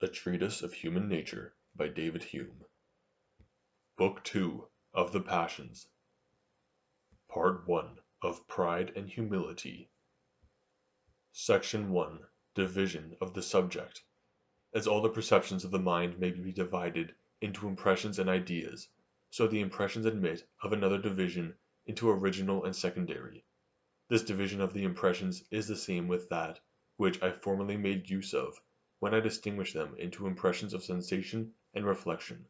A Treatise of Human Nature by David Hume. Book 2 of the Passions. Part 1 of Pride and Humility. Section 1. Division of the subject. As all the perceptions of the mind may be divided into impressions and ideas, so the impressions admit of another division into original and secondary. This division of the impressions is the same with that which I formerly made use of when I distinguished them into impressions of sensation and reflection.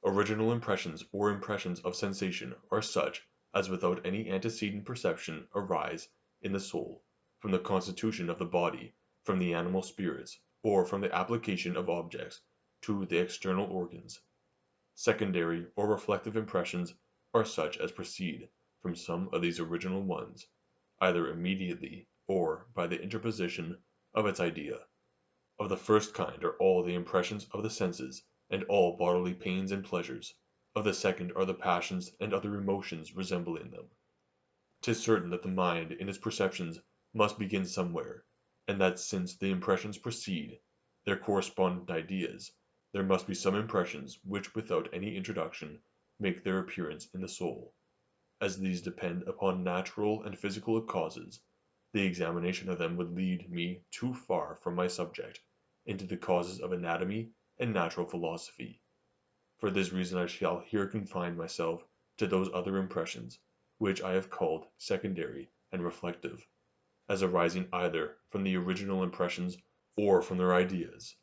Original impressions or impressions of sensation are such as without any antecedent perception arise in the soul, from the constitution of the body, from the animal spirits, or from the application of objects to the external organs. Secondary or reflective impressions are such as proceed from some of these original ones, either immediately or by the interposition of its idea. Of the first kind are all the impressions of the senses, and all bodily pains and pleasures. Of the second are the passions and other emotions resembling them. 'Tis certain that the mind in its perceptions must begin somewhere, and that since the impressions precede their correspondent ideas, there must be some impressions which without any introduction make their appearance in the soul. As these depend upon natural and physical causes, the examination of them would lead me too far from my subject, into the causes of anatomy and natural philosophy. For this reason I shall here confine myself to those other impressions, which I have called secondary and reflective, as arising either from the original impressions or from their ideas.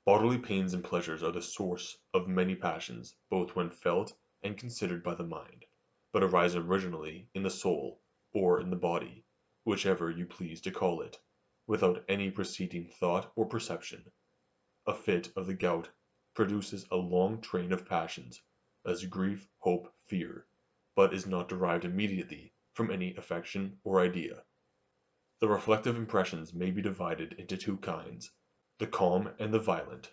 Bodily pains and pleasures are the source of many passions, both when felt and considered by the mind, but arise originally in the soul or in the body, whichever you please to call it, without any preceding thought or perception. A fit of the gout produces a long train of passions, as grief, hope, fear, but is not derived immediately from any affection or idea. The reflective impressions may be divided into two kinds, the calm and the violent.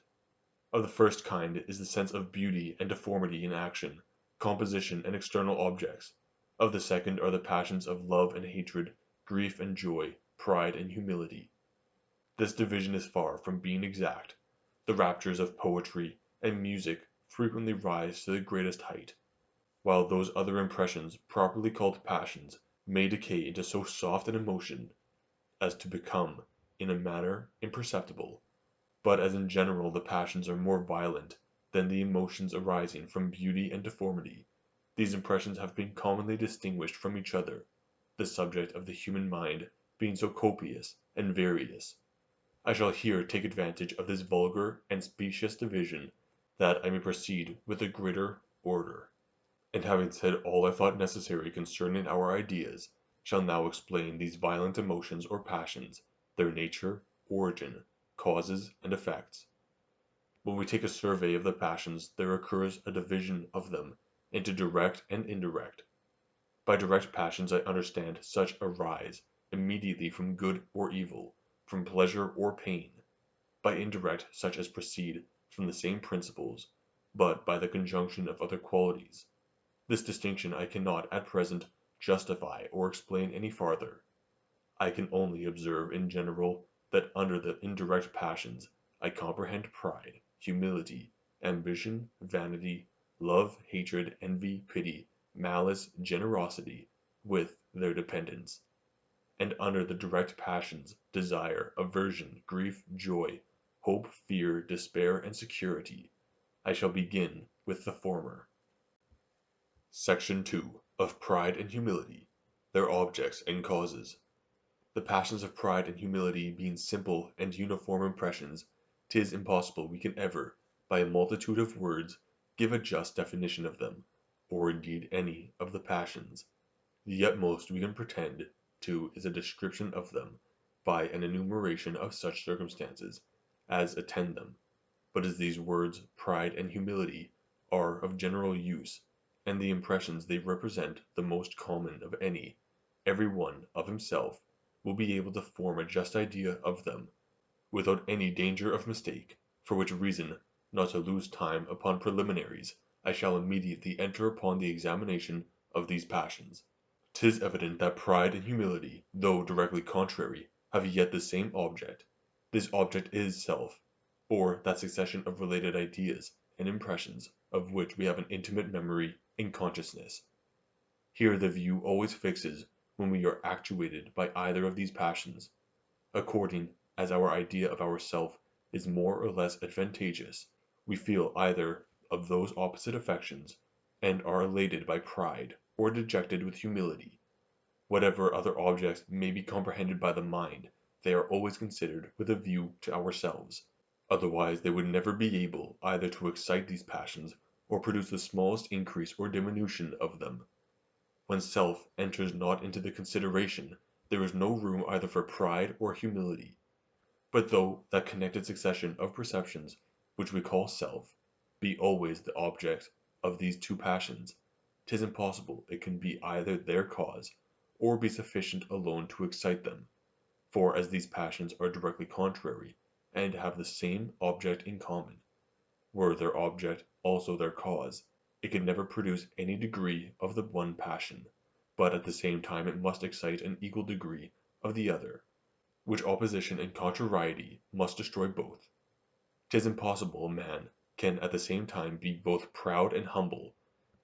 Of the first kind is the sense of beauty and deformity in action, composition, and external objects. Of the second are the passions of love and hatred, grief and joy, pride and humility. This division is far from being exact. The raptures of poetry and music frequently rise to the greatest height, while those other impressions properly called passions may decay into so soft an emotion as to become, in a manner, imperceptible. But as in general the passions are more violent than the emotions arising from beauty and deformity, these impressions have been commonly distinguished from each other, the subject of the human mind being so copious and various. I shall here take advantage of this vulgar and specious division, that I may proceed with a greater order, and having said all I thought necessary concerning our ideas, shall now explain these violent emotions or passions, their nature, origin, causes, and effects. When we take a survey of the passions, there occurs a division of them into direct and indirect. By direct passions I understand such arise immediately from good or evil, from pleasure or pain; by indirect such as proceed from the same principles, but by the conjunction of other qualities. This distinction I cannot at present justify or explain any farther. I can only observe in general that under the indirect passions I comprehend pride, humility, ambition, vanity, love, hatred, envy, pity, malice, generosity, with their dependents; and under the direct passions, desire, aversion, grief, joy, hope, fear, despair, and security. I shall begin with the former. Section 2. Of Pride and Humility, their objects and causes. The passions of pride and humility being simple and uniform impressions, 'tis impossible we can ever, by a multitude of words, give a just definition of them, or indeed any of the passions. The utmost we can pretend to is a description of them, by an enumeration of such circumstances as attend them. But as these words, pride and humility, are of general use, and the impressions they represent the most common of any, every one, of himself, will be able to form a just idea of them, without any danger of mistake, for which reason, not to lose time upon preliminaries, I shall immediately enter upon the examination of these passions. 'Tis evident that pride and humility, though directly contrary, have yet the same object. This object is self. or that succession of related ideas and impressions of which we have an intimate memory in consciousness. Here the view always fixes when we are actuated by either of these passions, according as our idea of ourself is more or less advantageous, we feel either of those opposite affections, and are elated by pride, or dejected with humility. Whatever other objects may be comprehended by the mind, they are always considered with a view to ourselves. Otherwise they would never be able either to excite these passions, or produce the smallest increase or diminution of them. When self enters not into the consideration, there is no room either for pride or humility. But though that connected succession of perceptions, which we call self, be always the object of these two passions, 'tis impossible it can be either their cause, or be sufficient alone to excite them. For as these passions are directly contrary, and have the same object in common, were their object also their cause, it could never produce any degree of the one passion, but at the same time it must excite an equal degree of the other, which opposition and contrariety must destroy both. 'Tis impossible a man can at the same time be both proud and humble,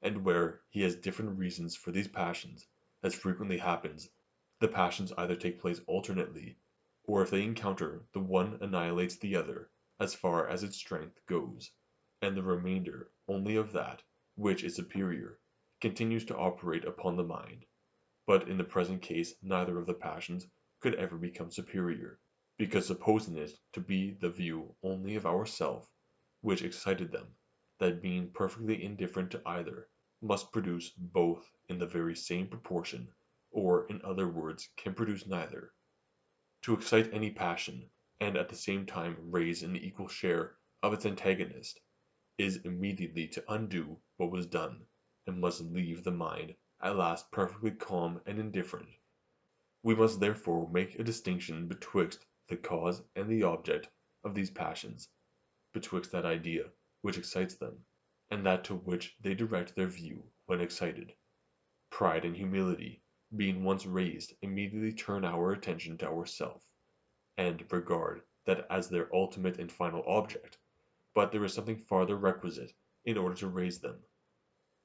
and where he has different reasons for these passions, as frequently happens, the passions either take place alternately, or if they encounter, the one annihilates the other as far as its strength goes, and the remainder only of that which is superior continues to operate upon the mind. But in the present case neither of the passions could ever become superior, because supposing it to be the view only of ourself which excited them, that being perfectly indifferent to either, must produce both in the very same proportion, or in other words can produce neither. To excite any passion, and at the same time raise an equal share of its antagonist, is immediately to undo what was done, and must leave the mind at last perfectly calm and indifferent. We must therefore make a distinction betwixt the cause and the object of these passions, betwixt that idea which excites them, and that to which they direct their view when excited. Pride and humility, being once raised, immediately turn our attention to ourself, and regard that as their ultimate and final object, but there is something farther requisite in order to raise them,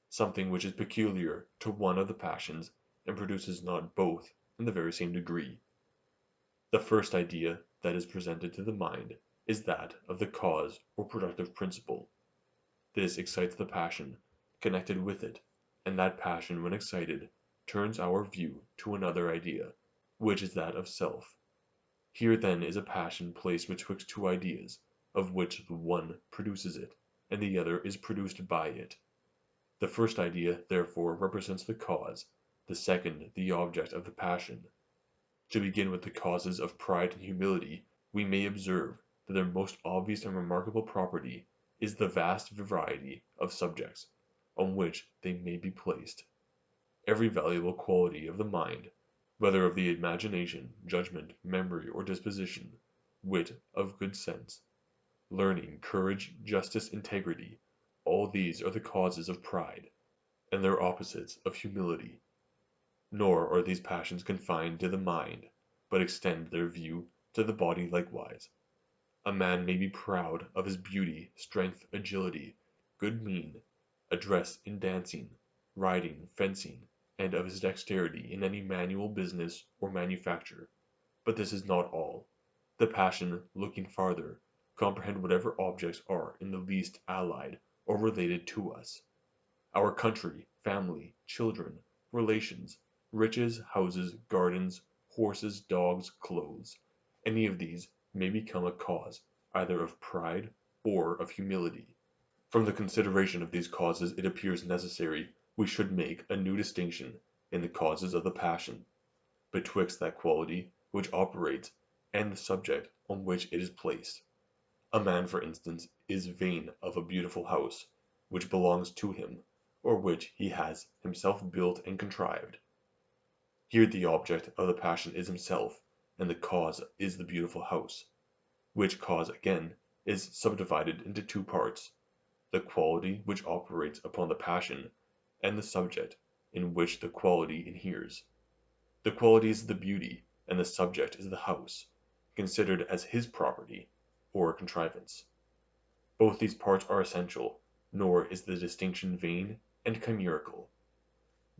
something which is peculiar to one of the passions, and produces not both in the very same degree. The first idea that is presented to the mind is that of the cause or productive principle. This excites the passion connected with it, and that passion when excited turns our view to another idea, which is that of self. Here then is a passion placed betwixt two ideas, of which the one produces it, and the other is produced by it. The first idea therefore represents the cause, the second the object of the passion. To begin with the causes of pride and humility, we may observe that their most obvious and remarkable property is the vast variety of subjects on which they may be placed. Every valuable quality of the mind, whether of the imagination, judgment, memory, or disposition, wit, of good sense, learning, courage, justice, integrity, all these are the causes of pride, and their opposites of humility. Nor are these passions confined to the mind, but extend their view to the body likewise. A man may be proud of his beauty, strength, agility, good mien, address in dancing, riding, fencing, and of his dexterity in any manual business or manufacture. But this is not all. The passion, looking farther, comprehend whatever objects are in the least allied or related to us. Our country, family, children, relations, riches, houses, gardens, horses, dogs, clothes, any of these may become a cause either of pride or of humility. From the consideration of these causes it appears necessary we should make a new distinction in the causes of the passion, betwixt that quality which operates and the subject on which it is placed. A man, for instance, is vain of a beautiful house, which belongs to him, or which he has himself built and contrived. Here the object of the passion is himself, and the cause is the beautiful house, which cause again is subdivided into two parts, the quality which operates upon the passion, and the subject in which the quality inheres. The quality is the beauty, and the subject is the house, considered as his property, or contrivance. Both these parts are essential, nor is the distinction vain and chimerical.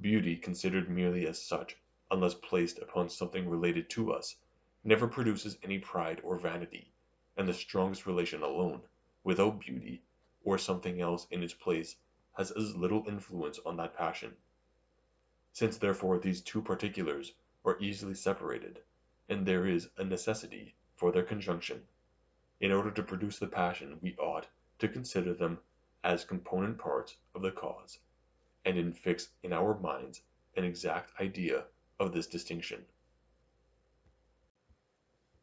Beauty, considered merely as such, unless placed upon something related to us, never produces any pride or vanity, and the strongest relation alone, without beauty, or something else in its place, has as little influence on that passion. Since therefore these two particulars are easily separated, and there is a necessity for their conjunction, in order to produce the passion we ought to consider them as component parts of the cause, and fix in our minds an exact idea of this distinction.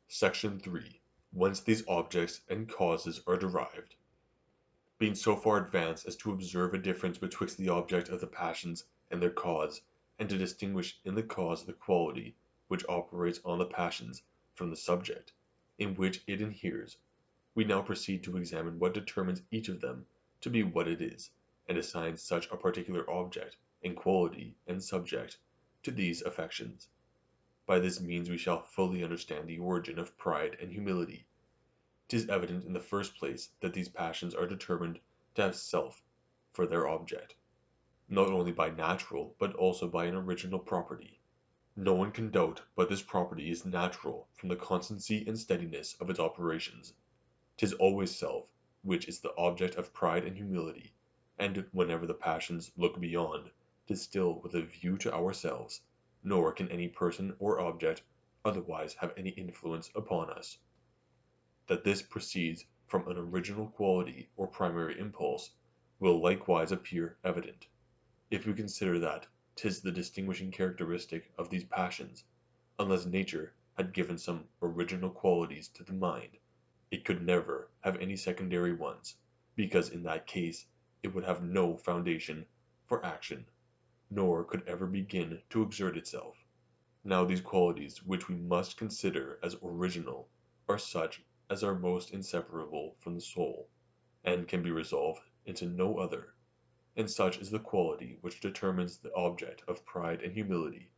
Section 3. Whence these objects and causes are derived. Being so far advanced as to observe a difference betwixt the object of the passions and their cause, and to distinguish in the cause the quality which operates on the passions from the subject, in which it inheres, we now proceed to examine what determines each of them to be what it is, and assigns such a particular object, and quality, and subject, to these affections. By this means we shall fully understand the origin of pride and humility. 'Tis evident in the first place that these passions are determined to have self for their object, not only by natural but also by an original property. No one can doubt but this property is natural from the constancy and steadiness of its operations. 'Tis always self which is the object of pride and humility, and whenever the passions look beyond, 'tis still with a view to ourselves, nor can any person or object otherwise have any influence upon us. That this proceeds from an original quality or primary impulse will likewise appear evident, if we consider that 'tis the distinguishing characteristic of these passions. Unless nature had given some original qualities to the mind, it could never have any secondary ones, because in that case it would have no foundation for action, nor could ever begin to exert itself. Now these qualities which we must consider as original are such as are most inseparable from the soul, and can be resolved into no other, and such is the quality which determines the object of pride and humility.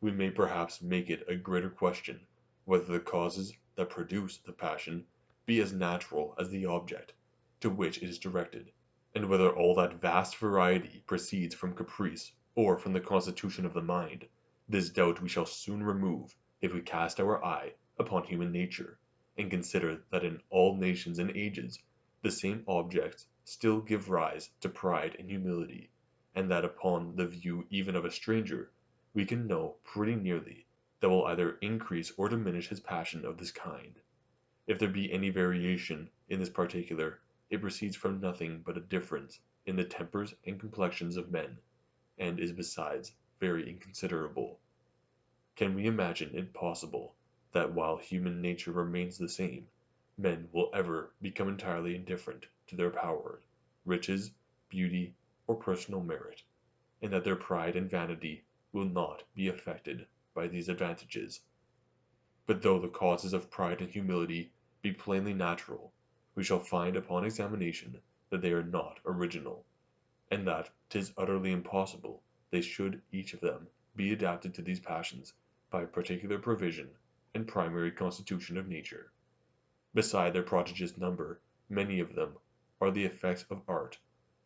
We may perhaps make it a greater question whether the causes that produce the passion be as natural as the object to which it is directed, and whether all that vast variety proceeds from caprice or from the constitution of the mind. This doubt we shall soon remove if we cast our eye upon human nature, and consider that in all nations and ages the same objects still give rise to pride and humility, and that upon the view even of a stranger we can know pretty nearly that will either increase or diminish his passion of this kind. If there be any variation in this particular, it proceeds from nothing but a difference in the tempers and complexions of men, and is besides very inconsiderable. Can we imagine it possible that while human nature remains the same, men will ever become entirely indifferent to their power, riches, beauty, or personal merit, and that their pride and vanity will not be affected by these advantages? But though the causes of pride and humility be plainly natural, we shall find upon examination that they are not original, and that 'tis utterly impossible they should each of them be adapted to these passions by a particular provision and primary constitution of nature. Beside their prodigious number, many of them are the effects of art,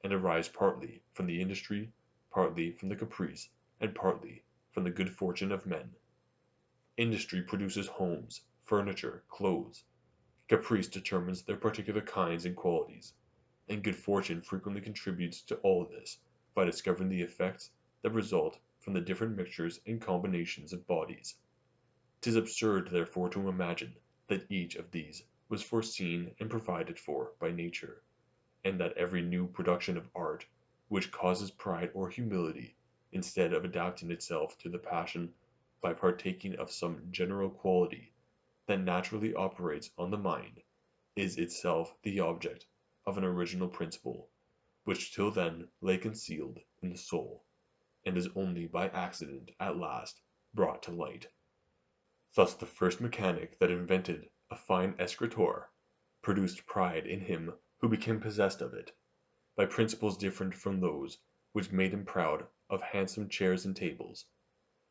and arise partly from the industry, partly from the caprice, and partly from the good fortune of men. Industry produces homes, furniture, clothes. Caprice determines their particular kinds and qualities, and good fortune frequently contributes to all this by discovering the effects that result from the different mixtures and combinations of bodies. 'Tis absurd therefore to imagine that each of these was foreseen and provided for by nature, and that every new production of art, which causes pride or humility, instead of adapting itself to the passion by partaking of some general quality that naturally operates on the mind, is itself the object of an original principle, which till then lay concealed in the soul, and is only by accident at last brought to light. Thus the first mechanic that invented a fine escritoire produced pride in him who became possessed of it, by principles different from those which made him proud of handsome chairs and tables.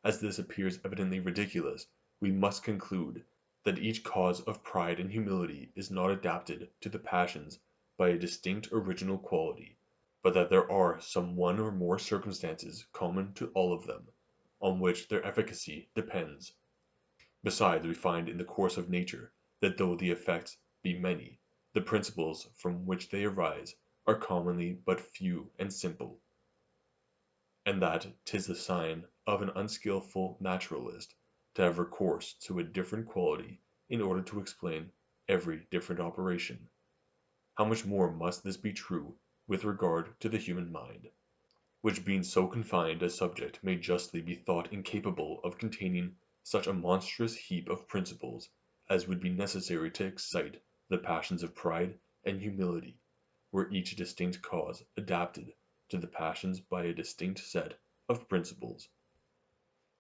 As this appears evidently ridiculous, we must conclude that each cause of pride and humility is not adapted to the passions by a distinct original quality, but that there are some one or more circumstances common to all of them, on which their efficacy depends. Besides, we find in the course of nature that though the effects be many, the principles from which they arise are commonly but few and simple, and that 'tis the sign of an unskilful naturalist to have recourse to a different quality in order to explain every different operation. How much more must this be true with regard to the human mind, which being so confined a subject may justly be thought incapable of containing such a monstrous heap of principles as would be necessary to excite the passions of pride and humility, were each distinct cause adapted to the passions by a distinct set of principles.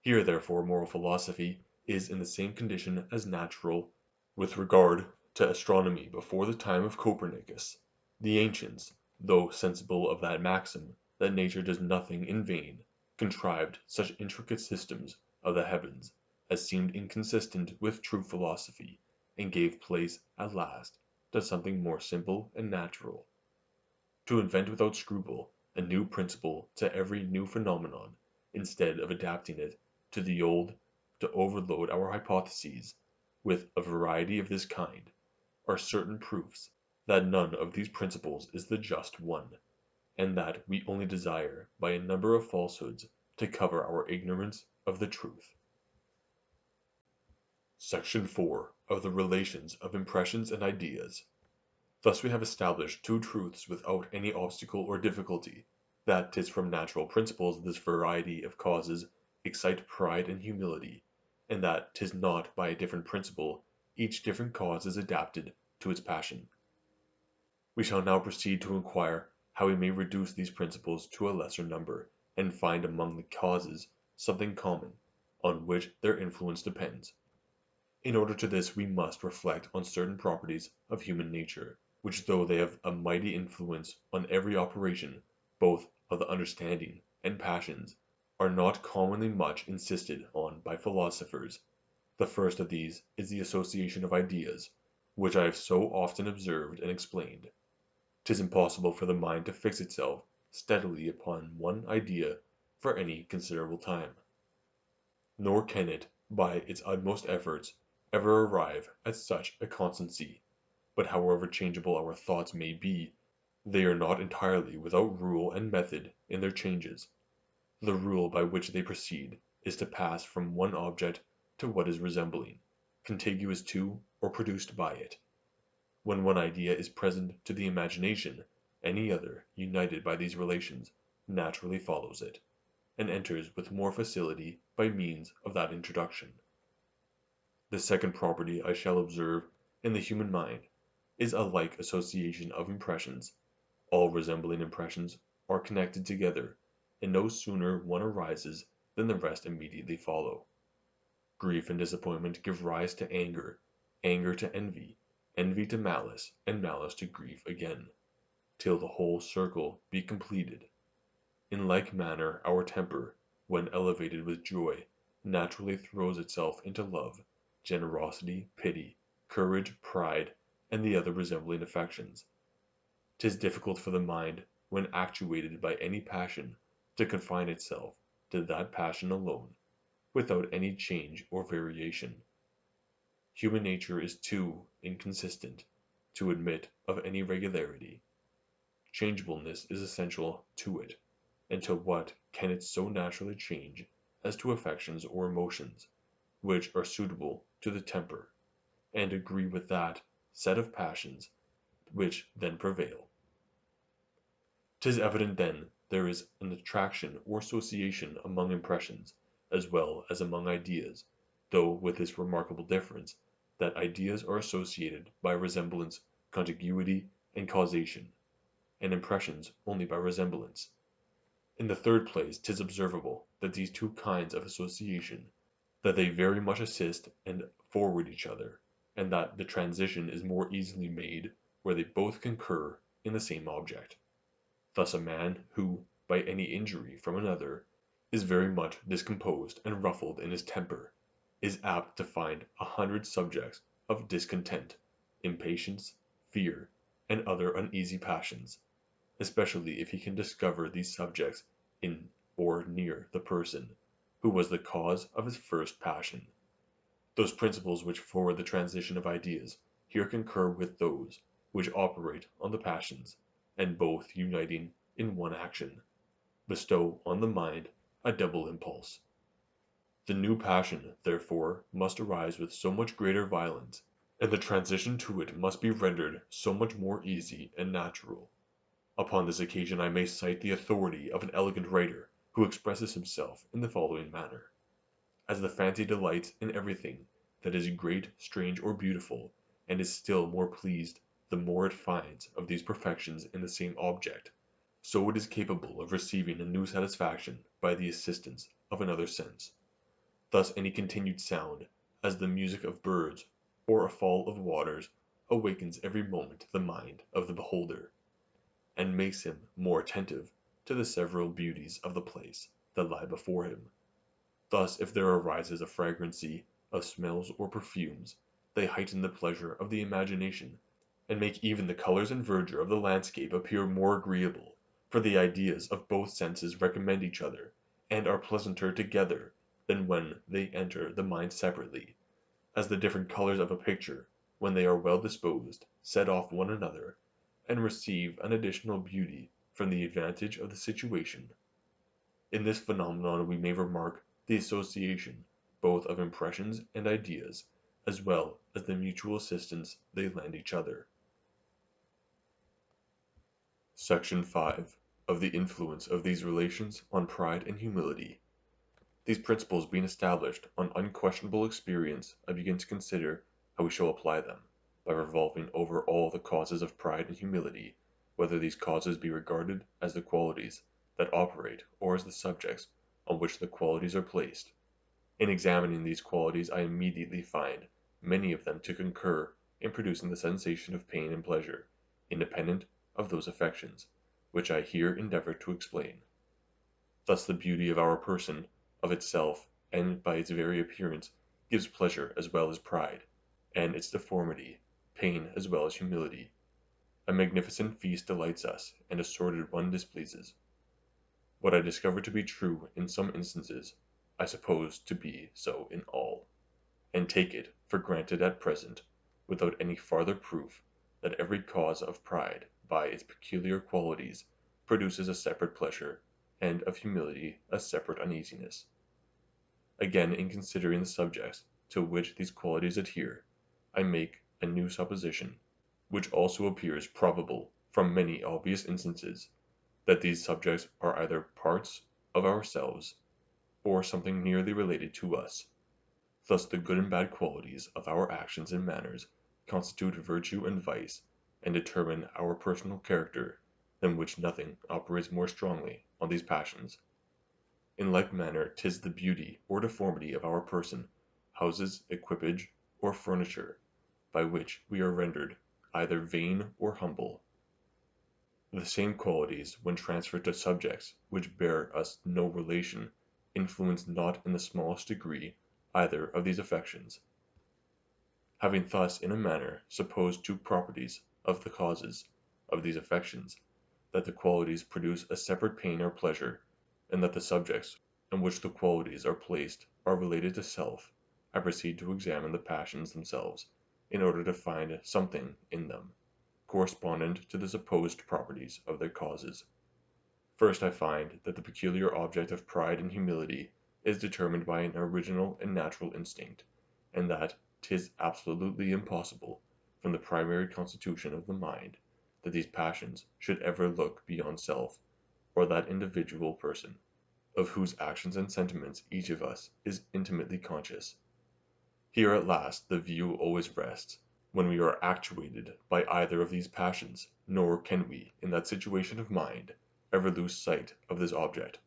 Here therefore moral philosophy is in the same condition as natural with regard to astronomy before the time of Copernicus. The ancients, though sensible of that maxim, that nature does nothing in vain, contrived such intricate systems of the heavens as seemed inconsistent with true philosophy, and gave place at last to something more simple and natural. To invent without scruple a new principle to every new phenomenon, instead of adapting it to the old, to overload our hypotheses with a variety of this kind, are certain proofs that none of these principles is the just one, and that we only desire by a number of falsehoods to cover our ignorance of the truth. Section 4 of the relations of impressions and ideas. Thus we have established two truths without any obstacle or difficulty, that 'tis from natural principles this variety of causes excite pride and humility, and that 'tis not by a different principle each different cause is adapted to its passion. We shall now proceed to inquire how we may reduce these principles to a lesser number, and find among the causes something common, on which their influence depends. In order to this we must reflect on certain properties of human nature, which though they have a mighty influence on every operation, both of the understanding and passions, are not commonly much insisted on by philosophers. The first of these is the association of ideas, which I have so often observed and explained. 'Tis impossible for the mind to fix itself steadily upon one idea for any considerable time, nor can it, by its utmost efforts, ever arrive at such a constancy. But however changeable our thoughts may be, they are not entirely without rule and method in their changes. The rule by which they proceed is to pass from one object to what is resembling, contiguous to, or produced by it. When one idea is present to the imagination, any other, united by these relations, naturally follows it, and enters with more facility by means of that introduction. The second property I shall observe in the human mind is a like association of impressions. All resembling impressions are connected together, and no sooner one arises than the rest immediately follow. Grief and disappointment give rise to anger, anger to envy, envy to malice, and malice to grief again, till the whole circle be completed. In like manner our temper, when elevated with joy, naturally throws itself into love, generosity, pity, courage, pride, and the other resembling affections. 'Tis difficult for the mind, when actuated by any passion, to confine itself to that passion alone, without any change or variation. Human nature is too inconsistent to admit of any regularity. Changeableness is essential to it, and to what can it so naturally change as to affections or emotions, which are suitable to the temper, and agree with that set of passions which then prevail. 'Tis evident then there is an attraction or association among impressions, as well as among ideas, though with this remarkable difference, that ideas are associated by resemblance, contiguity, and causation, and impressions only by resemblance. In the third place, 'tis observable that these two kinds of association, that they very much assist and forward each other, and that the transition is more easily made where they both concur in the same object. Thus a man who, by any injury from another, is very much discomposed and ruffled in his temper, is apt to find 100 subjects of discontent, impatience, fear, and other uneasy passions, especially if he can discover these subjects in or near the person who was the cause of his first passion. Those principles which forward the transition of ideas here concur with those which operate on the passions, and both uniting in one action, bestow on the mind a double impulse. The new passion, therefore, must arise with so much greater violence, and the transition to it must be rendered so much more easy and natural. Upon this occasion I may cite the authority of an elegant writer, who expresses himself in the following manner: As the fancy delights in everything that is great, strange, or beautiful, and is still more pleased the more it finds of these perfections in the same object, so it is capable of receiving a new satisfaction by the assistance of another sense. Thus any continued sound, as the music of birds, or a fall of waters, awakens every moment the mind of the beholder, and makes him more attentive to the several beauties of the place that lie before him. Thus if there arises a fragrancy of smells or perfumes, they heighten the pleasure of the imagination, and make even the colors and verdure of the landscape appear more agreeable, for the ideas of both senses recommend each other, and are pleasanter together than when they enter the mind separately, as the different colors of a picture, when they are well disposed, set off one another, and receive an additional beauty from the advantage of the situation. In this phenomenon we may remark the association both of impressions and ideas, as well as the mutual assistance they lend each other. Section 5. Of the influence of these relations on pride and humility. These principles being established on unquestionable experience, I begin to consider how we shall apply them, by revolving over all the causes of pride and humility, whether these causes be regarded as the qualities that operate or as the subjects on which the qualities are placed. In examining these qualities I immediately find many of them to concur in producing the sensation of pain and pleasure, independent of those affections, which I here endeavor to explain. Thus the beauty of our person, of itself, and by its very appearance, gives pleasure as well as pride, and its deformity, pain as well as humility. A magnificent feast delights us, and a sordid one displeases. What I discover to be true in some instances, I suppose to be so in all, and take it for granted at present, without any farther proof, that every cause of pride, by its peculiar qualities, produces a separate pleasure, and of humility a separate uneasiness. Again, in considering the subjects to which these qualities adhere, I make a new supposition, which also appears probable from many obvious instances, that these subjects are either parts of ourselves, or something nearly related to us. Thus the good and bad qualities of our actions and manners constitute virtue and vice, and determine our personal character, than which nothing operates more strongly on these passions. In like manner 'tis the beauty or deformity of our person, houses, equipage, or furniture, by which we are rendered either vain or humble. The same qualities, when transferred to subjects which bear us no relation, influence not in the smallest degree either of these affections. Having thus in a manner supposed two properties of the causes of these affections, that the qualities produce a separate pain or pleasure, and that the subjects in which the qualities are placed are related to self, I proceed to examine the passions themselves, in order to find something in them correspondent to the supposed properties of their causes. First I find that the peculiar object of pride and humility is determined by an original and natural instinct, and that 'tis absolutely impossible, from the primary constitution of the mind, that these passions should ever look beyond self, or that individual person, of whose actions and sentiments each of us is intimately conscious. Here at last the view always rests, when we are actuated by either of these passions, nor can we, in that situation of mind, ever lose sight of this object.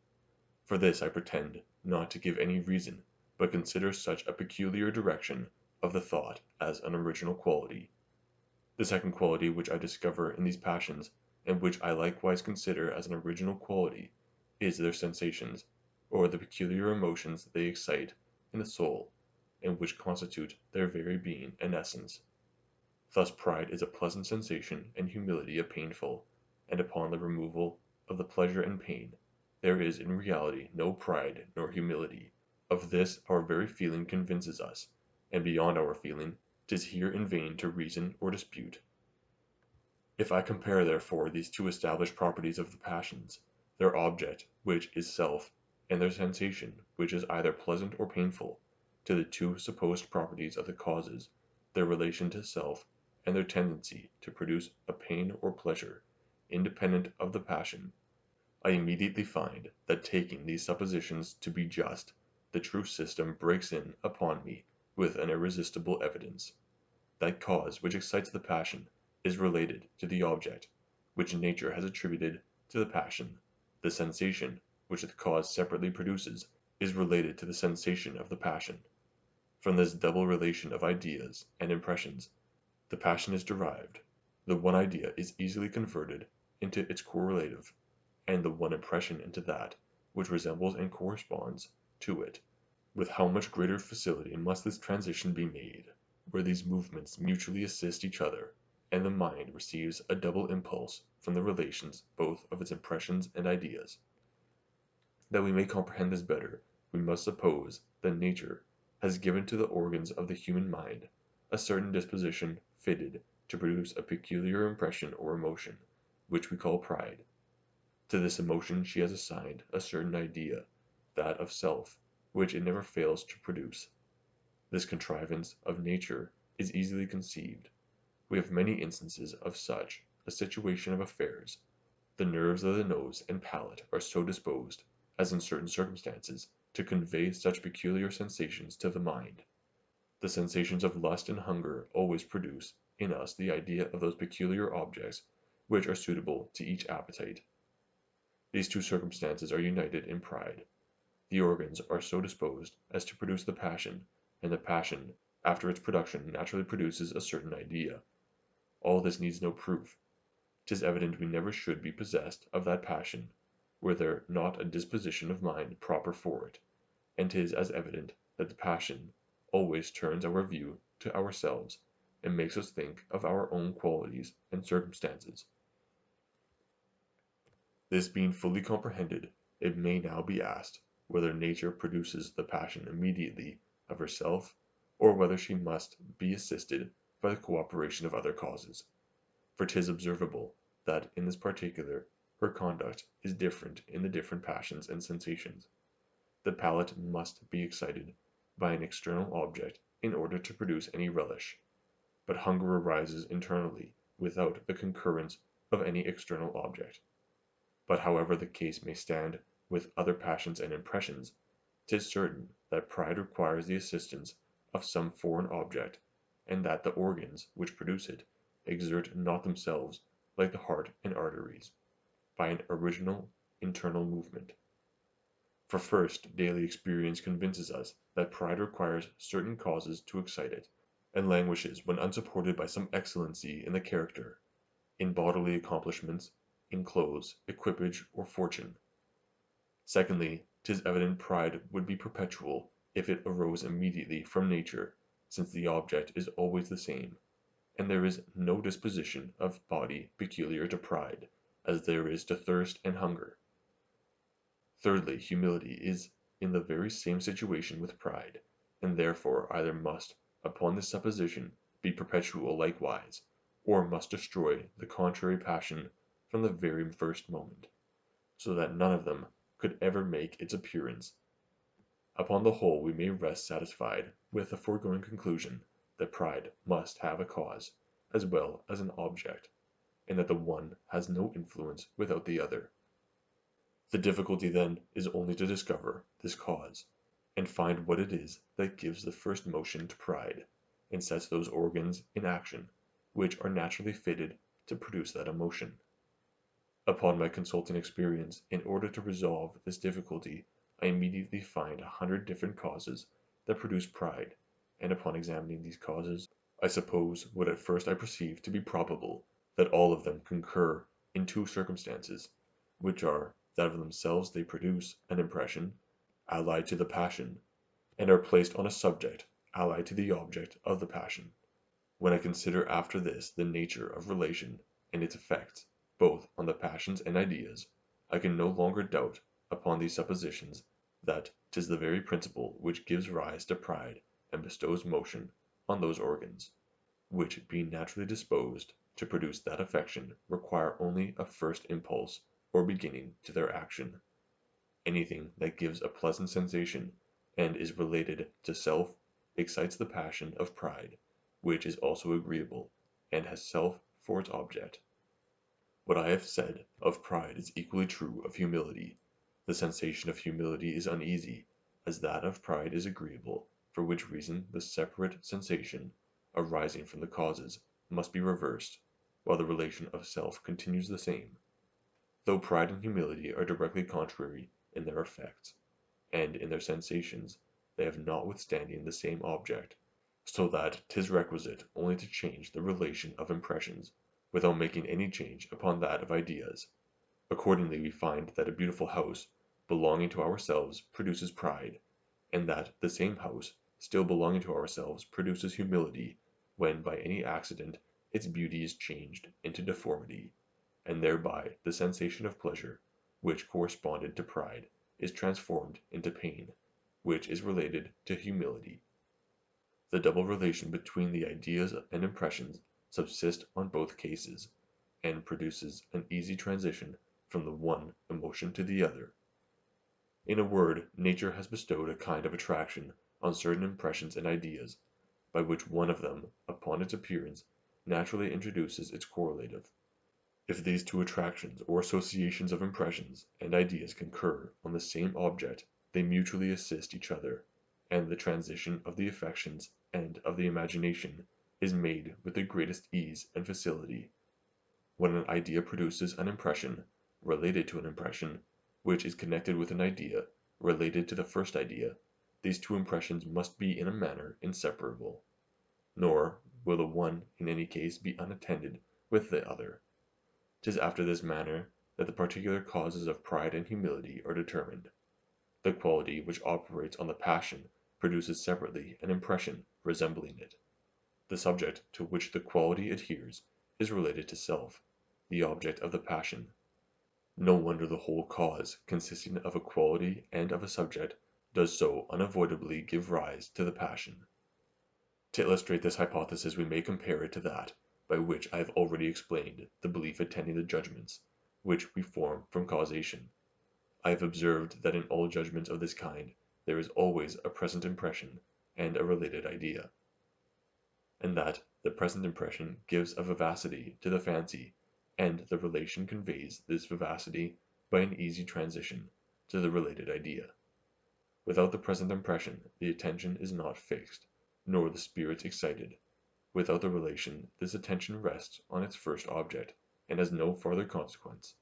For this I pretend not to give any reason, but consider such a peculiar direction of the thought as an original quality. The second quality which I discover in these passions, and which I likewise consider as an original quality, is their sensations, or the peculiar emotions they excite in the soul, and which constitute their very being and essence. Thus pride is a pleasant sensation and humility a painful, and upon the removal of the pleasure and pain, there is in reality no pride nor humility. Of this our very feeling convinces us, and beyond our feeling, 'tis here in vain to reason or dispute. If I compare therefore these two established properties of the passions, their object, which is self, and their sensation, which is either pleasant or painful, to the two supposed properties of the causes, their relation to self, and their tendency to produce a pain or pleasure, independent of the passion, I immediately find that taking these suppositions to be just, the true system breaks in upon me with an irresistible evidence. That cause which excites the passion is related to the object, which nature has attributed to the passion. The sensation, which the cause separately produces, is related to the sensation of the passion. From this double relation of ideas and impressions, the passion is derived. The one idea is easily converted into its correlative, and the one impression into that which resembles and corresponds to it. With how much greater facility must this transition be made, where these movements mutually assist each other, and the mind receives a double impulse from the relations both of its impressions and ideas. That we may comprehend this better, we must suppose that nature has given to the organs of the human mind a certain disposition fitted to produce a peculiar impression or emotion, which we call pride. To this emotion she has assigned a certain idea, that of self, which it never fails to produce. This contrivance of nature is easily conceived. We have many instances of such a situation of affairs. The nerves of the nose and palate are so disposed, as in certain circumstances, to convey such peculiar sensations to the mind. The sensations of lust and hunger always produce in us the idea of those peculiar objects which are suitable to each appetite. These two circumstances are united in pride. The organs are so disposed as to produce the passion, and the passion, after its production, naturally produces a certain idea. All this needs no proof. 'Tis evident we never should be possessed of that passion, were there not a disposition of mind proper for it, and 'tis as evident that the passion always turns our view to ourselves, and makes us think of our own qualities and circumstances. This being fully comprehended, it may now be asked whether nature produces the passion immediately of herself, or whether she must be assisted by the cooperation of other causes. For 'tis observable that in this particular her conduct is different in the different passions and sensations. The palate must be excited by an external object in order to produce any relish, but hunger arises internally without the concurrence of any external object. But however the case may stand with other passions and impressions, 'tis certain that pride requires the assistance of some foreign object, and that the organs which produce it exert not themselves, like the heart and arteries, by an original internal movement. For first, daily experience convinces us that pride requires certain causes to excite it, and languishes when unsupported by some excellency in the character, in bodily accomplishments, in clothes, equipage, or fortune. Secondly, 'tis evident pride would be perpetual if it arose immediately from nature, since the object is always the same, and there is no disposition of body peculiar to pride, as there is to thirst and hunger. Thirdly, humility is in the very same situation with pride, and therefore either must, upon this supposition, be perpetual likewise, or must destroy the contrary passion from the very first moment, so that none of them could ever make its appearance. Upon the whole we may rest satisfied with the foregoing conclusion, that pride must have a cause, as well as an object, and that the one has no influence without the other. The difficulty then is only to discover this cause, and find what it is that gives the first motion to pride, and sets those organs in action, which are naturally fitted to produce that emotion. Upon my consulting experience, in order to resolve this difficulty, I immediately find 100 different causes that produce pride, and upon examining these causes, I suppose what at first I perceived to be probable, that all of them concur in two circumstances, which are that of themselves they produce an impression, allied to the passion, and are placed on a subject, allied to the object of the passion. When I consider after this the nature of relation and its effects, both on the passions and ideas, I can no longer doubt upon these suppositions that 'tis the very principle which gives rise to pride and bestows motion on those organs, which being naturally disposed to produce that affection require only a first impulse or beginning to their action. Anything that gives a pleasant sensation and is related to self excites the passion of pride, which is also agreeable, and has self for its object. What I have said of pride is equally true of humility. The sensation of humility is uneasy, as that of pride is agreeable, for which reason the separate sensation, arising from the causes, must be reversed, while the relation of self continues the same. Though pride and humility are directly contrary in their effects, and in their sensations, they have notwithstanding the same object, so that 'tis requisite only to change the relation of impressions, without making any change upon that of ideas. Accordingly we find that a beautiful house, belonging to ourselves, produces pride, and that the same house, still belonging to ourselves, produces humility, when by any accident its beauty is changed into deformity, and thereby the sensation of pleasure, which corresponded to pride, is transformed into pain, which is related to humility. The double relation between the ideas and impressions subsists on both cases, and produces an easy transition from the one emotion to the other. In a word, nature has bestowed a kind of attraction on certain impressions and ideas, by which one of them, upon its appearance, naturally introduces its correlative. If these two attractions or associations of impressions and ideas concur on the same object, they mutually assist each other, and the transition of the affections and of the imagination is made with the greatest ease and facility. When an idea produces an impression, related to an impression, which is connected with an idea, related to the first idea, these two impressions must be in a manner inseparable, nor will the one in any case be unattended with the other. 'Tis after this manner that the particular causes of pride and humility are determined. The quality which operates on the passion produces separately an impression resembling it. The subject to which the quality adheres is related to self, the object of the passion. No wonder the whole cause, consisting of a quality and of a subject, does so unavoidably give rise to the passion. To illustrate this hypothesis we may compare it to that by which I have already explained the belief attending the judgments which we form from causation. I have observed that in all judgments of this kind there is always a present impression and a related idea, and that the present impression gives a vivacity to the fancy, and the relation conveys this vivacity by an easy transition to the related idea. Without the present impression the attention is not fixed, nor the spirits excited. Without the relation this attention rests on its first object, and has no farther consequence.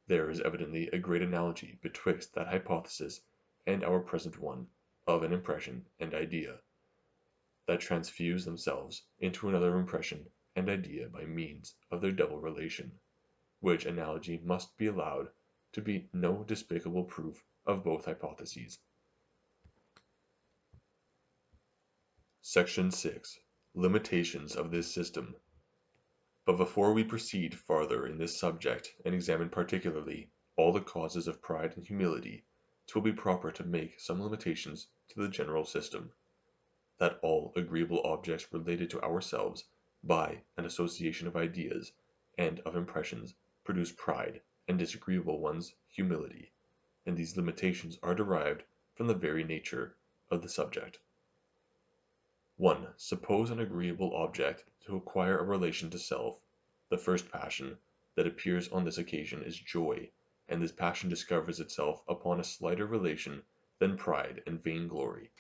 There is evidently a great analogy betwixt that hypothesis and our present one of an impression and idea, that transfuse themselves into another impression and idea by means of their double relation, which analogy must be allowed to be no despicable proof of both hypotheses. Section 6. Limitations of this system. But before we proceed farther in this subject and examine particularly all the causes of pride and humility, it will be proper to make some limitations to the general system, that all agreeable objects related to ourselves by an association of ideas and of impressions produce pride, and disagreeable ones humility, and these limitations are derived from the very nature of the subject. 1. Suppose an agreeable object to acquire a relation to self. The first passion that appears on this occasion is joy, and this passion discovers itself upon a slighter relation than pride and vainglory.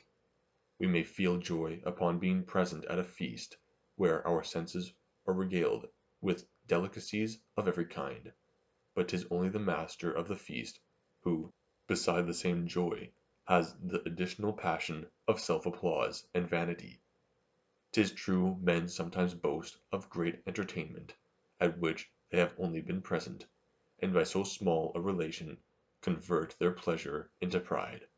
We may feel joy upon being present at a feast, where our senses are regaled with delicacies of every kind, but 'tis only the master of the feast who, beside the same joy, has the additional passion of self-applause and vanity. 'Tis true men sometimes boast of great entertainment, at which they have only been present, and by so small a relation convert their pleasure into pride.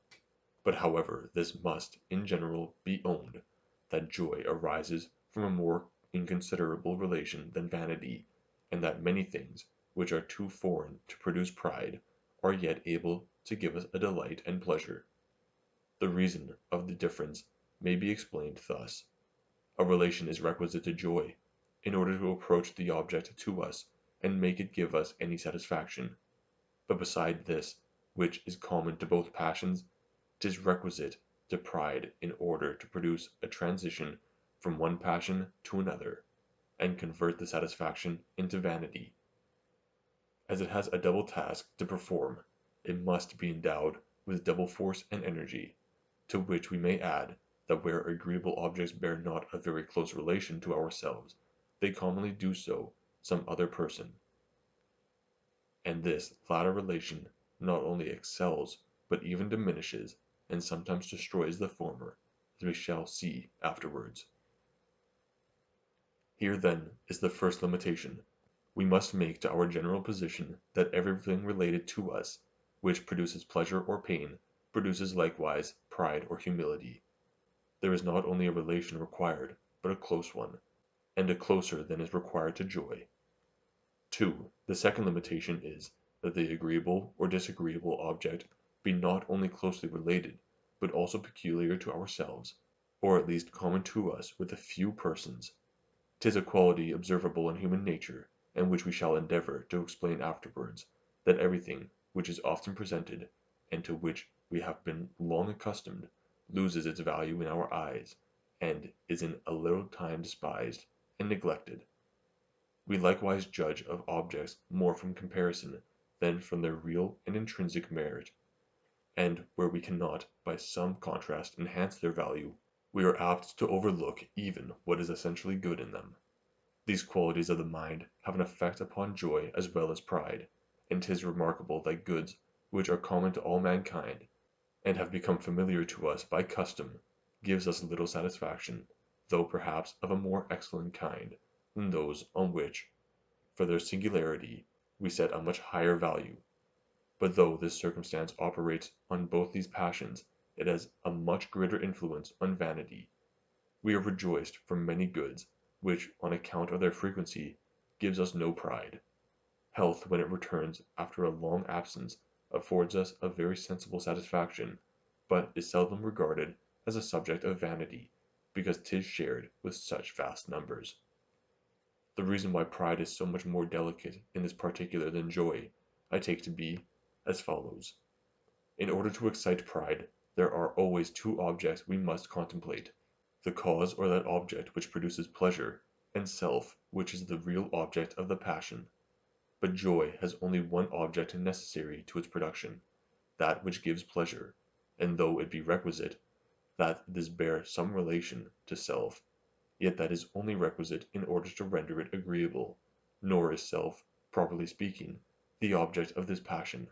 But however this must in general be owned, that joy arises from a more inconsiderable relation than vanity, and that many things, which are too foreign to produce pride, are yet able to give us a delight and pleasure. The reason of the difference may be explained thus. A relation is requisite to joy, in order to approach the object to us, and make it give us any satisfaction. But beside this, which is common to both passions, 'tis requisite to pride in order to produce a transition from one passion to another, and convert the satisfaction into vanity. As it has a double task to perform, it must be endowed with double force and energy, to which we may add that where agreeable objects bear not a very close relation to ourselves, they commonly do so some other person. And this latter relation not only excels, but even diminishes, and sometimes destroys the former, as we shall see afterwards. Here then is the first limitation. We must make to our general position that everything related to us, which produces pleasure or pain, produces likewise pride or humility. There is not only a relation required, but a close one, and a closer than is required to joy. 2. The second limitation is, that the agreeable or disagreeable object be not only closely related, but also peculiar to ourselves, or at least common to us with a few persons. 'Tis a quality observable in human nature, and which we shall endeavor to explain afterwards, that everything which is often presented, and to which we have been long accustomed, loses its value in our eyes, and is in a little time despised and neglected. We likewise judge of objects more from comparison than from their real and intrinsic merit, and where we cannot by some contrast enhance their value, we are apt to overlook even what is essentially good in them. These qualities of the mind have an effect upon joy as well as pride, and 'tis remarkable that goods which are common to all mankind, and have become familiar to us by custom, gives us little satisfaction, though perhaps of a more excellent kind than those on which, for their singularity, we set a much higher value. But though this circumstance operates on both these passions, it has a much greater influence on vanity. We are rejoiced for many goods, which, on account of their frequency, gives us no pride. Health, when it returns after a long absence, affords us a very sensible satisfaction, but is seldom regarded as a subject of vanity, because 'tis shared with such vast numbers. The reason why pride is so much more delicate in this particular than joy, I take to be as follows. In order to excite pride, there are always two objects we must contemplate, the cause or that object which produces pleasure, and self, which is the real object of the passion. But joy has only one object necessary to its production, that which gives pleasure, and though it be requisite that this bear some relation to self, yet that is only requisite in order to render it agreeable, nor is self, properly speaking, the object of this passion.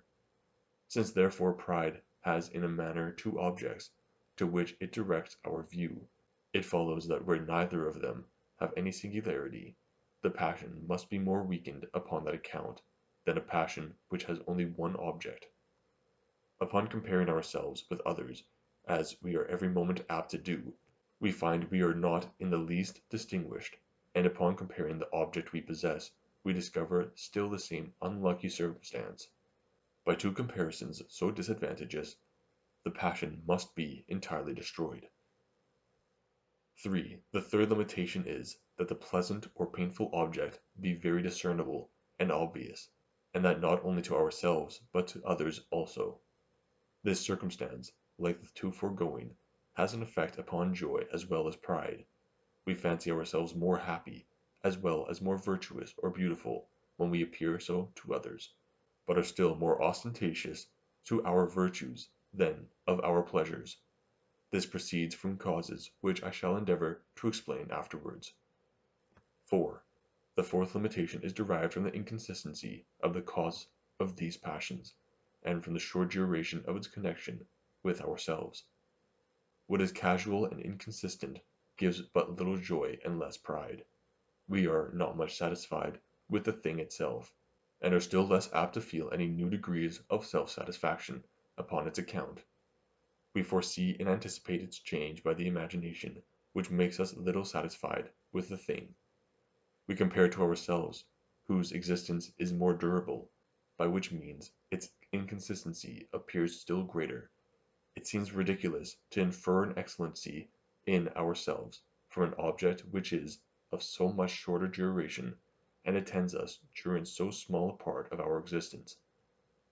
Since therefore pride has in a manner two objects, to which it directs our view, it follows that where neither of them have any singularity, the passion must be more weakened upon that account than a passion which has only one object. Upon comparing ourselves with others, as we are every moment apt to do, we find we are not in the least distinguished, and upon comparing the object we possess, we discover still the same unlucky circumstance. By two comparisons so disadvantageous, the passion must be entirely destroyed. 3. The third limitation is, that the pleasant or painful object be very discernible and obvious, and that not only to ourselves but to others also. This circumstance, like the two foregoing, has an effect upon joy as well as pride. We fancy ourselves more happy, as well as more virtuous or beautiful, when we appear so to others, but are still more ostentatious to our virtues than of our pleasures. This proceeds from causes which I shall endeavor to explain afterwards. 4. The fourth limitation is derived from the inconsistency of the cause of these passions, and from the short duration of its connection with ourselves. What is casual and inconsistent gives but little joy and less pride. We are not much satisfied with the thing itself, and are still less apt to feel any new degrees of self-satisfaction upon its account. We foresee and anticipate its change by the imagination, which makes us little satisfied with the thing, we compare to ourselves, whose existence is more durable, by which means its inconsistency appears still greater. It seems ridiculous to infer an excellency in ourselves from an object which is of so much shorter duration, and attends us during so small a part of our existence.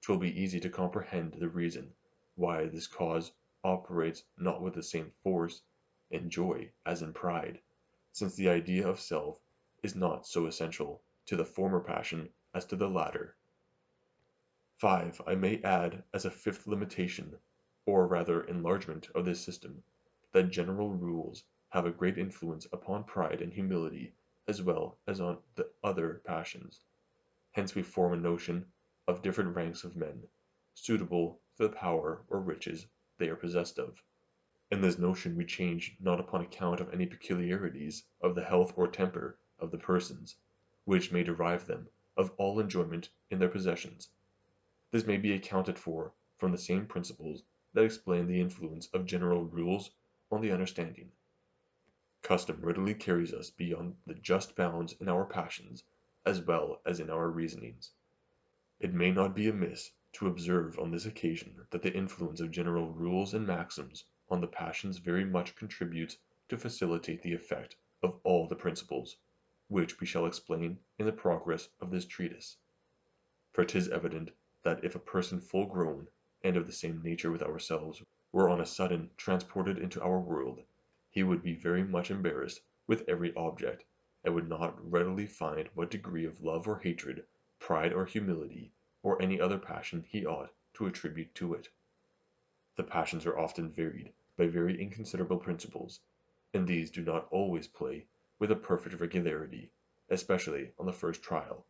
'Twill be easy to comprehend the reason why this cause operates not with the same force in joy as in pride, since the idea of self is not so essential to the former passion as to the latter. 5. I may add as a fifth limitation, or rather enlargement of this system, that general rules have a great influence upon pride and humility as well as on the other passions. Hence we form a notion of different ranks of men, suitable to the power or riches they are possessed of. And this notion we change not upon account of any peculiarities of the health or temper of the persons, which may deprive them of all enjoyment in their possessions. This may be accounted for from the same principles that explain the influence of general rules on the understanding. Custom readily carries us beyond the just bounds in our passions as well as in our reasonings. It may not be amiss to observe on this occasion that the influence of general rules and maxims on the passions very much contributes to facilitate the effect of all the principles, which we shall explain in the progress of this treatise. For 'tis evident that if a person full grown, and of the same nature with ourselves, were on a sudden transported into our world, he would be very much embarrassed with every object, and would not readily find what degree of love or hatred, pride or humility, or any other passion he ought to attribute to it. The passions are often varied by very inconsiderable principles, and these do not always play with a perfect regularity, especially on the first trial.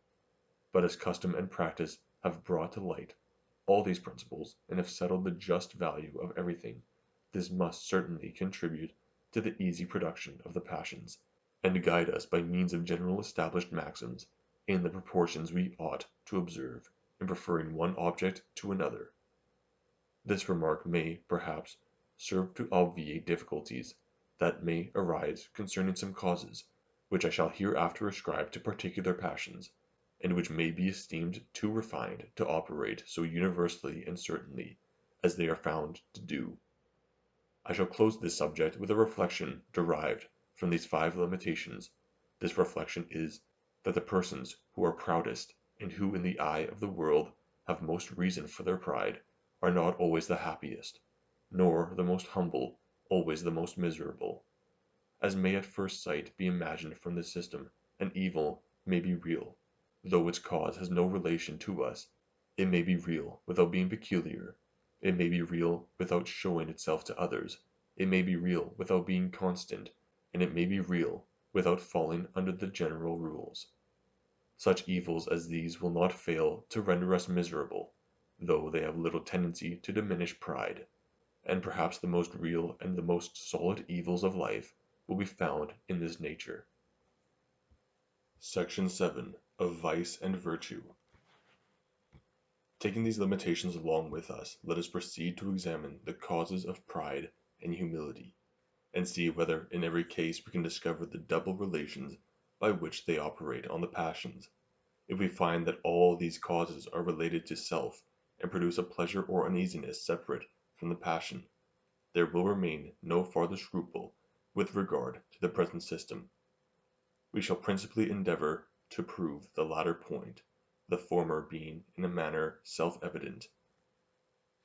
But as custom and practice have brought to light all these principles and have settled the just value of everything, this must certainly contribute to the easy production of the passions, and guide us by means of general established maxims in the proportions we ought to observe in preferring one object to another. This remark may, perhaps, serve to obviate difficulties that may arise concerning some causes, which I shall hereafter ascribe to particular passions, and which may be esteemed too refined to operate so universally and certainly as they are found to do. I shall close this subject with a reflection derived from these 5 limitations. This reflection is, that the persons who are proudest, and who in the eye of the world have most reason for their pride, are not always the happiest, nor the most humble always the most miserable. As may at first sight be imagined from this system, an evil may be real, though its cause has no relation to us. It may be real without being peculiar. It may be real without showing itself to others. It may be real without being constant, and it may be real without falling under the general rules. Such evils as these will not fail to render us miserable, though they have little tendency to diminish pride, and perhaps the most real and the most solid evils of life will be found in this nature. Section 7. Of Vice and Virtue. Taking these limitations along with us, let us proceed to examine the causes of pride and humility, and see whether in every case we can discover the double relations by which they operate on the passions. If we find that all these causes are related to self, and produce a pleasure or uneasiness separate from the passion, there will remain no farther scruple with regard to the present system. We shall principally endeavor to prove the latter point, the former being in a manner self-evident.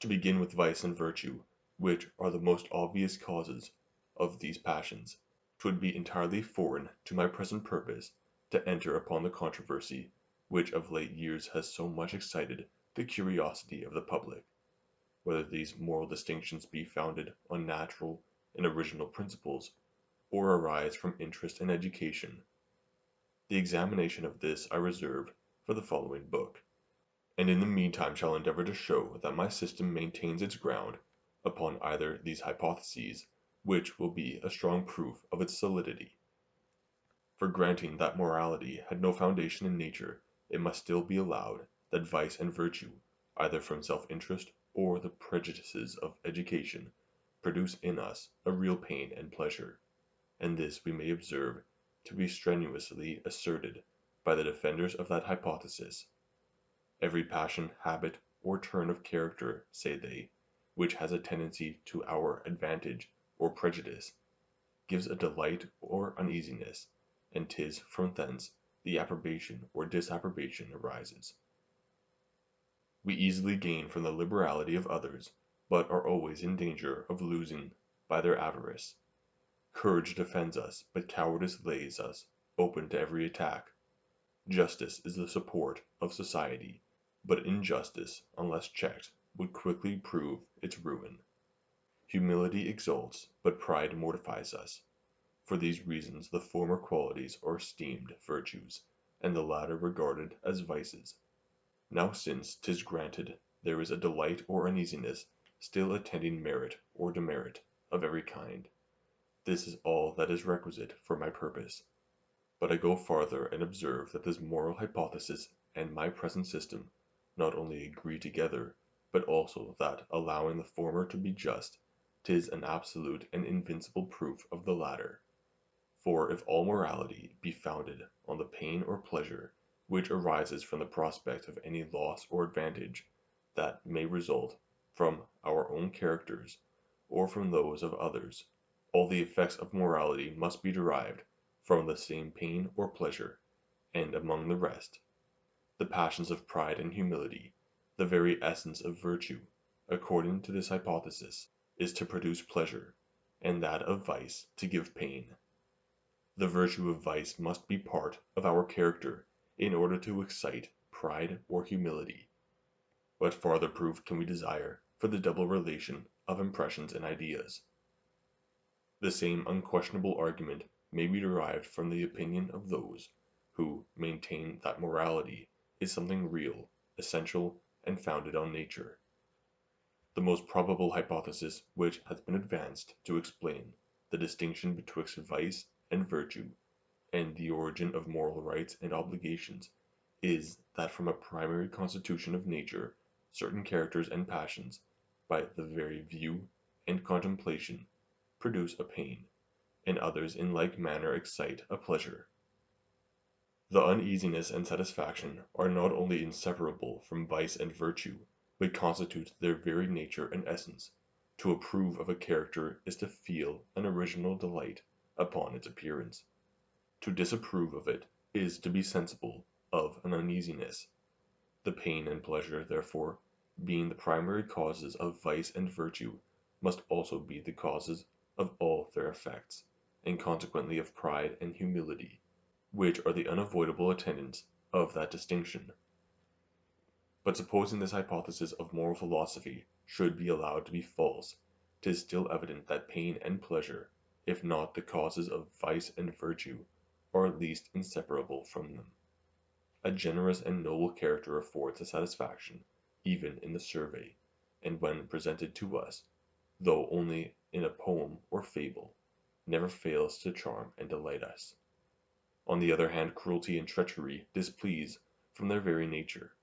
To begin with vice and virtue, which are the most obvious causes of these passions, 'twould be entirely foreign to my present purpose to enter upon the controversy which of late years has so much excited the curiosity of the public, whether these moral distinctions be founded on natural and original principles, or arise from interest and education. The examination of this I reserve for the following book, and in the meantime shall endeavor to show that my system maintains its ground upon either these hypotheses, which will be a strong proof of its solidity. For granting that morality had no foundation in nature, it must still be allowed that vice and virtue, either from self-interest or the prejudices of education, produce in us a real pain and pleasure, and this we may observe to be strenuously asserted by the defenders of that hypothesis. Every passion, habit, or turn of character, say they, which has a tendency to our advantage or prejudice, gives a delight or uneasiness, and 'tis from thence the approbation or disapprobation arises. We easily gain from the liberality of others, but are always in danger of losing by their avarice. Courage defends us, but cowardice lays us open to every attack. Justice is the support of society, but injustice, unless checked, would quickly prove its ruin. Humility exalts, but pride mortifies us. For these reasons the former qualities are esteemed virtues, and the latter regarded as vices. Now since 'tis granted there is a delight or uneasiness still attending merit or demerit of every kind, this is all that is requisite for my purpose. But I go farther and observe that this moral hypothesis and my present system not only agree together, but also that, allowing the former to be just, 'tis an absolute and invincible proof of the latter. For if all morality be founded on the pain or pleasure which arises from the prospect of any loss or advantage that may result from our own characters or from those of others, all the effects of morality must be derived from the same pain or pleasure, and among the rest, the passions of pride and humility, the very essence of virtue, according to this hypothesis, is to produce pleasure, and that of vice to give pain. The virtue of vice must be part of our character in order to excite pride or humility. What farther proof can we desire for the double relation of impressions and ideas? The same unquestionable argument may be derived from the opinion of those who maintain that morality is something real, essential, and founded on nature. The most probable hypothesis which has been advanced to explain the distinction betwixt vice and virtue, and the origin of moral rights and obligations, is that from a primary constitution of nature certain characters and passions, by the very view and contemplation, produce a pain, and others in like manner excite a pleasure. The uneasiness and satisfaction are not only inseparable from vice and virtue, but constitute their very nature and essence. To approve of a character is to feel an original delight upon its appearance. To disapprove of it is to be sensible of an uneasiness. The pain and pleasure, therefore, being the primary causes of vice and virtue, must also be the causes of all their effects, and consequently of pride and humility, which are the unavoidable attendants of that distinction. But supposing this hypothesis of moral philosophy should be allowed to be false, 'tis still evident that pain and pleasure, if not the causes of vice and virtue, are at least inseparable from them. A generous and noble character affords a satisfaction, even in the survey, and when presented to us, though only in a poem or fable, never fails to charm and delight us. On the other hand, cruelty and treachery displease from their very nature,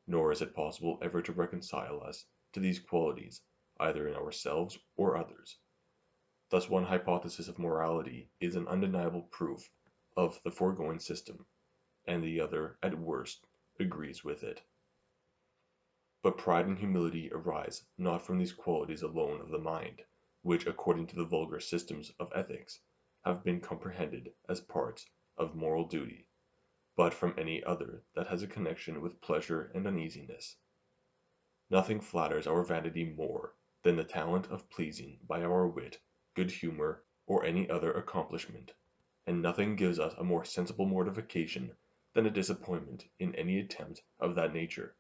nor is it possible ever to reconcile us to these qualities, either in ourselves or others. Thus one hypothesis of morality is an undeniable proof of the foregoing system, and the other, at worst, agrees with it. But pride and humility arise not from these qualities alone of the mind, which, according to the vulgar systems of ethics, have been comprehended as parts of moral duty, but from any other that has a connection with pleasure and uneasiness. Nothing flatters our vanity more than the talent of pleasing by our wit, good humor, or any other accomplishment, and nothing gives us a more sensible mortification than a disappointment in any attempt of that nature.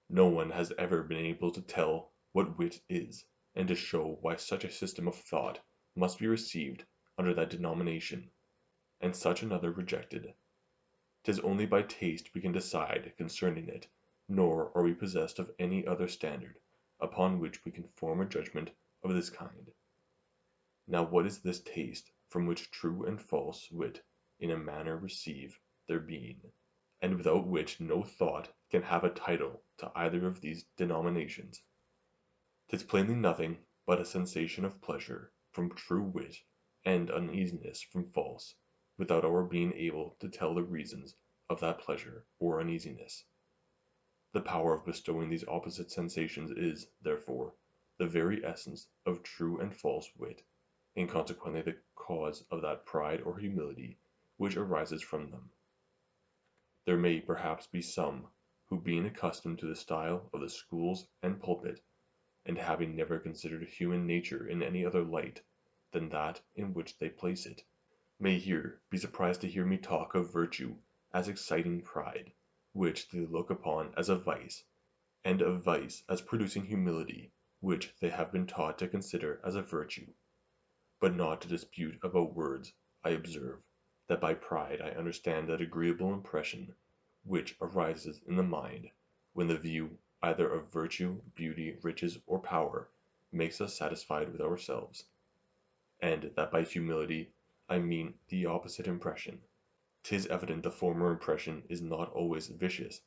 No one has ever been able to tell what wit is, and to show why such a system of thought must be received under that denomination, and such another rejected. 'Tis only by taste we can decide concerning it, nor are we possessed of any other standard upon which we can form a judgment of this kind. Now what is this taste from which true and false wit in a manner receive their being, and without which no thought can have a title to either of these denominations? 'Tis plainly nothing but a sensation of pleasure from true wit, and uneasiness from false, without our being able to tell the reasons of that pleasure or uneasiness. The power of bestowing these opposite sensations is, therefore, the very essence of true and false wit, and consequently the cause of that pride or humility which arises from them. There may perhaps be some who, being accustomed to the style of the schools and pulpit, and having never considered human nature in any other light than that in which they place it, may here be surprised to hear me talk of virtue as exciting pride, which they look upon as a vice, and of vice as producing humility, which they have been taught to consider as a virtue. But not to dispute about words, I observe, that by pride I understand that agreeable impression which arises in the mind, when the view either of virtue, beauty, riches, or power makes us satisfied with ourselves; and that by humility I mean the opposite impression. 'Tis evident the former impression is not always vicious,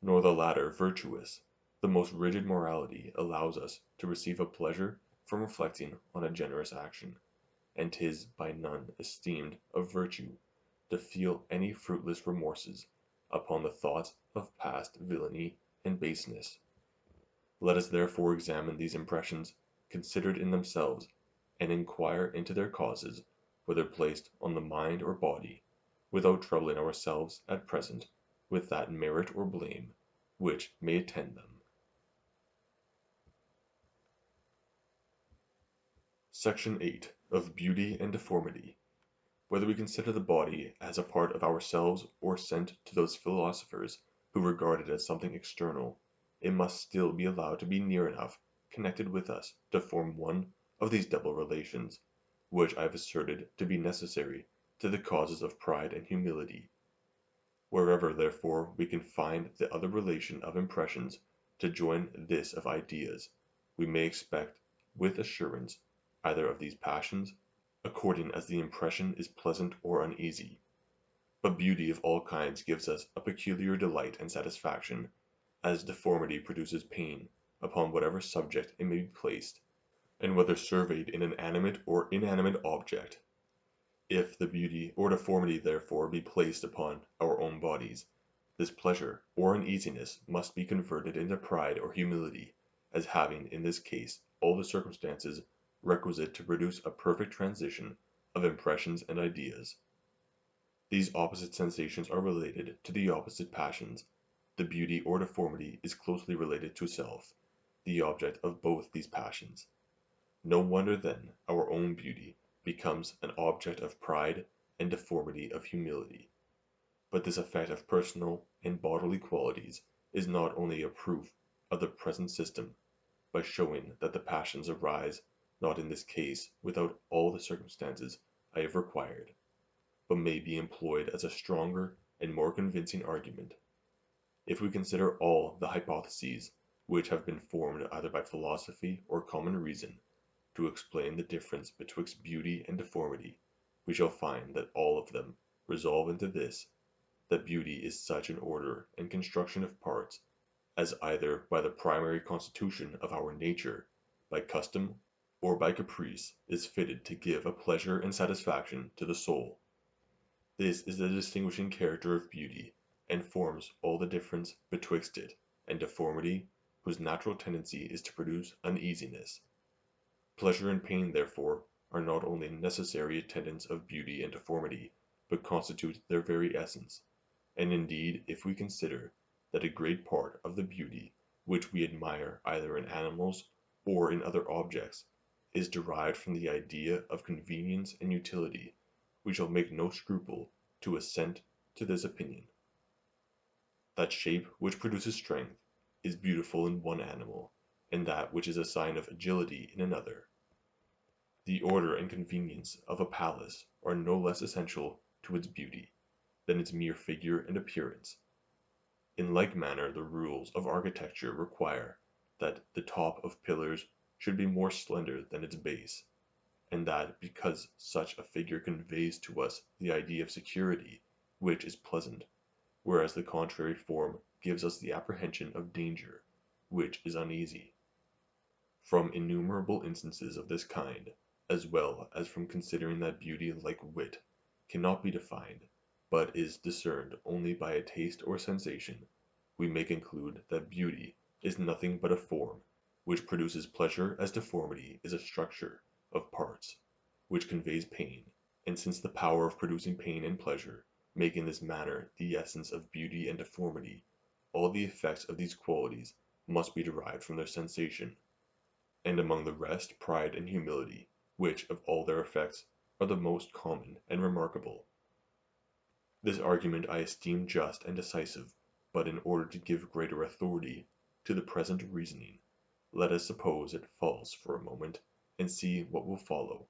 nor the latter virtuous. The most rigid morality allows us to receive a pleasure from reflecting on a generous action, and 'tis by none esteemed a virtue to feel any fruitless remorses upon the thoughts of past villainy and baseness. Let us therefore examine these impressions considered in themselves, and inquire into their causes, whether placed on the mind or body, without troubling ourselves at present with that merit or blame which may attend them. Section 8. Of Beauty and Deformity. Whether we consider the body as a part of ourselves or sent to those philosophers who regard it as something external, it must still be allowed to be near enough connected with us to form one of these double relations, which I have asserted to be necessary to the causes of pride and humility. Wherever, therefore, we can find the other relation of impressions to join this of ideas, we may expect with assurance either of these passions, according as the impression is pleasant or uneasy. But beauty of all kinds gives us a peculiar delight and satisfaction, as deformity produces pain, upon whatever subject it may be placed, and whether surveyed in an animate or inanimate object. If the beauty or deformity therefore be placed upon our own bodies, this pleasure or uneasiness must be converted into pride or humility, as having in this case all the circumstances requisite to produce a perfect transition of impressions and ideas. These opposite sensations are related to the opposite passions. The beauty or deformity is closely related to self, the object of both these passions. No wonder then our own beauty becomes an object of pride and deformity of humility. But this effect of personal and bodily qualities is not only a proof of the present system, by showing that the passions arise not in this case without all the circumstances I have required, but may be employed as a stronger and more convincing argument, if we consider all the hypotheses which have been formed either by philosophy or common reason to explain the difference betwixt beauty and deformity, we shall find that all of them resolve into this, that beauty is such an order and construction of parts as either by the primary constitution of our nature, by custom, or by caprice, is fitted to give a pleasure and satisfaction to the soul. This is the distinguishing character of beauty, and forms all the difference betwixt it and deformity, whose natural tendency is to produce uneasiness. Pleasure and pain, therefore, are not only necessary attendants of beauty and deformity, but constitute their very essence. And indeed, if we consider that a great part of the beauty which we admire either in animals or in other objects is derived from the idea of convenience and utility, we shall make no scruple to assent to this opinion. That shape which produces strength is beautiful in one animal, and that which is a sign of agility in another. The order and convenience of a palace are no less essential to its beauty than its mere figure and appearance. In like manner the rules of architecture require that the top of pillars should be more slender than its base, and that because such a figure conveys to us the idea of security, which is pleasant, whereas the contrary form gives us the apprehension of danger, which is uneasy. From innumerable instances of this kind, as well as from considering that beauty, like wit, cannot be defined, but is discerned only by a taste or sensation, we may conclude that beauty is nothing but a form which produces pleasure, as deformity is a structure of parts which conveys pain, and since the power of producing pain and pleasure make in this manner the essence of beauty and deformity, all the effects of these qualities must be derived from their sensation, and among the rest pride and humility, which of all their effects are the most common and remarkable. This argument I esteem just and decisive, but in order to give greater authority to the present reasoning, let us suppose it false for a moment, and see what will follow.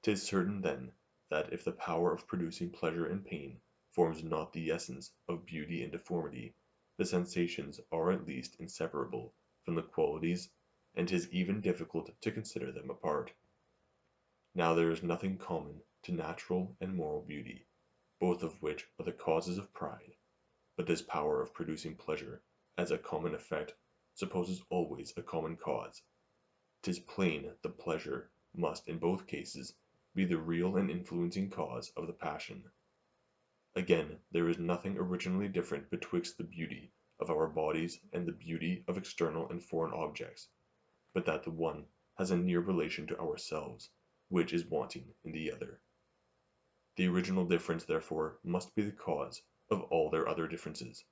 'Tis certain then, that if the power of producing pleasure and pain forms not the essence of beauty and deformity, the sensations are at least inseparable from the qualities, and 'tis even difficult to consider them apart. Now there is nothing common to natural and moral beauty, both of which are the causes of pride, but this power of producing pleasure, as a common effect, supposes always a common cause. 'Tis plain the pleasure must in both cases be the real and influencing cause of the passion. Again, there is nothing originally different betwixt the beauty of our bodies and the beauty of external and foreign objects, but that the one has a near relation to ourselves, which is wanting in the other. The original difference, therefore, must be the cause of all their other differences,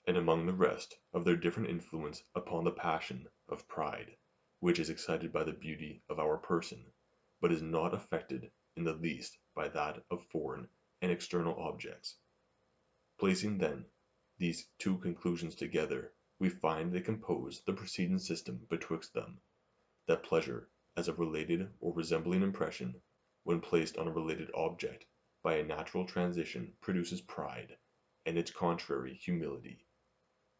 and among the rest of their different influence upon the passion of pride, which is excited by the beauty of our person, but is not affected in the least by that of foreign and external objects. Placing, then, these two conclusions together, we find they compose the preceding system betwixt them, that pleasure, as a related or resembling impression, when placed on a related object, by a natural transition produces pride, and its contrary humility.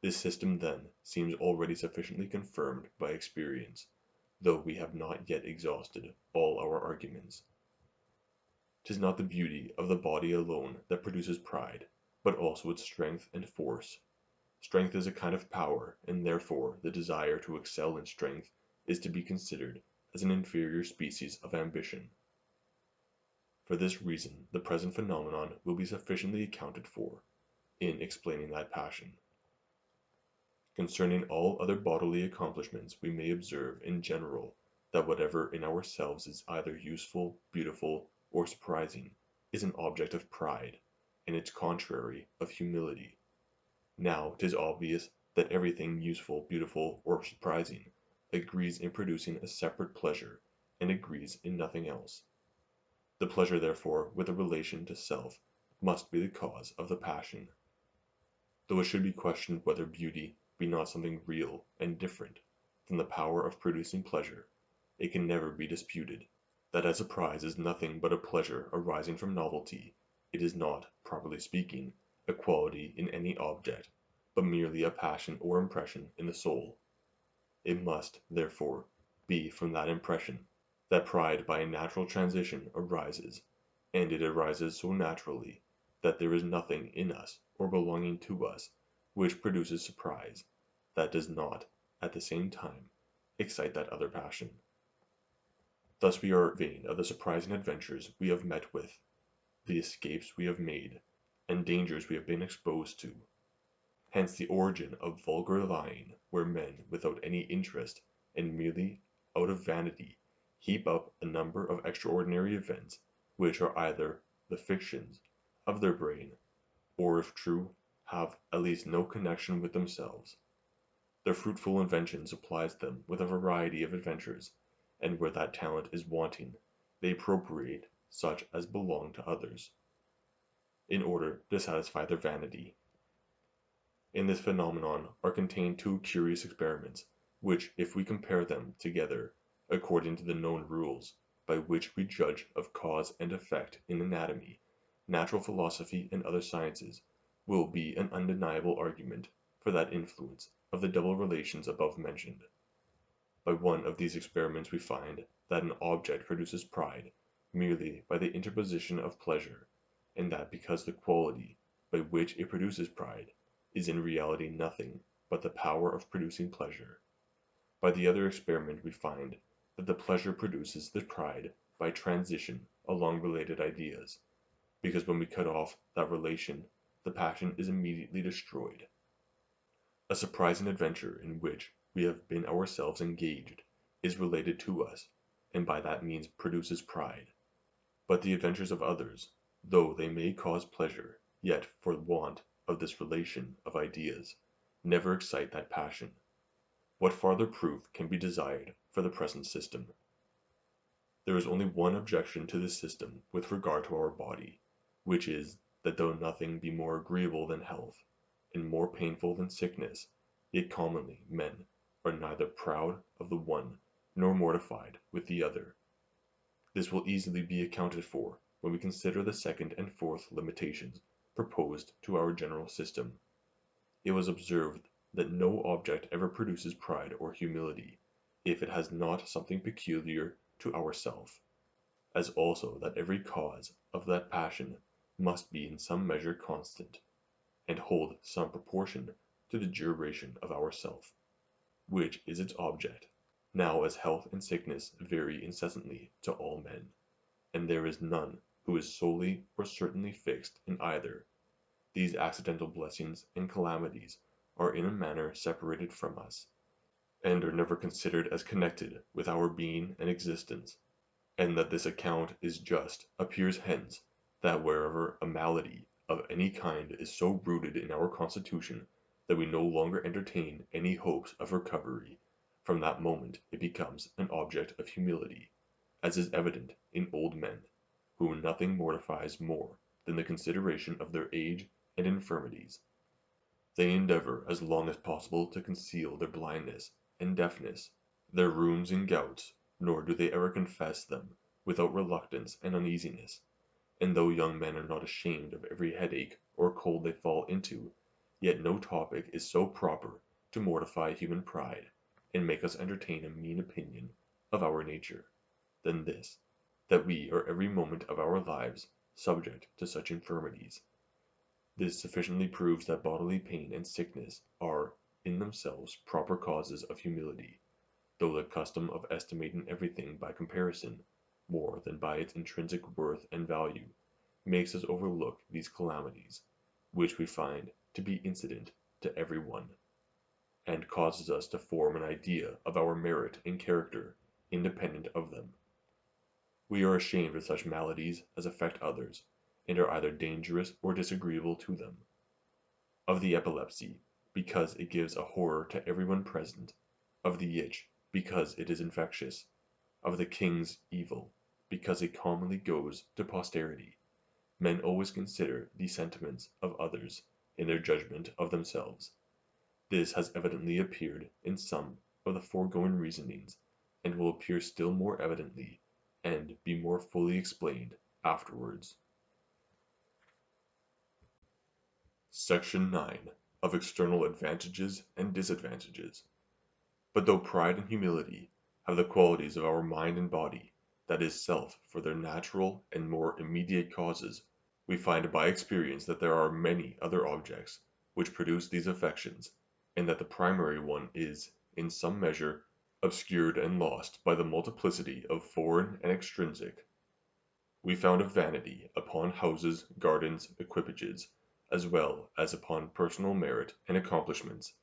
This system, then, seems already sufficiently confirmed by experience, though we have not yet exhausted all our arguments. 'Tis not the beauty of the body alone that produces pride, but also its strength and force. Strength is a kind of power, and therefore the desire to excel in strength is to be considered as an inferior species of ambition. For this reason the present phenomenon will be sufficiently accounted for, in explaining that passion. Concerning all other bodily accomplishments we may observe in general that whatever in ourselves is either useful, beautiful, or surprising, is an object of pride, and its contrary of humility. Now 'tis obvious that everything useful, beautiful, or surprising agrees in producing a separate pleasure, and agrees in nothing else. The pleasure, therefore, with a relation to self, must be the cause of the passion. Though it should be questioned whether beauty be not something real and different from the power of producing pleasure, it can never be disputed that as a prize is nothing but a pleasure arising from novelty, it is not, properly speaking, a quality in any object, but merely a passion or impression in the soul. It must, therefore, be from that impression that pride by a natural transition arises, and it arises so naturally that there is nothing in us or belonging to us which produces surprise, that does not, at the same time, excite that other passion. Thus we are vain of the surprising adventures we have met with, the escapes we have made, and dangers we have been exposed to. Hence the origin of vulgar lying, where men, without any interest, and merely out of vanity, heap up a number of extraordinary events, which are either the fictions of their brain, or if true, have at least no connection with themselves. Their fruitful invention supplies them with a variety of adventures, and where that talent is wanting, they appropriate such as belong to others, in order to satisfy their vanity. In this phenomenon are contained two curious experiments, which, if we compare them together, according to the known rules, by which we judge of cause and effect in anatomy, natural philosophy, and other sciences, will be an undeniable argument for that influence of the double relations above mentioned. By one of these experiments we find that an object produces pride merely by the interposition of pleasure, and that because the quality by which it produces pride is in reality nothing but the power of producing pleasure. By the other experiment we find that the pleasure produces the pride by transition along related ideas, because when we cut off that relation, the passion is immediately destroyed. A surprising adventure in which we have been ourselves engaged is related to us, and by that means produces pride. But the adventures of others, though they may cause pleasure, yet for want of this relation of ideas, never excite that passion. What farther proof can be desired for the present system? There is only one objection to this system with regard to our body, which is, that though nothing be more agreeable than health, and more painful than sickness, yet commonly men are neither proud of the one nor mortified with the other. This will easily be accounted for when we consider the second and fourth limitations proposed to our general system. It was observed that no object ever produces pride or humility, if it has not something peculiar to ourself, as also that every cause of that passion must be in some measure constant, and hold some proportion to the duration of ourself, which is its object. Now as health and sickness vary incessantly to all men, and there is none who is solely or certainly fixed in either, these accidental blessings and calamities are in a manner separated from us, and are never considered as connected with our being and existence. And that this account is just appears hence, that wherever a malady of any kind is so rooted in our constitution that we no longer entertain any hopes of recovery, from that moment it becomes an object of humility, as is evident in old men, whom nothing mortifies more than the consideration of their age and infirmities. They endeavor as long as possible to conceal their blindness and deafness, their rheums and gouts, nor do they ever confess them without reluctance and uneasiness. And though young men are not ashamed of every headache or cold they fall into, yet no topic is so proper to mortify human pride, and make us entertain a mean opinion of our nature, than this, that we are every moment of our lives subject to such infirmities. This sufficiently proves that bodily pain and sickness are in themselves proper causes of humility, though the custom of estimating everything by comparison, more than by its intrinsic worth and value, makes us overlook these calamities, which we find to be incident to every one, and causes us to form an idea of our merit and character independent of them. We are ashamed of such maladies as affect others, and are either dangerous or disagreeable to them. Of the epilepsy, because it gives a horror to everyone present; of the itch, because it is infectious; of the king's evil, because it commonly goes to posterity. Men always consider the sentiments of others in their judgment of themselves. This has evidently appeared in some of the foregoing reasonings, and will appear still more evidently, and be more fully explained afterwards. Section 9. Of external advantages and disadvantages. But though pride and humility have the qualities of our mind and body, that is self, for their natural and more immediate causes, we find by experience that there are many other objects which produce these affections, and that the primary one is, in some measure, obscured and lost by the multiplicity of foreign and extrinsic. We found a vanity upon houses, gardens, equipages, as well as upon personal merit and accomplishments,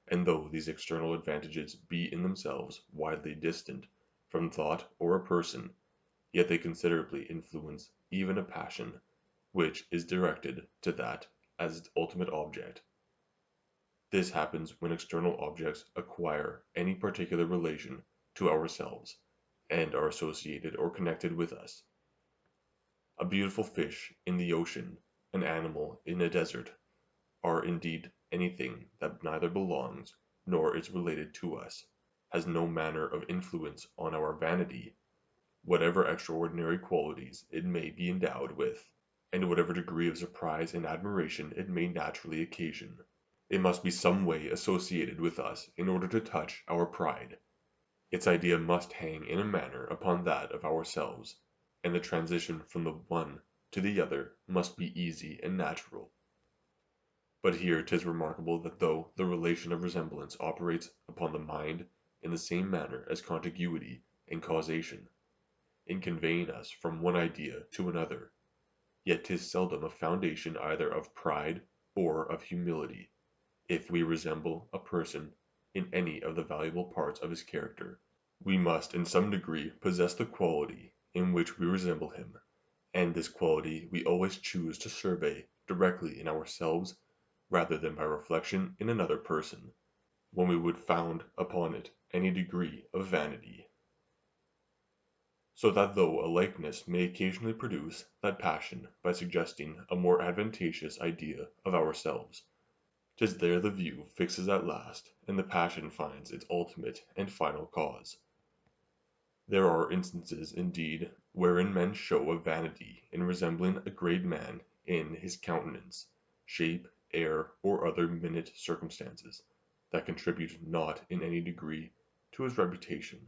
and though these external advantages be in themselves widely distant from thought or a person, yet they considerably influence even a passion, which is directed to that as its ultimate object. This happens when external objects acquire any particular relation to ourselves, and are associated or connected with us. A beautiful fish in the ocean, an animal in a desert, are indeed anything that neither belongs nor is related to us, has no manner of influence on our vanity, whatever extraordinary qualities it may be endowed with, and whatever degree of surprise and admiration it may naturally occasion. It must be some way associated with us in order to touch our pride. Its idea must hang in a manner upon that of ourselves, and the transition from the one to the other must be easy and natural. But here 'tis remarkable that though the relation of resemblance operates upon the mind in the same manner as contiguity and causation, in conveying us from one idea to another, yet 'tis seldom a foundation either of pride or of humility, if we resemble a person in any of the valuable parts of his character. We must in some degree possess the quality in which we resemble him, and this quality we always choose to survey directly in ourselves rather than by reflection in another person, when we would found upon it any degree of vanity. So that though a likeness may occasionally produce that passion by suggesting a more advantageous idea of ourselves, 'tis there the view fixes at last, and the passion finds its ultimate and final cause. There are instances, indeed, wherein men show a vanity in resembling a great man in his countenance, shape, air, or other minute circumstances, that contribute not in any degree to his reputation.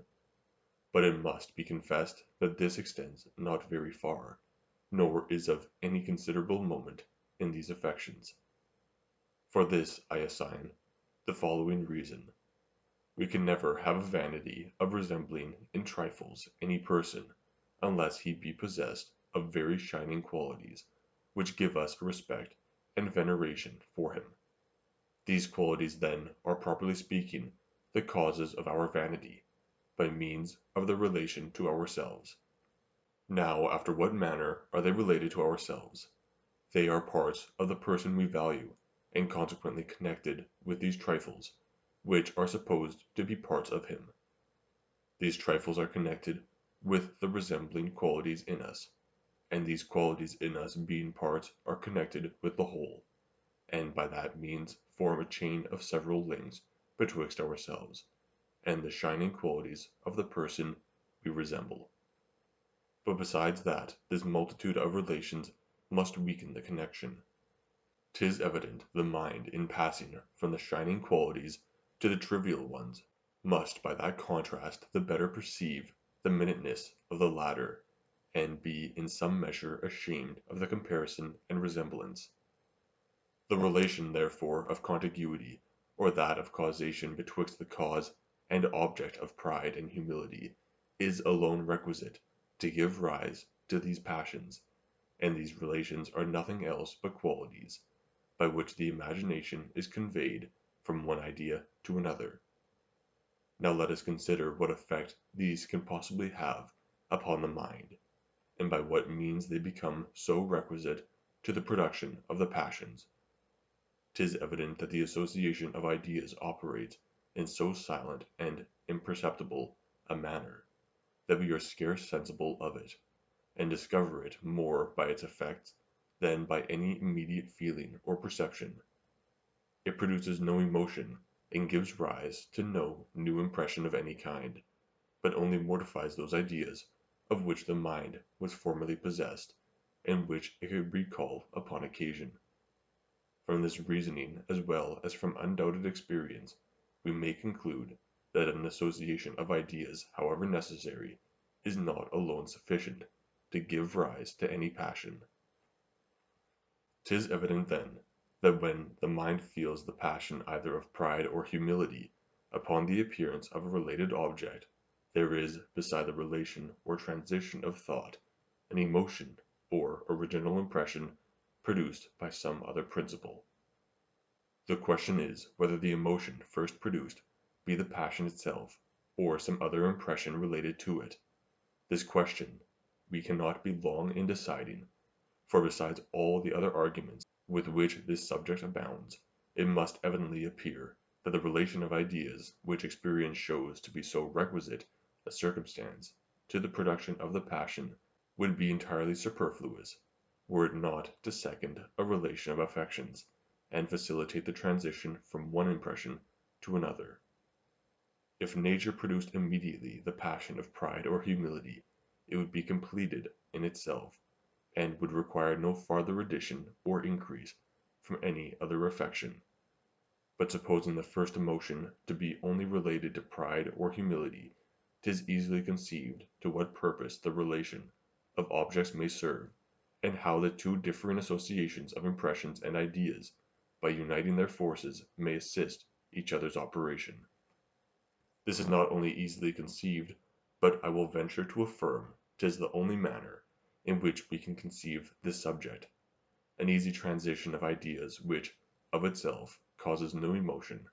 But it must be confessed that this extends not very far, nor is of any considerable moment in these affections. For this I assign the following reason. We can never have a vanity of resembling in trifles any person, unless he be possessed of very shining qualities, which give us a respect and veneration for him. These qualities then are properly speaking the causes of our vanity, by means of their relation to ourselves. Now after what manner are they related to ourselves? They are parts of the person we value, and consequently connected with these trifles, which are supposed to be parts of him. These trifles are connected with the resembling qualities in us, and these qualities in us being parts are connected with the whole, and by that means form a chain of several links betwixt ourselves and the shining qualities of the person we resemble. But besides that, this multitude of relations must weaken the connection. 'Tis evident the mind in passing from the shining qualities to the trivial ones must by that contrast the better perceive the minuteness of the latter, and be in some measure ashamed of the comparison and resemblance. The relation therefore of contiguity, or that of causation betwixt the cause and object of pride and humility, is alone requisite to give rise to these passions, and these relations are nothing else but qualities, by which the imagination is conveyed from one idea to another. Now let us consider what effect these can possibly have upon the mind, and by what means they become so requisite to the production of the passions. 'Tis evident that the association of ideas operates in so silent and imperceptible a manner, that we are scarce sensible of it, and discover it more by its effects than by any immediate feeling or perception. It produces no emotion, and gives rise to no new impression of any kind, but only mortifies those ideas of which the mind was formerly possessed, and which it could recall upon occasion. From this reasoning, as well as from undoubted experience, we may conclude that an association of ideas, however necessary, is not alone sufficient to give rise to any passion. 'Tis evident then, that when the mind feels the passion either of pride or humility upon the appearance of a related object, there is, beside the relation or transition of thought, an emotion or original impression produced by some other principle. The question is whether the emotion first produced be the passion itself, or some other impression related to it. This question we cannot be long in deciding, for besides all the other arguments with which this subject abounds, it must evidently appear that the relation of ideas which experience shows to be so requisite a circumstance to the production of the passion would be entirely superfluous, were it not to second a relation of affections, and facilitate the transition from one impression to another. If nature produced immediately the passion of pride or humility, it would be completed in itself, and would require no farther addition or increase from any other affection. But supposing the first emotion to be only related to pride or humility, 'tis easily conceived to what purpose the relation of objects may serve, and how the two differing associations of impressions and ideas, by uniting their forces, may assist each other's operation. This is not only easily conceived, but I will venture to affirm 'tis the only manner in which we can conceive this subject, an easy transition of ideas which, of itself, causes no emotion,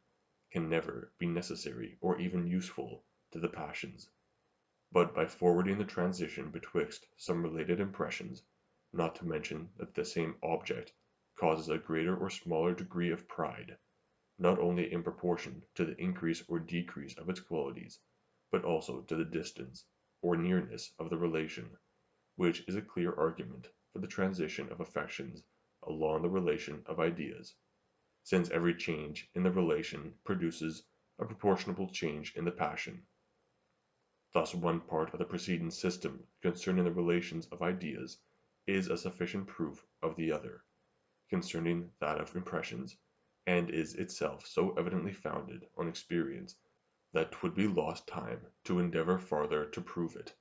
can never be necessary or even useful to the passions, but by forwarding the transition betwixt some related impressions, not to mention that the same object causes a greater or smaller degree of pride, not only in proportion to the increase or decrease of its qualities, but also to the distance or nearness of the relation, which is a clear argument for the transition of affections along the relation of ideas, since every change in the relation produces a proportionable change in the passion. Thus one part of the preceding system concerning the relations of ideas is a sufficient proof of the other, concerning that of impressions, and is itself so evidently founded on experience that 'twould be lost time to endeavor farther to prove it.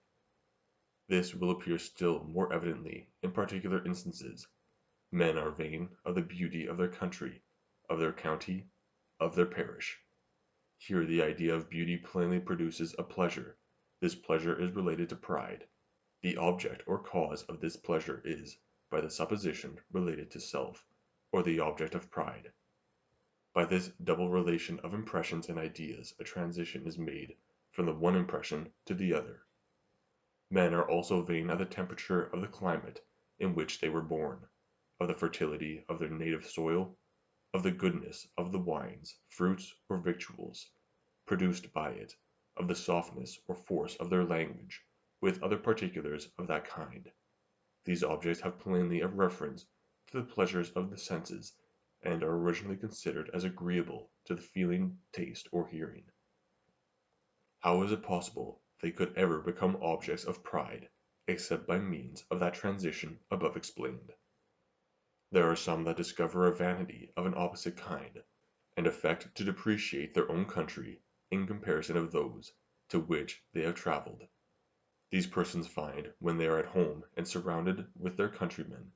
This will appear still more evidently in particular instances. Men are vain of the beauty of their country, of their county, of their parish. Here the idea of beauty plainly produces a pleasure. This pleasure is related to pride. The object or cause of this pleasure is, by the supposition, related to self, or the object of pride. By this double relation of impressions and ideas a transition is made from the one impression to the other. Men are also vain of the temperature of the climate in which they were born, of the fertility of their native soil, of the goodness of the wines, fruits, or victuals produced by it, of the softness or force of their language, with other particulars of that kind. These objects have plainly a reference to the pleasures of the senses, and are originally considered as agreeable to the feeling, taste, or hearing. How is it possible they could ever become objects of pride, except by means of that transition above explained? There are some that discover a vanity of an opposite kind, and affect to depreciate their own country in comparison of those to which they have travelled. These persons find, when they are at home and surrounded with their countrymen,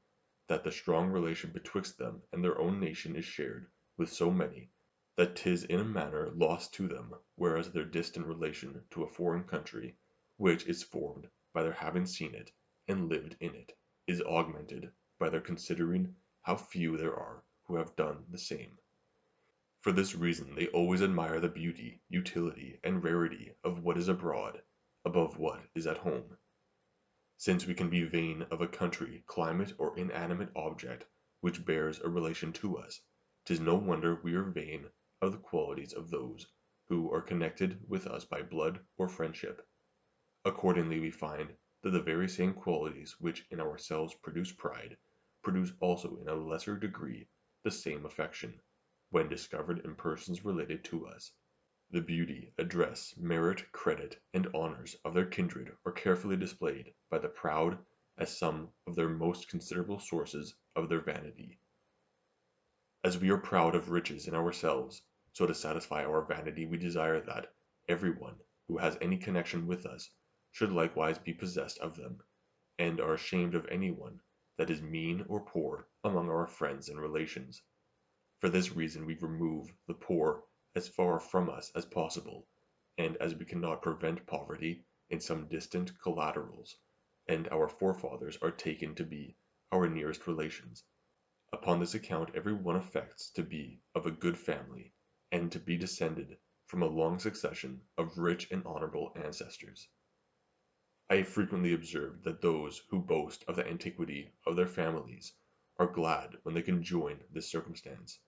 that the strong relation betwixt them and their own nation is shared with so many, that 'tis in a manner lost to them, whereas their distant relation to a foreign country, which is formed by their having seen it and lived in it, is augmented by their considering how few there are who have done the same. For this reason they always admire the beauty, utility, and rarity of what is abroad, above what is at home. Since we can be vain of a country, climate, or inanimate object which bears a relation to us, 'tis no wonder we are vain of the qualities of those who are connected with us by blood or friendship. Accordingly we find that the very same qualities which in ourselves produce pride, produce also in a lesser degree the same affection, when discovered in persons related to us. The beauty, address, merit, credit, and honors of their kindred are carefully displayed by the proud as some of their most considerable sources of their vanity. As we are proud of riches in ourselves, so to satisfy our vanity we desire that every one who has any connection with us should likewise be possessed of them, and are ashamed of any one that is mean or poor among our friends and relations. For this reason we remove the poor as far from us as possible, and as we cannot prevent poverty in some distant collaterals, and our forefathers are taken to be our nearest relations. Upon this account every one affects to be of a good family, and to be descended from a long succession of rich and honorable ancestors. I have frequently observed that those who boast of the antiquity of their families are glad when they can join this circumstance,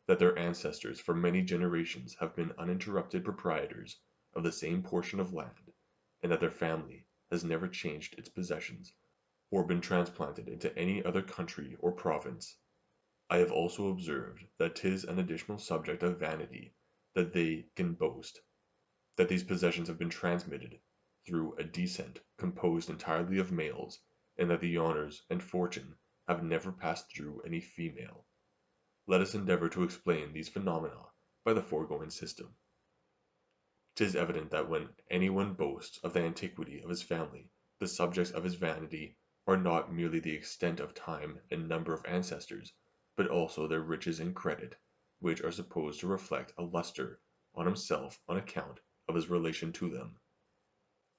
that their ancestors for many generations have been uninterrupted proprietors of the same portion of land, and that their family has never changed its possessions, or been transplanted into any other country or province. I have also observed that 'tis an additional subject of vanity that they can boast that these possessions have been transmitted through a descent composed entirely of males, and that the honors and fortune have never passed through any female. Let us endeavor to explain these phenomena by the foregoing system. 'Tis evident that when any one boasts of the antiquity of his family, the subjects of his vanity are not merely the extent of time and number of ancestors, but also their riches and credit, which are supposed to reflect a lustre on himself on account of his relation to them.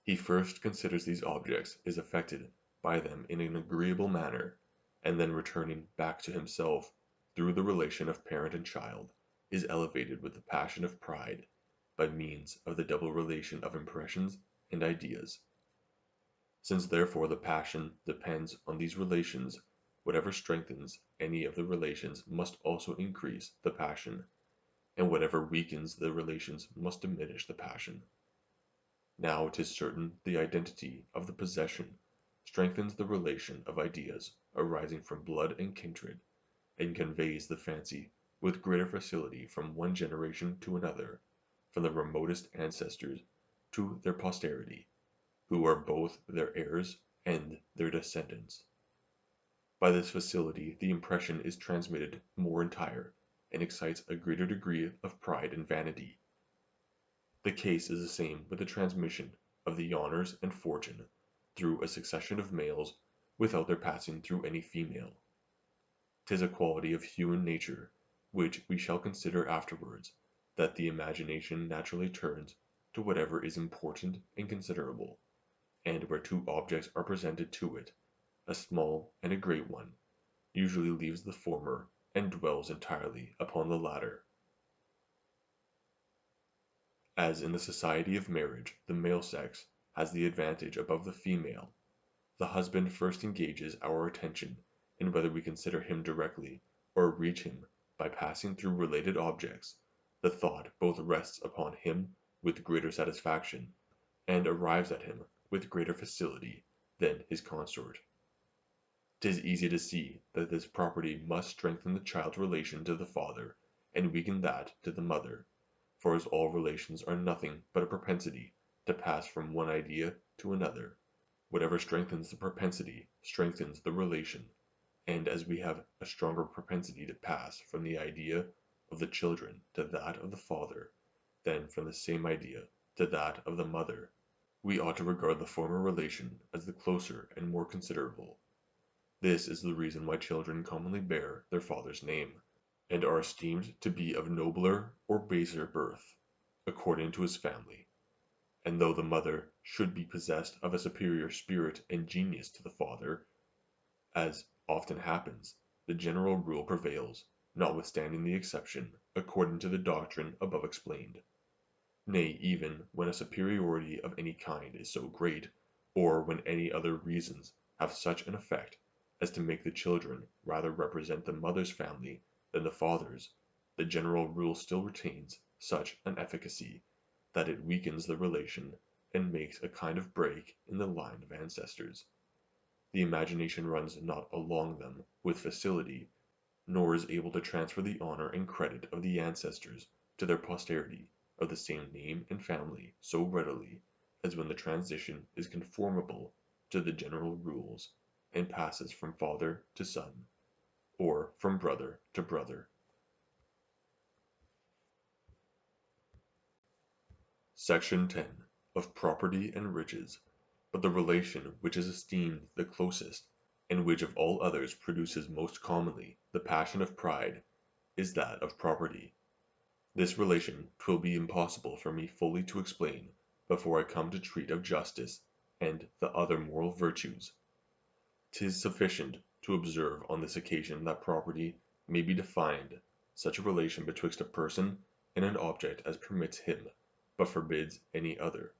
He first considers these objects, is affected by them in an agreeable manner, and then returning back to himself through the relation of parent and child, is elevated with the passion of pride, by means of the double relation of impressions and ideas. Since therefore the passion depends on these relations, whatever strengthens any of the relations must also increase the passion, and whatever weakens the relations must diminish the passion. Now it is certain the identity of the possession strengthens the relation of ideas arising from blood and kindred, and conveys the fancy with greater facility from one generation to another, from the remotest ancestors to their posterity, who are both their heirs and their descendants. By this facility the impression is transmitted more entire, and excites a greater degree of pride and vanity. The case is the same with the transmission of the honours and fortune through a succession of males without their passing through any female. 'Tis a quality of human nature, which we shall consider afterwards, that the imagination naturally turns to whatever is important and considerable, and where two objects are presented to it, a small and a great one, usually leaves the former and dwells entirely upon the latter. As in the society of marriage the male sex has the advantage above the female, the husband first engages our attention, and whether we consider him directly, or reach him by passing through related objects, the thought both rests upon him with greater satisfaction, and arrives at him with greater facility than his consort. 'Tis easy to see that this property must strengthen the child's relation to the father, and weaken that to the mother, for as all relations are nothing but a propensity to pass from one idea to another, whatever strengthens the propensity strengthens the relation, and as we have a stronger propensity to pass from the idea of the children to that of the father, than from the same idea to that of the mother, we ought to regard the former relation as the closer and more considerable. This is the reason why children commonly bear their father's name, and are esteemed to be of nobler or baser birth, according to his family. And though the mother should be possessed of a superior spirit and genius to the father, as often happens, the general rule prevails, notwithstanding the exception, according to the doctrine above explained. Nay, even when a superiority of any kind is so great, or when any other reasons have such an effect as to make the children rather represent the mother's family than the father's, the general rule still retains such an efficacy, that it weakens the relation, and makes a kind of break in the line of ancestors. The imagination runs not along them with facility, nor is able to transfer the honour and credit of the ancestors to their posterity of the same name and family so readily as when the transition is conformable to the general rules, and passes from father to son, or from brother to brother. Section 10. Of Property and Riches, but the relation which is esteemed the closest, and which of all others produces most commonly the passion of pride, is that of property. This relation 'twill be impossible for me fully to explain before I come to treat of justice and the other moral virtues. 'Tis sufficient to observe on this occasion that property may be defined such a relation betwixt a person and an object as permits him, but forbids any other,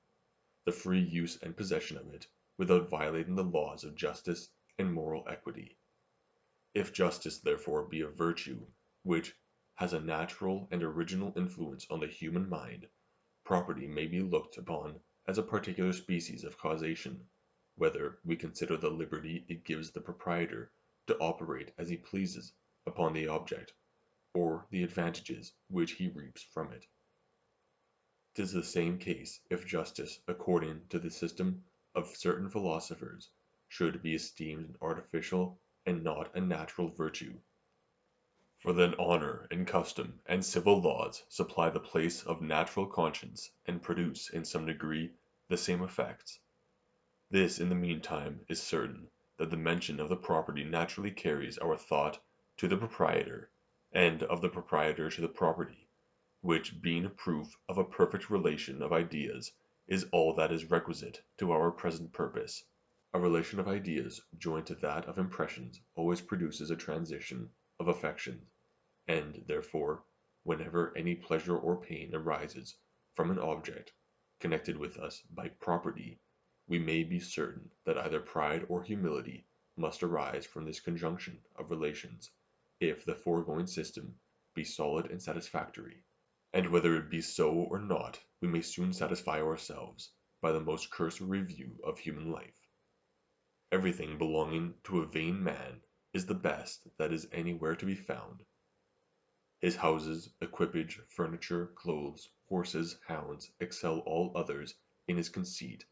the free use and possession of it, without violating the laws of justice and moral equity. If justice therefore be a virtue which has a natural and original influence on the human mind, property may be looked upon as a particular species of causation, whether we consider the liberty it gives the proprietor to operate as he pleases upon the object, or the advantages which he reaps from it. 'Tis the same case if justice, according to the system of certain philosophers, should be esteemed an artificial and not a natural virtue. For then honour and custom and civil laws supply the place of natural conscience, and produce in some degree the same effects. This in the meantime is certain, that the mention of the property naturally carries our thought to the proprietor, and of the proprietor to the property, which being a proof of a perfect relation of ideas is all that is requisite to our present purpose. A relation of ideas joined to that of impressions always produces a transition of affections, and, therefore, whenever any pleasure or pain arises from an object connected with us by property, we may be certain that either pride or humility must arise from this conjunction of relations, if the foregoing system be solid and satisfactory. And whether it be so or not, we may soon satisfy ourselves by the most cursory view of human life. Everything belonging to a vain man is the best that is anywhere to be found. His houses, equipage, furniture, clothes, horses, hounds, excel all others in his conceit,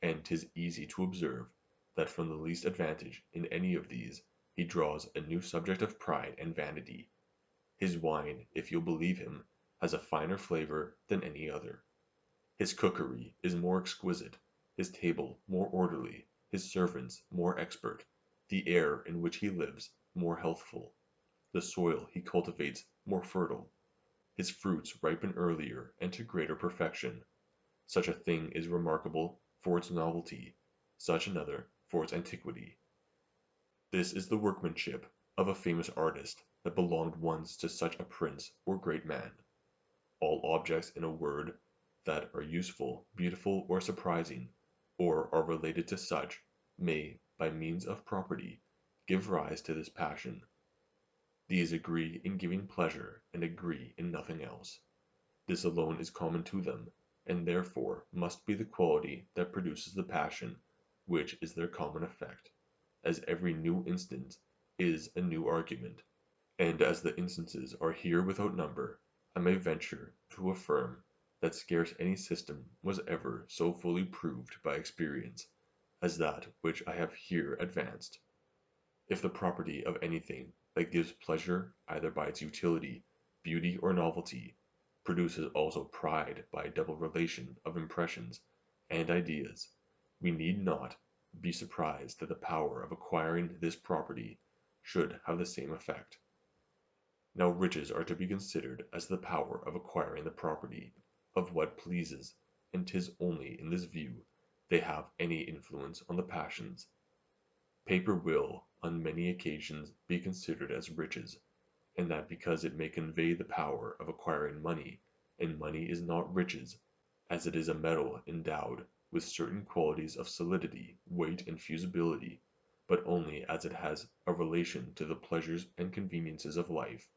and 'tis easy to observe that from the least advantage in any of these he draws a new subject of pride and vanity. His wine, if you'll believe him, has a finer flavour than any other. His cookery is more exquisite, his table more orderly, his servants more expert, the air in which he lives more healthful, the soil he cultivates more fertile, his fruits ripen earlier and to greater perfection. Such a thing is remarkable for its novelty, such another for its antiquity. This is the workmanship of a famous artist that belonged once to such a prince or great man. All objects, in a word, that are useful, beautiful, or surprising, or are related to such, may, by means of property, give rise to this passion. These agree in giving pleasure, and agree in nothing else. This alone is common to them, and therefore must be the quality that produces the passion, which is their common effect, as every new instance is a new argument, and as the instances are here without number, I may venture to affirm that scarce any system was ever so fully proved by experience as that which I have here advanced. If the property of anything that gives pleasure either by its utility, beauty, or novelty, produces also pride by a double relation of impressions and ideas, we need not be surprised that the power of acquiring this property should have the same effect. Now riches are to be considered as the power of acquiring the property of what pleases, and 'tis only in this view they have any influence on the passions. Paper will, on many occasions, be considered as riches, and that because it may convey the power of acquiring money, and money is not riches, as it is a metal endowed with certain qualities of solidity, weight, and fusibility, but only as it has a relation to the pleasures and conveniences of life.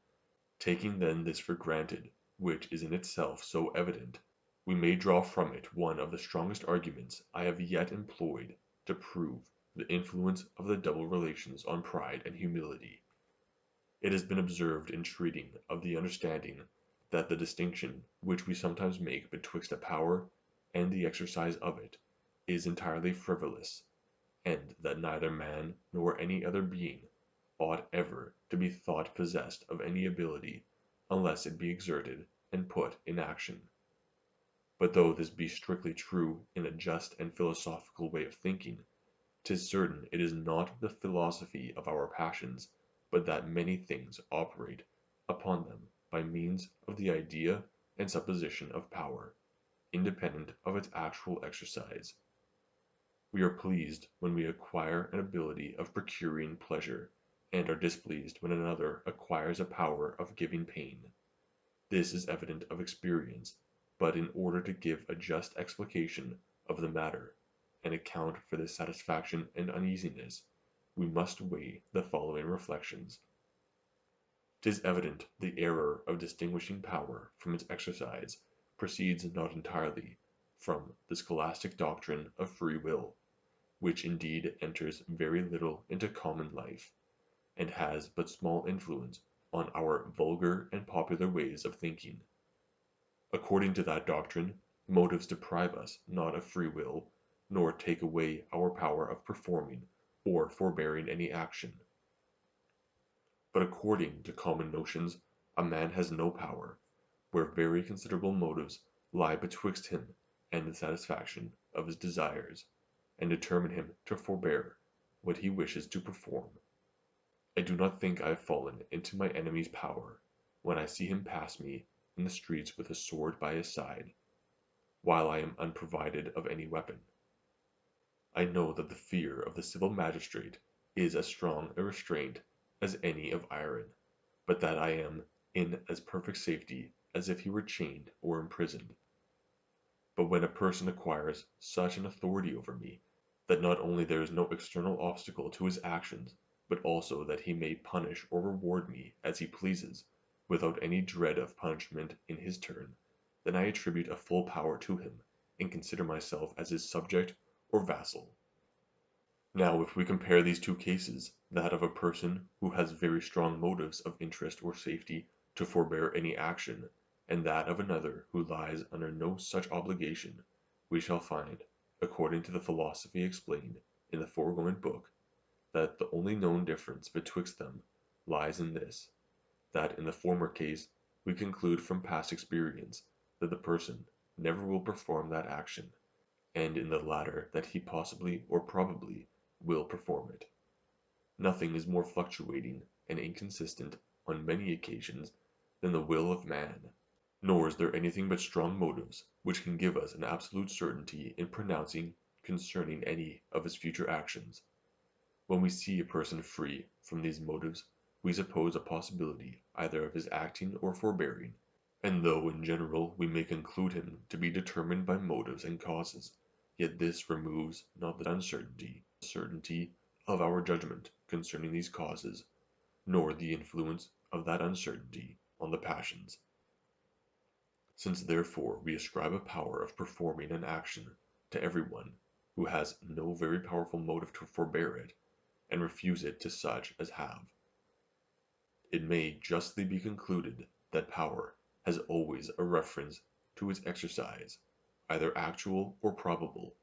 Taking then this for granted, which is in itself so evident, we may draw from it one of the strongest arguments I have yet employed to prove the influence of the double relations on pride and humility. It has been observed in treating of the understanding that the distinction which we sometimes make betwixt a power and the exercise of it is entirely frivolous, and that neither man nor any other being ought ever to be thought possessed of any ability unless it be exerted and put in action. But though this be strictly true in a just and philosophical way of thinking, 'tis certain it is not the philosophy of our passions, but that many things operate upon them by means of the idea and supposition of power, independent of its actual exercise. We are pleased when we acquire an ability of procuring pleasure, and are displeased when another acquires a power of giving pain. This is evident of experience, but in order to give a just explication of the matter, and account for this satisfaction and uneasiness, we must weigh the following reflections. 'Tis evident the error of distinguishing power from its exercise proceeds not entirely from the scholastic doctrine of free will, which indeed enters very little into common life, and has but small influence on our vulgar and popular ways of thinking. According to that doctrine, motives deprive us not of free will, nor take away our power of performing or forbearing any action. But according to common notions, a man has no power, where very considerable motives lie betwixt him and the satisfaction of his desires, and determine him to forbear what he wishes to perform. I do not think I have fallen into my enemy's power when I see him pass me in the streets with a sword by his side, while I am unprovided of any weapon. I know that the fear of the civil magistrate is as strong a restraint as any of iron, but that I am in as perfect safety as if he were chained or imprisoned. But when a person acquires such an authority over me, that not only there is no external obstacle to his actions, but also that he may punish or reward me as he pleases, without any dread of punishment in his turn, then I attribute a full power to him, and consider myself as his subject or vassal. Now if we compare these two cases, that of a person who has very strong motives of interest or safety to forbear any action, and that of another who lies under no such obligation, we shall find, according to the philosophy explained in the foregoing book, that the only known difference betwixt them lies in this, that in the former case we conclude from past experience that the person never will perform that action, and in the latter that he possibly or probably will perform it. Nothing is more fluctuating and inconsistent on many occasions than the will of man, nor is there anything but strong motives which can give us an absolute certainty in pronouncing concerning any of his future actions. When we see a person free from these motives, we suppose a possibility either of his acting or forbearing, and though in general we may conclude him to be determined by motives and causes, yet this removes not the certainty of our judgment concerning these causes, nor the influence of that uncertainty on the passions. Since therefore we ascribe a power of performing an action to every one who has no very powerful motive to forbear it, and refuse it to such as have, it may justly be concluded that power has always a reference to its exercise, either actual or probable,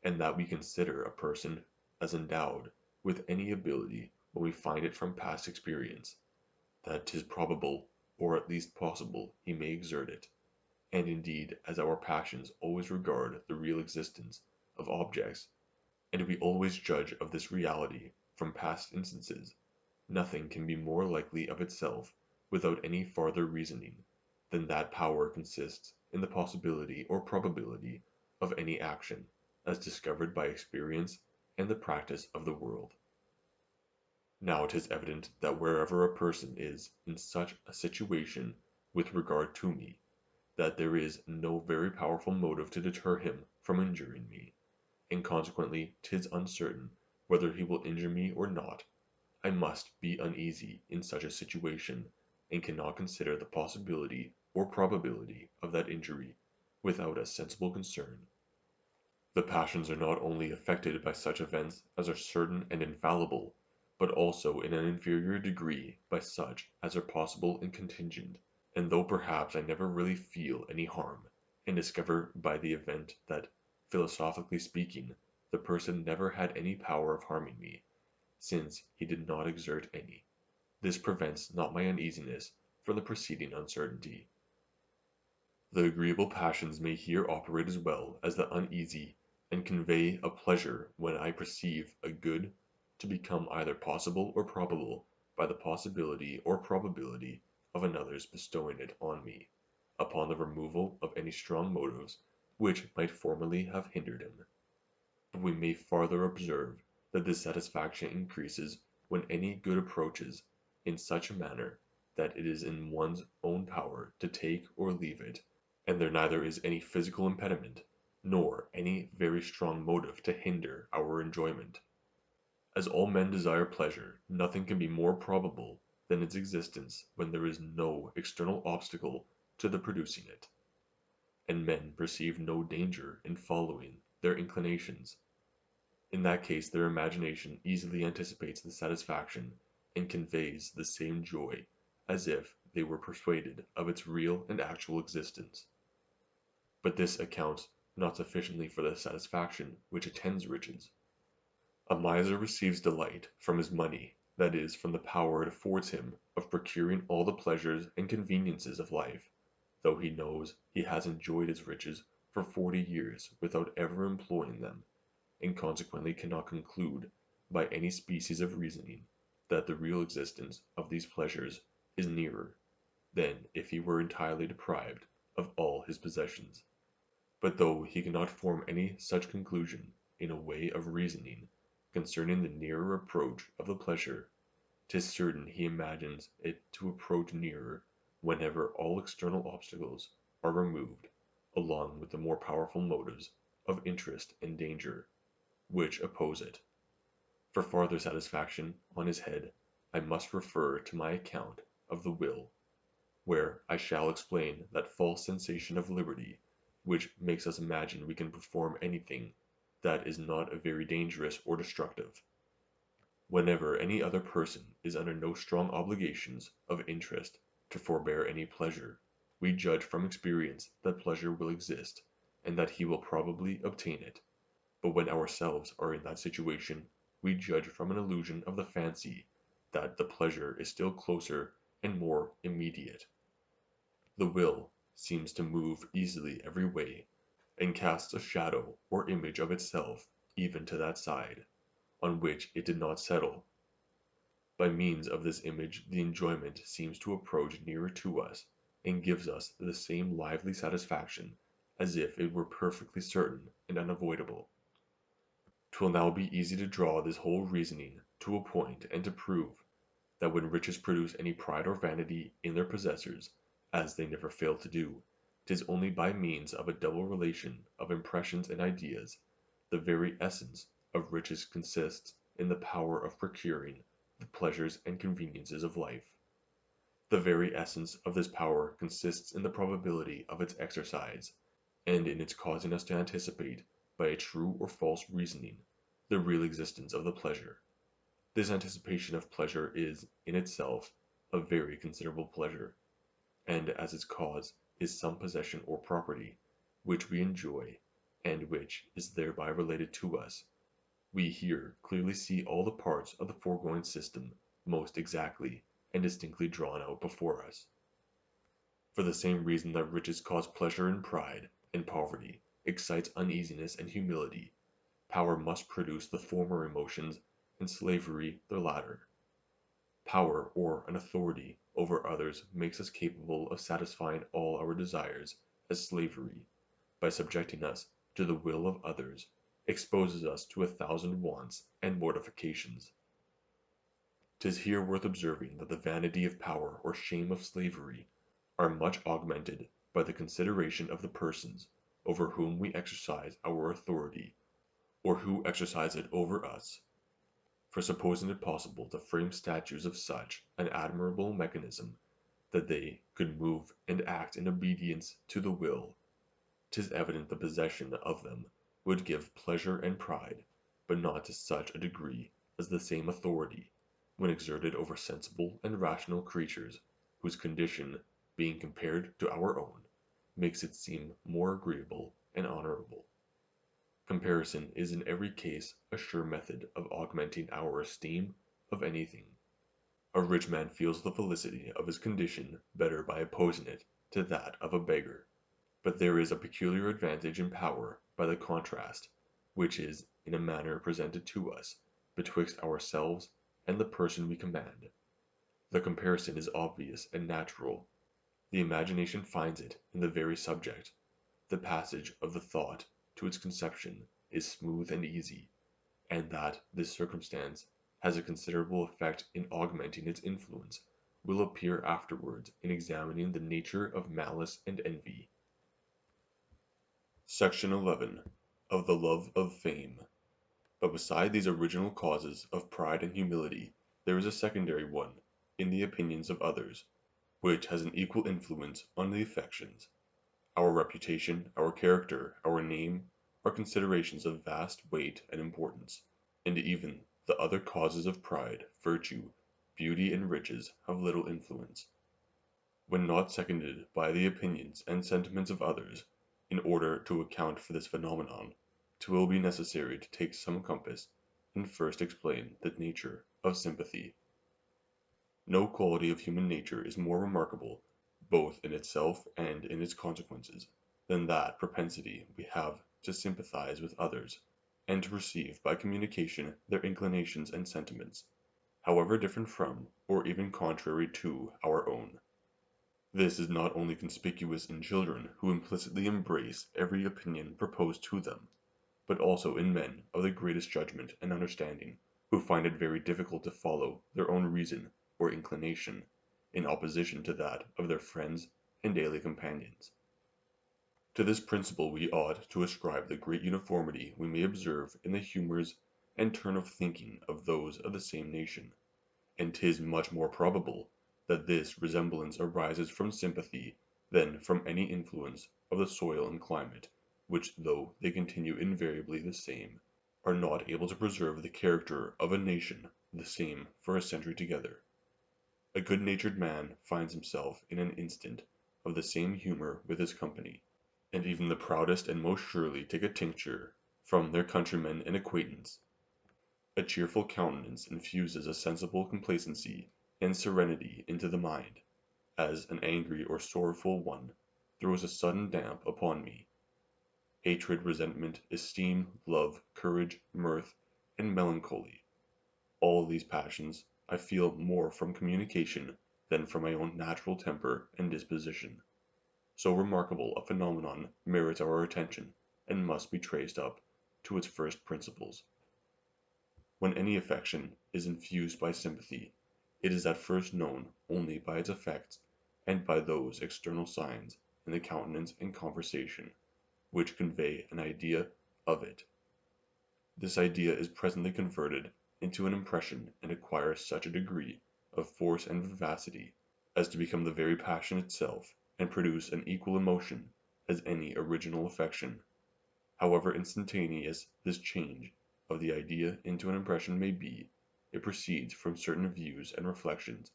and that we consider a person as endowed with any ability when we find it from past experience, that 'tis probable, or at least possible, he may exert it, and indeed as our passions always regard the real existence of objects, and we always judge of this reality from past instances, nothing can be more likely of itself, without any farther reasoning, than that power consists in the possibility or probability of any action, as discovered by experience and the practice of the world. Now it is evident that wherever a person is in such a situation with regard to me, that there is no very powerful motive to deter him from injuring me, and consequently 'tis uncertain whether he will injure me or not. I must be uneasy in such a situation, and cannot consider the possibility or probability of that injury without a sensible concern. The passions are not only affected by such events as are certain and infallible, but also in an inferior degree by such as are possible and contingent, and though perhaps I never really feel any harm, and discover by the event that, philosophically speaking, the person never had any power of harming me, since he did not exert any, this prevents not my uneasiness from the preceding uncertainty. The agreeable passions may here operate as well as the uneasy, and convey a pleasure when I perceive a good to become either possible or probable by the possibility or probability of another's bestowing it on me, upon the removal of any strong motives which might formerly have hindered him. But we may farther observe that this satisfaction increases when any good approaches in such a manner that it is in one's own power to take or leave it, and there neither is any physical impediment, nor any very strong motive to hinder our enjoyment. As all men desire pleasure, nothing can be more probable than its existence when there is no external obstacle to the producing it, and men perceive no danger in following their inclinations. In that case their imagination easily anticipates the satisfaction, and conveys the same joy as if they were persuaded of its real and actual existence. But this accounts not sufficiently for the satisfaction which attends riches. A miser receives delight from his money, that is, from the power it affords him of procuring all the pleasures and conveniences of life, though he knows he has enjoyed his riches for 40 years without ever employing them, and consequently cannot conclude, by any species of reasoning, that the real existence of these pleasures is nearer than if he were entirely deprived of all his possessions. But though he cannot form any such conclusion, in a way of reasoning concerning the nearer approach of the pleasure, 'tis certain he imagines it to approach nearer whenever all external obstacles are removed, along with the more powerful motives of interest and danger, which oppose it. For farther satisfaction on his head, I must refer to my account of the will, where I shall explain that false sensation of liberty which makes us imagine we can perform anything that is not very dangerous or destructive. Whenever any other person is under no strong obligations of interest to forbear any pleasure, we judge from experience that pleasure will exist, and that he will probably obtain it. But when ourselves are in that situation, we judge from an illusion of the fancy that the pleasure is still closer and more immediate. The will seems to move easily every way, and casts a shadow or image of itself even to that side, on which it did not settle. By means of this image the enjoyment seems to approach nearer to us, and gives us the same lively satisfaction as if it were perfectly certain and unavoidable. 'Twill now be easy to draw this whole reasoning to a point, and to prove that when riches produce any pride or vanity in their possessors, as they never fail to do, 'tis only by means of a double relation of impressions and ideas. The very essence of riches consists in the power of procuring the pleasures and conveniences of life. The very essence of this power consists in the probability of its exercise, and in its causing us to anticipate, by a true or false reasoning, the real existence of the pleasure. This anticipation of pleasure is, in itself, a very considerable pleasure, and as its cause is some possession or property, which we enjoy, and which is thereby related to us, we here clearly see all the parts of the foregoing system most exactly and distinctly drawn out before us. For the same reason that riches cause pleasure and pride, and poverty excites uneasiness and humility, power must produce the former emotions, and slavery the latter. Power or an authority over others makes us capable of satisfying all our desires, as slavery, by subjecting us to the will of others, exposes us to 1,000 wants and mortifications. 'Tis here worth observing that the vanity of power or shame of slavery are much augmented by the consideration of the persons over whom we exercise our authority, or who exercise it over us. For supposing it possible to frame statues of such an admirable mechanism that they could move and act in obedience to the will, 'tis evident the possession of them would give pleasure and pride, but not to such a degree as the same authority, when exerted over sensible and rational creatures, whose condition, being compared to our own, makes it seem more agreeable and honorable. Comparison is in every case a sure method of augmenting our esteem of anything. A rich man feels the felicity of his condition better by opposing it to that of a beggar. But there is a peculiar advantage in power by the contrast, which is in a manner presented to us, betwixt ourselves and the person we command. The comparison is obvious and natural. The imagination finds it in the very subject. The passage of the thought to its conception is smooth and easy, and that this circumstance has a considerable effect in augmenting its influence will appear afterwards in examining the nature of malice and envy. Section 11. Of the love of fame. But beside these original causes of pride and humility, there is a secondary one, in the opinions of others, which has an equal influence on the affections. Our reputation, our character, our name, are considerations of vast weight and importance, and even the other causes of pride, virtue, beauty, and riches have little influence. When not seconded by the opinions and sentiments of others, in order to account for this phenomenon, 'twill be necessary to take some compass, and first explain the nature of sympathy. No quality of human nature is more remarkable, both in itself and in its consequences, than that propensity we have to sympathize with others, and to receive by communication their inclinations and sentiments, however different from, or even contrary to, our own. This is not only conspicuous in children who implicitly embrace every opinion proposed to them, but also in men of the greatest judgment and understanding, who find it very difficult to follow their own reason or inclination, in opposition to that of their friends and daily companions. To this principle we ought to ascribe the great uniformity we may observe in the humours and turn of thinking of those of the same nation, and 'tis much more probable that this resemblance arises from sympathy than from any influence of the soil and climate, which, though they continue invariably the same, are not able to preserve the character of a nation the same for a century together. A good-natured man finds himself in an instant of the same humour with his company, and even the proudest and most surely take a tincture from their countrymen and acquaintance. A cheerful countenance infuses a sensible complacency and serenity into the mind, as an angry or sorrowful one throws a sudden damp upon me. Hatred, resentment, esteem, love, courage, mirth, and melancholy, all these passions I feel more from communication than from my own natural temper and disposition. So remarkable a phenomenon merits our attention, and must be traced up to its first principles. When any affection is infused by sympathy, it is at first known only by its effects, and by those external signs in the countenance and conversation, which convey an idea of it. This idea is presently converted into an impression and acquires such a degree of force and vivacity as to become the very passion itself, and produce an equal emotion as any original affection. However instantaneous this change of the idea into an impression may be, it proceeds from certain views and reflections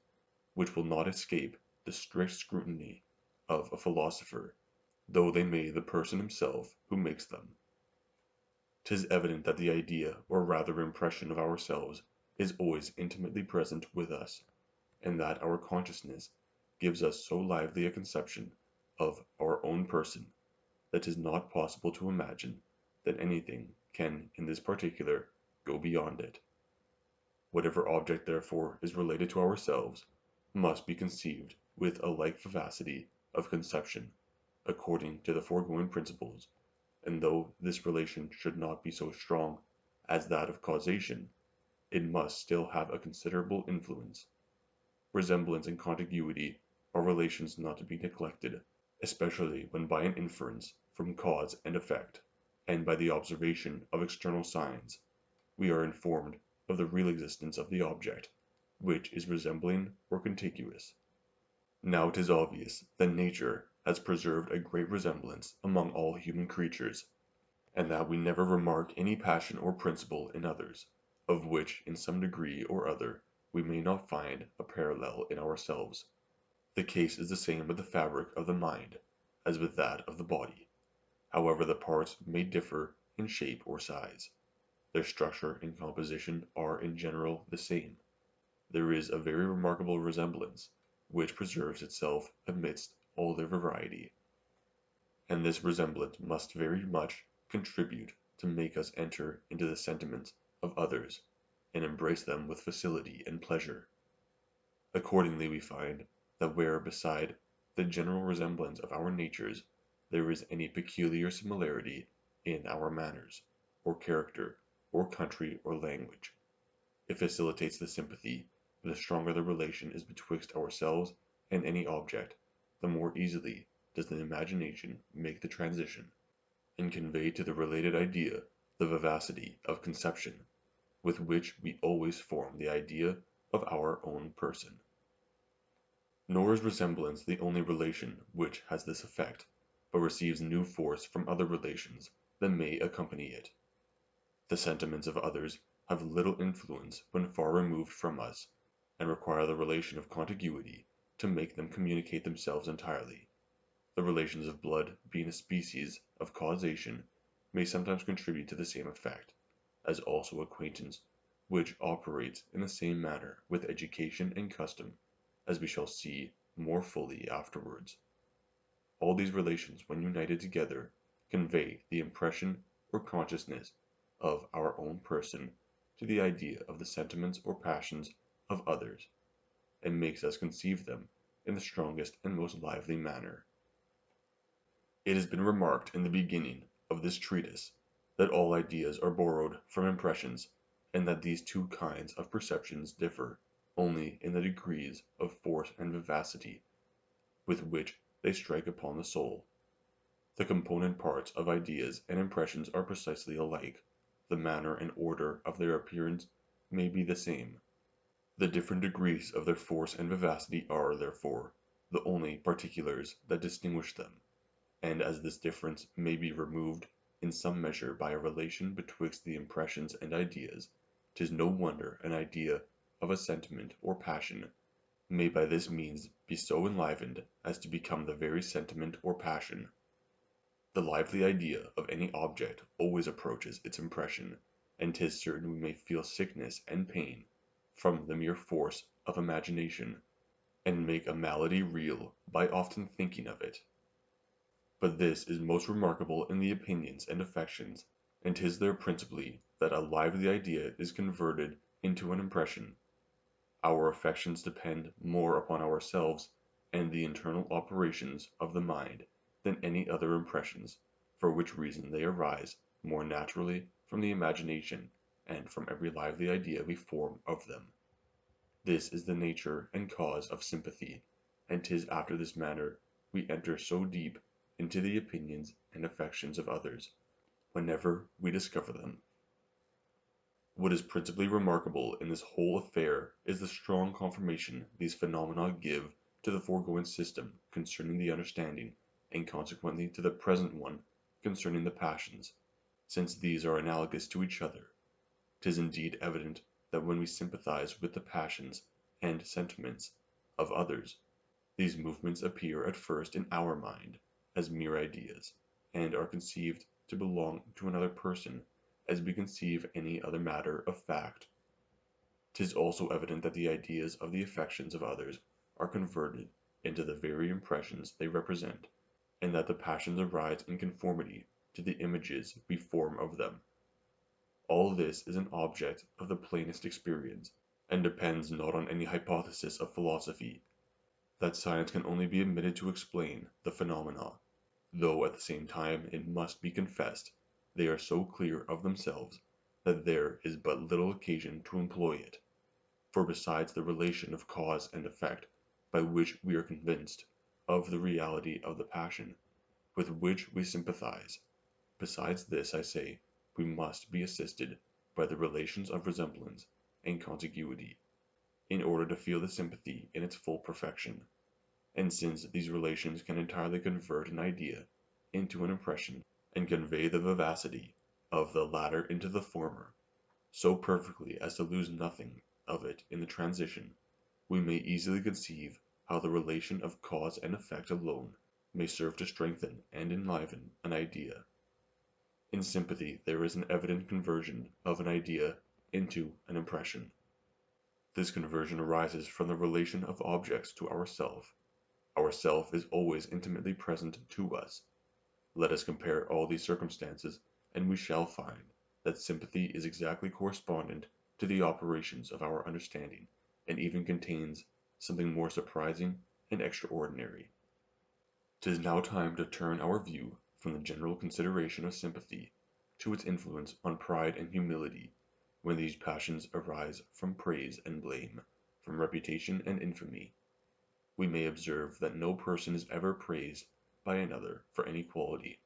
which will not escape the strict scrutiny of a philosopher, though they may the person himself who makes them. 'Tis evident that the idea, or rather impression of ourselves, is always intimately present with us, and that our consciousness gives us so lively a conception of our own person, that 'tis not possible to imagine that anything can in this particular go beyond it. Whatever object therefore is related to ourselves, must be conceived with a like vivacity of conception, according to the foregoing principles, and though this relation should not be so strong as that of causation, it must still have a considerable influence. Resemblance and contiguity are relations not to be neglected, especially when by an inference from cause and effect, and by the observation of external signs, we are informed of the real existence of the object, which is resembling or contiguous. Now 'tis obvious that nature has preserved a great resemblance among all human creatures, and that we never remark any passion or principle in others, of which in some degree or other we may not find a parallel in ourselves. The case is the same with the fabric of the mind, as with that of the body. However the parts may differ in shape or size, their structure and composition are in general the same. There is a very remarkable resemblance, which preserves itself amidst all their variety, and this resemblance must very much contribute to make us enter into the sentiments of others, and embrace them with facility and pleasure. Accordingly we find that where beside the general resemblance of our natures there is any peculiar similarity in our manners, or character, or country, or language, it facilitates the sympathy, for the stronger the relation is betwixt ourselves and any object, the more easily does the imagination make the transition, and convey to the related idea the vivacity of conception, with which we always form the idea of our own person. Nor is resemblance the only relation which has this effect, but receives new force from other relations that may accompany it. The sentiments of others have little influence when far removed from us, and require the relation of contiguity to make them communicate themselves entirely. The relations of blood, being a species of causation, may sometimes contribute to the same effect, as also acquaintance, which operates in the same manner with education and custom, as we shall see more fully afterwards. All these relations, when united together, convey the impression or consciousness of our own person to the idea of the sentiments or passions of others, and makes us conceive them in the strongest and most lively manner. It has been remarked in the beginning of this treatise that all ideas are borrowed from impressions, and that these two kinds of perceptions differ only in the degrees of force and vivacity with which they strike upon the soul. The component parts of ideas and impressions are precisely alike, the manner and order of their appearance may be the same. The different degrees of their force and vivacity are, therefore, the only particulars that distinguish them, and as this difference may be removed in some measure by a relation betwixt the impressions and ideas, 'tis no wonder an idea of a sentiment or passion may by this means be so enlivened as to become the very sentiment or passion. The lively idea of any object always approaches its impression, and 'tis certain we may feel sickness and pain from the mere force of imagination, and make a malady real by often thinking of it. But this is most remarkable in the opinions and affections, and 'tis there principally that a lively idea is converted into an impression. Our affections depend more upon ourselves and the internal operations of the mind than any other impressions, for which reason they arise more naturally from the imagination and from every lively idea we form of them. This is the nature and cause of sympathy, and 'tis after this manner we enter so deep into the opinions and affections of others, whenever we discover them. What is principally remarkable in this whole affair is the strong confirmation these phenomena give to the foregoing system concerning the understanding, and consequently to the present one concerning the passions, since these are analogous to each other. 'Tis indeed evident that when we sympathize with the passions and sentiments of others, these movements appear at first in our mind as mere ideas, and are conceived to belong to another person as we conceive any other matter of fact. 'Tis also evident that the ideas of the affections of others are converted into the very impressions they represent, and that the passions arise in conformity to the images we form of them. All this is an object of the plainest experience, and depends not on any hypothesis of philosophy, that science can only be admitted to explain the phenomena, though at the same time it must be confessed they are so clear of themselves that there is but little occasion to employ it. For besides the relation of cause and effect by which we are convinced of the reality of the passion with which we sympathize, besides this, I say, we must be assisted by the relations of resemblance and contiguity, in order to feel the sympathy in its full perfection. And since these relations can entirely convert an idea into an impression, and convey the vivacity of the latter into the former, so perfectly as to lose nothing of it in the transition, we may easily conceive how the relation of cause and effect alone may serve to strengthen and enliven an idea. In sympathy there is an evident conversion of an idea into an impression. This conversion arises from the relation of objects to ourself. Ourself is always intimately present to us. Let us compare all these circumstances, and we shall find that sympathy is exactly correspondent to the operations of our understanding, and even contains something more surprising and extraordinary. 'Tis now time to turn our view from the general consideration of sympathy to its influence on pride and humility, when these passions arise from praise and blame, from reputation and infamy. We may observe that no person is ever praised by another for any quality,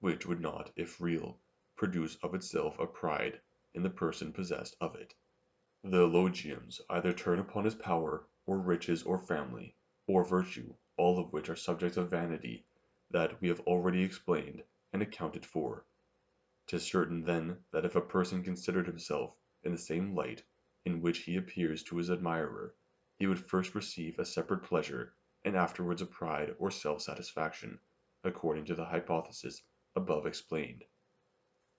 which would not, if real, produce of itself a pride in the person possessed of it. The eulogiums either turn upon his power, or riches, or family, or virtue, all of which are subjects of vanity that we have already explained and accounted for. 'Tis certain then that if a person considered himself in the same light in which he appears to his admirer, he would first receive a separate pleasure, and afterwards a pride or self-satisfaction, according to the hypothesis above explained.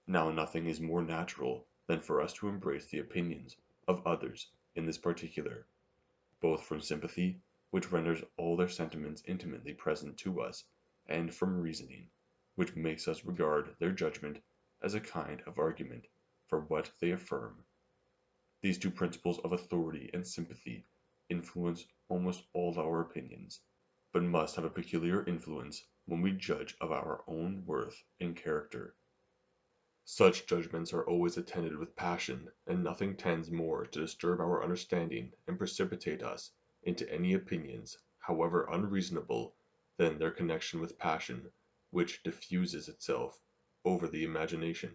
Now nothing is more natural than for us to embrace the opinions of others in this particular, both from sympathy, which renders all their sentiments intimately present to us, and from reasoning, which makes us regard their judgment as a kind of argument for what they affirm. These two principles of authority and sympathy influence almost all our opinions, but must have a peculiar influence when we judge of our own worth and character. Such judgments are always attended with passion, and nothing tends more to disturb our understanding and precipitate us into any opinions, however unreasonable, than their connection with passion, which diffuses itself over the imagination,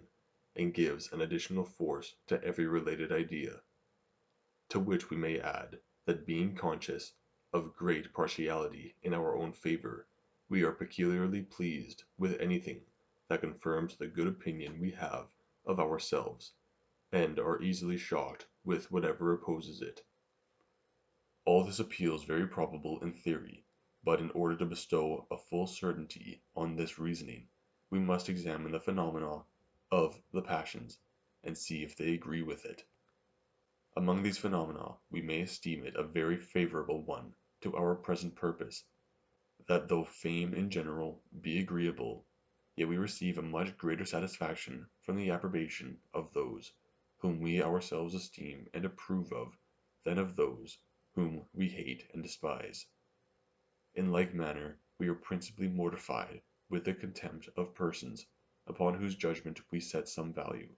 and gives an additional force to every related idea. To which we may add, that being conscious of great partiality in our own favor, we are peculiarly pleased with anything that confirms the good opinion we have of ourselves, and are easily shocked with whatever opposes it. All this appears very probable in theory, but in order to bestow a full certainty on this reasoning, we must examine the phenomena of the passions, and see if they agree with it. Among these phenomena we may esteem it a very favourable one to our present purpose, that though fame in general be agreeable, yet we receive a much greater satisfaction from the approbation of those whom we ourselves esteem and approve of than of those whom we hate and despise. In like manner we are principally mortified with the contempt of persons upon whose judgment we set some value,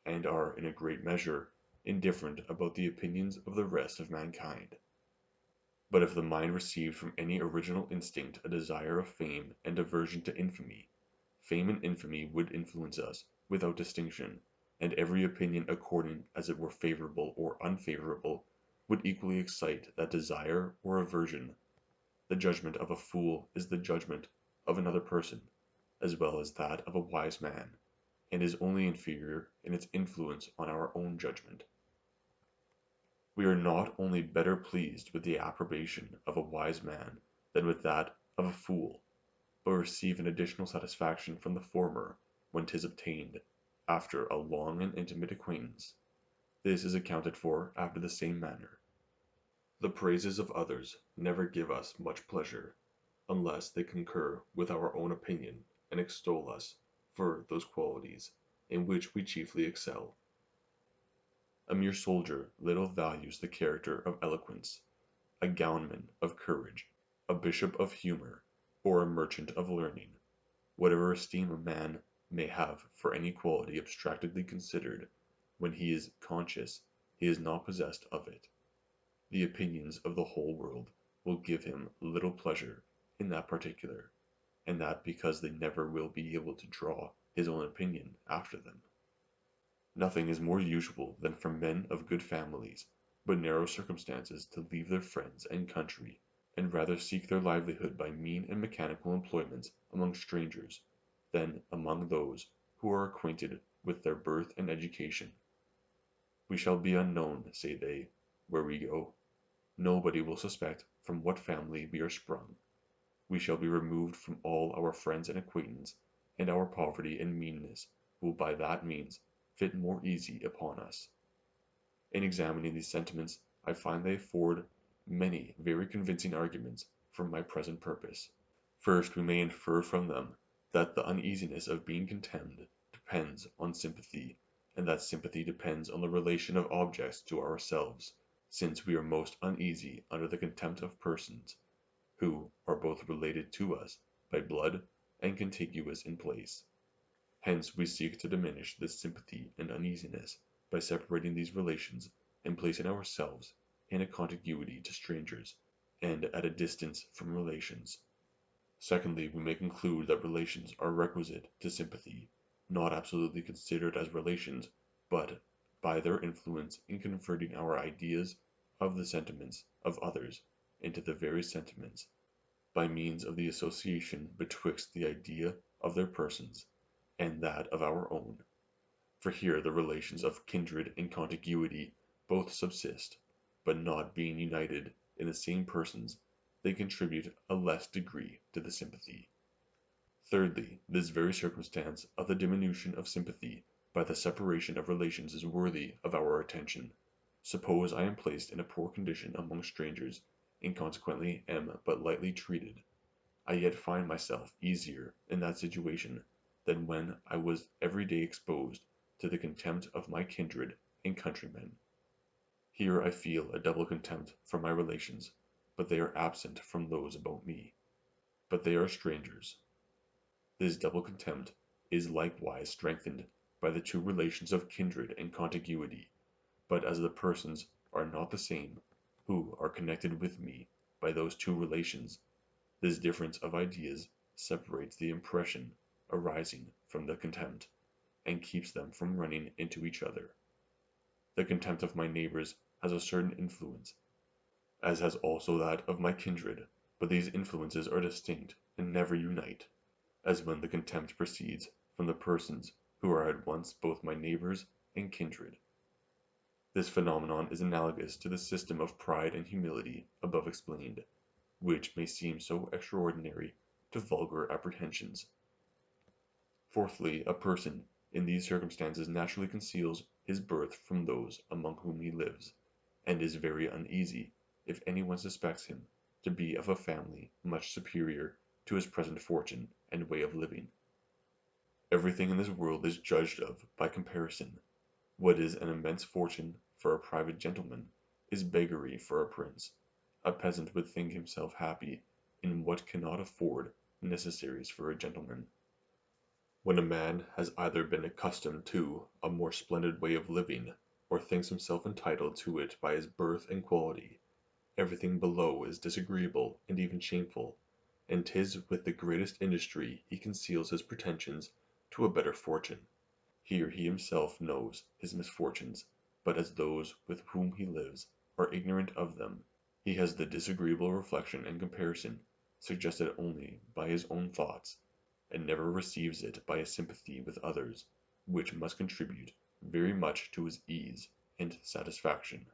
and are in a great measure indifferent about the opinions of the rest of mankind. But if the mind received from any original instinct a desire of fame and aversion to infamy, fame and infamy would influence us without distinction, and every opinion according as it were favourable or unfavourable would equally excite that desire or aversion. The judgment of a fool is the judgment of another person, as well as that of a wise man, and is only inferior in its influence on our own judgment. We are not only better pleased with the approbation of a wise man than with that of a fool, but receive an additional satisfaction from the former when 'tis obtained after a long and intimate acquaintance. This is accounted for after the same manner. The praises of others never give us much pleasure, unless they concur with our own opinion and extol us for those qualities in which we chiefly excel. A mere soldier little values the character of eloquence, a gownman of courage, a bishop of humour, or a merchant of learning. Whatever esteem a man may have for any quality abstractedly considered, when he is conscious he is not possessed of it, the opinions of the whole world will give him little pleasure in that particular, and that because they never will be able to draw his own opinion after them. Nothing is more usual than for men of good families, but narrow circumstances, to leave their friends and country, and rather seek their livelihood by mean and mechanical employments among strangers, than among those who are acquainted with their birth and education. We shall be unknown, say they, where we go. Nobody will suspect from what family we are sprung. We shall be removed from all our friends and acquaintance, and our poverty and meanness will by that means fit more easy upon us. In examining these sentiments, I find they afford many very convincing arguments for my present purpose. First, we may infer from them that the uneasiness of being contemned depends on sympathy, and that sympathy depends on the relation of objects to ourselves, since we are most uneasy under the contempt of persons who are both related to us by blood and contiguous in place. Hence we seek to diminish this sympathy and uneasiness by separating these relations and placing ourselves in a contiguity to strangers, and at a distance from relations. Secondly, we may conclude that relations are requisite to sympathy, not absolutely considered as relations, but by their influence in converting our ideas of the sentiments of others into the very sentiments, by means of the association betwixt the idea of their persons and that of our own. For here the relations of kindred and contiguity both subsist, but not being united in the same persons, they contribute a less degree to the sympathy. Thirdly, this very circumstance of the diminution of sympathy by the separation of relations is worthy of our attention. Suppose I am placed in a poor condition among strangers, and consequently am but lightly treated. I yet find myself easier in that situation than when I was every day exposed to the contempt of my kindred and countrymen. Here I feel a double contempt for my relations, but they are absent from those about me. But they are strangers. This double contempt is likewise strengthened by the two relations of kindred and contiguity, but as the persons are not the same, who are connected with me by those two relations, this difference of ideas separates the impression arising from the contempt, and keeps them from running into each other. The contempt of my neighbors has a certain influence, as has also that of my kindred, but these influences are distinct and never unite, as when the contempt proceeds from the persons who are at once both my neighbors and kindred. This phenomenon is analogous to the system of pride and humility above explained, which may seem so extraordinary to vulgar apprehensions. Fourthly, a person in these circumstances naturally conceals his birth from those among whom he lives, and is very uneasy if any one suspects him to be of a family much superior to his present fortune and way of living. Everything in this world is judged of by comparison. What is an immense fortune for a private gentleman is beggary for a prince. A peasant would think himself happy in what cannot afford necessaries for a gentleman. When a man has either been accustomed to a more splendid way of living, or thinks himself entitled to it by his birth and quality, everything below is disagreeable and even shameful, and 'tis with the greatest industry he conceals his pretensions to a better fortune. Here he himself knows his misfortunes, but as those with whom he lives are ignorant of them, he has the disagreeable reflection and comparison suggested only by his own thoughts, and never receives it by a sympathy with others, which must contribute very much to his ease and satisfaction.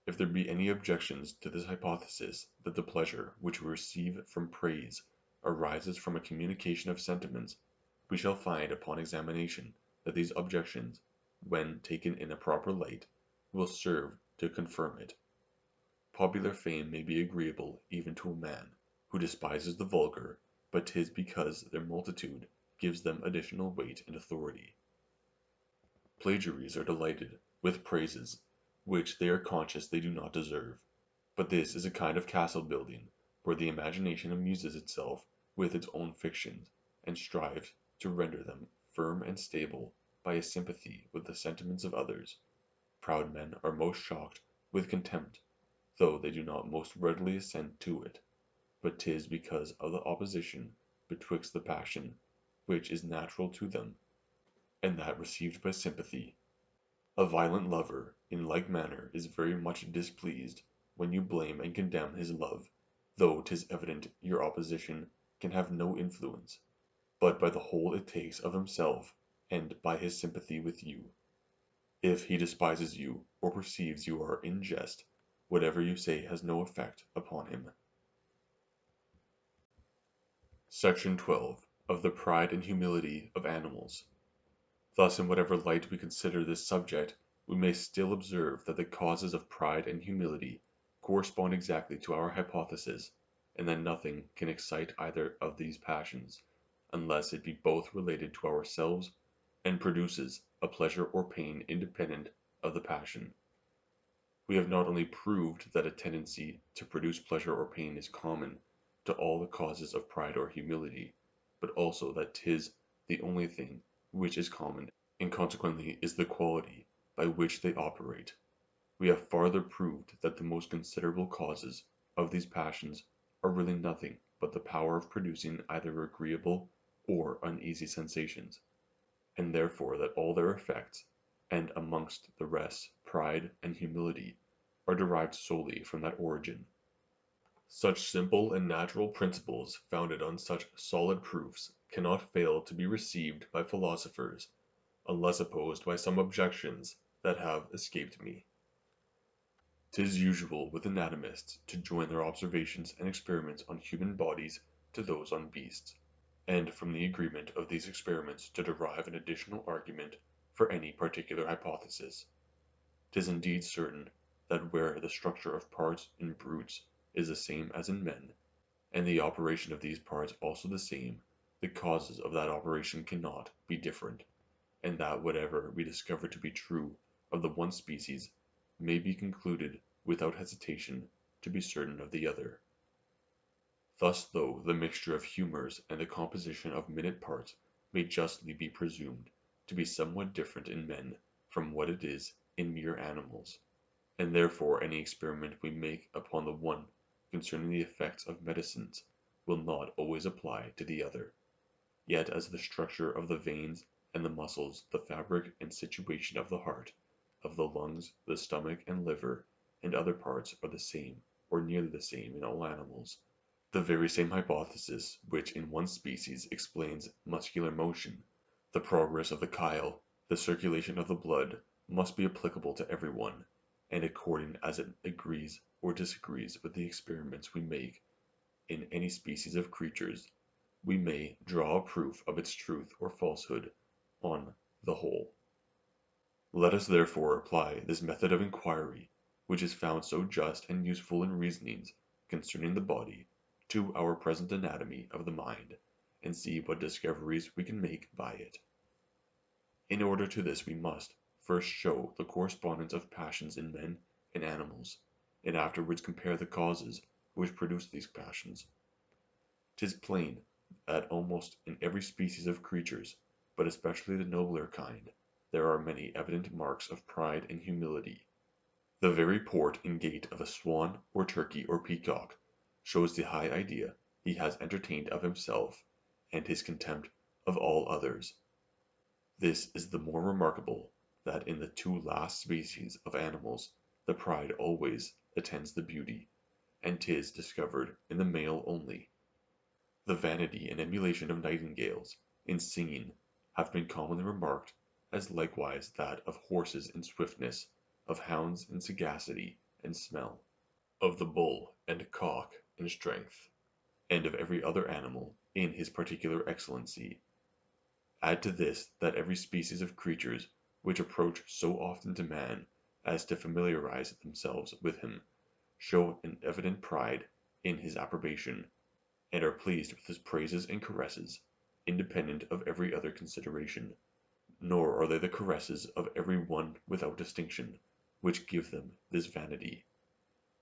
If there be any objections to this hypothesis that the pleasure which we receive from praise arises from a communication of sentiments, we shall find upon examination that these objections, when taken in a proper light, will serve to confirm it. Popular fame may be agreeable even to a man who despises the vulgar, but 'tis because their multitude gives them additional weight and authority. Plagiaries are delighted with praises which they are conscious they do not deserve, but this is a kind of castle building, where the imagination amuses itself with its own fictions, and strives to render them firm and stable by a sympathy with the sentiments of others. Proud men are most shocked with contempt, though they do not most readily assent to it, but 'tis because of the opposition betwixt the passion which is natural to them, and that received by sympathy. A violent lover, in like manner, is very much displeased when you blame and condemn his love, though 'tis evident your opposition can have no influence, but by the hold it takes of himself, and by his sympathy with you. If he despises you, or perceives you are in jest, whatever you say has no effect upon him. Section 12. Of the pride and humility of animals. Thus, in whatever light we consider this subject, we may still observe that the causes of pride and humility correspond exactly to our hypothesis, and that nothing can excite either of these passions, unless it be both related to ourselves, and produces a pleasure or pain independent of the passion. We have not only proved that a tendency to produce pleasure or pain is common to all the causes of pride or humility, but also that 'tis the only thing which is common, and consequently is the quality by which they operate. We have farther proved that the most considerable causes of these passions are really nothing but the power of producing either agreeable or uneasy sensations, and therefore that all their effects, and amongst the rest pride and humility, are derived solely from that origin. Such simple and natural principles, founded on such solid proofs, cannot fail to be received by philosophers, unless opposed by some objections that have escaped me. 'Tis usual with anatomists to join their observations and experiments on human bodies to those on beasts, and from the agreement of these experiments to derive an additional argument for any particular hypothesis. 'Tis indeed certain that where the structure of parts in brutes is the same as in men, and the operation of these parts also the same, the causes of that operation cannot be different, and that whatever we discover to be true of the one species may be concluded without hesitation to be certain of the other. Thus, though the mixture of humours and the composition of minute parts may justly be presumed to be somewhat different in men from what it is in mere animals, and therefore any experiment we make upon the one concerning the effects of medicines will not always apply to the other. Yet as the structure of the veins and the muscles, the fabric and situation of the heart, of the lungs, the stomach and liver, and other parts are the same, or nearly the same in all animals, the very same hypothesis which in one species explains muscular motion, the progress of the chyle, the circulation of the blood, must be applicable to every one, and according as it agrees or disagrees with the experiments we make in any species of creatures, we may draw a proof of its truth or falsehood on the whole. Let us therefore apply this method of inquiry, which is found so just and useful in reasonings concerning the body, to our present anatomy of the mind, and see what discoveries we can make by it. In order to this we must first show the correspondence of passions in men and animals, and afterwards compare the causes which produce these passions. 'Tis plain that almost in every species of creatures, but especially the nobler kind, there are many evident marks of pride and humility. The very port and gait of a swan or turkey or peacock shows the high idea he has entertained of himself, and his contempt of all others. This is the more remarkable, that in the two last species of animals the pride always attends the beauty, and 'tis discovered in the male only. The vanity and emulation of nightingales in singing have been commonly remarked, as likewise that of horses in swiftness, of hounds in sagacity and smell, of the bull and cock in strength, and of every other animal in his particular excellency. Add to this that every species of creatures which approach so often to man as to familiarize themselves with him, show an evident pride in his approbation, and are pleased with his praises and caresses, independent of every other consideration. Nor are they the caresses of every one without distinction, which give them this vanity,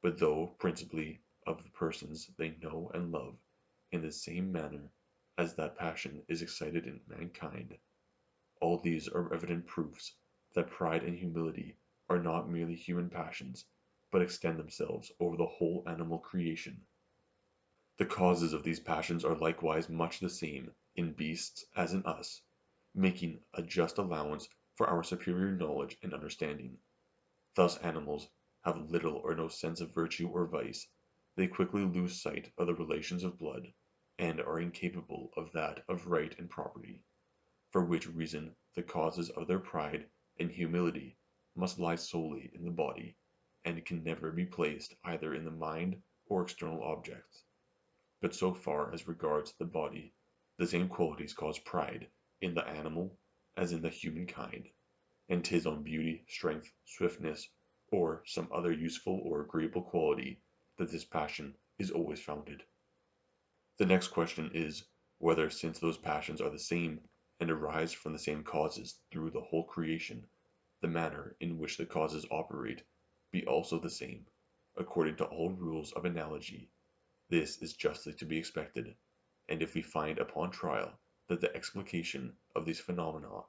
but though principally of the persons they know and love, in the same manner as that passion is excited in mankind. All these are evident proofs that pride and humility are not merely human passions, but extend themselves over the whole animal creation. The causes of these passions are likewise much the same in beasts as in us, making a just allowance for our superior knowledge and understanding. Thus animals have little or no sense of virtue or vice, they quickly lose sight of the relations of blood, and are incapable of that of right and property, for which reason the causes of their pride and humility must lie solely in the body, and can never be placed either in the mind or external objects. But so far as regards the body, the same qualities cause pride in the animal as in the human kind, and 'tis on beauty, strength, swiftness, or some other useful or agreeable quality that this passion is always founded. The next question is, whether since those passions are the same, and arise from the same causes through the whole creation, the manner in which the causes operate be also the same, according to all rules of analogy. This is justly to be expected, and if we find upon trial that the explication of these phenomena,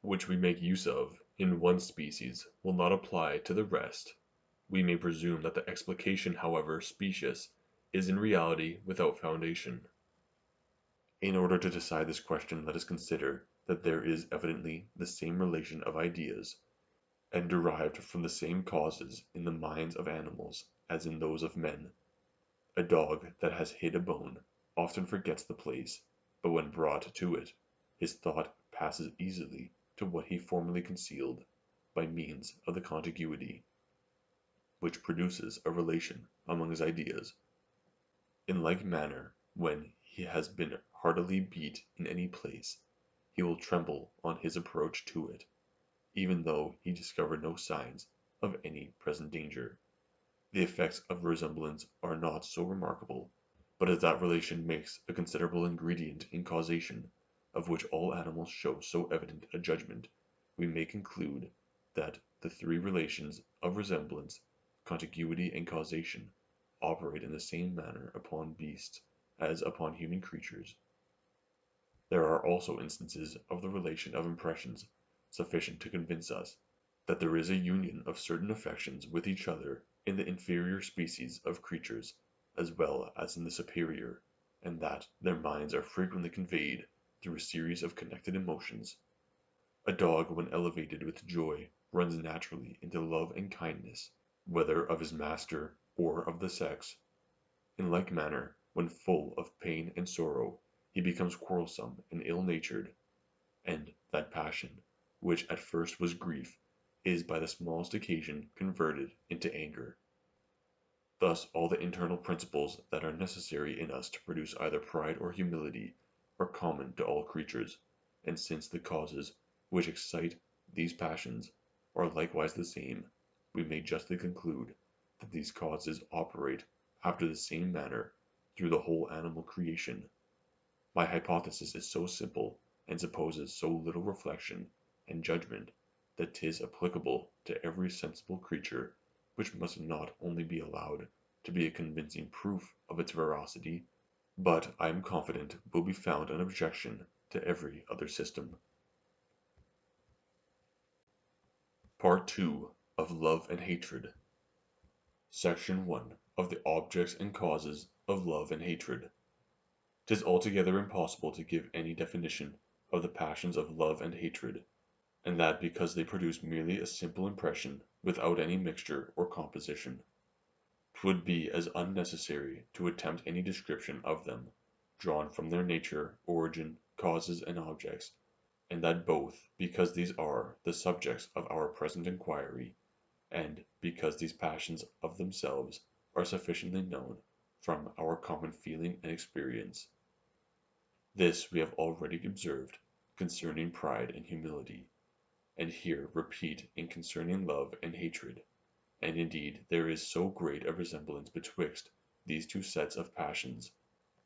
which we make use of in one species, will not apply to the rest, we may presume that the explication, however specious, is in reality without foundation. In order to decide this question, let us consider that there is evidently the same relation of ideas, and derived from the same causes in the minds of animals as in those of men. A dog that has hid a bone often forgets the place, but when brought to it, his thought passes easily to what he formerly concealed, by means of the contiguity, which produces a relation among his ideas. In like manner, when he has been heartily beat in any place, he will tremble on his approach to it, even though he discover no signs of any present danger. The effects of resemblance are not so remarkable, but as that relation makes a considerable ingredient in causation, of which all animals show so evident a judgment, we may conclude that the three relations of resemblance, contiguity, and causation operate in the same manner upon beasts as upon human creatures. There are also instances of the relation of impressions sufficient to convince us that there is a union of certain affections with each other in the inferior species of creatures as well as in the superior, and that their minds are frequently conveyed through a series of connected emotions. A dog when elevated with joy runs naturally into love and kindness, whether of his master or of the sex. In like manner, when full of pain and sorrow, he becomes quarrelsome and ill-natured, and that passion, which at first was grief, is by the smallest occasion converted into anger. Thus all the internal principles that are necessary in us to produce either pride or humility are common to all creatures, and since the causes which excite these passions are likewise the same, we may justly conclude that these causes operate after the same manner through the whole animal creation. My hypothesis is so simple, and supposes so little reflection and judgment, that 'tis applicable to every sensible creature, which must not only be allowed to be a convincing proof of its veracity, but I am confident will be found an objection to every other system. Part II. Of Love and Hatred. Section 1. Of the objects and causes of love and hatred. 'Tis altogether impossible to give any definition of the passions of love and hatred, and that because they produce merely a simple impression without any mixture or composition. 'Twould be as unnecessary to attempt any description of them, drawn from their nature, origin, causes, and objects, and that both because these are the subjects of our present inquiry, and because these passions of themselves are sufficiently known from our common feeling and experience. This we have already observed concerning pride and humility, and here repeat in concerning love and hatred, and indeed there is so great a resemblance betwixt these two sets of passions,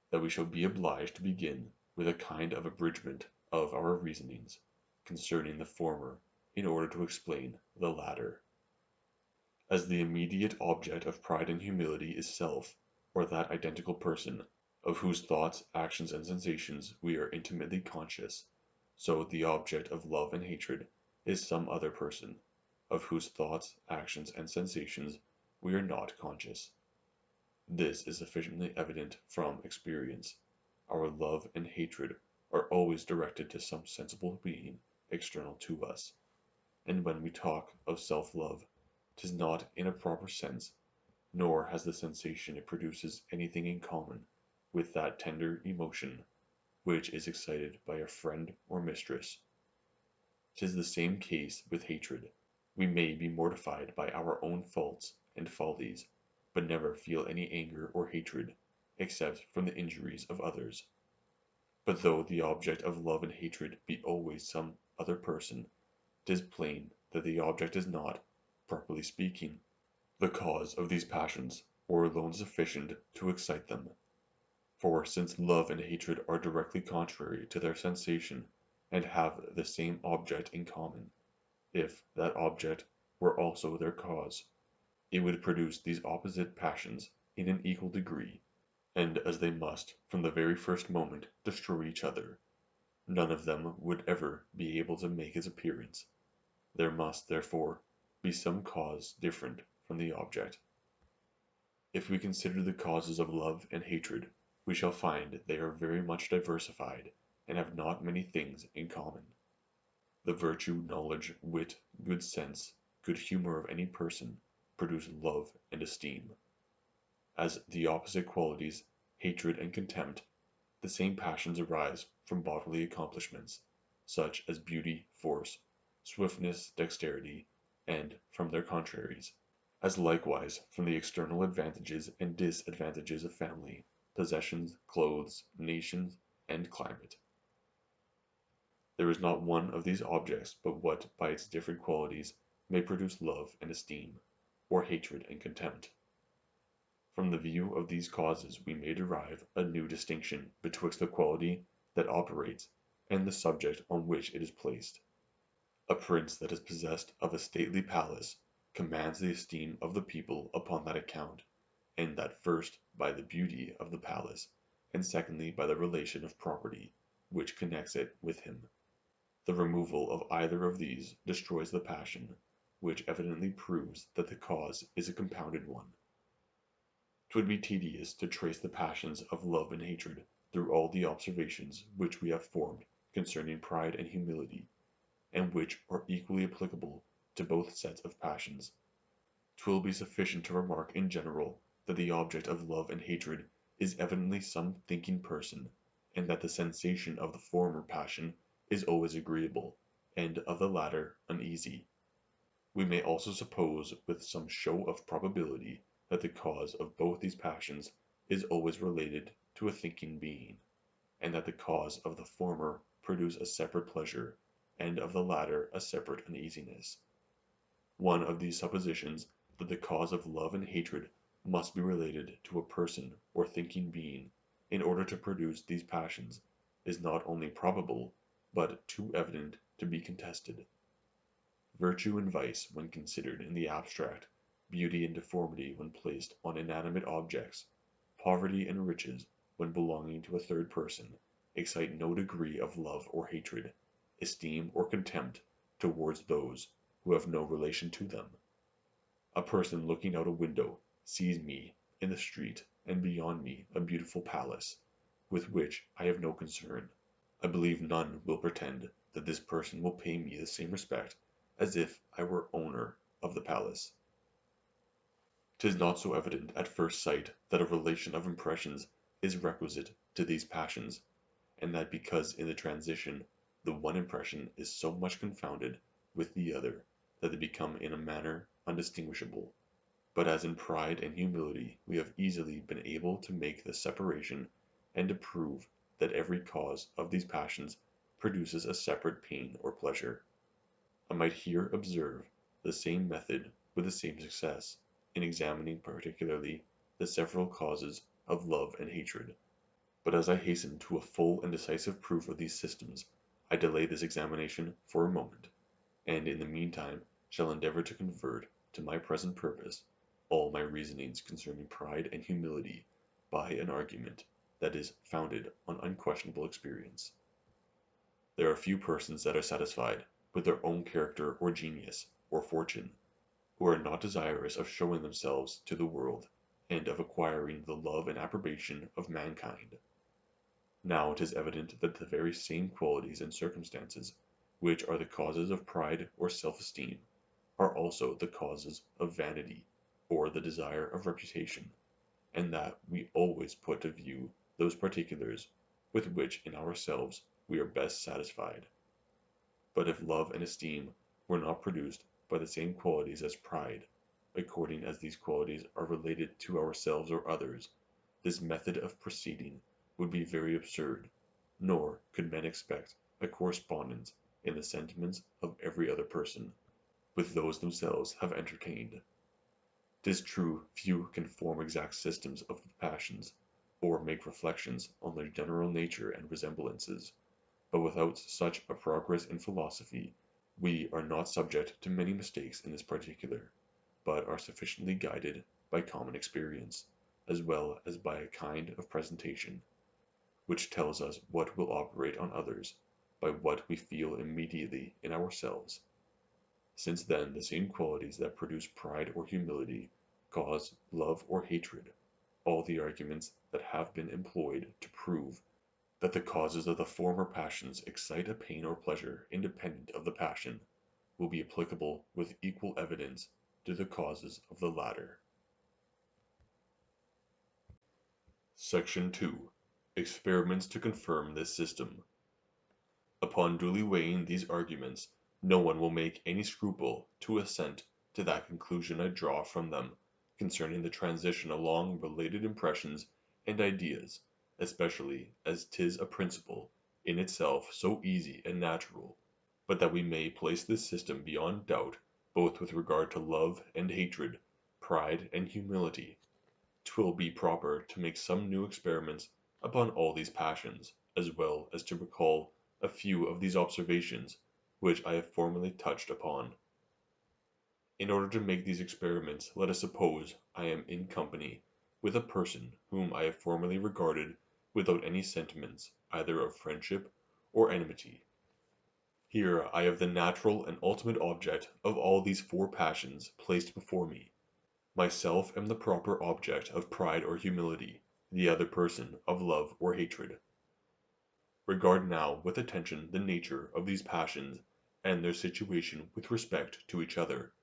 that we shall be obliged to begin with a kind of abridgment of our reasonings concerning the former in order to explain the latter. As the immediate object of pride and humility is self, or that identical person, of whose thoughts, actions, and sensations we are intimately conscious, so the object of love and hatred is some other person, of whose thoughts, actions, and sensations we are not conscious. This is sufficiently evident from experience. Our love and hatred are always directed to some sensible being external to us, and when we talk of self-love, 'tis not in a proper sense, nor has the sensation it produces anything in common with that tender emotion which is excited by a friend or mistress. 'Tis the same case with hatred. We may be mortified by our own faults and follies, but never feel any anger or hatred, except from the injuries of others. But though the object of love and hatred be always some other person, 'tis plain that the object is not, properly speaking, the cause of these passions, or alone sufficient to excite them. For since love and hatred are directly contrary to their sensation, and have the same object in common, if that object were also their cause, it would produce these opposite passions in an equal degree, and as they must from the very first moment destroy each other, none of them would ever be able to make its appearance. There must, therefore, be some cause different from the object. If we consider the causes of love and hatred, we shall find they are very much diversified, and have not many things in common. The virtue, knowledge, wit, good sense, good humor of any person produce love and esteem. As the opposite qualities, hatred and contempt, the same passions arise from bodily accomplishments, such as beauty, force, swiftness, dexterity, and from their contraries, as likewise from the external advantages and disadvantages of family, possessions, clothes, nations, and climate. There is not one of these objects but what by its different qualities may produce love and esteem, or hatred and contempt. From the view of these causes we may derive a new distinction betwixt the quality that operates and the subject on which it is placed. A prince that is possessed of a stately palace commands the esteem of the people upon that account, and that first by the beauty of the palace, and secondly by the relation of property. which connects it with him. The removal of either of these destroys the passion, which evidently proves that the cause is a compounded one. 'Twould be tedious to trace the passions of love and hatred through all the observations which we have formed concerning pride and humility, and which are equally applicable to both sets of passions. 'Twill be sufficient to remark in general that the object of love and hatred is evidently some thinking person, and that the sensation of the former passion is always agreeable, and of the latter uneasy. We may also suppose with some show of probability that the cause of both these passions is always related to a thinking being, and that the cause of the former produce a separate pleasure, and of the latter a separate uneasiness. One of these suppositions, that the cause of love and hatred must be related to a person or thinking being in order to produce these passions, is not only probable, but too evident to be contested. Virtue and vice when considered in the abstract, beauty and deformity when placed on inanimate objects, poverty and riches when belonging to a third person, excite no degree of love or hatred, esteem or contempt towards those who have no relation to them. A person looking out a window sees me in the street and beyond me a beautiful palace, with which I have no concern. I believe none will pretend that this person will pay me the same respect as if I were owner of the palace. 'Tis not so evident at first sight that a relation of impressions is requisite to these passions, and that because in the transition the one impression is so much confounded with the other that they become in a manner undistinguishable. But as in pride and humility we have easily been able to make this separation, and to prove that every cause of these passions produces a separate pain or pleasure, I might here observe the same method with the same success, in examining particularly the several causes of love and hatred. But as I hasten to a full and decisive proof of these systems, I delay this examination for a moment, and in the meantime shall endeavor to convert to my present purpose all my reasonings concerning pride and humility by an argument that is founded on unquestionable experience. There are few persons that are satisfied with their own character or genius or fortune, who are not desirous of showing themselves to the world, and of acquiring the love and approbation of mankind. Now it is evident that the very same qualities and circumstances, which are the causes of pride or self-esteem, are also the causes of vanity, or the desire of reputation, and that we always put to view those particulars with which in ourselves we are best satisfied. But if love and esteem were not produced by the same qualities as pride, according as these qualities are related to ourselves or others, this method of proceeding would be very absurd, nor could men expect a correspondence in the sentiments of every other person with those themselves have entertained. 'Tis true few can form exact systems of the passions, or make reflections on their general nature and resemblances, but without such a progress in philosophy, we are not subject to many mistakes in this particular, but are sufficiently guided by common experience, as well as by a kind of presentation, which tells us what will operate on others, by what we feel immediately in ourselves. Since then the same qualities that produce pride or humility cause love or hatred, all the arguments that have been employed to prove that the causes of the former passions excite a pain or pleasure independent of the passion, will be applicable with equal evidence to the causes of the latter. Section 2. Experiments to confirm this system. Upon duly weighing these arguments, no one will make any scruple to assent to that conclusion I draw from them concerning the transition along related impressions and ideas, especially as 'tis a principle in itself so easy and natural, but that we may place this system beyond doubt both with regard to love and hatred, pride and humility, 'twill be proper to make some new experiments upon all these passions, as well as to recall a few of these observations which I have formerly touched upon. In order to make these experiments, let us suppose I am in company with a person whom I have formerly regarded without any sentiments either of friendship or enmity. Here I have the natural and ultimate object of all these four passions placed before me. Myself am the proper object of pride or humility, the other person of love or hatred. Regard now with attention the nature of these passions and their situation with respect to each other.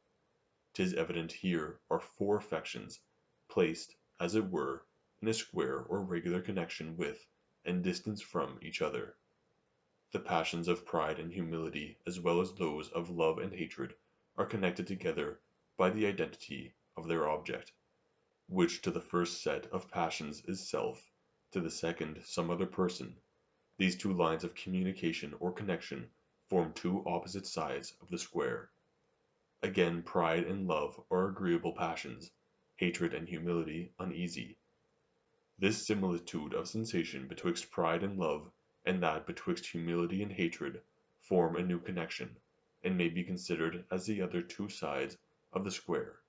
'Tis evident here are four affections, placed, as it were, in a square or regular connection with, and distance from, each other. The passions of pride and humility, as well as those of love and hatred, are connected together by the identity of their object, which to the first set of passions is self, to the second some other person. These two lines of communication or connection form two opposite sides of the square. Again, pride and love are agreeable passions, hatred and humility uneasy. This similitude of sensation betwixt pride and love, and that betwixt humility and hatred, form a new connection, and may be considered as the other two sides of the square.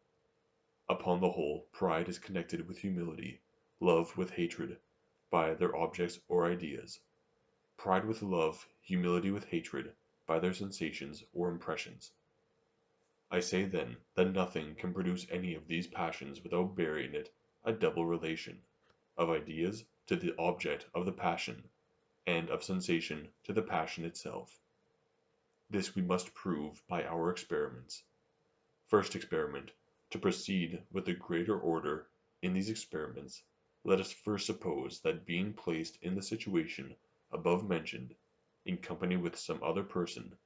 Upon the whole, pride is connected with humility, love with hatred, by their objects or ideas; pride with love, humility with hatred, by their sensations or impressions. I say then that nothing can produce any of these passions without bearing in it a double relation, of ideas to the object of the passion, and of sensation to the passion itself. This we must prove by our experiments. First experiment. To proceed with the greater order in these experiments, let us first suppose that being placed in the situation above mentioned, in company with some other person,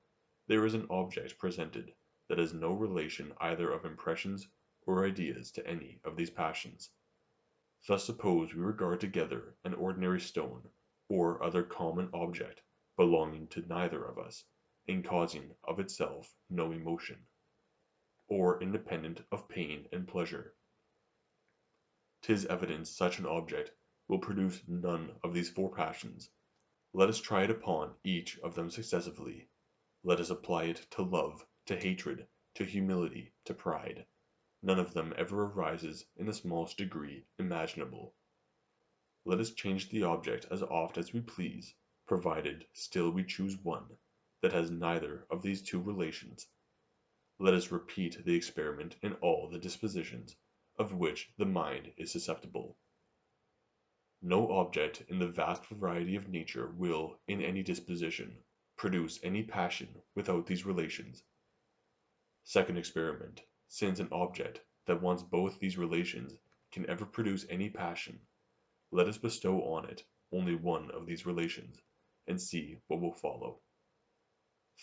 there is an object presented that has no relation either of impressions or ideas to any of these passions. Thus suppose we regard together an ordinary stone, or other common object, belonging to neither of us, and causing of itself no emotion, or independent of pain and pleasure. 'Tis evident such an object will produce none of these four passions. Let us try it upon each of them successively. Let us apply it to love, to hatred, to humility, to pride. None of them ever arises in the smallest degree imaginable. Let us change the object as oft as we please, provided still we choose one that has neither of these two relations. Let us repeat the experiment in all the dispositions of which the mind is susceptible. No object in the vast variety of nature will, in any disposition, produce any passion without these relations. Second experiment. Since an object that wants both these relations can ever produce any passion, let us bestow on it only one of these relations, and see what will follow.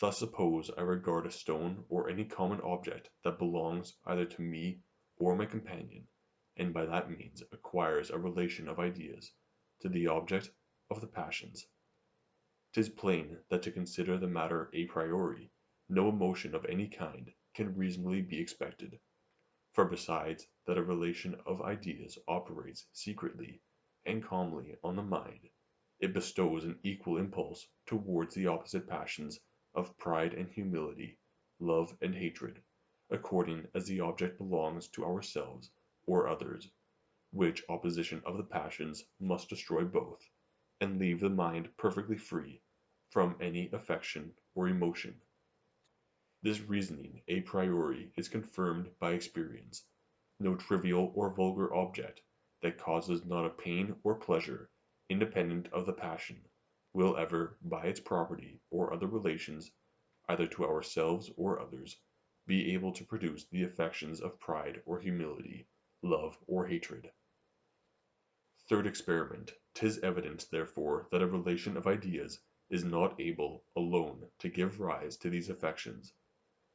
Thus suppose I regard a stone or any common object that belongs either to me or my companion, and by that means acquires a relation of ideas to the object of the passions. 'Tis plain that to consider the matter a priori, no emotion of any kind can reasonably be expected; for besides that a relation of ideas operates secretly and calmly on the mind, it bestows an equal impulse towards the opposite passions of pride and humility, love and hatred, according as the object belongs to ourselves or others, which opposition of the passions must destroy both, and leave the mind perfectly free from any affection or emotion. This reasoning a priori is confirmed by experience. No trivial or vulgar object, that causes not a pain or pleasure, independent of the passion, will ever, by its property or other relations, either to ourselves or others, be able to produce the affections of pride or humility, love or hatred. Third experiment. 'Tis evident, therefore, that a relation of ideas is not able alone to give rise to these affections.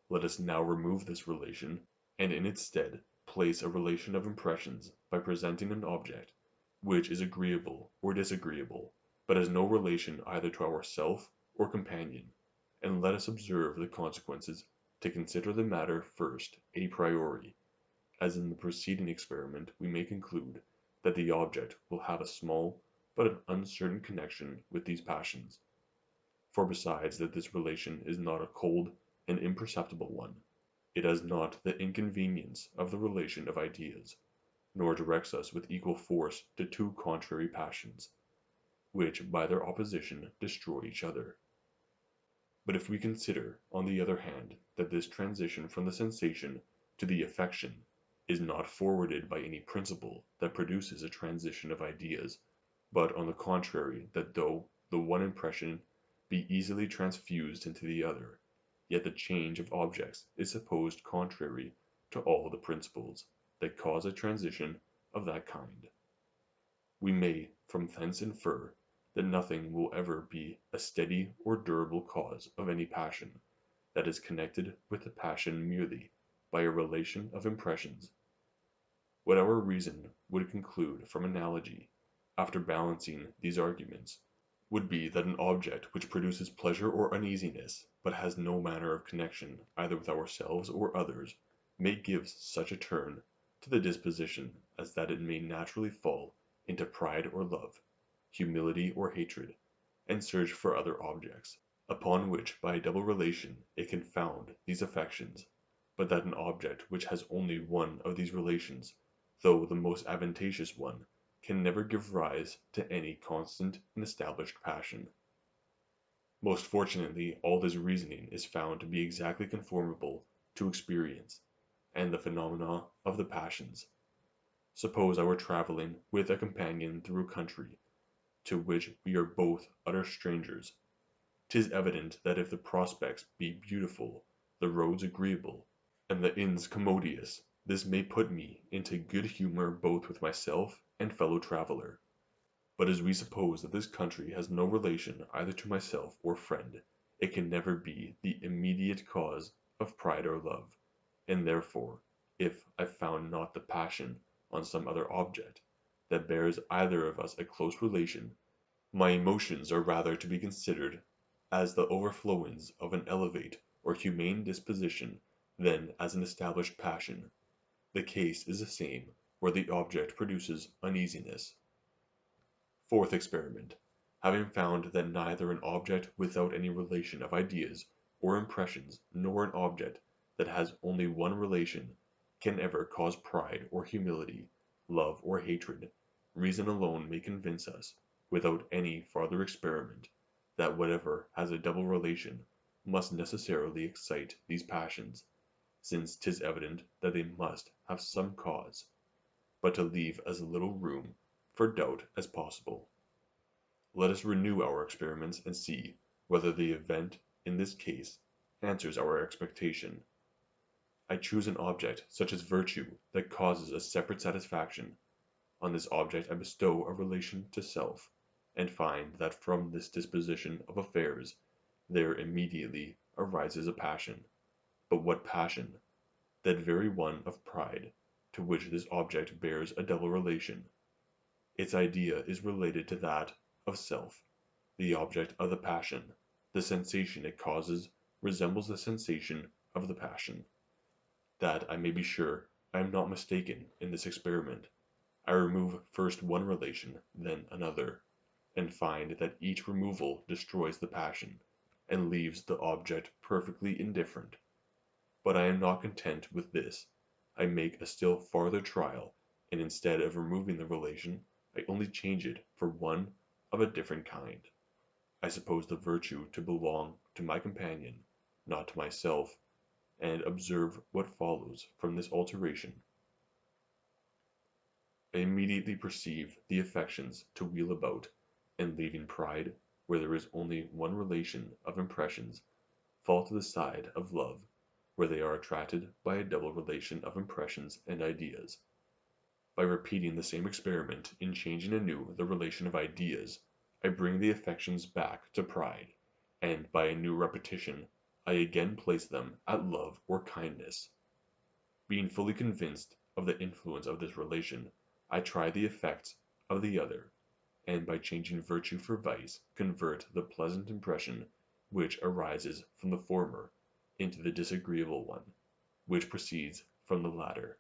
Let us now remove this relation, and in its stead place a relation of impressions by presenting an object, which is agreeable or disagreeable, but has no relation either to ourself or companion, and let us observe the consequences. To consider the matter first a priori, as in the preceding experiment, we may conclude that the object will have a small but an uncertain connection with these passions; for besides that this relation is not a cold and imperceptible one, it has not the inconvenience of the relation of ideas, nor directs us with equal force to two contrary passions, which by their opposition destroy each other. But if we consider, on the other hand, that this transition from the sensation to the affection is not forwarded by any principle that produces a transition of ideas, but on the contrary that though the one impression be easily transfused into the other, yet the change of objects is supposed contrary to all the principles that cause a transition of that kind, we may from thence infer that nothing will ever be a steady or durable cause of any passion that is connected with the passion merely by a relation of impressions. What our reason would conclude from analogy, after balancing these arguments, would be that an object which produces pleasure or uneasiness, but has no manner of connection either with ourselves or others, may give such a turn to the disposition as that it may naturally fall into pride or love, humility or hatred, and search for other objects, upon which by a double relation it can found these affections, but that an object which has only one of these relations, though the most advantageous one, can never give rise to any constant and established passion. Most fortunately all this reasoning is found to be exactly conformable to experience, and the phenomena of the passions. Suppose I were travelling with a companion through a country to which we are both utter strangers. 'Tis evident that if the prospects be beautiful, the roads agreeable, and the inns commodious, this may put me into good humour both with myself and fellow traveller. But as we suppose that this country has no relation either to myself or friend, it can never be the immediate cause of pride or love, and therefore, if I found not the passion on some other object, that bears either of us a close relation, my emotions are rather to be considered as the overflowings of an elevate or humane disposition than as an established passion. The case is the same where the object produces uneasiness. Fourth experiment. Having found that neither an object without any relation of ideas or impressions nor an object that has only one relation can ever cause pride or humility, love or hatred, reason alone may convince us, without any farther experiment, that whatever has a double relation must necessarily excite these passions, since 'tis evident that they must have some cause, but to leave as little room for doubt as possible. Let us renew our experiments and see whether the event in this case answers our expectation. I choose an object such as virtue that causes a separate satisfaction. On this object I bestow a relation to self, and find that from this disposition of affairs there immediately arises a passion. But what passion? That very one of pride, to which this object bears a double relation. Its idea is related to that of self, the object of the passion. The sensation it causes resembles the sensation of the passion. That I may be sure I am not mistaken in this experiment, I remove first one relation, then another, and find that each removal destroys the passion, and leaves the object perfectly indifferent. But I am not content with this. I make a still farther trial, and instead of removing the relation, I only change it for one of a different kind. I suppose the virtue to belong to my companion, not to myself, and observe what follows from this alteration. I immediately perceive the affections to wheel about, and leaving pride, where there is only one relation of impressions, fall to the side of love, where they are attracted by a double relation of impressions and ideas. By repeating the same experiment in changing anew the relation of ideas, I bring the affections back to pride, and by a new repetition I again place them at love or kindness. Being fully convinced of the influence of this relation, I try the effects of the other, and by changing virtue for vice convert the pleasant impression which arises from the former into the disagreeable one, which proceeds from the latter.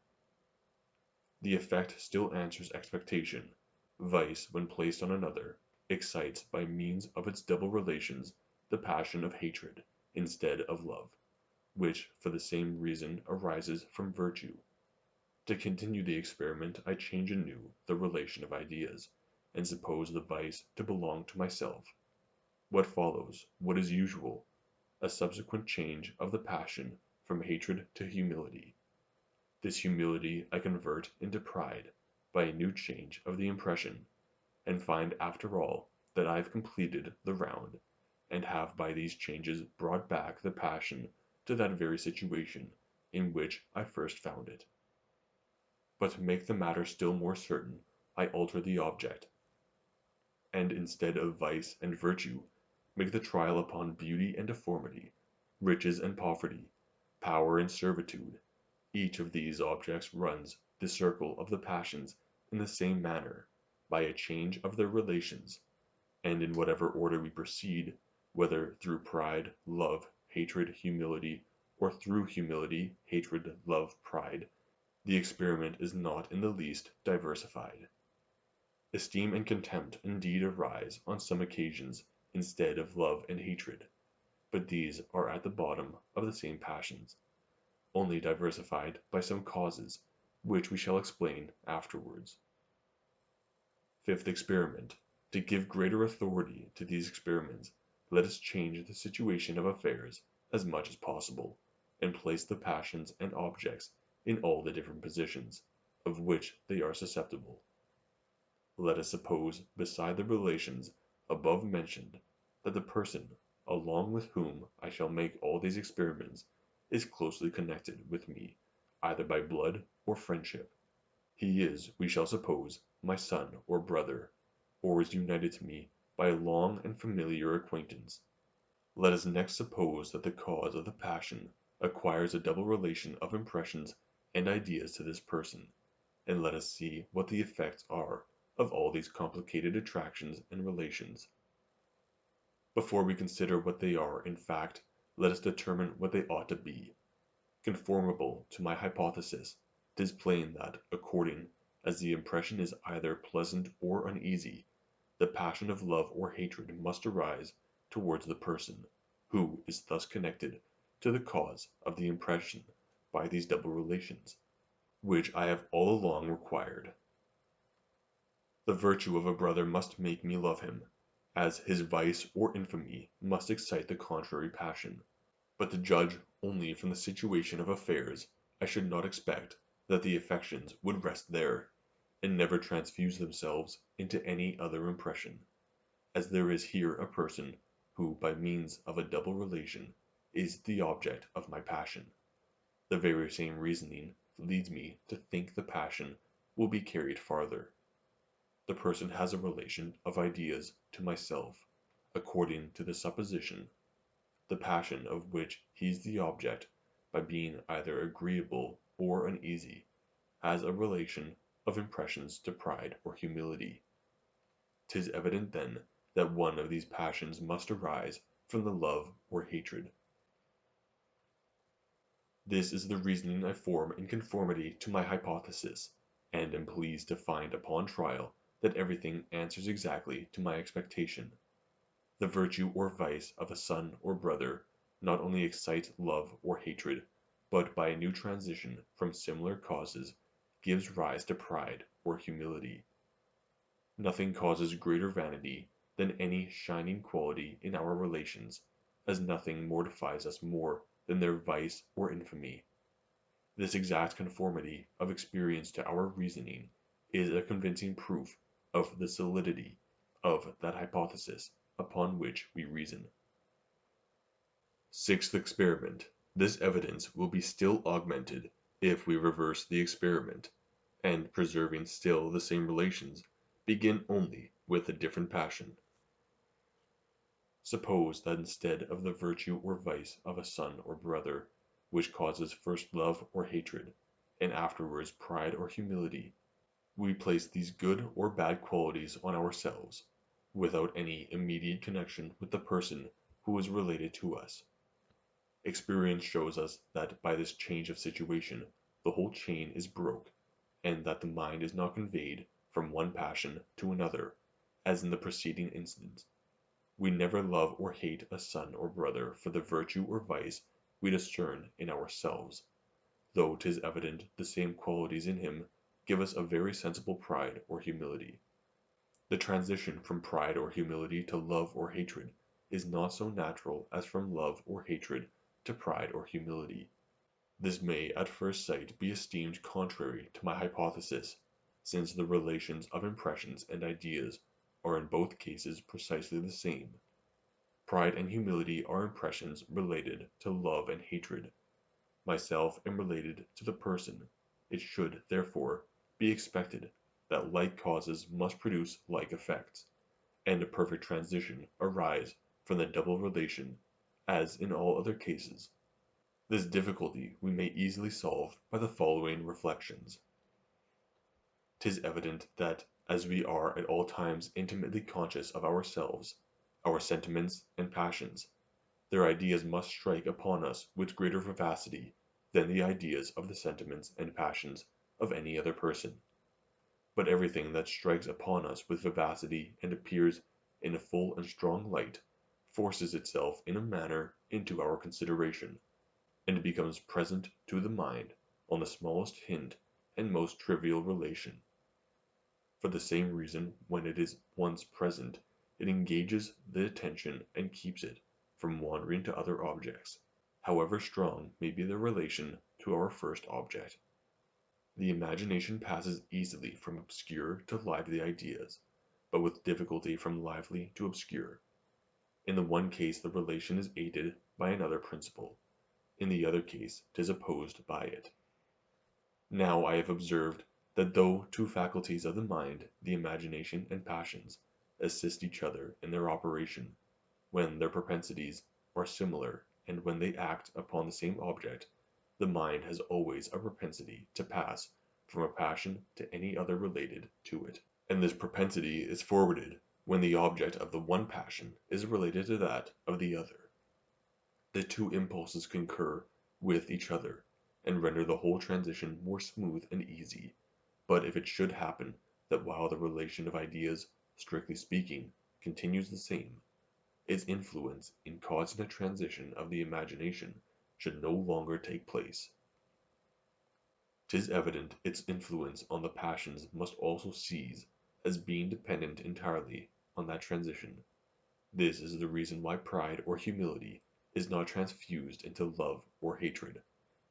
The effect still answers expectation. Vice, when placed on another, excites by means of its double relations the passion of hatred instead of love, which for the same reason arises from virtue. To continue the experiment I change anew the relation of ideas, and suppose the vice to belong to myself. What follows? What is usual? a subsequent change of the passion from hatred to humility. This humility I convert into pride by a new change of the impression, and find after all that I have completed the round, and have by these changes brought back the passion to that very situation in which I first found it. But to make the matter still more certain, I alter the object, and instead of vice and virtue, make the trial upon beauty and deformity, riches and poverty, power and servitude. Each of these objects runs the circle of the passions in the same manner, by a change of their relations, and in whatever order we proceed, whether through pride, love, hatred, humility, or through humility, hatred, love, pride, the experiment is not in the least diversified. Esteem and contempt indeed arise on some occasions instead of love and hatred, but these are at the bottom of the same passions, only diversified by some causes, which we shall explain afterwards. Fifth experiment. To give greater authority to these experiments, let us change the situation of affairs as much as possible, and place the passions and objects in all the different positions, of which they are susceptible. Let us suppose, beside the relations above mentioned, that the person, along with whom I shall make all these experiments, is closely connected with me, either by blood or friendship. He is, we shall suppose, my son or brother, or is united to me by a long and familiar acquaintance. Let us next suppose that the cause of the passion acquires a double relation of impressions and ideas to this person, and let us see what the effects are of all these complicated attractions and relations. Before we consider what they are in fact, let us determine what they ought to be. Conformable to my hypothesis, 'tis plain that, according as the impression is either pleasant or uneasy, the passion of love or hatred must arise towards the person, who is thus connected to the cause of the impression by these double relations, which I have all along required. The virtue of a brother must make me love him, as his vice or infamy must excite the contrary passion. But to judge only from the situation of affairs, I should not expect that the affections would rest there, and never transfuse themselves into any other impression, as there is here a person who by means of a double relation is the object of my passion. The very same reasoning leads me to think the passion will be carried farther. The person has a relation of ideas to myself, according to the supposition, the passion of which he is the object, by being either agreeable or uneasy, has a relation of impressions to pride or humility. 'Tis evident then that one of these passions must arise from the love or hatred. This is the reasoning I form in conformity to my hypothesis, and am pleased to find upon trial that everything answers exactly to my expectation. The virtue or vice of a son or brother not only excites love or hatred, but by a new transition from similar causes gives rise to pride or humility. Nothing causes greater vanity than any shining quality in our relations, as nothing mortifies us more than their vice or infamy. This exact conformity of experience to our reasoning is a convincing proof of the solidity of that hypothesis upon which we reason. Sixth experiment. This evidence will be still augmented if we reverse the experiment, and preserving still the same relations, begin only with a different passion. Suppose that instead of the virtue or vice of a son or brother, which causes first love or hatred, and afterwards pride or humility, we place these good or bad qualities on ourselves, without any immediate connection with the person who is related to us. Experience shows us that by this change of situation the whole chain is broke, and that the mind is not conveyed from one passion to another, as in the preceding instance. We never love or hate a son or brother for the virtue or vice we discern in ourselves, though 'tis evident the same qualities in him give us a very sensible pride or humility. The transition from pride or humility to love or hatred is not so natural as from love or hatred to pride or humility. This may at first sight be esteemed contrary to my hypothesis, since the relations of impressions and ideas are in both cases precisely the same. Pride and humility are impressions related to love and hatred. Myself am related to the person. It should, therefore, be expected that like causes must produce like effects, and a perfect transition arise from the double relation, as in all other cases. This difficulty we may easily solve by the following reflections. 'Tis evident that as we are at all times intimately conscious of ourselves, our sentiments and passions, their ideas must strike upon us with greater vivacity than the ideas of the sentiments and passions of any other person. But everything that strikes upon us with vivacity and appears in a full and strong light forces itself in a manner into our consideration, and becomes present to the mind on the smallest hint and most trivial relation. For the same reason, when it is once present, it engages the attention and keeps it from wandering to other objects, however strong may be the relation to our first object. The imagination passes easily from obscure to lively ideas, but with difficulty from lively to obscure. In the one case the relation is aided by another principle, in the other case 'tis opposed by it. Now I have observed that though two faculties of the mind, the imagination and passions, assist each other in their operation, when their propensities are similar and when they act upon the same object, the mind has always a propensity to pass from a passion to any other related to it, and this propensity is forwarded when the object of the one passion is related to that of the other. The two impulses concur with each other, and render the whole transition more smooth and easy. But if it should happen that while the relation of ideas, strictly speaking, continues the same, its influence in causing a transition of the imagination should no longer take place, 'tis evident its influence on the passions must also cease, as being dependent entirely on that transition. This is the reason why pride or humility is not transfused into love or hatred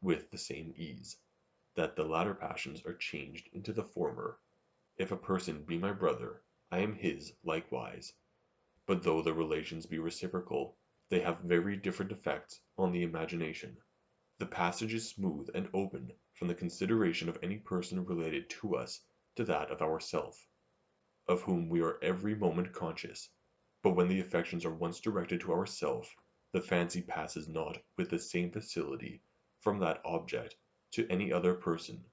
with the same ease, that the latter passions are changed into the former. If a person be my brother, I am his likewise. But though the relations be reciprocal, they have very different effects on the imagination. The passage is smooth and open from the consideration of any person related to us to that of ourself, of whom we are every moment conscious. But when the affections are once directed to ourself, the fancy passes not with the same facility from that object to any other person,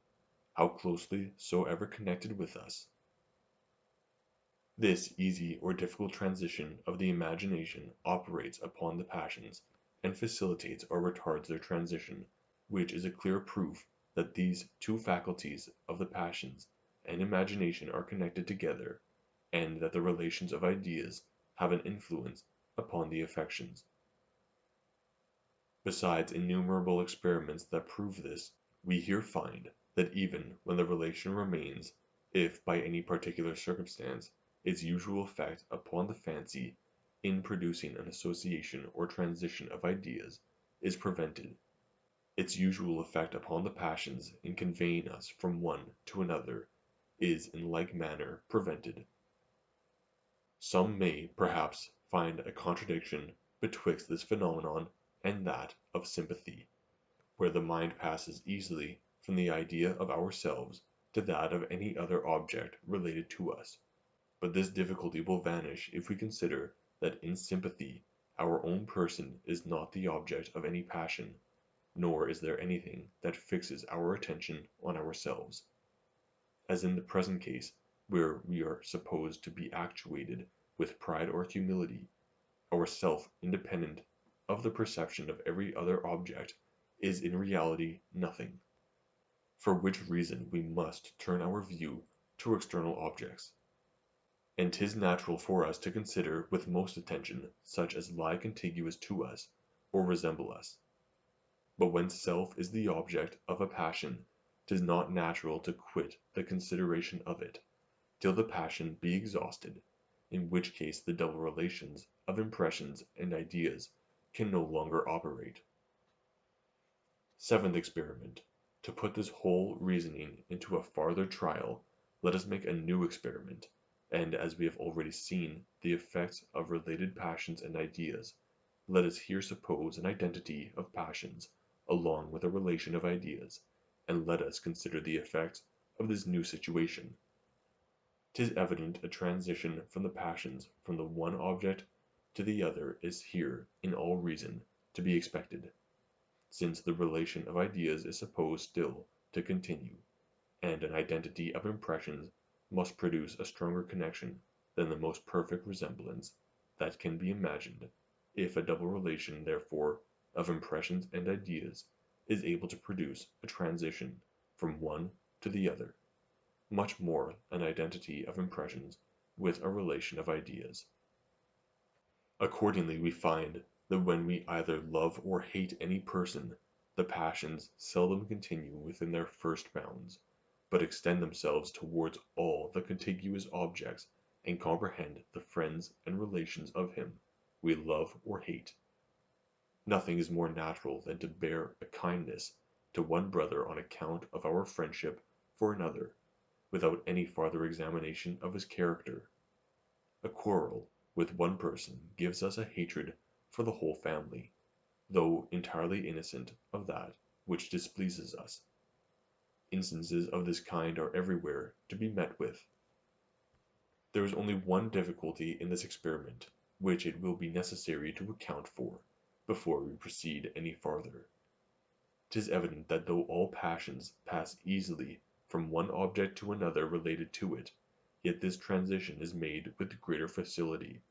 how closely soever connected with us. This easy or difficult transition of the imagination operates upon the passions, and facilitates or retards their transition, which is a clear proof that these two faculties of the passions and imagination are connected together, and that the relations of ideas have an influence upon the affections. Besides innumerable experiments that prove this, we here find that even when the relation remains, if by any particular circumstance its usual effect upon the fancy in producing an association or transition of ideas is prevented, its usual effect upon the passions in conveying us from one to another is in like manner prevented. Some may, perhaps, find a contradiction betwixt this phenomenon and that of sympathy, where the mind passes easily from the idea of ourselves to that of any other object related to us. But this difficulty will vanish if we consider that in sympathy our own person is not the object of any passion, nor is there anything that fixes our attention on ourselves, as in the present case, where we are supposed to be actuated with pride or humility. Our self, independent of the perception of every other object, is in reality nothing. For which reason we must turn our view to external objects, and 'tis natural for us to consider with most attention such as lie contiguous to us or resemble us. But when self is the object of a passion, 'tis not natural to quit the consideration of it, till the passion be exhausted, in which case the double relations of impressions and ideas can no longer operate. Seventh experiment. To put this whole reasoning into a farther trial, let us make a new experiment, and as we have already seen the effects of related passions and ideas, let us here suppose an identity of passions along with a relation of ideas, and let us consider the effects of this new situation. 'Tis evident a transition from the passions from the one object to the other is here, in all reason, to be expected, since the relation of ideas is supposed still to continue, and an identity of impressions must produce a stronger connection than the most perfect resemblance that can be imagined, if a double relation, therefore, of impressions and ideas is able to produce a transition from one to the other, much more an identity of impressions with a relation of ideas. Accordingly we find that when we either love or hate any person, the passions seldom continue within their first bounds, but extend themselves towards all the contiguous objects and comprehend the friends and relations of him we love or hate. Nothing is more natural than to bear a kindness to one brother on account of our friendship for another, without any farther examination of his character. A quarrel with one person gives us a hatred for the whole family, though entirely innocent of that which displeases us. Instances of this kind are everywhere to be met with. There is only one difficulty in this experiment, which it will be necessary to account for, before we proceed any farther. 'Tis evident that though all passions pass easily from one object to another related to it, yet this transition is made with greater facility,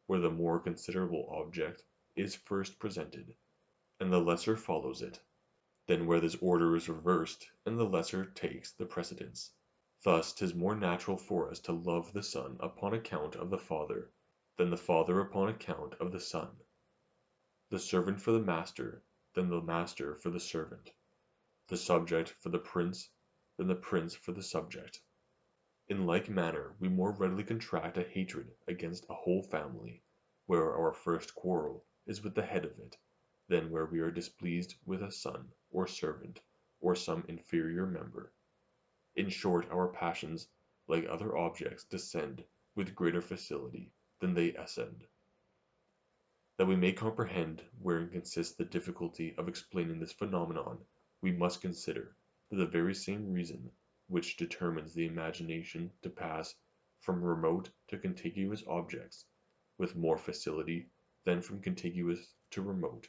where the more considerable object is first presented, and the lesser follows it, than where this order is reversed, and the lesser takes the precedence. Thus 'tis more natural for us to love the son upon account of the father, than the father upon account of the son; the servant for the master, than the master for the servant; the subject for the prince, than the prince for the subject. In like manner we more readily contract a hatred against a whole family, where our first quarrel is with the head of it, than where we are displeased with a son, or servant, or some inferior member. In short, our passions, like other objects, descend with greater facility than they ascend. That we may comprehend wherein consists the difficulty of explaining this phenomenon, we must consider that the very same reason which determines the imagination to pass from remote to contiguous objects with more facility than from contiguous to remote,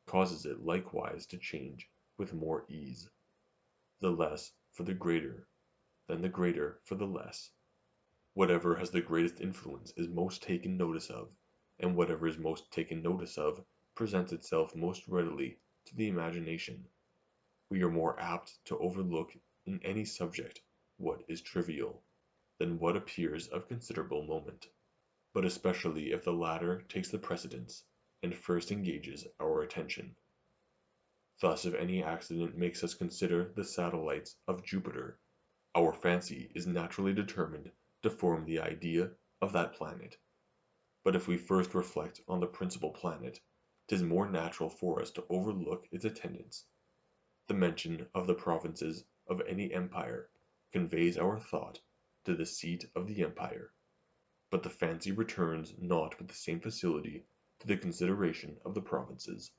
causes it likewise to change with more ease, the less for the greater, than the greater for the less. Whatever has the greatest influence is most taken notice of, and whatever is most taken notice of presents itself most readily to the imagination. We are more apt to overlook in any subject what is trivial, than what appears of considerable moment, but especially if the latter takes the precedence, and first engages our attention. Thus if any accident makes us consider the satellites of Jupiter, our fancy is naturally determined to form the idea of that planet. But if we first reflect on the principal planet, 'tis more natural for us to overlook its attendants. The mention of the provinces of any empire conveys our thought to the seat of the empire, but the fancy returns not with the same facility to the consideration of the provinces.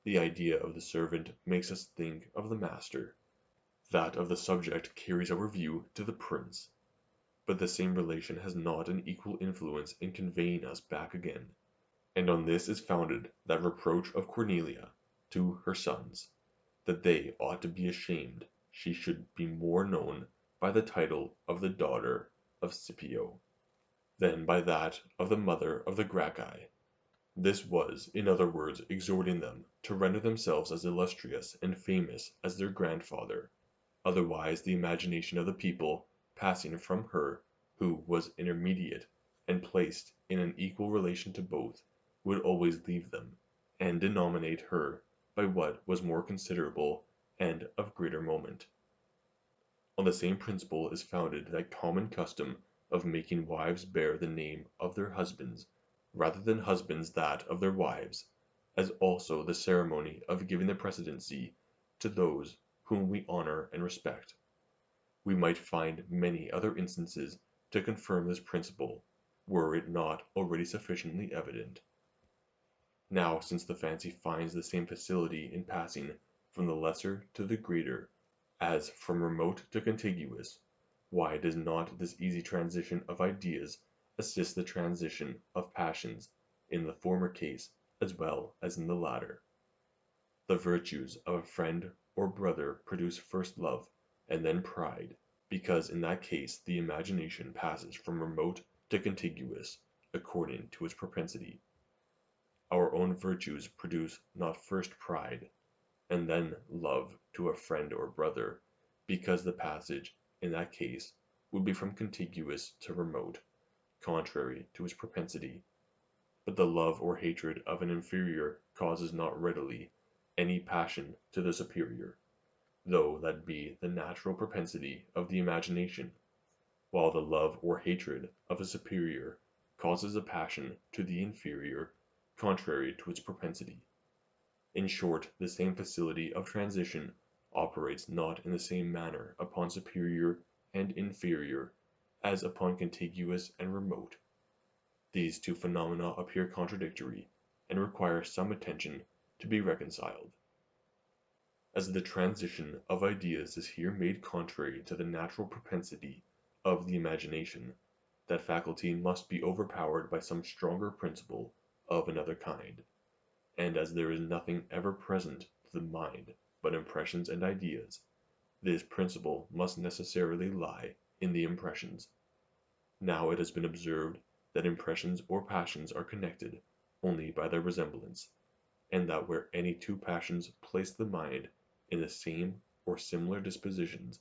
The idea of the servant makes us think of the master, that of the subject carries our view to the prince, but the same relation has not an equal influence in conveying us back again, and on this is founded that reproach of Cornelia to her sons, that they ought to be ashamed she should be more known by the title of the daughter of Scipio, than by that of the mother of the Gracchi. This was, in other words, exhorting them to render themselves as illustrious and famous as their grandfather, otherwise the imagination of the people, passing from her who was intermediate and placed in an equal relation to both, would always leave them, and denominate her by what was more considerable and of greater moment. On the same principle is founded that common custom of making wives bear the name of their husbands, rather than husbands that of their wives, as also the ceremony of giving the precedency to those whom we honor and respect. We might find many other instances to confirm this principle, were it not already sufficiently evident. Now, since the fancy finds the same facility in passing from the lesser to the greater as from remote to contiguous, why does not this easy transition of ideas assist the transition of passions in the former case as well as in the latter? The virtues of a friend or brother produce first love and then pride, because in that case the imagination passes from remote to contiguous according to its propensity. Our own virtues produce not first pride, and then love to a friend or brother, because the passage, in that case, would be from contiguous to remote, contrary to its propensity. But the love or hatred of an inferior causes not readily any passion to the superior, though that be the natural propensity of the imagination, while the love or hatred of a superior causes a passion to the inferior contrary to its propensity. In short, the same facility of transition operates not in the same manner upon superior and inferior as upon contiguous and remote. These two phenomena appear contradictory, and require some attention to be reconciled. As the transition of ideas is here made contrary to the natural propensity of the imagination, that faculty must be overpowered by some stronger principle of another kind, and as there is nothing ever present to the mind but impressions and ideas, this principle must necessarily lie in the impressions. Now it has been observed that impressions or passions are connected only by their resemblance, and that where any two passions place the mind in the same or similar dispositions,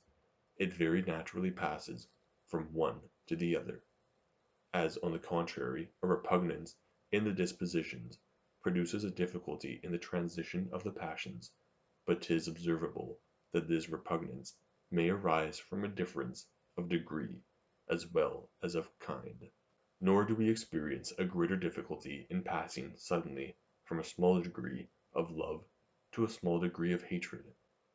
it very naturally passes from one to the other. As, on the contrary, a repugnance in the dispositions produces a difficulty in the transition of the passions, but 'tis observable that this repugnance may arise from a difference of degree as well as of kind. Nor do we experience a greater difficulty in passing suddenly from a small degree of love to a small degree of hatred,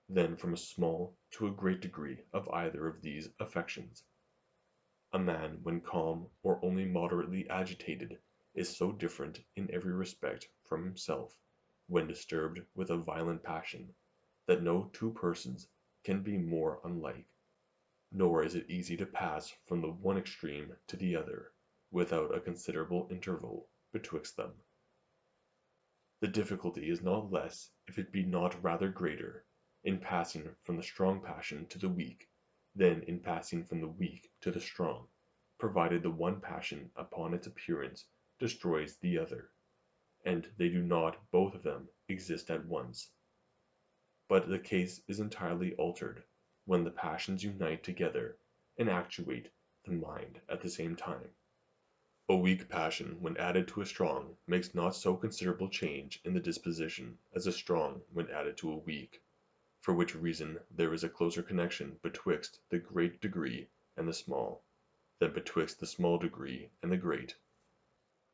than from a small to a great degree of either of these affections. A man when calm or only moderately agitated is so different in every respect from himself when disturbed with a violent passion, that no two persons can be more unlike, nor is it easy to pass from the one extreme to the other, without a considerable interval betwixt them. The difficulty is not less, if it be not rather greater, in passing from the strong passion to the weak, than in passing from the weak to the strong, provided the one passion upon its appearance destroys the other, and they do not both of them exist at once. But the case is entirely altered when the passions unite together and actuate the mind at the same time. A weak passion when added to a strong makes not so considerable change in the disposition as a strong when added to a weak, for which reason there is a closer connection betwixt the great degree and the small, than betwixt the small degree and the great.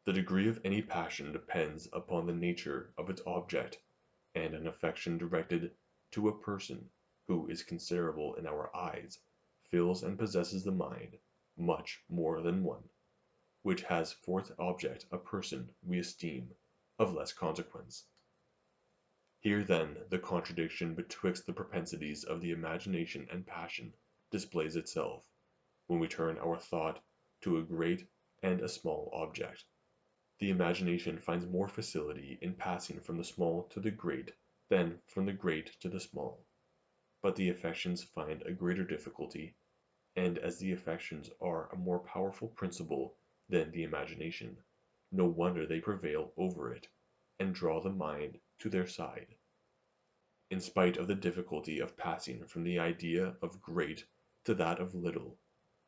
The degree of any passion depends upon the nature of its object, and an affection directed to a person who is considerable in our eyes fills and possesses the mind much more than one which has for its object a person we esteem of less consequence. Here then the contradiction betwixt the propensities of the imagination and passion displays itself, when we turn our thought to a great and a small object. The imagination finds more facility in passing from the small to the great than from the great to the small, but the affections find a greater difficulty, and as the affections are a more powerful principle than the imagination, no wonder they prevail over it, and draw the mind to their side. In spite of the difficulty of passing from the idea of great to that of little,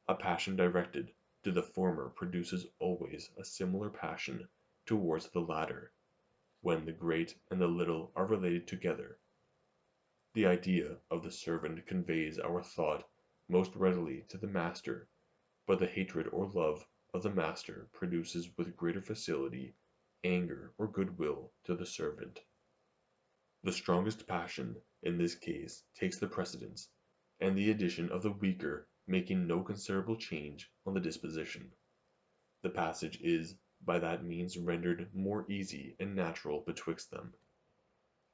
a passion directed to the former produces always a similar passion towards the latter, when the great and the little are related together. The idea of the servant conveys our thought most readily to the master, but the hatred or love of the master produces with greater facility anger or goodwill to the servant. The strongest passion in this case takes the precedence, and the addition of the weaker making no considerable change on the disposition. The passage is by that means rendered more easy and natural betwixt them.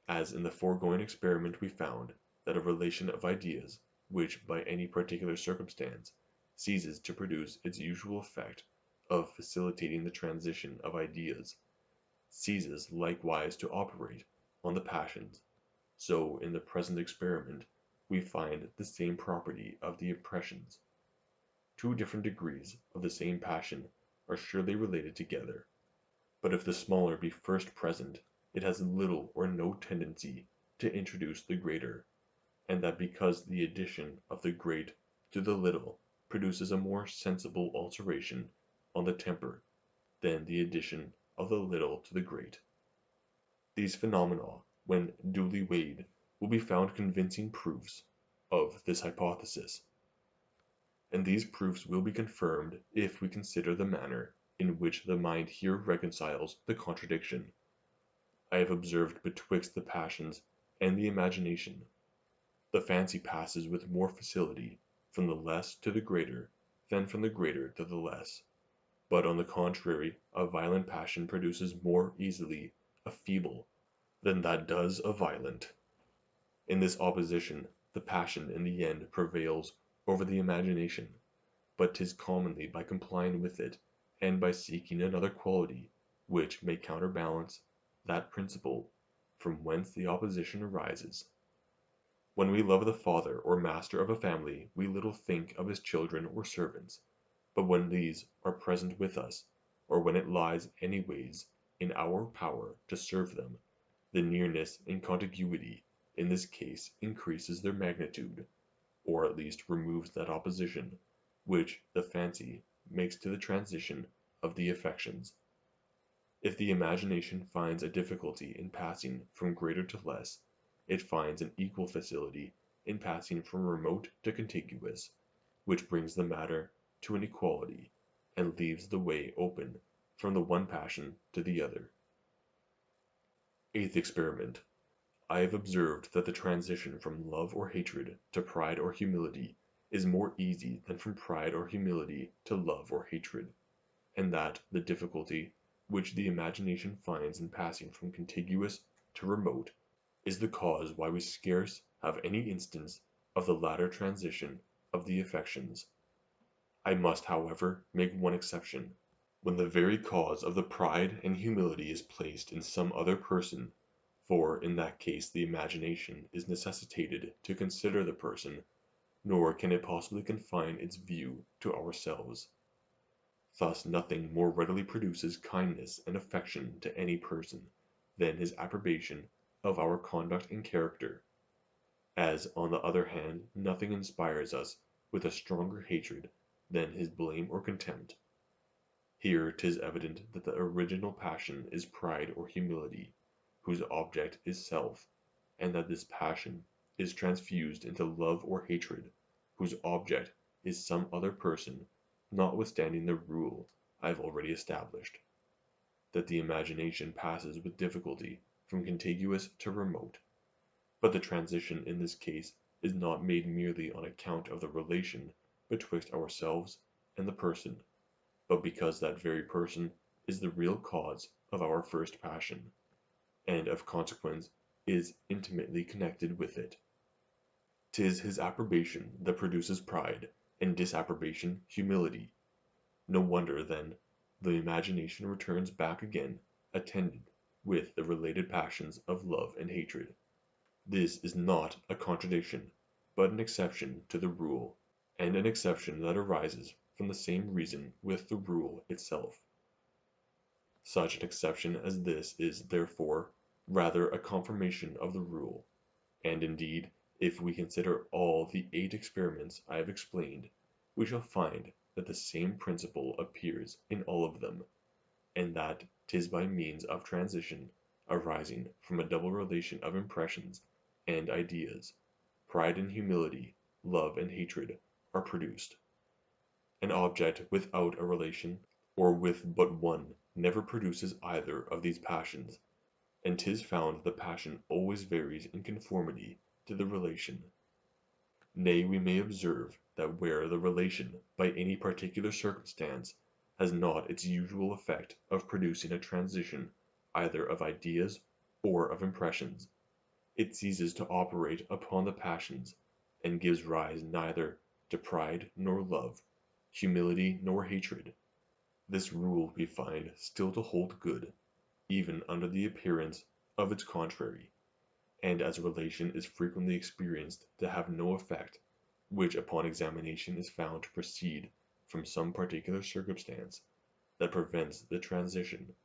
As in the foregoing experiment we found that a relation of ideas, which by any particular circumstance ceases to produce its usual effect of facilitating the transition of ideas, ceases likewise to operate on the passions, so in the present experiment we find the same property of the impressions. Two different degrees of the same passion are surely related together, but if the smaller be first present, it has little or no tendency to introduce the greater, and that because the addition of the great to the little produces a more sensible alteration on the temper than the addition of the little to the great. These phenomena, when duly weighed, will be found convincing proofs of this hypothesis, and these proofs will be confirmed if we consider the manner in which the mind here reconciles the contradiction I have observed betwixt the passions and the imagination. The fancy passes with more facility from the less to the greater than from the greater to the less, but on the contrary a violent passion produces more easily a feeble than that does a violent. In this opposition the passion in the end prevails over the imagination, but 'tis commonly by complying with it, and by seeking another quality which may counterbalance that principle from whence the opposition arises. When we love the father or master of a family we little think of his children or servants, but when these are present with us, or when it lies anyways in our power to serve them, the nearness and contiguity in this case increases their magnitude, or at least removes that opposition which the fancy makes to the transition of the affections. If the imagination finds a difficulty in passing from greater to less, it finds an equal facility in passing from remote to contiguous, which brings the matter to an equality, and leaves the way open from the one passion to the other. Eighth experiment. I have observed that the transition from love or hatred to pride or humility is more easy than from pride or humility to love or hatred, and that the difficulty which the imagination finds in passing from contiguous to remote is the cause why we scarce have any instance of the latter transition of the affections. I must, however, make one exception, when the very cause of the pride and humility is placed in some other person, for in that case the imagination is necessitated to consider the person, nor can it possibly confine its view to ourselves. Thus nothing more readily produces kindness and affection to any person than his approbation of our conduct and character, as on the other hand nothing inspires us with a stronger hatred than his blame or contempt. Here 'tis evident that the original passion is pride or humility, whose object is self, and that this passion is transfused into love or hatred, whose object is some other person, notwithstanding the rule I have already established, that the imagination passes with difficulty from contiguous to remote, but the transition in this case is not made merely on account of the relation betwixt ourselves and the person, but because that very person is the real cause of our first passion, and of consequence is intimately connected with it. 'Tis his approbation that produces pride, and disapprobation humility. No wonder, then, the imagination returns back again attended with the related passions of love and hatred. This is not a contradiction, but an exception to the rule, and an exception that arises from the same reason with the rule itself. Such an exception as this is, therefore, rather a confirmation of the rule, and indeed, if we consider all the 8 experiments I have explained, we shall find that the same principle appears in all of them, and that 'tis by means of transition arising from a double relation of impressions and ideas, pride and humility, love and hatred, are produced. An object without a relation, or with but one, never produces either of these passions, and 'tis found the passion always varies in conformity to the relation. Nay, we may observe that where the relation by any particular circumstance has not its usual effect of producing a transition either of ideas or of impressions, it ceases to operate upon the passions, and gives rise neither to pride nor love, humility nor hatred. This rule we find still to hold good, even under the appearance of its contrary, and as relation is frequently experienced to have no effect, which upon examination is found to proceed from some particular circumstance that prevents the transition,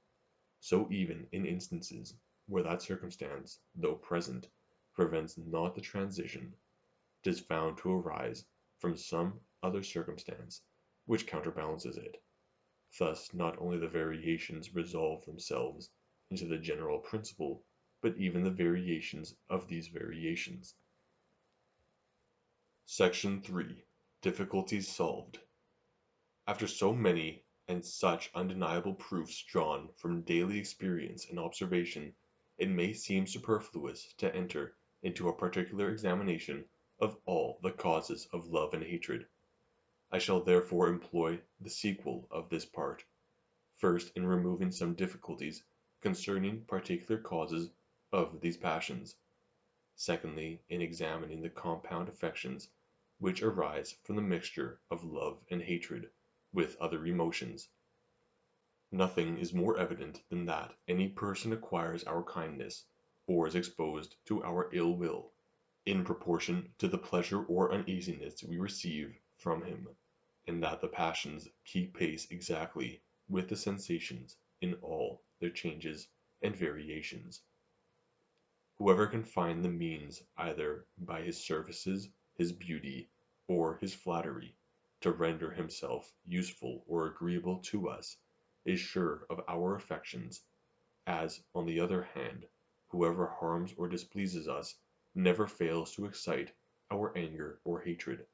so even in instances where that circumstance, though present, prevents not the transition, 'tis found to arise from some other circumstance which counterbalances it. Thus not only the variations resolve themselves into the general principle, but even the variations of these variations. Section 3. Difficulties solved. After so many and such undeniable proofs drawn from daily experience and observation, it may seem superfluous to enter into a particular examination of all the causes of love and hatred. I shall therefore employ the sequel of this part, first in removing some difficulties concerning particular causes of these passions, secondly in examining the compound affections which arise from the mixture of love and hatred with other emotions. Nothing is more evident than that any person acquires our kindness, or is exposed to our ill will, in proportion to the pleasure or uneasiness we receive from him, and that the passions keep pace exactly with the sensations in all their changes and variations. Whoever can find the means either by his services, his beauty, or his flattery, to render himself useful or agreeable to us, is sure of our affections, as, on the other hand, whoever harms or displeases us never fails to excite our anger or hatred.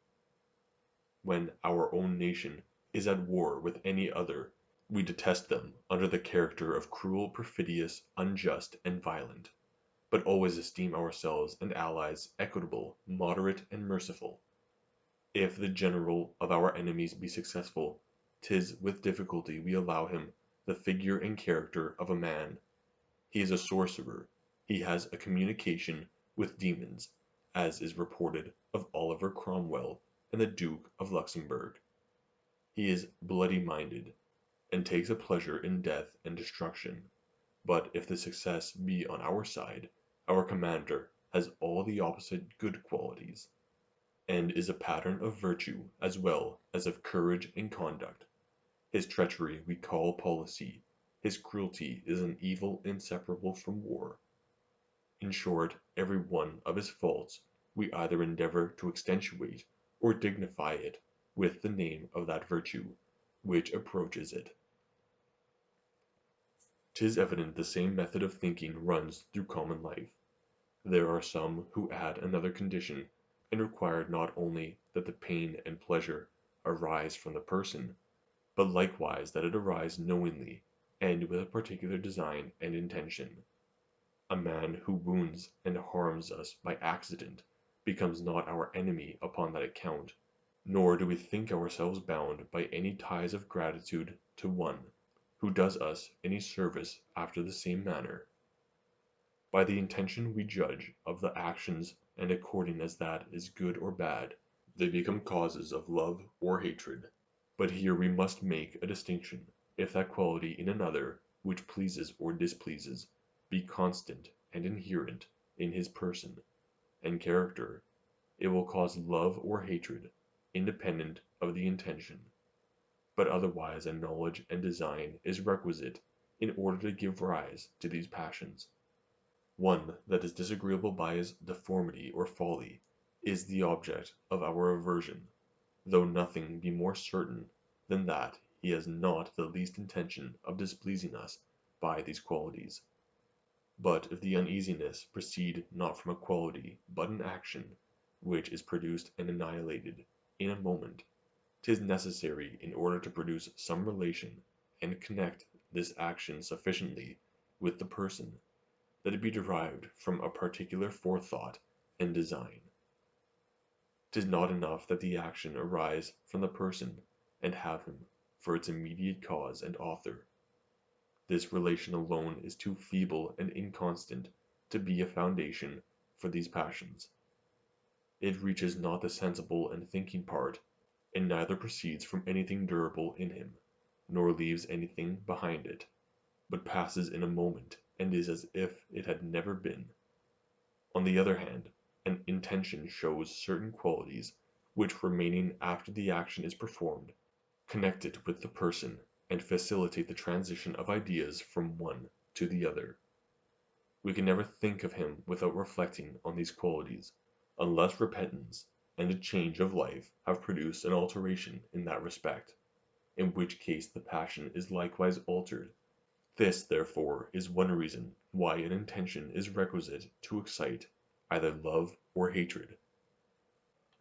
When our own nation is at war with any other, we detest them under the character of cruel, perfidious, unjust, and violent, but always esteem ourselves and allies equitable, moderate, and merciful. If the general of our enemies be successful, 'tis with difficulty we allow him the figure and character of a man. He is a sorcerer, he has a communication with demons, as is reported of Oliver Cromwell and the Duke of Luxembourg. He is bloody-minded, and takes a pleasure in death and destruction. But if the success be on our side, our commander has all the opposite good qualities, and is a pattern of virtue as well as of courage and conduct. His treachery we call policy, his cruelty is an evil inseparable from war. In short, every one of his faults we either endeavor to extenuate or dignify it with the name of that virtue which approaches it. 'Tis evident the same method of thinking runs through common life. There are some who add another condition, and require not only that the pain and pleasure arise from the person, but likewise that it arise knowingly, and with a particular design and intention. A man who wounds and harms us by accident becomes not our enemy upon that account, nor do we think ourselves bound by any ties of gratitude to one who does us any service after the same manner. By the intention we judge of the actions, and according as that is good or bad, they become causes of love or hatred. But here we must make a distinction. If that quality in another, which pleases or displeases, be constant and inherent in his person and character, it will cause love or hatred, independent of the intention. But otherwise a knowledge and design is requisite in order to give rise to these passions. One that is disagreeable by his deformity or folly is the object of our aversion, though nothing be more certain than that he has not the least intention of displeasing us by these qualities. But if the uneasiness proceed not from a quality but an action, which is produced and annihilated in a moment, 'Tis necessary in order to produce some relation, and connect this action sufficiently with the person, that it be derived from a particular forethought and design. 'Tis not enough that the action arise from the person, and have him for its immediate cause and author. This relation alone is too feeble and inconstant to be a foundation for these passions. It reaches not the sensible and thinking part, and neither proceeds from anything durable in him, nor leaves anything behind it, but passes in a moment, and is as if it had never been. On the other hand, an intention shows certain qualities which, remaining after the action is performed, connect it with the person, and facilitate the transition of ideas from one to the other. We can never think of him without reflecting on these qualities, unless repentance and a change of life have produced an alteration in that respect, in which case the passion is likewise altered. This, therefore, is one reason why an intention is requisite to excite either love or hatred.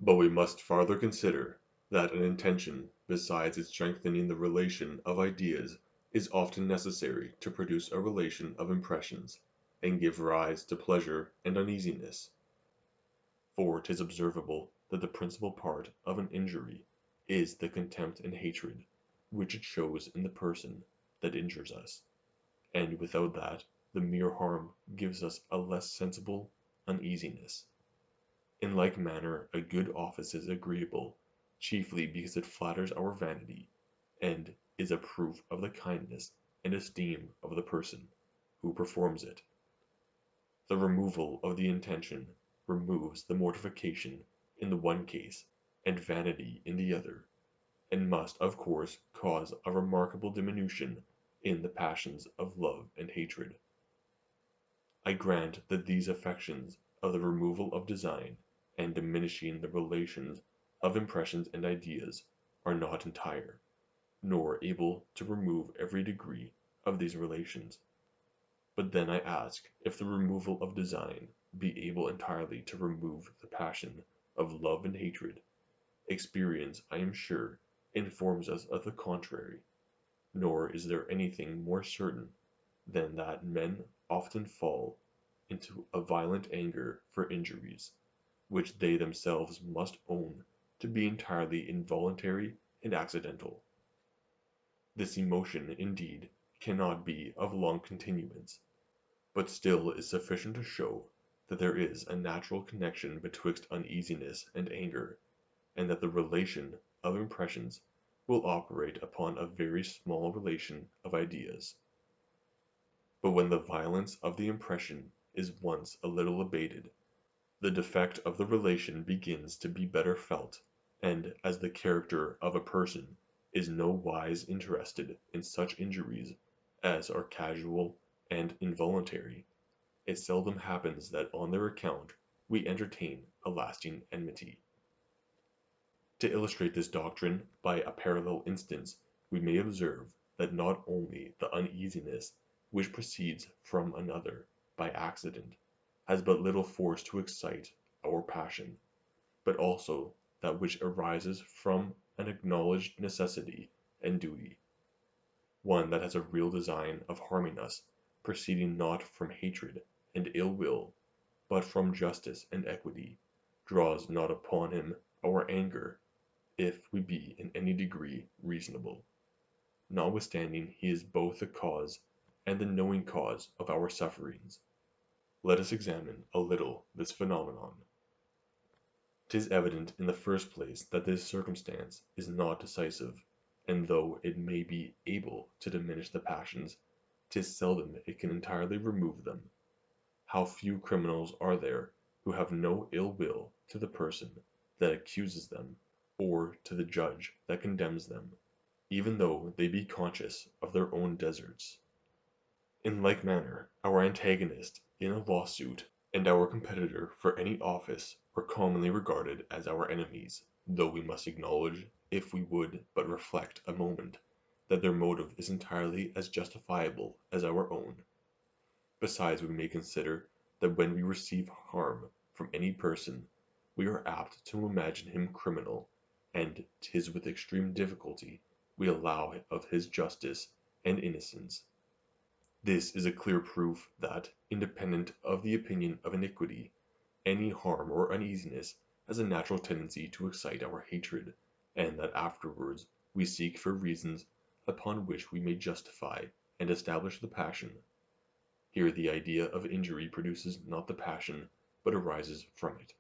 But we must farther consider that an intention, besides its strengthening the relation of ideas, is often necessary to produce a relation of impressions, and give rise to pleasure and uneasiness. For 'tis observable that the principal part of an injury is the contempt and hatred which it shows in the person that injures us, and without that the mere harm gives us a less sensible uneasiness. In like manner a good office is agreeable, chiefly because it flatters our vanity, and is a proof of the kindness and esteem of the person who performs it. The removal of the intention removes the mortification in the one case, and vanity in the other, and must of course cause a remarkable diminution in the passions of love and hatred. I grant that these affections of the removal of design, and diminishing the relations of impressions and ideas, are not entire, nor able to remove every degree of these relations. But then I ask if the removal of design be able entirely to remove the passion of love and hatred. Experience, I am sure, informs us of the contrary, nor is there anything more certain than that men often fall into a violent anger for injuries, which they themselves must own to be entirely involuntary and accidental. This emotion, indeed, cannot be of long continuance, but still is sufficient to show that there is a natural connection betwixt uneasiness and anger, and that the relation of impressions will operate upon a very small relation of ideas. But when the violence of the impression is once a little abated, the defect of the relation begins to be better felt, and as the character of a person is no wise interested in such injuries as are casual and involuntary, it seldom happens that on their account we entertain a lasting enmity. To illustrate this doctrine by a parallel instance, we may observe that not only the uneasiness which proceeds from another by accident has but little force to excite our passion, but also that which arises from an acknowledged necessity and duty. One that has a real design of harming us, proceeding not from hatred and ill will, but from justice and equity, draws not upon him our anger, if we be in any degree reasonable, notwithstanding he is both the cause and the knowing cause of our sufferings. Let us examine a little this phenomenon. 'Tis evident in the first place that this circumstance is not decisive, and though it may be able to diminish the passions, 'tis seldom it can entirely remove them. How few criminals are there who have no ill will to the person that accuses them, or to the judge that condemns them, even though they be conscious of their own deserts. In like manner, our antagonist in a lawsuit and our competitor for any office are commonly regarded as our enemies, though we must acknowledge, if we would but reflect a moment, that their motive is entirely as justifiable as our own. Besides, we may consider that when we receive harm from any person, we are apt to imagine him criminal, and 'tis with extreme difficulty we allow of his justice and innocence. This is a clear proof that, independent of the opinion of iniquity, any harm or uneasiness has a natural tendency to excite our hatred, and that afterwards we seek for reasons upon which we may justify and establish the passion. Here the idea of injury produces not the passion, but arises from it.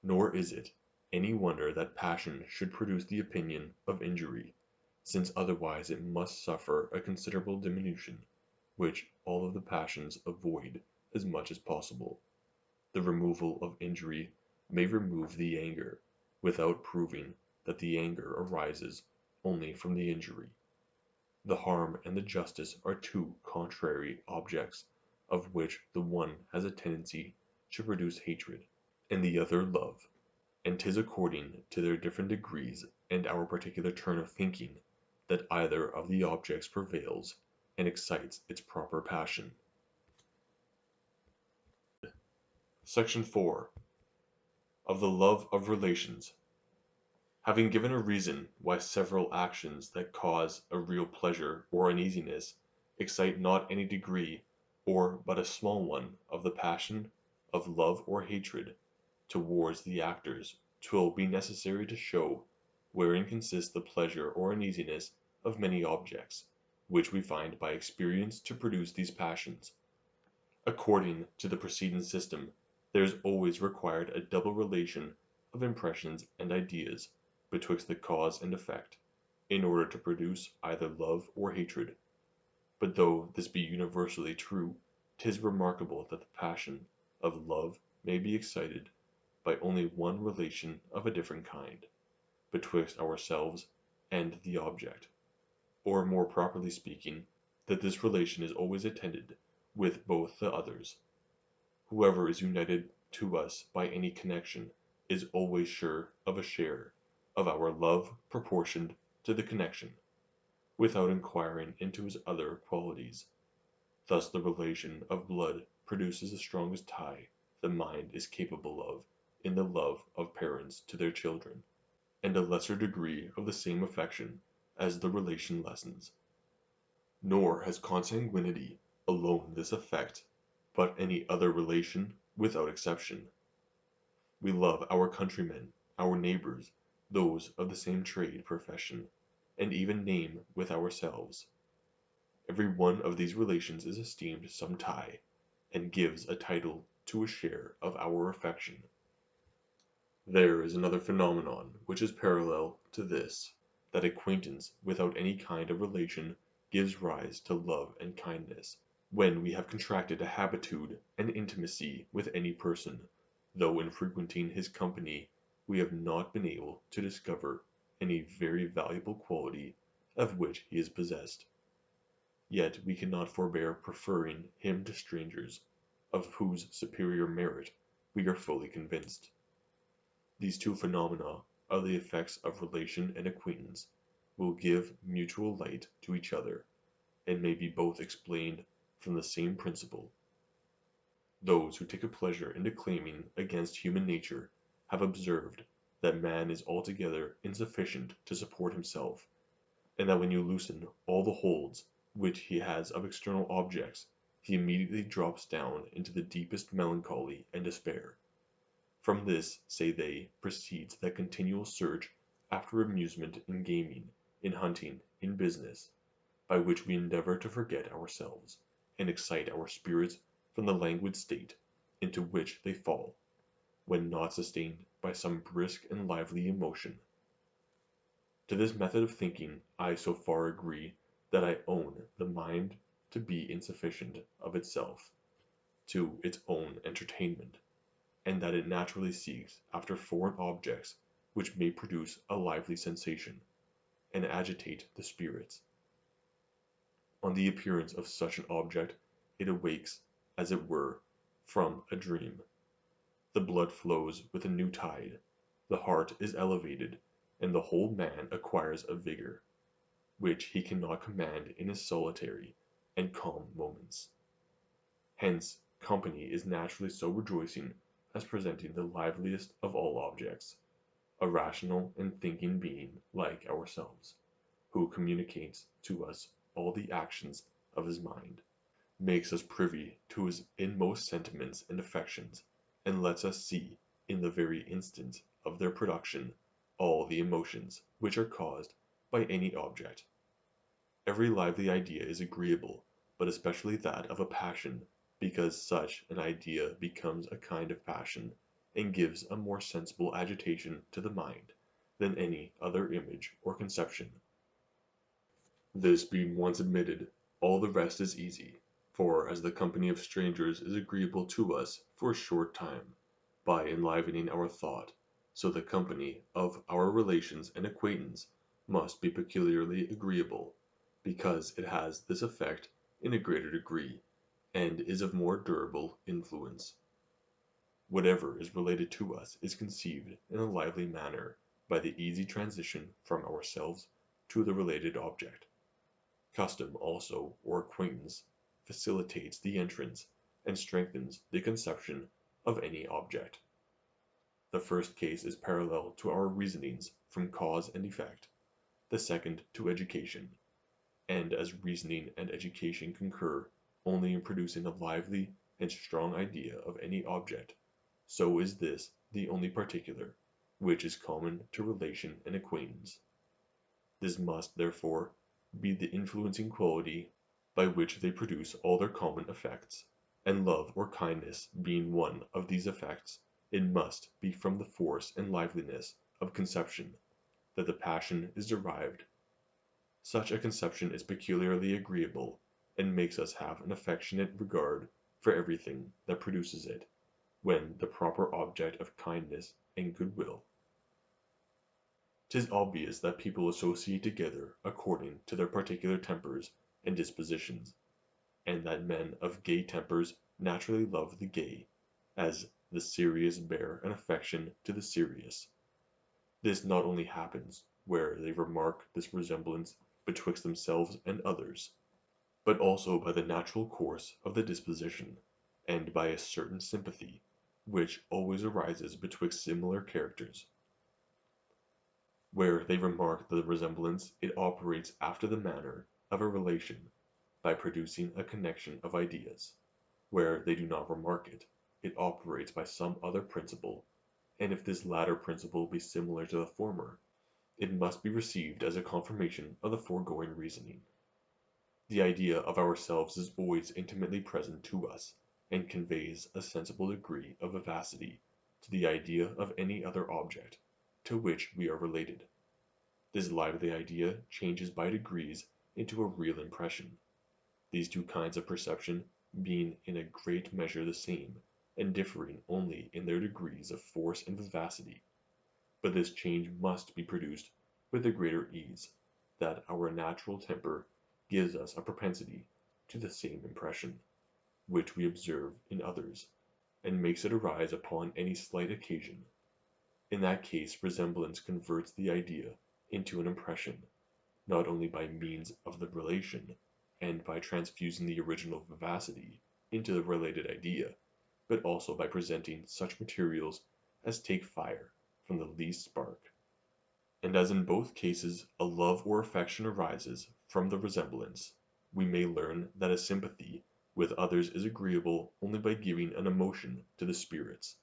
Nor is it any wonder that passion should produce the opinion of injury, since otherwise it must suffer a considerable diminution, which all of the passions avoid as much as possible. The removal of injury may remove the anger, without proving that the anger arises only from the injury. The harm and the justice are two contrary objects, of which the one has a tendency to produce hatred, and the other love, and 'tis according to their different degrees and our particular turn of thinking that either of the objects prevails and excites its proper passion. Section 4. Of the love of relations. Having given a reason why several actions that cause a real pleasure or uneasiness excite not any degree or but a small one of the passion of love or hatred towards the actors, 'twill be necessary to show wherein consists the pleasure or uneasiness of many objects, which we find by experience to produce these passions. According to the preceding system, there is always required a double relation of impressions and ideas betwixt the cause and effect, in order to produce either love or hatred. But though this be universally true, 'tis remarkable that the passion of love may be excited by only one relation of a different kind, betwixt ourselves and the object, or more properly speaking, that this relation is always attended with both the others. Whoever is united to us by any connection is always sure of a share of our love proportioned to the connection, without inquiring into his other qualities. Thus the relation of blood produces the strongest tie the mind is capable of in the love of parents to their children, and a lesser degree of the same affection as the relation lessens. Nor has consanguinity alone this effect, but any other relation without exception. We love our countrymen, our neighbors, those of the same trade, profession, and even name with ourselves. Every one of these relations is esteemed some tie, and gives a title to a share of our affection. There is another phenomenon which is parallel to this, that acquaintance without any kind of relation gives rise to love and kindness, when we have contracted a habitude and intimacy with any person, though in frequenting his company we have not been able to discover any very valuable quality of which he is possessed. Yet we cannot forbear preferring him to strangers, of whose superior merit we are fully convinced. These two phenomena are the effects of relation and acquaintance, will give mutual light to each other, and may be both explained from the same principle. Those who take a pleasure in declaiming against human nature have observed that man is altogether insufficient to support himself, and that when you loosen all the holds which he has of external objects, he immediately drops down into the deepest melancholy and despair. From this, say they, proceeds that continual search after amusement in gaming, in hunting, in business, by which we endeavor to forget ourselves, and excite our spirits from the languid state into which they fall, when not sustained by some brisk and lively emotion. To this method of thinking I so far agree that I own the mind to be insufficient of itself to its own entertainment, and that it naturally seeks after foreign objects which may produce a lively sensation, and agitate the spirits. On the appearance of such an object, it awakes, as it were, from a dream. The blood flows with a new tide, the heart is elevated, and the whole man acquires a vigor, which he cannot command in his solitary and calm moments. Hence, company is naturally so rejoicing as presenting the liveliest of all objects, a rational and thinking being like ourselves, who communicates to us all the actions of his mind, makes us privy to his inmost sentiments and affections, and lets us see, in the very instant of their production, all the emotions which are caused by any object. Every lively idea is agreeable, but especially that of a passion, because such an idea becomes a kind of passion, and gives a more sensible agitation to the mind than any other image or conception. This being once admitted, all the rest is easy, for as the company of strangers is agreeable to us for a short time, by enlivening our thought, so the company of our relations and acquaintance must be peculiarly agreeable, because it has this effect in a greater degree, and is of more durable influence. Whatever is related to us is conceived in a lively manner by the easy transition from ourselves to the related object. Custom also, or acquaintance, facilitates the entrance and strengthens the conception of any object. The first case is parallel to our reasonings from cause and effect, the second to education, and as reasoning and education concur only in producing a lively and strong idea of any object, so is this the only particular which is common to relation and acquaintance. This must, therefore, be the influencing quality by which they produce all their common effects, and love or kindness being one of these effects, it must be from the force and liveliness of conception that the passion is derived. Such a conception is peculiarly agreeable, and makes us have an affectionate regard for everything that produces it, when the proper object of kindness and goodwill. 'Tis obvious that people associate together according to their particular tempers and dispositions, and that men of gay tempers naturally love the gay, as the serious bear an affection to the serious. This not only happens where they remark this resemblance betwixt themselves and others, but also by the natural course of the disposition, and by a certain sympathy which always arises betwixt similar characters. Where they remark the resemblance, it operates after the manner of a relation, by producing a connection of ideas; where they do not remark it, it operates by some other principle, and if this latter principle be similar to the former, it must be received as a confirmation of the foregoing reasoning. The idea of ourselves is always intimately present to us, and conveys a sensible degree of vivacity to the idea of any other object to which we are related. This lively idea changes by degrees into a real impression, these two kinds of perception being in a great measure the same, and differing only in their degrees of force and vivacity. But this change must be produced with the greater ease, that our natural temper gives us a propensity to the same impression, which we observe in others, and makes it arise upon any slight occasion. In that case resemblance converts the idea into an impression, not only by means of the relation, and by transfusing the original vivacity into the related idea, but also by presenting such materials as take fire from the least spark. And as in both cases a love or affection arises from the resemblance, we may learn that a sympathy with others is agreeable only by giving an emotion to the spirits,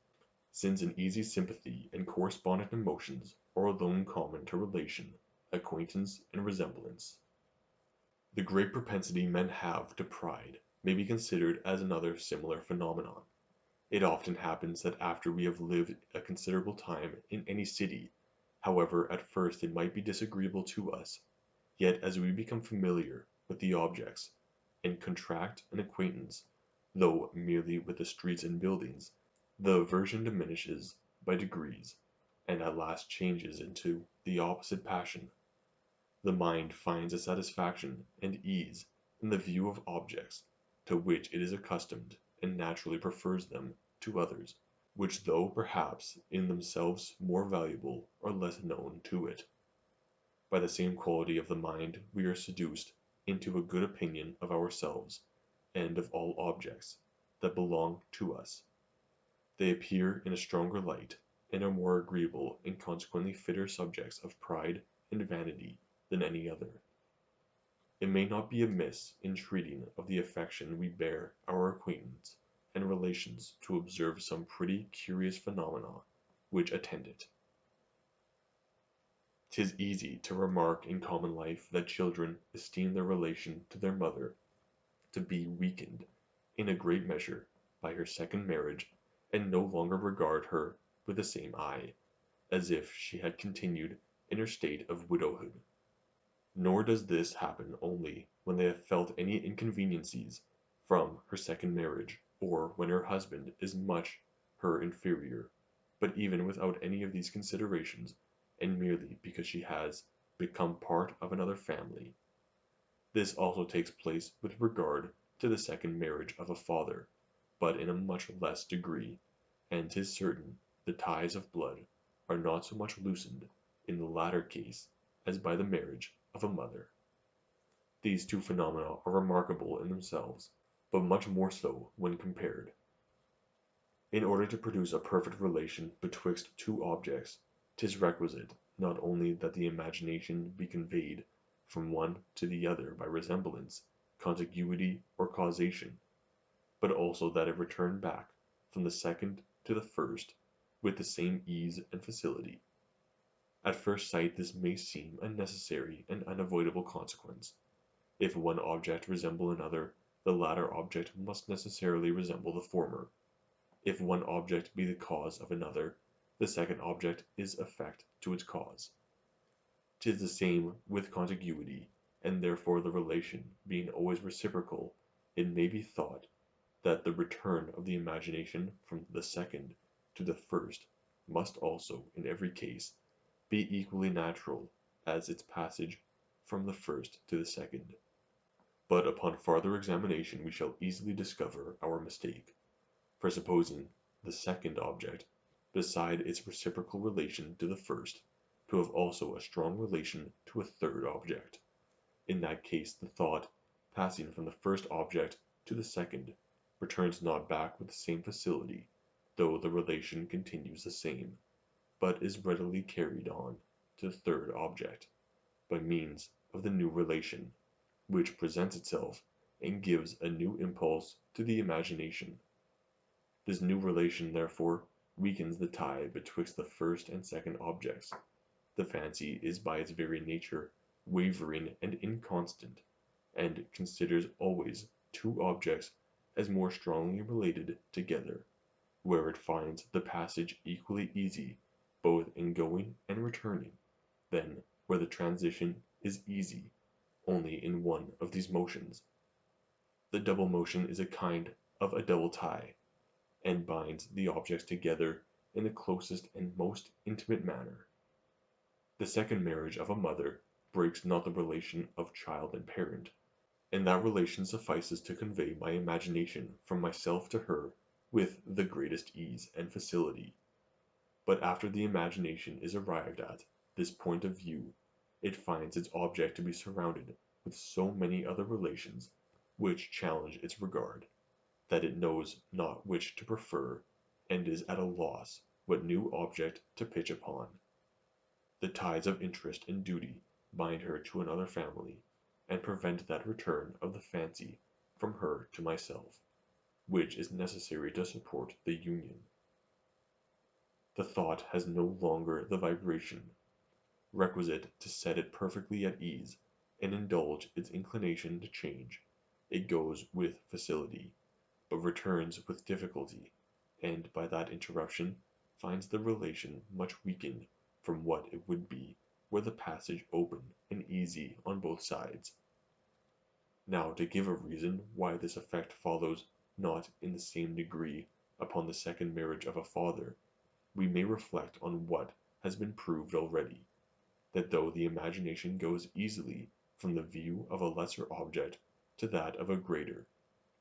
since an easy sympathy and correspondent emotions are alone common to relation, acquaintance, and resemblance. The great propensity men have to pride may be considered as another similar phenomenon. It often happens that after we have lived a considerable time in any city, however at first it might be disagreeable to us, yet as we become familiar with the objects, and contract an acquaintance, though merely with the streets and buildings, the aversion diminishes by degrees, and at last changes into the opposite passion. The mind finds a satisfaction and ease in the view of objects to which it is accustomed, and naturally prefers them to others, which though perhaps in themselves more valuable are less known to it. By the same quality of the mind we are seduced into a good opinion of ourselves, and of all objects that belong to us. They appear in a stronger light, and are more agreeable and consequently fitter subjects of pride and vanity than any other. It may not be amiss in treating of the affection we bear our acquaintance and relations to observe some pretty curious phenomena which attend it. 'Tis easy to remark in common life that children esteem their relation to their mother to be weakened, in a great measure, by her second marriage, and no longer regard her with the same eye, as if she had continued in her state of widowhood. Nor does this happen only when they have felt any inconveniencies from her second marriage, or when her husband is much her inferior, but even without any of these considerations, and merely because she has become part of another family. This also takes place with regard to the second marriage of a father, but in a much less degree, and 'tis certain the ties of blood are not so much loosened in the latter case as by the marriage of a mother. These two phenomena are remarkable in themselves, but much more so when compared. In order to produce a perfect relation betwixt two objects, 'tis requisite not only that the imagination be conveyed from one to the other by resemblance, contiguity, or causation, but also that it return back from the second to the first with the same ease and facility. At first sight this may seem a necessary and unavoidable consequence. If one object resemble another, the latter object must necessarily resemble the former. If one object be the cause of another, the second object is effect to its cause. 'Tis the same with contiguity, and therefore the relation being always reciprocal, it may be thought that the return of the imagination from the second to the first must also, in every case, be equally natural as its passage from the first to the second. But upon farther examination we shall easily discover our mistake, for supposing the second object, beside its reciprocal relation to the first, to have also a strong relation to a third object. In that case the thought, passing from the first object to the second, returns not back with the same facility, though the relation continues the same, but is readily carried on to the third object, by means of the new relation, which presents itself and gives a new impulse to the imagination. This new relation, therefore, weakens the tie betwixt the first and second objects. The fancy is by its very nature wavering and inconstant, and considers always two objects as more strongly related together, where it finds the passage equally easy both in going and returning, than where the transition is easy only in one of these motions. The double motion is a kind of a double tie, and binds the objects together in the closest and most intimate manner. The second marriage of a mother breaks not the relation of child and parent, and that relation suffices to convey my imagination from myself to her with the greatest ease and facility. But after the imagination is arrived at this point of view, it finds its object to be surrounded with so many other relations which challenge its regard, that it knows not which to prefer, and is at a loss what new object to pitch upon. The ties of interest and duty bind her to another family, and prevent that return of the fancy from her to myself, which is necessary to support the union. The thought has no longer the vibration requisite to set it perfectly at ease, and indulge its inclination to change. It goes with facility, but returns with difficulty, and by that interruption finds the relation much weakened from what it would be were the passage open and easy on both sides. Now to give a reason why this effect follows not in the same degree upon the second marriage of a father, we may reflect on what has been proved already, that though the imagination goes easily from the view of a lesser object to that of a greater,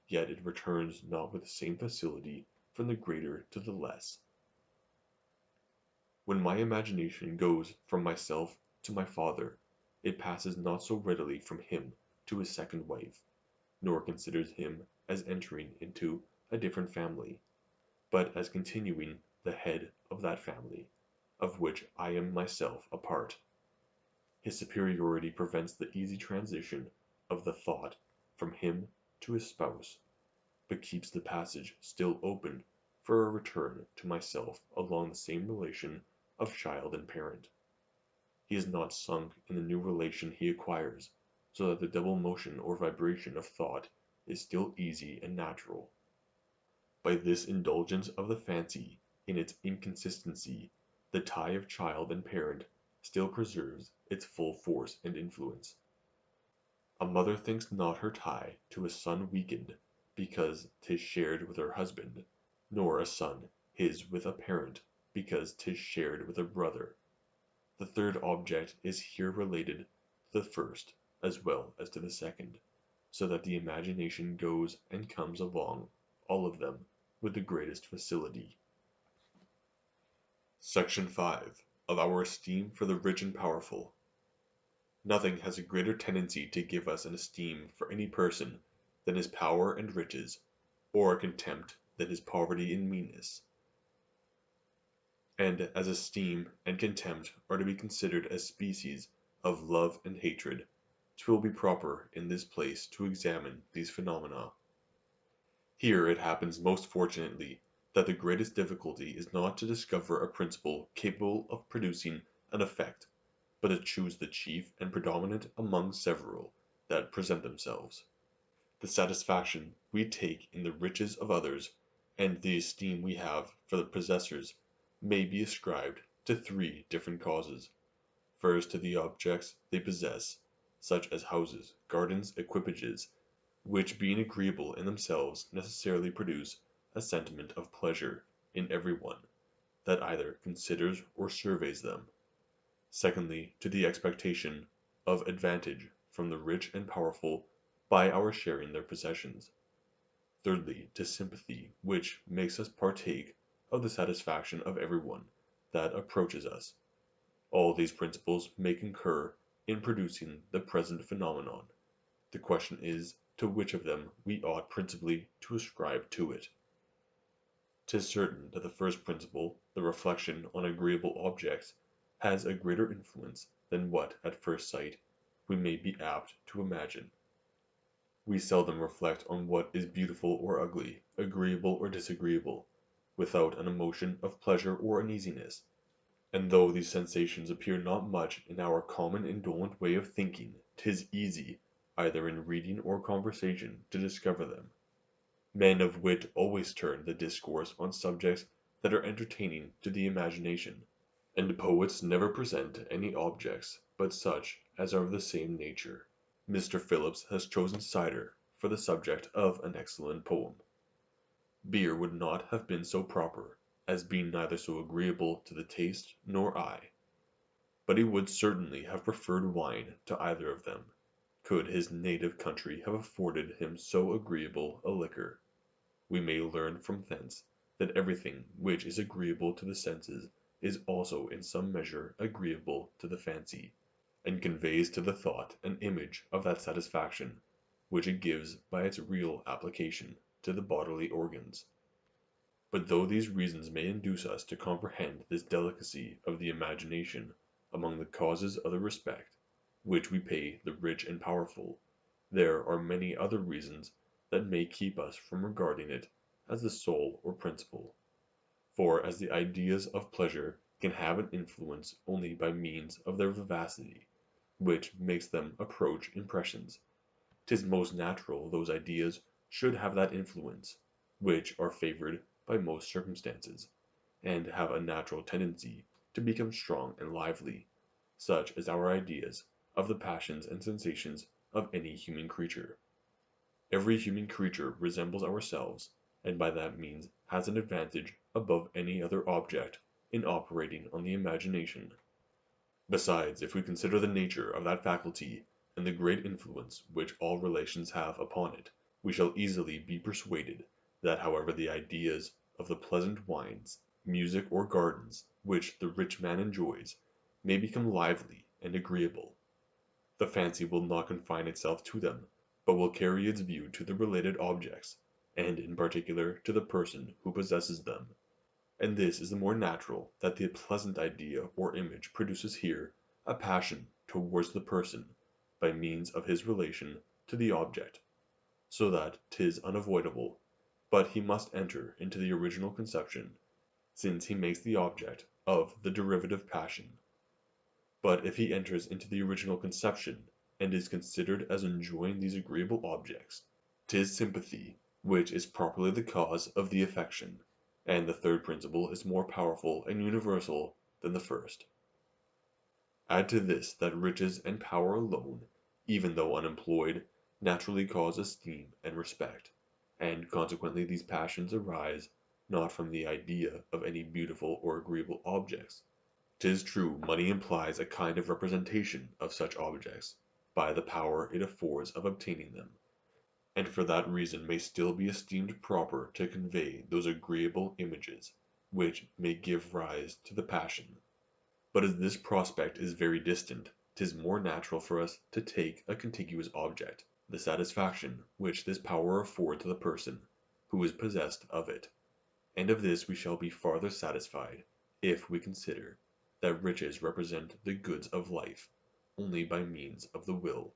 yet it returns not with the same facility from the greater to the less. When my imagination goes from myself to my father, it passes not so readily from him to his second wife, nor considers him as entering into a different family, but as continuing the head of of that family, of which I am myself a part. His superiority prevents the easy transition of the thought from him to his spouse, but keeps the passage still open for a return to myself along the same relation of child and parent. He is not sunk in the new relation he acquires, so that the double motion or vibration of thought is still easy and natural. By this indulgence of the fancy in its inconsistency, the tie of child and parent still preserves its full force and influence. A mother thinks not her tie to a son weakened because 'tis shared with her husband, nor a son his with a parent because 'tis shared with a brother. The third object is here related to the first as well as to the second, so that the imagination goes and comes along all of them with the greatest facility. Section 5. Of our esteem for the rich and powerful. Nothing has a greater tendency to give us an esteem for any person than his power and riches, or a contempt than his poverty and meanness. And as esteem and contempt are to be considered as species of love and hatred, 'twill be proper in this place to examine these phenomena. Here it happens most fortunately that the greatest difficulty is not to discover a principle capable of producing an effect, but to choose the chief and predominant among several that present themselves. The satisfaction we take in the riches of others, and the esteem we have for the possessors, may be ascribed to three different causes. First, to the objects they possess, such as houses, gardens, equipages, which being agreeable in themselves necessarily produce a sentiment of pleasure in every one that either considers or surveys them. Secondly, to the expectation of advantage from the rich and powerful by our sharing their possessions. Thirdly, to sympathy, which makes us partake of the satisfaction of every one that approaches us. All these principles may concur in producing the present phenomenon. The question is, to which of them we ought principally to ascribe to it. 'Tis certain that the first principle, the reflection on agreeable objects, has a greater influence than what, at first sight, we may be apt to imagine. We seldom reflect on what is beautiful or ugly, agreeable or disagreeable, without an emotion of pleasure or uneasiness, and though these sensations appear not much in our common indolent way of thinking, 'tis easy, either in reading or conversation, to discover them. Men of wit always turn the discourse on subjects that are entertaining to the imagination, and poets never present any objects but such as are of the same nature. Mr. Phillips has chosen cider for the subject of an excellent poem. Beer would not have been so proper, as being neither so agreeable to the taste nor eye. But he would certainly have preferred wine to either of them, could his native country have afforded him so agreeable a liquor. We may learn from thence that everything which is agreeable to the senses is also in some measure agreeable to the fancy, and conveys to the thought an image of that satisfaction which it gives by its real application to the bodily organs. But though these reasons may induce us to comprehend this delicacy of the imagination among the causes of the respect which we pay the rich and powerful, there are many other reasons that may keep us from regarding it as the sole or principal. For as the ideas of pleasure can have an influence only by means of their vivacity, which makes them approach impressions, 'tis most natural those ideas should have that influence, which are favored by most circumstances, and have a natural tendency to become strong and lively, such as our ideas of the passions and sensations of any human creature. Every human creature resembles ourselves, and by that means has an advantage above any other object in operating on the imagination. Besides, if we consider the nature of that faculty, and the great influence which all relations have upon it, we shall easily be persuaded that however the ideas of the pleasant wines, music, or gardens, which the rich man enjoys, may become lively and agreeable, the fancy will not confine itself to them, but will carry its view to the related objects, and in particular to the person who possesses them. and this is the more natural that the pleasant idea or image produces here a passion towards the person by means of his relation to the object, so that 'tis unavoidable, but he must enter into the original conception, since he makes the object of the derivative passion. But if he enters into the original conception, and is considered as enjoying these agreeable objects, 'tis sympathy which is properly the cause of the affection, and the third principle is more powerful and universal than the first. Add to this that riches and power alone, even though unemployed, naturally cause esteem and respect, and consequently these passions arise not from the idea of any beautiful or agreeable objects. 'Tis true money implies a kind of representation of such objects, by the power it affords of obtaining them, and for that reason may still be esteemed proper to convey those agreeable images which may give rise to the passion. But as this prospect is very distant, 'tis more natural for us to take a contiguous object, the satisfaction which this power affords to the person who is possessed of it, and of this we shall be farther satisfied, if we consider that riches represent the goods of life only by means of the will,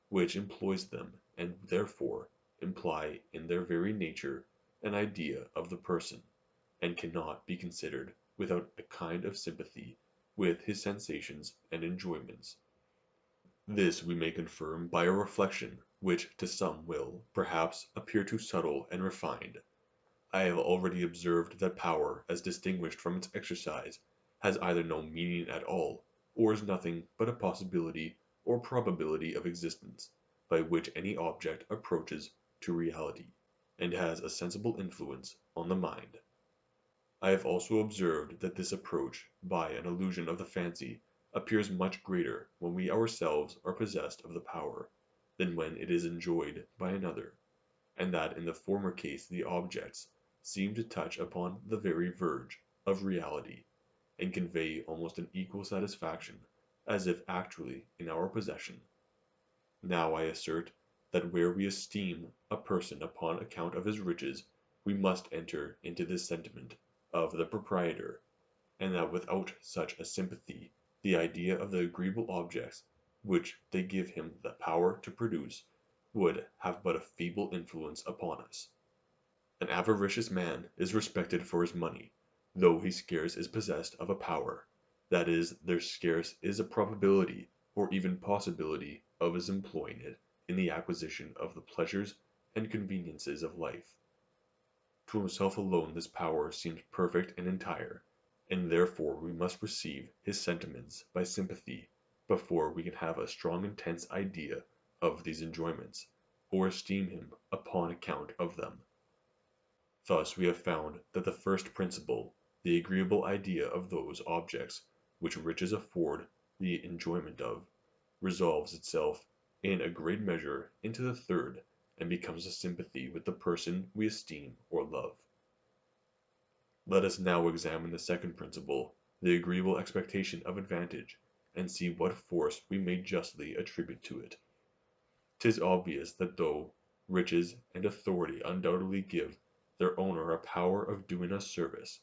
which employs them, and therefore imply in their very nature an idea of the person, and cannot be considered without a kind of sympathy with his sensations and enjoyments. This we may confirm by a reflection which to some will, perhaps, appear too subtle and refined. I have already observed that power, as distinguished from its exercise, has either no meaning at all, or is nothing but a possibility or probability of existence, by which any object approaches to reality, and has a sensible influence on the mind. I have also observed that this approach, by an illusion of the fancy, appears much greater when we ourselves are possessed of the power, than when it is enjoyed by another, and that in the former case the objects seem to touch upon the very verge of reality, and convey almost an equal satisfaction, as if actually in our possession. Now I assert that where we esteem a person upon account of his riches, we must enter into this sentiment of the proprietor, and that without such a sympathy the idea of the agreeable objects which they give him the power to produce would have but a feeble influence upon us. An avaricious man is respected for his money, though he scarce is possessed of a power, that is, there scarce is a probability or even possibility of his employing it in the acquisition of the pleasures and conveniences of life. To himself alone this power seems perfect and entire, and therefore we must receive his sentiments by sympathy before we can have a strong intense idea of these enjoyments, or esteem him upon account of them. Thus we have found that the first principle, the agreeable idea of those objects which riches afford the enjoyment of, resolves itself in a great measure into the third, and becomes a sympathy with the person we esteem or love. Let us now examine the second principle, the agreeable expectation of advantage, and see what force we may justly attribute to it. 'Tis obvious that though riches and authority undoubtedly give their owner a power of doing us service,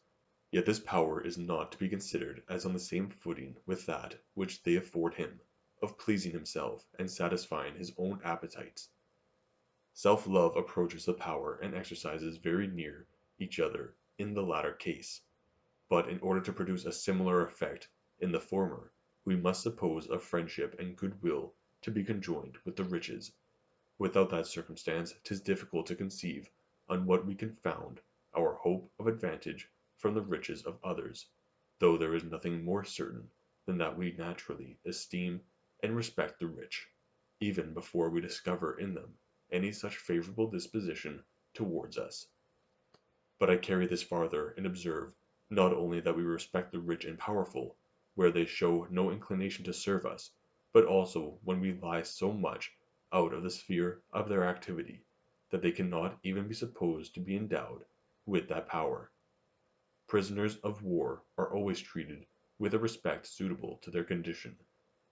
yet this power is not to be considered as on the same footing with that which they afford him, of pleasing himself and satisfying his own appetites. Self-love approaches the power and exercises very near each other in the latter case, but in order to produce a similar effect in the former, we must suppose a friendship and goodwill to be conjoined with the riches. Without that circumstance 'tis difficult to conceive on what we can found our hope of advantage from the riches of others, though there is nothing more certain than that we naturally esteem and respect the rich, even before we discover in them any such favorable disposition towards us. But I carry this farther, and observe, not only that we respect the rich and powerful, where they show no inclination to serve us, but also when we lie so much out of the sphere of their activity, that they cannot even be supposed to be endowed with that power. Prisoners of war are always treated with a respect suitable to their condition,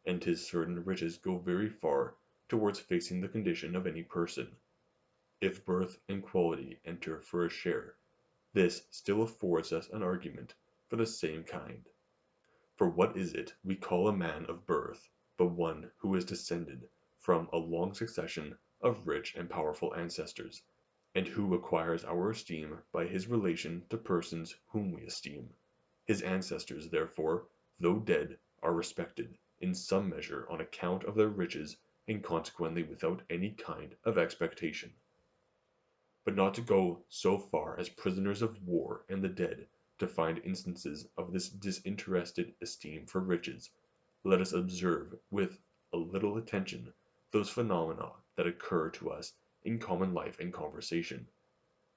and 'tis certain riches go very far towards fixing the condition of any person. If birth and quality enter for a share, This still affords us an argument for the same kind. For what is it we call a man of birth, but one who is descended from a long succession of rich and powerful ancestors, and who acquires our esteem by his relation to persons whom we esteem? His ancestors, therefore, though dead, are respected, in some measure on account of their riches, and consequently without any kind of expectation. But not to go so far as prisoners of war and the dead to find instances of this disinterested esteem for riches, let us observe with a little attention those phenomena that occur to us in common life and conversation.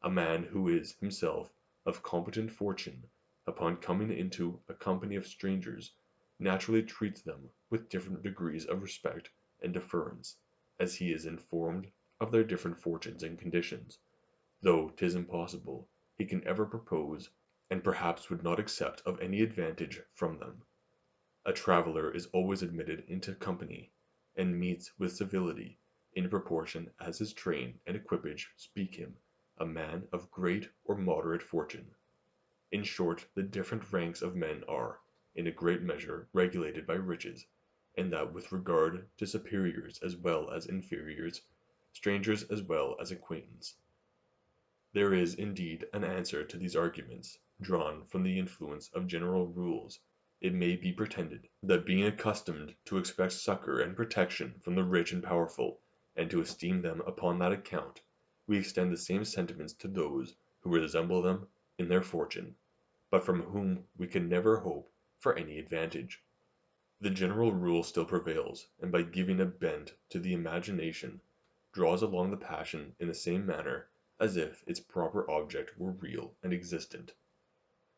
A man who is himself of competent fortune, upon coming into a company of strangers, naturally treats them with different degrees of respect and deference, as he is informed of their different fortunes and conditions, though 'tis impossible he can ever propose, and perhaps would not accept of any advantage from them. A traveller is always admitted into company, and meets with civility, in proportion as his train and equipage speak him a man of great or moderate fortune. In short, the different ranks of men are, in a great measure, regulated by riches, and that with regard to superiors as well as inferiors, strangers as well as acquaintance. There is, indeed, an answer to these arguments, drawn from the influence of general rules. It may be pretended that being accustomed to expect succor and protection from the rich and powerful, and to esteem them upon that account, we extend the same sentiments to those who resemble them in their fortune, but from whom we can never hope for any advantage. The general rule still prevails, and by giving a bent to the imagination, draws along the passion in the same manner as if its proper object were real and existent.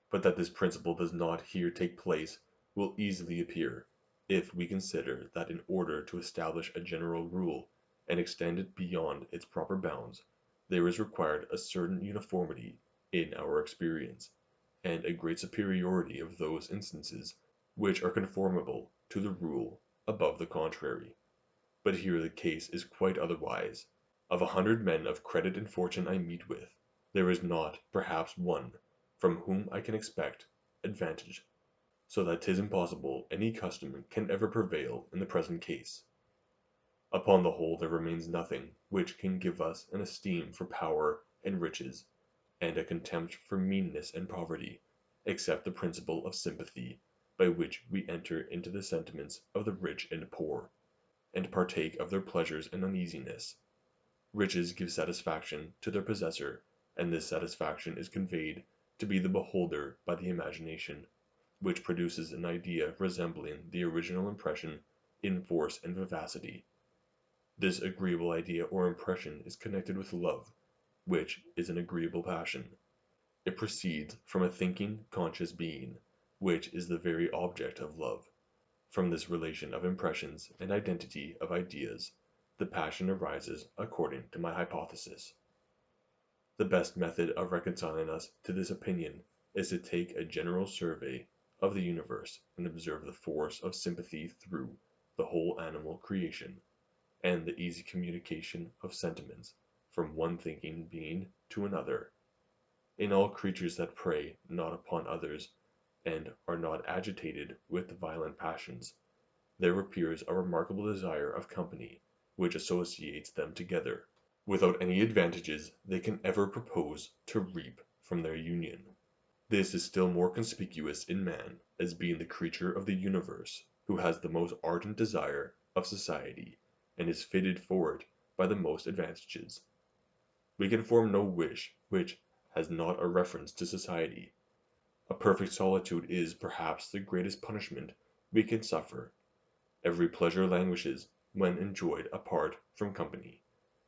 But that this principle does not here take place will easily appear, if we consider that in order to establish a general rule, and extend it beyond its proper bounds, there is required a certain uniformity in our experience, and a great superiority of those instances which are conformable to the rule above the contrary. But here the case is quite otherwise. Of 100 men of credit and fortune I meet with, there is not, perhaps, one from whom I can expect advantage, so that 'tis impossible any custom can ever prevail in the present case. Upon the whole there remains nothing which can give us an esteem for power and riches, and a contempt for meanness and poverty, except the principle of sympathy, by which we enter into the sentiments of the rich and poor, and partake of their pleasures and uneasiness. Riches give satisfaction to their possessor, and this satisfaction is conveyed to the beholder by the imagination, which produces an idea resembling the original impression in force and vivacity. This agreeable idea or impression is connected with love, which is an agreeable passion. It proceeds from a thinking, conscious being, which is the very object of love. From this relation of impressions and identity of ideas, the passion arises according to my hypothesis. The best method of reconciling us to this opinion is to take a general survey of the universe, and observe the force of sympathy through the whole animal creation, and the easy communication of sentiments from one thinking being to another. In all creatures that prey not upon others, and are not agitated with violent passions, there appears a remarkable desire of company, which associates them together, without any advantages they can ever propose to reap from their union. This is still more conspicuous in man, as being the creature of the universe, who has the most ardent desire of society, and is fitted for it by the most advantages. We can form no wish which has not a reference to society. A perfect solitude is, perhaps, the greatest punishment we can suffer. Every pleasure languishes when enjoyed apart from company,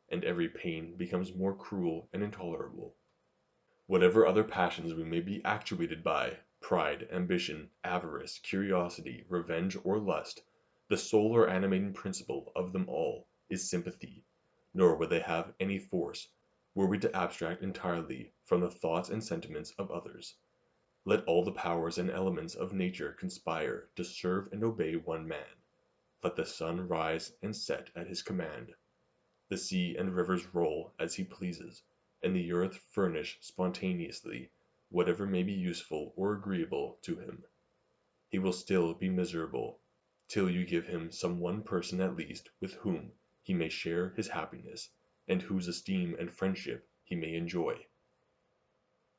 and every pain becomes more cruel and intolerable. Whatever other passions we may be actuated by, pride, ambition, avarice, curiosity, revenge, or lust, the sole or animating principle of them all is sympathy, nor would they have any force, were we to abstract entirely from the thoughts and sentiments of others. Let all the powers and elements of nature conspire to serve and obey one man. Let the sun rise and set at his command. The sea and rivers roll as he pleases, and the earth furnish spontaneously whatever may be useful or agreeable to him. He will still be miserable, till you give him some one person at least with whom he may share his happiness, and whose esteem and friendship he may enjoy.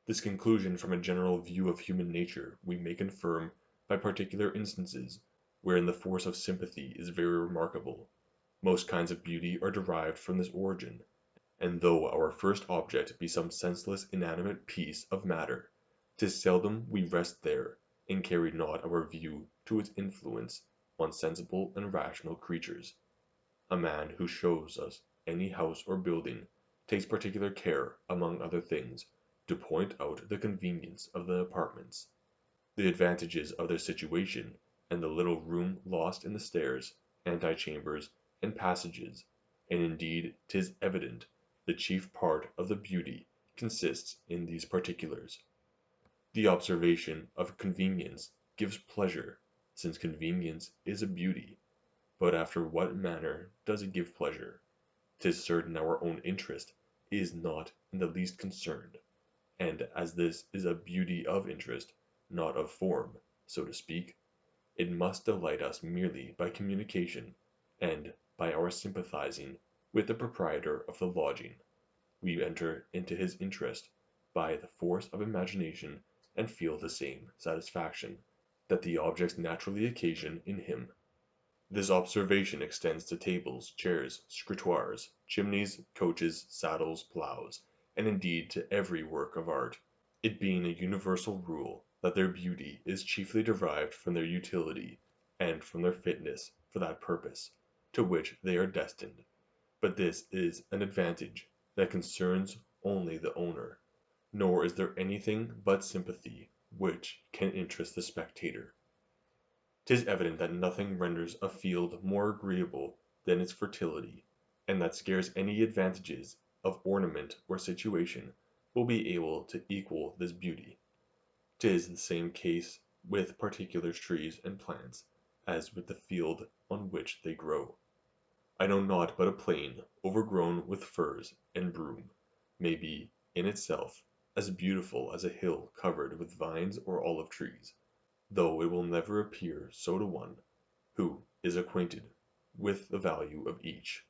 This conclusion from a general view of human nature we may confirm by particular instances, wherein the force of sympathy is very remarkable. Most kinds of beauty are derived from this origin, and though our first object be some senseless inanimate piece of matter, 'tis seldom we rest there, and carry not our view to its influence on sensible and rational creatures. A man who shows us any house or building takes particular care, among other things, to point out the convenience of the apartments, the advantages of their situation, and the little room lost in the stairs, antechambers, and passages, and indeed 'tis evident the chief part of the beauty consists in these particulars. The observation of convenience gives pleasure, since convenience is a beauty, but after what manner does it give pleasure? 'Tis certain our own interest is not in the least concerned, and as this is a beauty of interest, not of form, so to speak, it must delight us merely by communication, and by our sympathizing with the proprietor of the lodging. We enter into his interest by the force of imagination, and feel the same satisfaction that the objects naturally occasion in him. This observation extends to tables, chairs, scrutoirs, chimneys, coaches, saddles, ploughs, and indeed to every work of art, it being a universal rule that their beauty is chiefly derived from their utility, and from their fitness for that purpose to which they are destined. But this is an advantage that concerns only the owner, nor is there anything but sympathy which can interest the spectator. 'Tis evident that nothing renders a field more agreeable than its fertility, and that scarce any advantages of ornament or situation will be able to equal this beauty. 'Tis the same case with particular trees and plants, as with the field on which they grow. I know not but a plain, overgrown with furze and broom, may be, in itself, as beautiful as a hill covered with vines or olive trees, though it will never appear so to one who is acquainted with the value of each.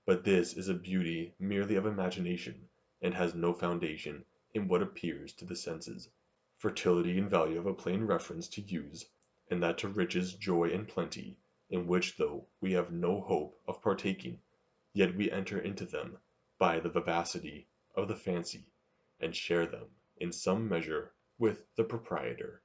But this is a beauty merely of imagination, and has no foundation in what appears to the senses. Fertility and value have a plain reference to use, and that to riches, joy, and plenty, in which though we have no hope of partaking, yet we enter into them by the vivacity of the fancy, and share them in some measure with the proprietor.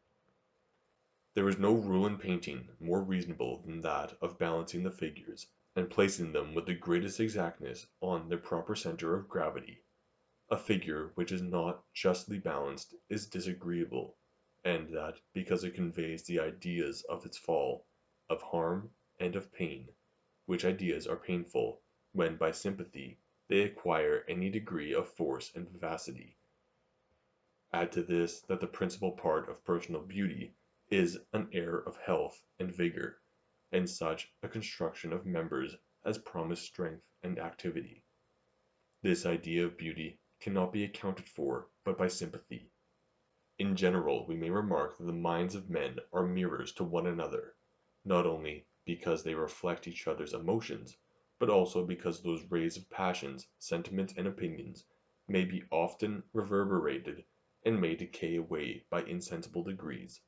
There is no rule in painting more reasonable than that of balancing the figures, and placing them with the greatest exactness on their proper centre of gravity. A figure which is not justly balanced is disagreeable, and that because it conveys the ideas of its fall, of harm, and of pain, which ideas are painful, when by sympathy they acquire any degree of force and vivacity. Add to this that the principal part of personal beauty is an air of health and vigor, and such a construction of members as promise strength and activity. This idea of beauty cannot be accounted for but by sympathy. In general we may remark that the minds of men are mirrors to one another, not only because they reflect each other's emotions, but also because those rays of passions, sentiments, and opinions may be often reverberated, and may decay away by insensible degrees.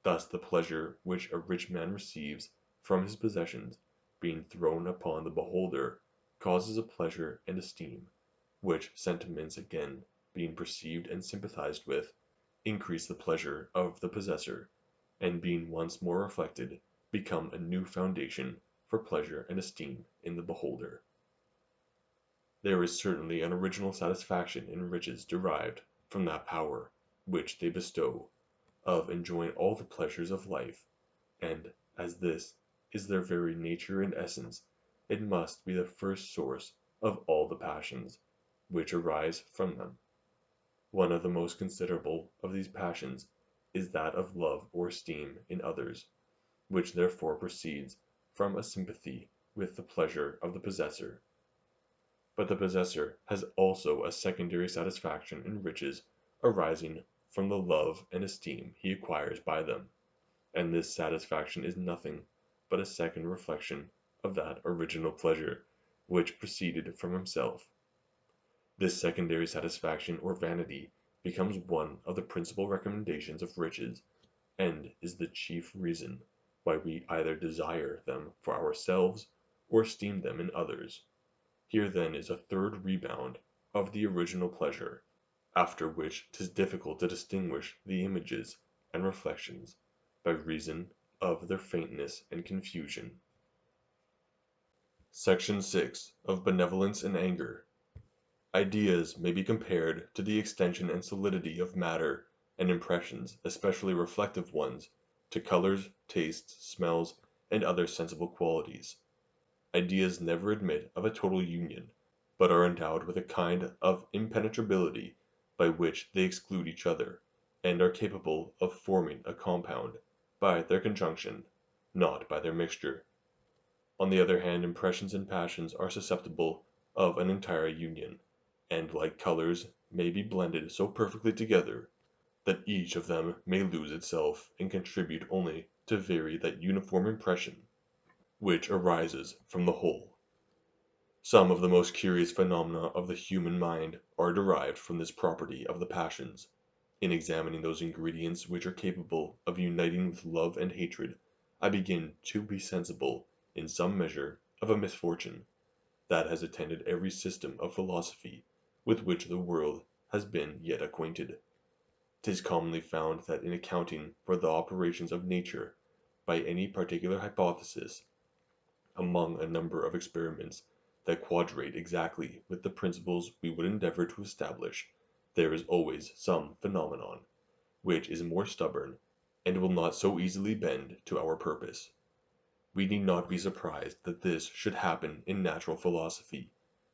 Thus the pleasure which a rich man receives from his possessions, being thrown upon the beholder, causes a pleasure and esteem, which sentiments again, being perceived and sympathized with, increase the pleasure of the possessor, and being once more reflected, become a new foundation for pleasure and esteem in the beholder. There is certainly an original satisfaction in riches derived from that power which they bestow, of enjoying all the pleasures of life, and as this is their very nature and essence, it must be the first source of all the passions which arise from them. One of the most considerable of these passions is that of love or esteem in others, which therefore proceeds from a sympathy with the pleasure of the possessor. But the possessor has also a secondary satisfaction in riches arising from the love and esteem he acquires by them, and this satisfaction is nothing but a second reflection of that original pleasure which proceeded from himself. This secondary satisfaction or vanity becomes one of the principal recommendations of riches, and is the chief reason why we either desire them for ourselves or esteem them in others. Here then is a third rebound of the original pleasure, after which 'tis difficult to distinguish the images and reflections, by reason of their faintness and confusion. Section 6. Of Benevolence and Anger. Ideas may be compared to the extension and solidity of matter, and impressions, especially reflective ones, to colors, tastes, smells, and other sensible qualities. Ideas never admit of a total union, but are endowed with a kind of impenetrability by which they exclude each other, and are capable of forming a compound by their conjunction, not by their mixture. On the other hand, impressions and passions are susceptible of an entire union, and like colors may be blended so perfectly together, that each of them may lose itself and contribute only to vary that uniform impression which arises from the whole. Some of the most curious phenomena of the human mind are derived from this property of the passions. In examining those ingredients which are capable of uniting with love and hatred, I begin to be sensible, in some measure, of a misfortune that has attended every system of philosophy with which the world has been yet acquainted. 'Tis commonly found that in accounting for the operations of nature by any particular hypothesis, among a number of experiments that quadrate exactly with the principles we would endeavor to establish, there is always some phenomenon which is more stubborn, and will not so easily bend to our purpose. We need not be surprised that this should happen in natural philosophy.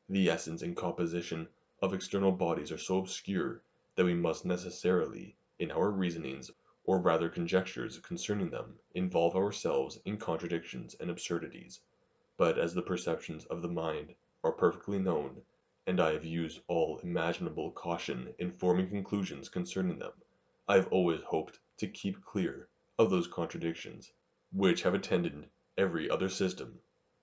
The essence and composition of external bodies are so obscure that we must necessarily, in our reasonings, or rather conjectures concerning them, involve ourselves in contradictions and absurdities. But as the perceptions of the mind are perfectly known, and I have used all imaginable caution in forming conclusions concerning them, I have always hoped to keep clear of those contradictions which have attended every other system.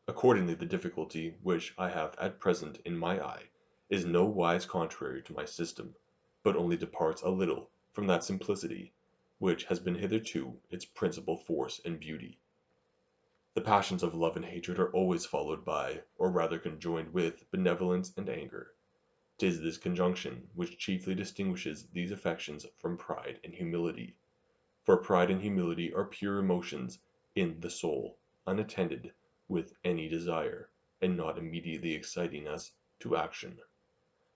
Accordingly the difficulty which I have at present in my eye is no wise contrary to my system, but only departs a little from that simplicity which has been hitherto its principal force and beauty. The passions of love and hatred are always followed by, or rather conjoined with, benevolence and anger. 'Tis this conjunction which chiefly distinguishes these affections from pride and humility. For pride and humility are pure emotions in the soul, unattended with any desire, and not immediately exciting us to action.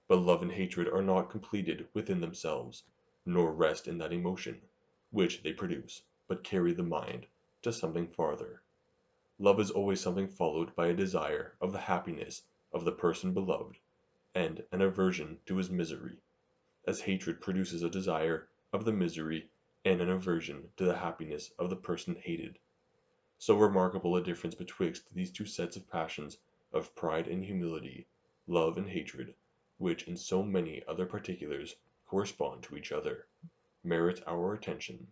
But love and hatred are not completed within themselves, nor rest in that emotion which they produce, but carry the mind to something farther. Love is always something followed by a desire of the happiness of the person beloved, and an aversion to his misery, as hatred produces a desire of the misery and an aversion to the happiness of the person hated. So remarkable a difference betwixt these two sets of passions of pride and humility, love and hatred, which in so many other particulars correspond to each other, merits our attention.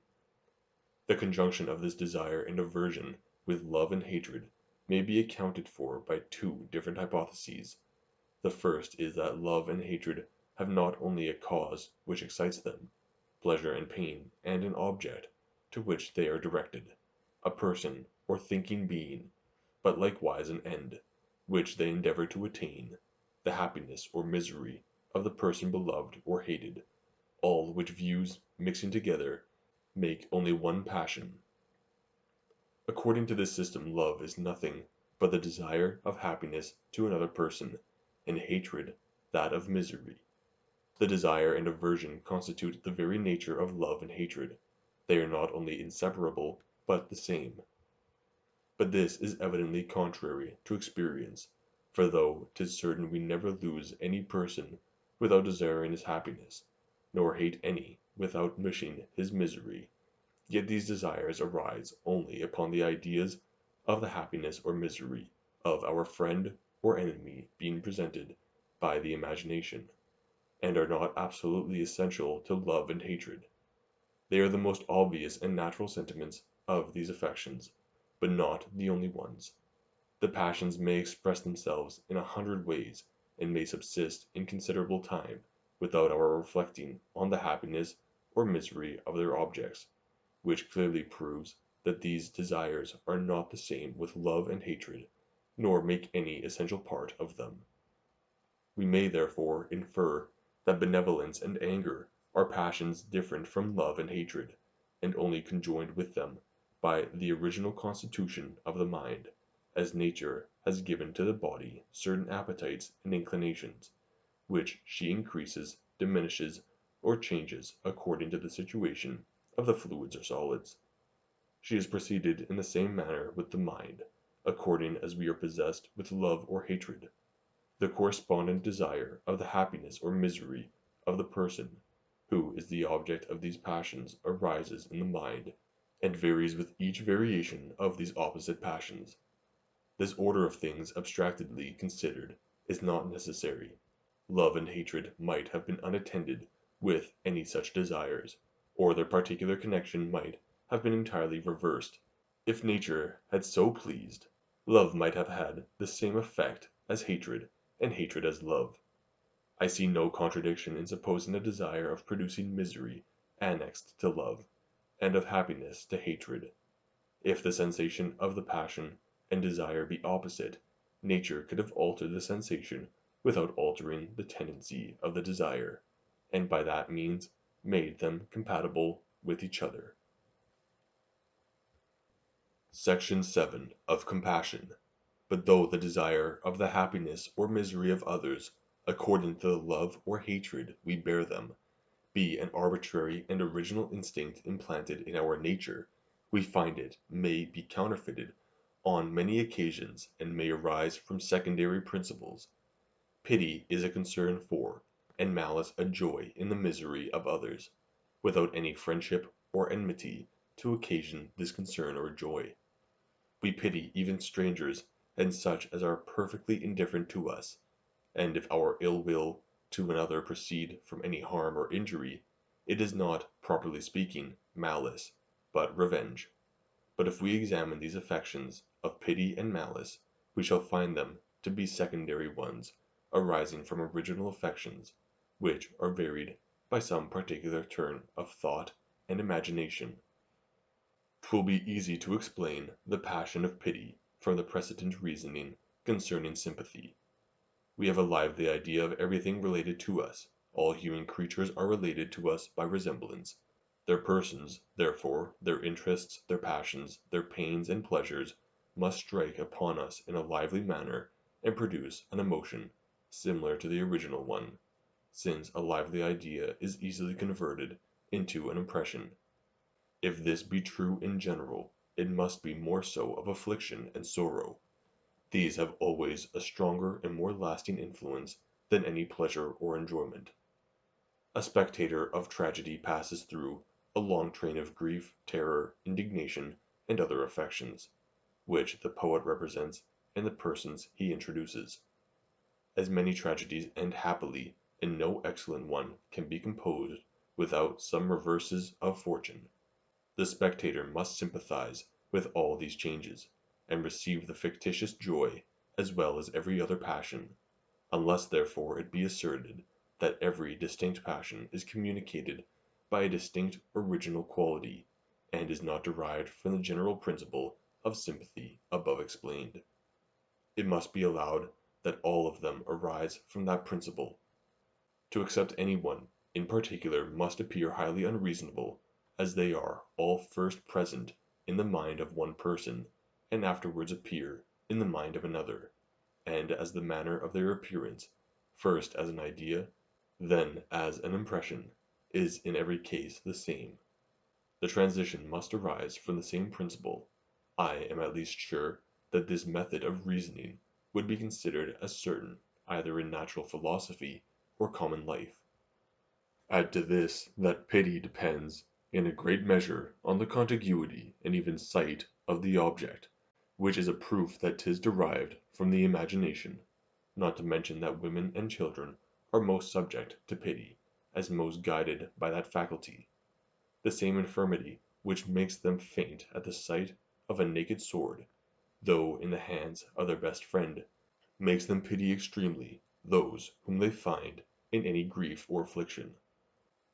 The conjunction of this desire and aversion with love and hatred may be accounted for by two different hypotheses. The first is that love and hatred have not only a cause which excites them, pleasure and pain, and an object to which they are directed, a person or thinking being, but likewise an end, which they endeavor to attain, the happiness or misery of the person beloved or hated, all which views mixing together make only one passion. According to this system love is nothing but the desire of happiness to another person, and hatred that of misery. The desire and aversion constitute the very nature of love and hatred. They are not only inseparable, but the same. But this is evidently contrary to experience, for though 'tis certain we never lose any person without desiring his happiness, nor hate any without wishing his misery, yet these desires arise only upon the ideas of the happiness or misery of our friend or enemy being presented by the imagination, and are not absolutely essential to love and hatred. They are the most obvious and natural sentiments of these affections, but not the only ones. The passions may express themselves in 100 ways, and may subsist in considerable time, without our reflecting on the happiness or misery of their objects, which clearly proves that these desires are not the same with love and hatred, nor make any essential part of them. We may therefore infer that benevolence and anger are passions different from love and hatred, and only conjoined with them by the original constitution of the mind, as nature has given to the body certain appetites and inclinations, which she increases, diminishes, or changes according to the situation of the fluids or solids. She has proceeded in the same manner with the mind, according as we are possessed with love or hatred. The correspondent desire of the happiness or misery of the person who is the object of these passions arises in the mind, and varies with each variation of these opposite passions. This order of things abstractedly considered is not necessary. Love and hatred might have been unattended with any such desires, or their particular connection might have been entirely reversed. If nature had so pleased, love might have had the same effect as hatred, and hatred as love. I see no contradiction in supposing a desire of producing misery annexed to love, and of happiness to hatred. If the sensation of the passion and desire be opposite, nature could have altered the sensation without altering the tendency of the desire, and by that means made them compatible with each other. Section 7 of Compassion. But though the desire of the happiness or misery of others, according to the love or hatred we bear them, be an arbitrary and original instinct implanted in our nature, we find it may be counterfeited on many occasions, and may arise from secondary principles. Pity is a concern for, and malice a joy in the misery of others, without any friendship or enmity to occasion this concern or joy. We pity even strangers and such as are perfectly indifferent to us, and if our ill will to another proceed from any harm or injury, it is not, properly speaking, malice, but revenge. But if we examine these affections of pity and malice, we shall find them to be secondary ones, arising from original affections, which are varied by some particular turn of thought and imagination. 'Twill be easy to explain the passion of pity from the precedent reasoning concerning sympathy. We have a lively idea of everything related to us. All human creatures are related to us by resemblance. Their persons, therefore, their interests, their passions, their pains and pleasures, must strike upon us in a lively manner, and produce an emotion similar to the original one, since a lively idea is easily converted into an impression. If this be true in general, it must be more so of affliction and sorrow. These have always a stronger and more lasting influence than any pleasure or enjoyment. A spectator of tragedy passes through a long train of grief, terror, indignation, and other affections, which the poet represents in the persons he introduces. As many tragedies end happily, and no excellent one can be composed without some reverses of fortune. The spectator must sympathize with all these changes, and receive the fictitious joy as well as every other passion, unless therefore it be asserted that every distinct passion is communicated by a distinct original quality, and is not derived from the general principle of sympathy above explained. It must be allowed that all of them arise from that principle. To accept any one in particular must appear highly unreasonable, as they are all first present in the mind of one person, and afterwards appear in the mind of another, and as the manner of their appearance, first as an idea, then as an impression, is in every case the same. The transition must arise from the same principle. I am at least sure that this method of reasoning would be considered as certain either in natural philosophy or common life. Add to this that pity depends in a great measure on the contiguity and even sight of the object, which is a proof that 'tis derived from the imagination, not to mention that women and children are most subject to pity, as most guided by that faculty. the same infirmity which makes them faint at the sight of a naked sword, though in the hands of their best friend, makes them pity extremely those whom they find in any grief or affliction.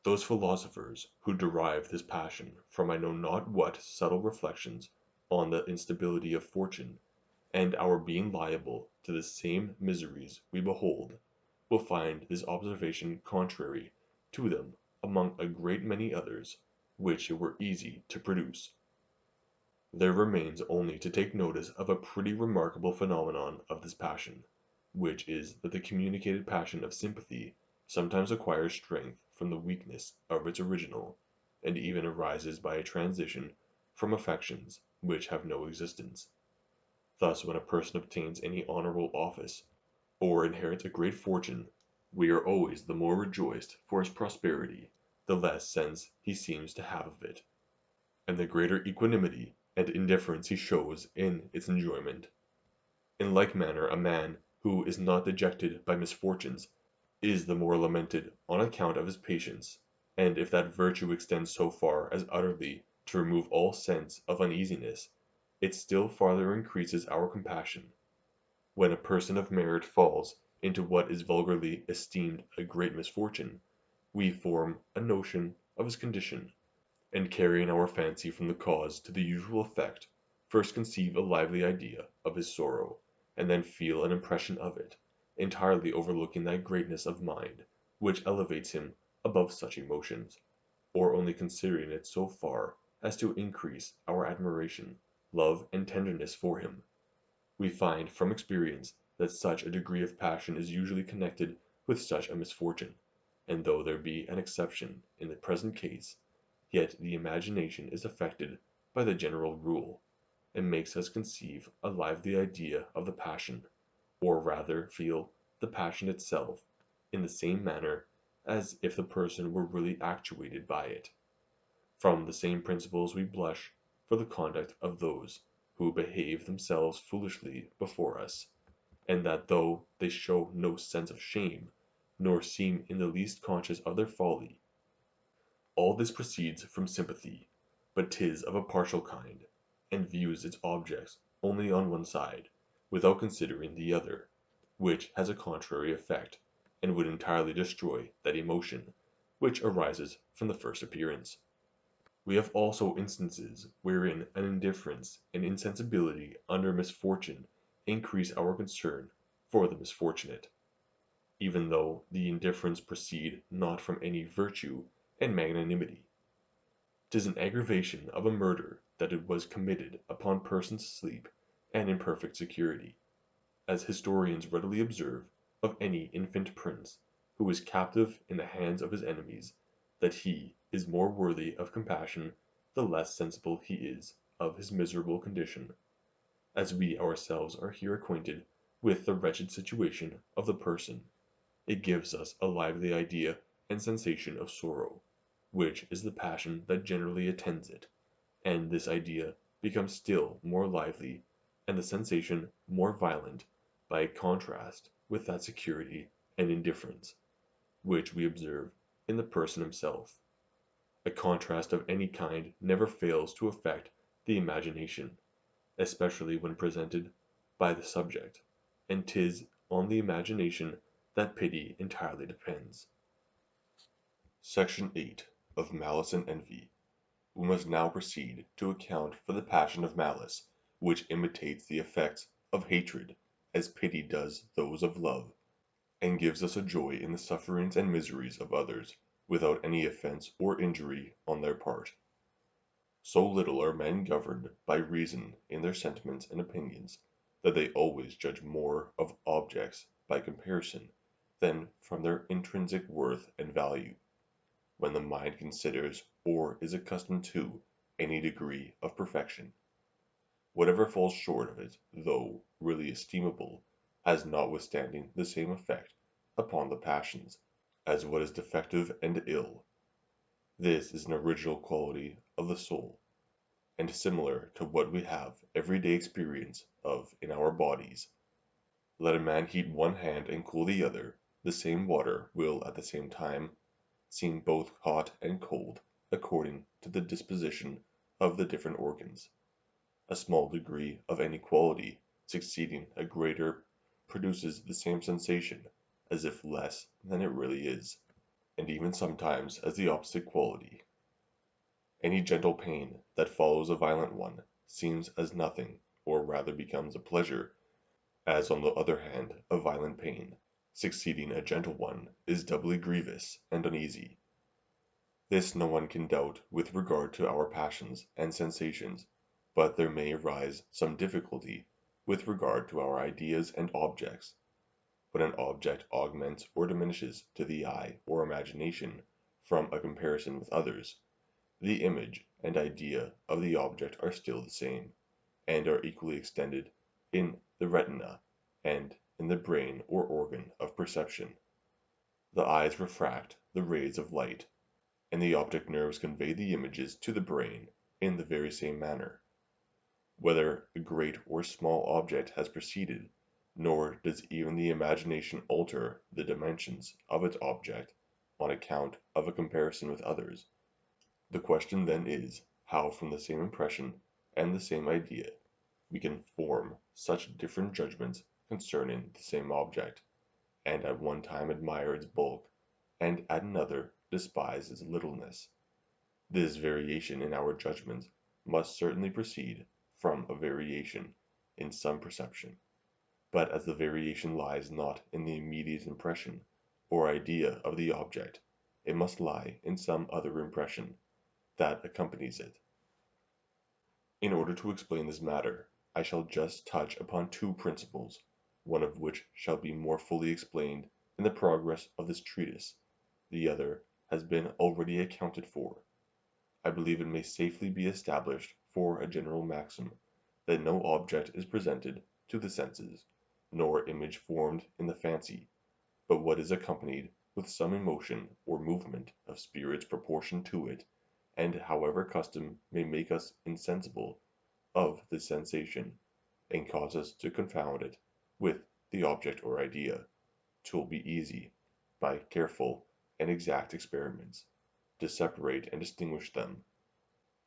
Those philosophers who derive this passion from I know not what subtle reflections on the instability of fortune, and our being liable to the same miseries we behold, will find this observation contrary to them among a great many others which it were easy to produce. There remains only to take notice of a pretty remarkable phenomenon of this passion, which is that the communicated passion of sympathy sometimes acquires strength from the weakness of its original, and even arises by a transition from affections which have no existence. Thus when a person obtains any honorable office, or inherits a great fortune, we are always the more rejoiced for his prosperity, the less sense he seems to have of it, and the greater equanimity and indifference he shows in its enjoyment. In like manner a man who is not dejected by misfortunes is the more lamented on account of his patience, and if that virtue extends so far as utterly to remove all sense of uneasiness, it still farther increases our compassion. When a person of merit falls into what is vulgarly esteemed a great misfortune, we form a notion of his condition, and carrying our fancy from the cause to the usual effect, first conceive a lively idea of his sorrow, and then feel an impression of it, entirely overlooking that greatness of mind which elevates him above such emotions, or only considering it so far as to increase our admiration, love, and tenderness for him. We find from experience that such a degree of passion is usually connected with such a misfortune, and though there be an exception in the present case, yet the imagination is affected by the general rule, and makes us conceive a lively idea of the passion, or rather feel the passion itself, in the same manner as if the person were really actuated by it. From the same principles we blush for the conduct of those who behave themselves foolishly before us, and that though they show no sense of shame, nor seem in the least conscious of their folly, all this proceeds from sympathy, but 'tis of a partial kind, and views its objects only on one side, without considering the other, which has a contrary effect, and would entirely destroy that emotion which arises from the first appearance. We have also instances wherein an indifference and insensibility under misfortune increase our concern for the misfortunate, even though the indifference proceed not from any virtue and magnanimity. 'Tis an aggravation of a murder that it was committed upon persons asleep and in perfect security, as historians readily observe of any infant prince who is captive in the hands of his enemies, that he is more worthy of compassion the less sensible he is of his miserable condition. As we ourselves are here acquainted with the wretched situation of the person, it gives us a lively idea and sensation of sorrow, which is the passion that generally attends it, and this idea becomes still more lively, and the sensation more violent, by a contrast with that security and indifference which we observe in the person himself. A contrast of any kind never fails to affect the imagination, especially when presented by the subject, and 'tis on the imagination that pity entirely depends. Section 8 of Malice and Envy. We must now proceed to account for the passion of malice, which imitates the effects of hatred, as pity does those of love, and gives us a joy in the sufferings and miseries of others, without any offence or injury on their part. So little are men governed by reason in their sentiments and opinions, that they always judge more of objects by comparison than from their intrinsic worth and value. When the mind considers or is accustomed to any degree of perfection, whatever falls short of it, though really estimable, has notwithstanding the same effect upon the passions as what is defective and ill. This is an original quality of the soul, and similar to what we have everyday experience of in our bodies. Let a man heat one hand and cool the other, the same water will at the same time seem both hot and cold, according to the disposition of the different organs. A small degree of any quality succeeding a greater produces the same sensation as if less than it really is, and even sometimes as the opposite quality. Any gentle pain that follows a violent one seems as nothing, or rather becomes a pleasure, as on the other hand a violent pain, succeeding a gentle one, is doubly grievous and uneasy. This no one can doubt with regard to our passions and sensations, but there may arise some difficulty with regard to our ideas and objects. When an object augments or diminishes to the eye or imagination from a comparison with others, the image and idea of the object are still the same, and are equally extended in the retina and in the brain or organ of perception. The eyes refract the rays of light, and the optic nerves convey the images to the brain in the very same manner. Whether a great or small object has preceded, nor does even the imagination alter the dimensions of its object on account of a comparison with others. The question then is, how from the same impression and the same idea we can form such different judgments concerning the same object, and at one time admire its bulk, and at another despise its littleness. This variation in our judgments must certainly proceed from a variation in some perception, but as the variation lies not in the immediate impression or idea of the object, it must lie in some other impression that accompanies it. In order to explain this matter, I shall just touch upon two principles, one of which shall be more fully explained in the progress of this treatise, the other has been already accounted for. I believe it may safely be established for a general maxim, that no object is presented to the senses, nor image formed in the fancy, but what is accompanied with some emotion or movement of spirits proportioned to it, and however custom may make us insensible of this sensation, and cause us to confound it with the object or idea, 'twill be easy, by careful and exact experiments, to separate and distinguish them.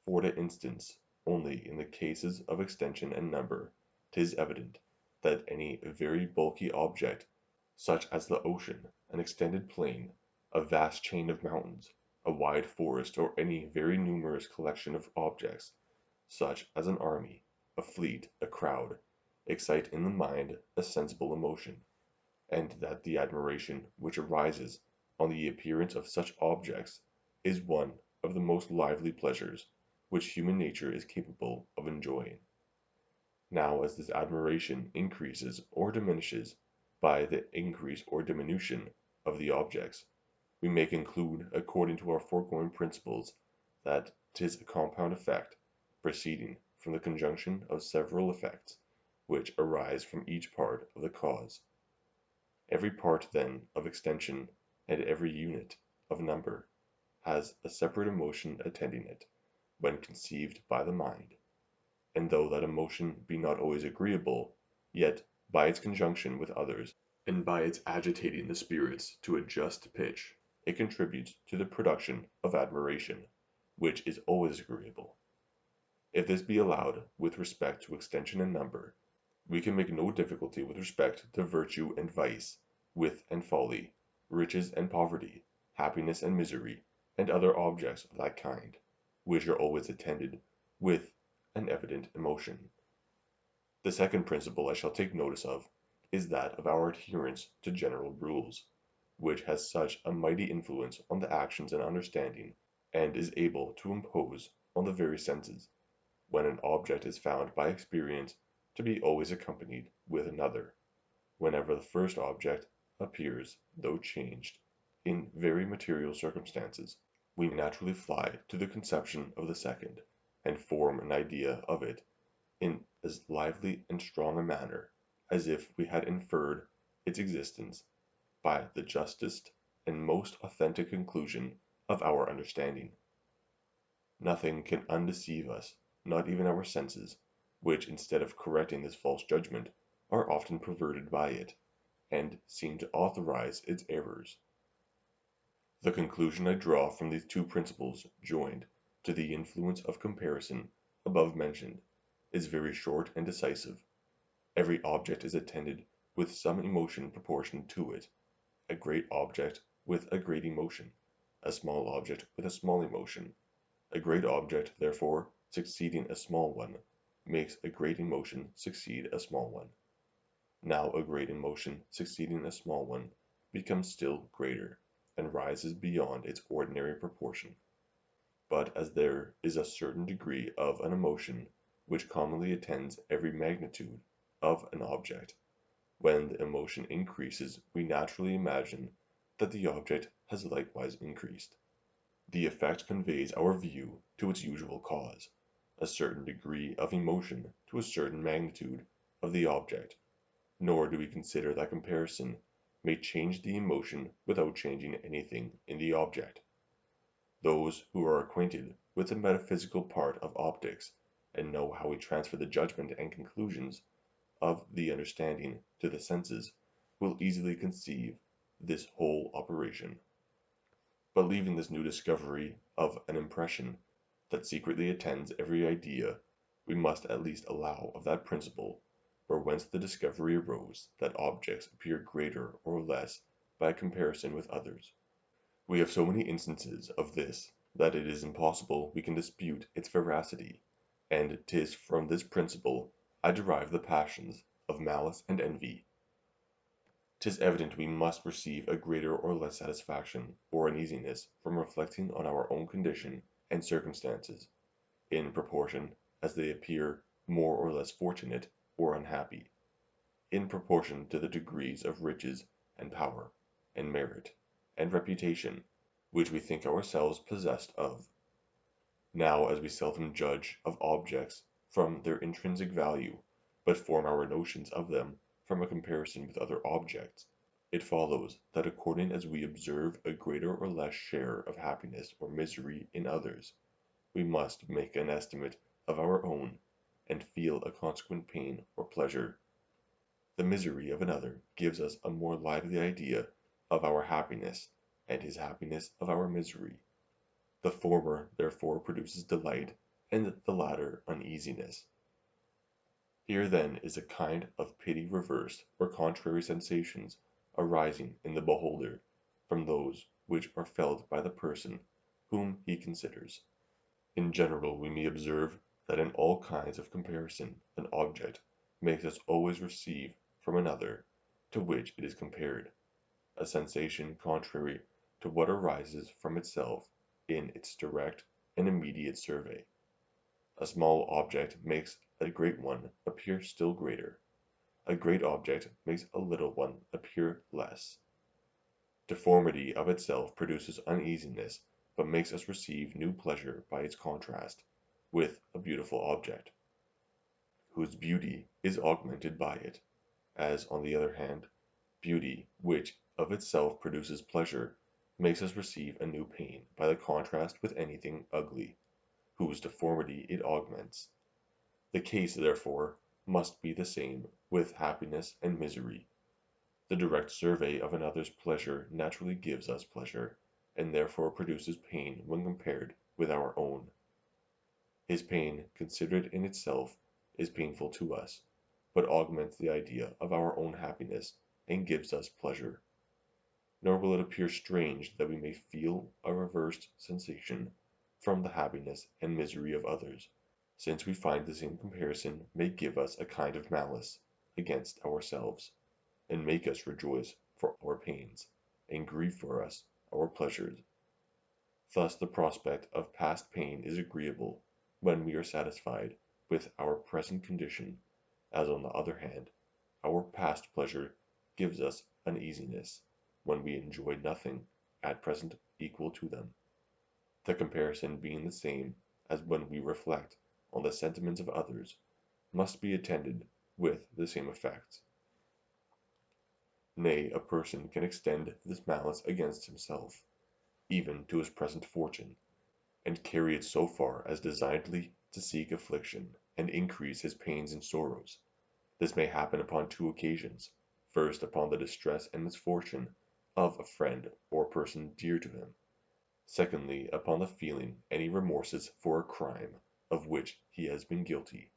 For to instance, only in the cases of extension and number, 'tis evident that any very bulky object, such as the ocean, an extended plain, a vast chain of mountains, a wide forest, or any very numerous collection of objects, such as an army, a fleet, a crowd, excite in the mind a sensible emotion, and that the admiration which arises on the appearance of such objects is one of the most lively pleasures which human nature is capable of enjoying. Now as this admiration increases or diminishes by the increase or diminution of the objects, we may conclude according to our foregoing principles that 'tis a compound effect, proceeding from the conjunction of several effects, which arise from each part of the cause. Every part then of extension, and every unit of number, has a separate emotion attending it, when conceived by the mind, and though that emotion be not always agreeable, yet by its conjunction with others, and by its agitating the spirits to a just pitch, it contributes to the production of admiration, which is always agreeable. If this be allowed with respect to extension and number, we can make no difficulty with respect to virtue and vice, wit and folly, riches and poverty, happiness and misery, and other objects of that kind, which are always attended with an evident emotion. The second principle I shall take notice of is that of our adherence to general rules, which has such a mighty influence on the actions and understanding, and is able to impose on the very senses, when an object is found by experience to be always accompanied with another. Whenever the first object appears, though changed, in very material circumstances, we naturally fly to the conception of the second, and form an idea of it in as lively and strong a manner as if we had inferred its existence by the justest and most authentic conclusion of our understanding. Nothing can undeceive us, not even our senses, which instead of correcting this false judgment, are often perverted by it, and seem to authorize its errors. The conclusion I draw from these two principles joined to the influence of comparison above mentioned is very short and decisive. Every object is attended with some emotion proportioned to it, a great object with a great emotion, a small object with a small emotion. A great object, therefore, succeeding a small one, makes a great emotion succeed a small one. Now a great emotion succeeding a small one becomes still greater, and rises beyond its ordinary proportion. But as there is a certain degree of an emotion which commonly attends every magnitude of an object, when the emotion increases we naturally imagine that the object has likewise increased. The effect conveys our view to its usual cause, a certain degree of emotion to a certain magnitude of the object, nor do we consider that comparison may change the emotion without changing anything in the object. Those who are acquainted with the metaphysical part of optics, and know how we transfer the judgment and conclusions of the understanding to the senses, will easily conceive this whole operation. But leaving this new discovery of an impression that secretly attends every idea, we must at least allow of that principle whence the discovery arose that objects appear greater or less by comparison with others. We have so many instances of this that it is impossible we can dispute its veracity, and 'tis from this principle I derive the passions of malice and envy. 'Tis evident we must receive a greater or less satisfaction or uneasiness from reflecting on our own condition and circumstances, in proportion as they appear more or less fortunate or unhappy, in proportion to the degrees of riches and power, and merit, and reputation, which we think ourselves possessed of. Now as we seldom judge of objects from their intrinsic value, but form our notions of them from a comparison with other objects, it follows that according as we observe a greater or less share of happiness or misery in others, we must make an estimate of our own, and feel a consequent pain or pleasure. The misery of another gives us a more lively idea of our happiness, and his happiness of our misery. The former therefore produces delight, and the latter uneasiness. Here then is a kind of pity reversed or contrary sensations arising in the beholder from those which are felt by the person whom he considers. In general we may observe that in all kinds of comparison an object makes us always receive from another, to which it is compared, a sensation contrary to what arises from itself in its direct and immediate survey. A small object makes a great one appear still greater. A great object makes a little one appear less. Deformity of itself produces uneasiness, but makes us receive new pleasure by its contrast with a beautiful object, whose beauty is augmented by it, as on the other hand, beauty, which of itself produces pleasure, makes us receive a new pain by the contrast with anything ugly, whose deformity it augments. The case, therefore, must be the same with happiness and misery. The direct survey of another's pleasure naturally gives us pleasure, and therefore produces pain when compared with our own. His pain, considered in itself, is painful to us, but augments the idea of our own happiness, and gives us pleasure. Nor will it appear strange that we may feel a reversed sensation from the happiness and misery of others, since we find the same comparison may give us a kind of malice against ourselves, and make us rejoice for our pains, and grieve for us our pleasures. Thus the prospect of past pain is agreeable when we are satisfied with our present condition, as on the other hand, our past pleasure gives us uneasiness when we enjoy nothing at present equal to them, the comparison being the same as when we reflect on the sentiments of others, must be attended with the same effects. Nay, a person can extend this malice against himself, even to his present fortune, and carry it so far as designedly to seek affliction, and increase his pains and sorrows. This may happen upon two occasions: first, upon the distress and misfortune of a friend or person dear to him. Secondly, upon the feeling any remorses for a crime of which he has been guilty.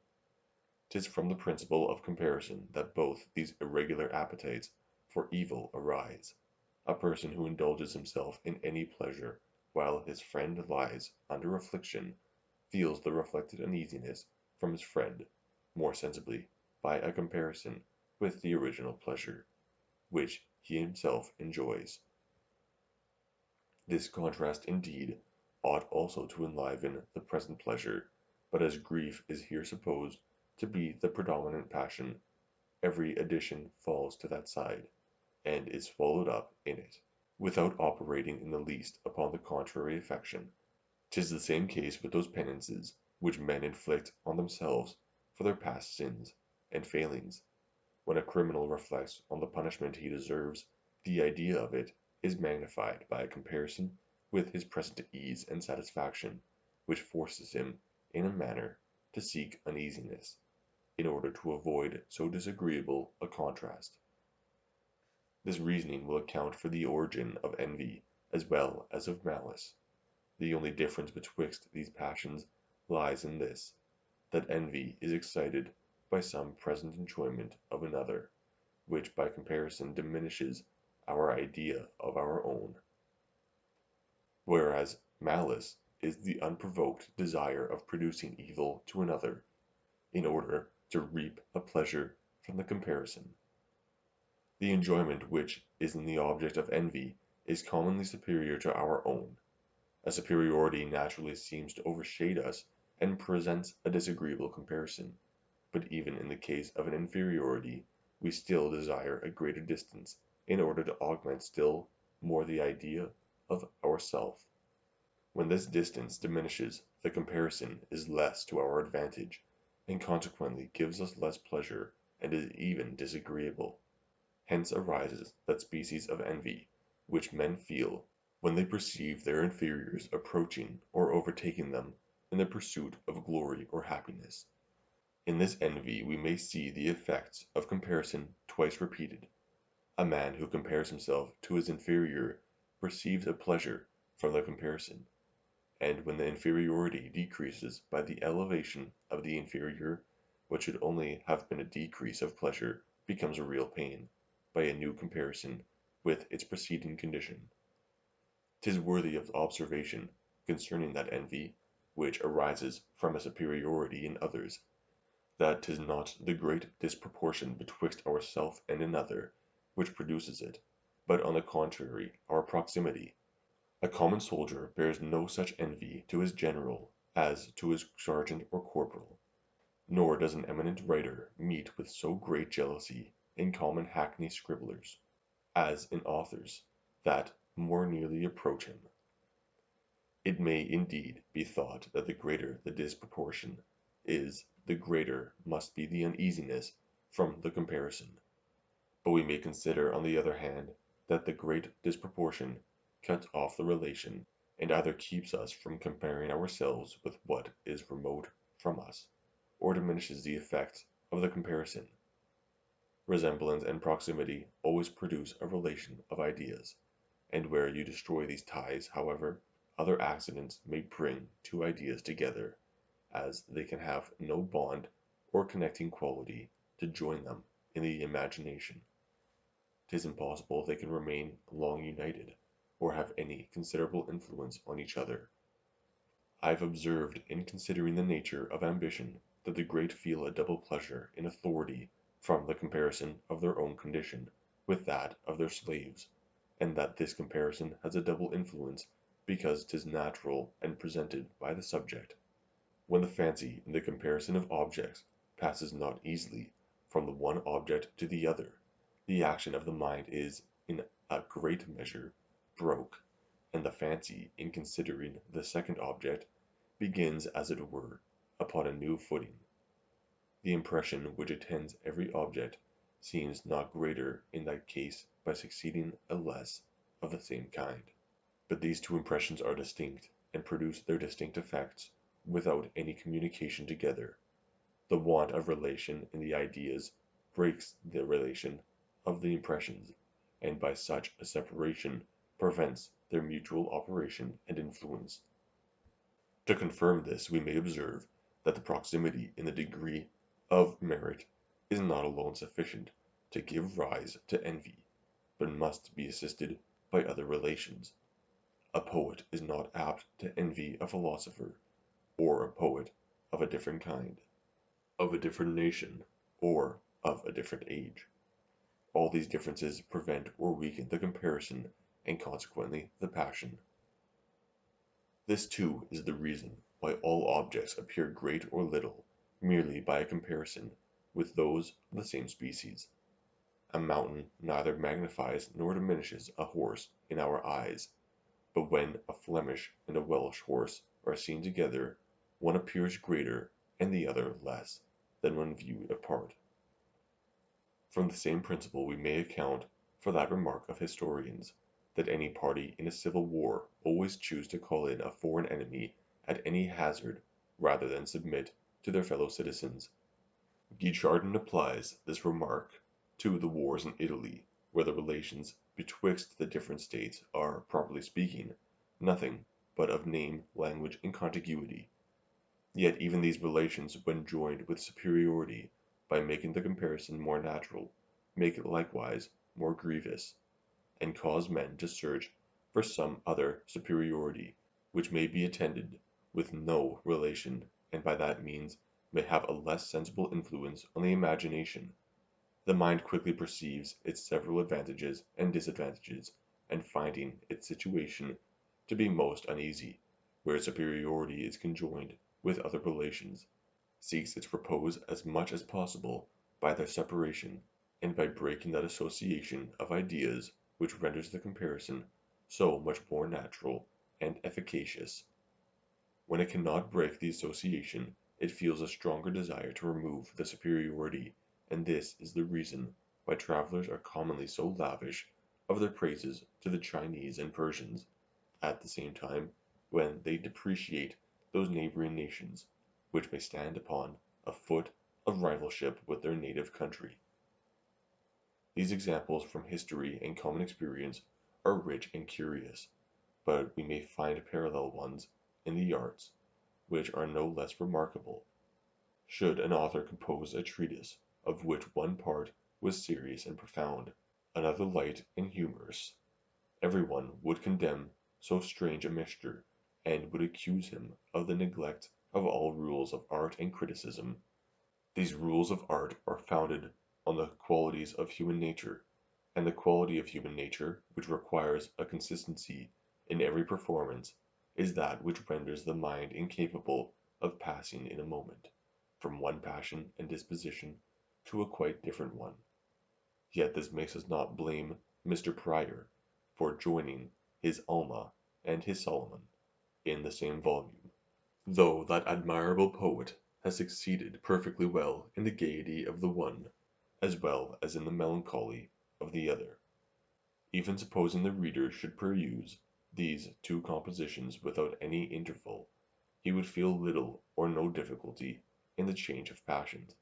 'Tis from the principle of comparison that both these irregular appetites for evil arise. A person who indulges himself in any pleasure while his friend lies under affliction feels the reflected uneasiness from his friend more sensibly by a comparison with the original pleasure, which he himself enjoys. This contrast indeed ought also to enliven the present pleasure, but as grief is here supposed to be the predominant passion, every addition falls to that side, and is swallowed up in it, without operating in the least upon the contrary affection. 'Tis the same case with those penances which men inflict on themselves for their past sins and failings. When a criminal reflects on the punishment he deserves, the idea of it is magnified by a comparison with his present ease and satisfaction, which forces him, in a manner, to seek uneasiness, in order to avoid so disagreeable a contrast. This reasoning will account for the origin of envy as well as of malice. The only difference betwixt these passions lies in this, that envy is excited by some present enjoyment of another, which by comparison diminishes our idea of our own, whereas malice is the unprovoked desire of producing evil to another, in order to reap a pleasure from the comparison. The enjoyment which is in the object of envy is commonly superior to our own. A superiority naturally seems to overshade us and presents a disagreeable comparison, but even in the case of an inferiority we still desire a greater distance in order to augment still more the idea of ourself. When this distance diminishes, the comparison is less to our advantage, and consequently gives us less pleasure and is even disagreeable. Hence arises that species of envy which men feel when they perceive their inferiors approaching or overtaking them in the pursuit of glory or happiness. In this envy we may see the effects of comparison twice repeated. A man who compares himself to his inferior receives a pleasure from the comparison, and when the inferiority decreases by the elevation of the inferior, what should only have been a decrease of pleasure becomes a real pain, by a new comparison with its preceding condition. 'Tis worthy of observation concerning that envy, which arises from a superiority in others, that 'tis not the great disproportion betwixt ourself and another which produces it, but on the contrary our proximity. A common soldier bears no such envy to his general as to his sergeant or corporal, nor does an eminent writer meet with so great jealousy in common hackney scribblers, as in authors that more nearly approach him. It may indeed be thought that the greater the disproportion is, the greater must be the uneasiness from the comparison. But we may consider on the other hand that the great disproportion cuts off the relation, and either keeps us from comparing ourselves with what is remote from us, or diminishes the effect of the comparison. Resemblance and proximity always produce a relation of ideas, and where you destroy these ties, however, other accidents may bring two ideas together, as they can have no bond or connecting quality to join them in the imagination. 'Tis impossible they can remain long united, or have any considerable influence on each other. I have observed in considering the nature of ambition that the great feel a double pleasure in authority from the comparison of their own condition with that of their slaves, and that this comparison has a double influence because 'tis natural and presented by the subject. When the fancy in the comparison of objects passes not easily from the one object to the other, the action of the mind is, in a great measure, broke, and the fancy, in considering the second object, begins as it were upon a new footing. The impression which attends every object seems not greater in that case by succeeding a less of the same kind. But these two impressions are distinct, and produce their distinct effects without any communication together. The want of relation in the ideas breaks the relation of the impressions, and by such a separation prevents their mutual operation and influence. To confirm this, we may observe that the proximity in the degree of merit is not alone sufficient to give rise to envy, but must be assisted by other relations. A poet is not apt to envy a philosopher, or a poet of a different kind, of a different nation, or of a different age. All these differences prevent or weaken the comparison, and consequently the passion. This too is the reason why all objects appear great or little merely by a comparison with those of the same species. A mountain neither magnifies nor diminishes a horse in our eyes, but when a Flemish and a Welsh horse are seen together, one appears greater and the other less than when viewed apart. From the same principle we may account for that remark of historians, that any party in a civil war always choose to call in a foreign enemy at any hazard rather than submit to their fellow citizens. Guichardin applies this remark to the wars in Italy, where the relations betwixt the different states are, properly speaking, nothing but of name, language, and contiguity. Yet even these relations, when joined with superiority, by making the comparison more natural, make it likewise more grievous, and cause men to search for some other superiority, which may be attended with no relation, and by that means may have a less sensible influence on the imagination. The mind quickly perceives its several advantages and disadvantages, and finding its situation to be most uneasy, where superiority is conjoined with other relations, seeks its repose as much as possible by their separation, and by breaking that association of ideas which renders the comparison so much more natural and efficacious. When it cannot break the association, it feels a stronger desire to remove the superiority, and this is the reason why travellers are commonly so lavish of their praises to the Chinese and Persians, at the same time when they depreciate those neighboring nations, which may stand upon a foot of rivalship with their native country. These examples from history and common experience are rich and curious, but we may find parallel ones in the arts, which are no less remarkable. Should an author compose a treatise, of which one part was serious and profound, another light and humorous, every one would condemn so strange a mixture, and would accuse him of the neglect of all rules of art and criticism. These rules of art are founded on the qualities of human nature, and the quality of human nature which requires a consistency in every performance is that which renders the mind incapable of passing in a moment from one passion and disposition to a quite different one. Yet this makes us not blame Mr. Prior for joining his Alma and his Solomon in the same volume, though that admirable poet has succeeded perfectly well in the gaiety of the one, as well as in the melancholy of the other. Even supposing the reader should peruse these two compositions without any interval, he would feel little or no difficulty in the change of passions.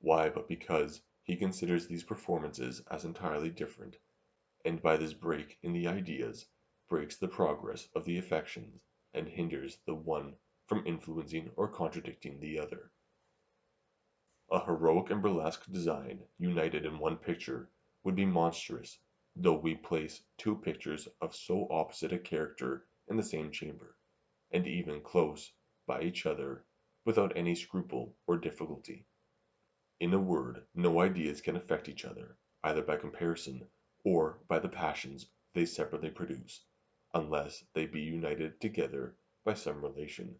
Why but because he considers these performances as entirely different, and by this break in the ideas breaks the progress of the affections, and hinders the one from influencing or contradicting the other. A heroic and burlesque design united in one picture would be monstrous, though we place two pictures of so opposite a character in the same chamber, and even close by each other, without any scruple or difficulty. In a word, no ideas can affect each other, either by comparison or by the passions they separately produce, unless they be united together by some relation,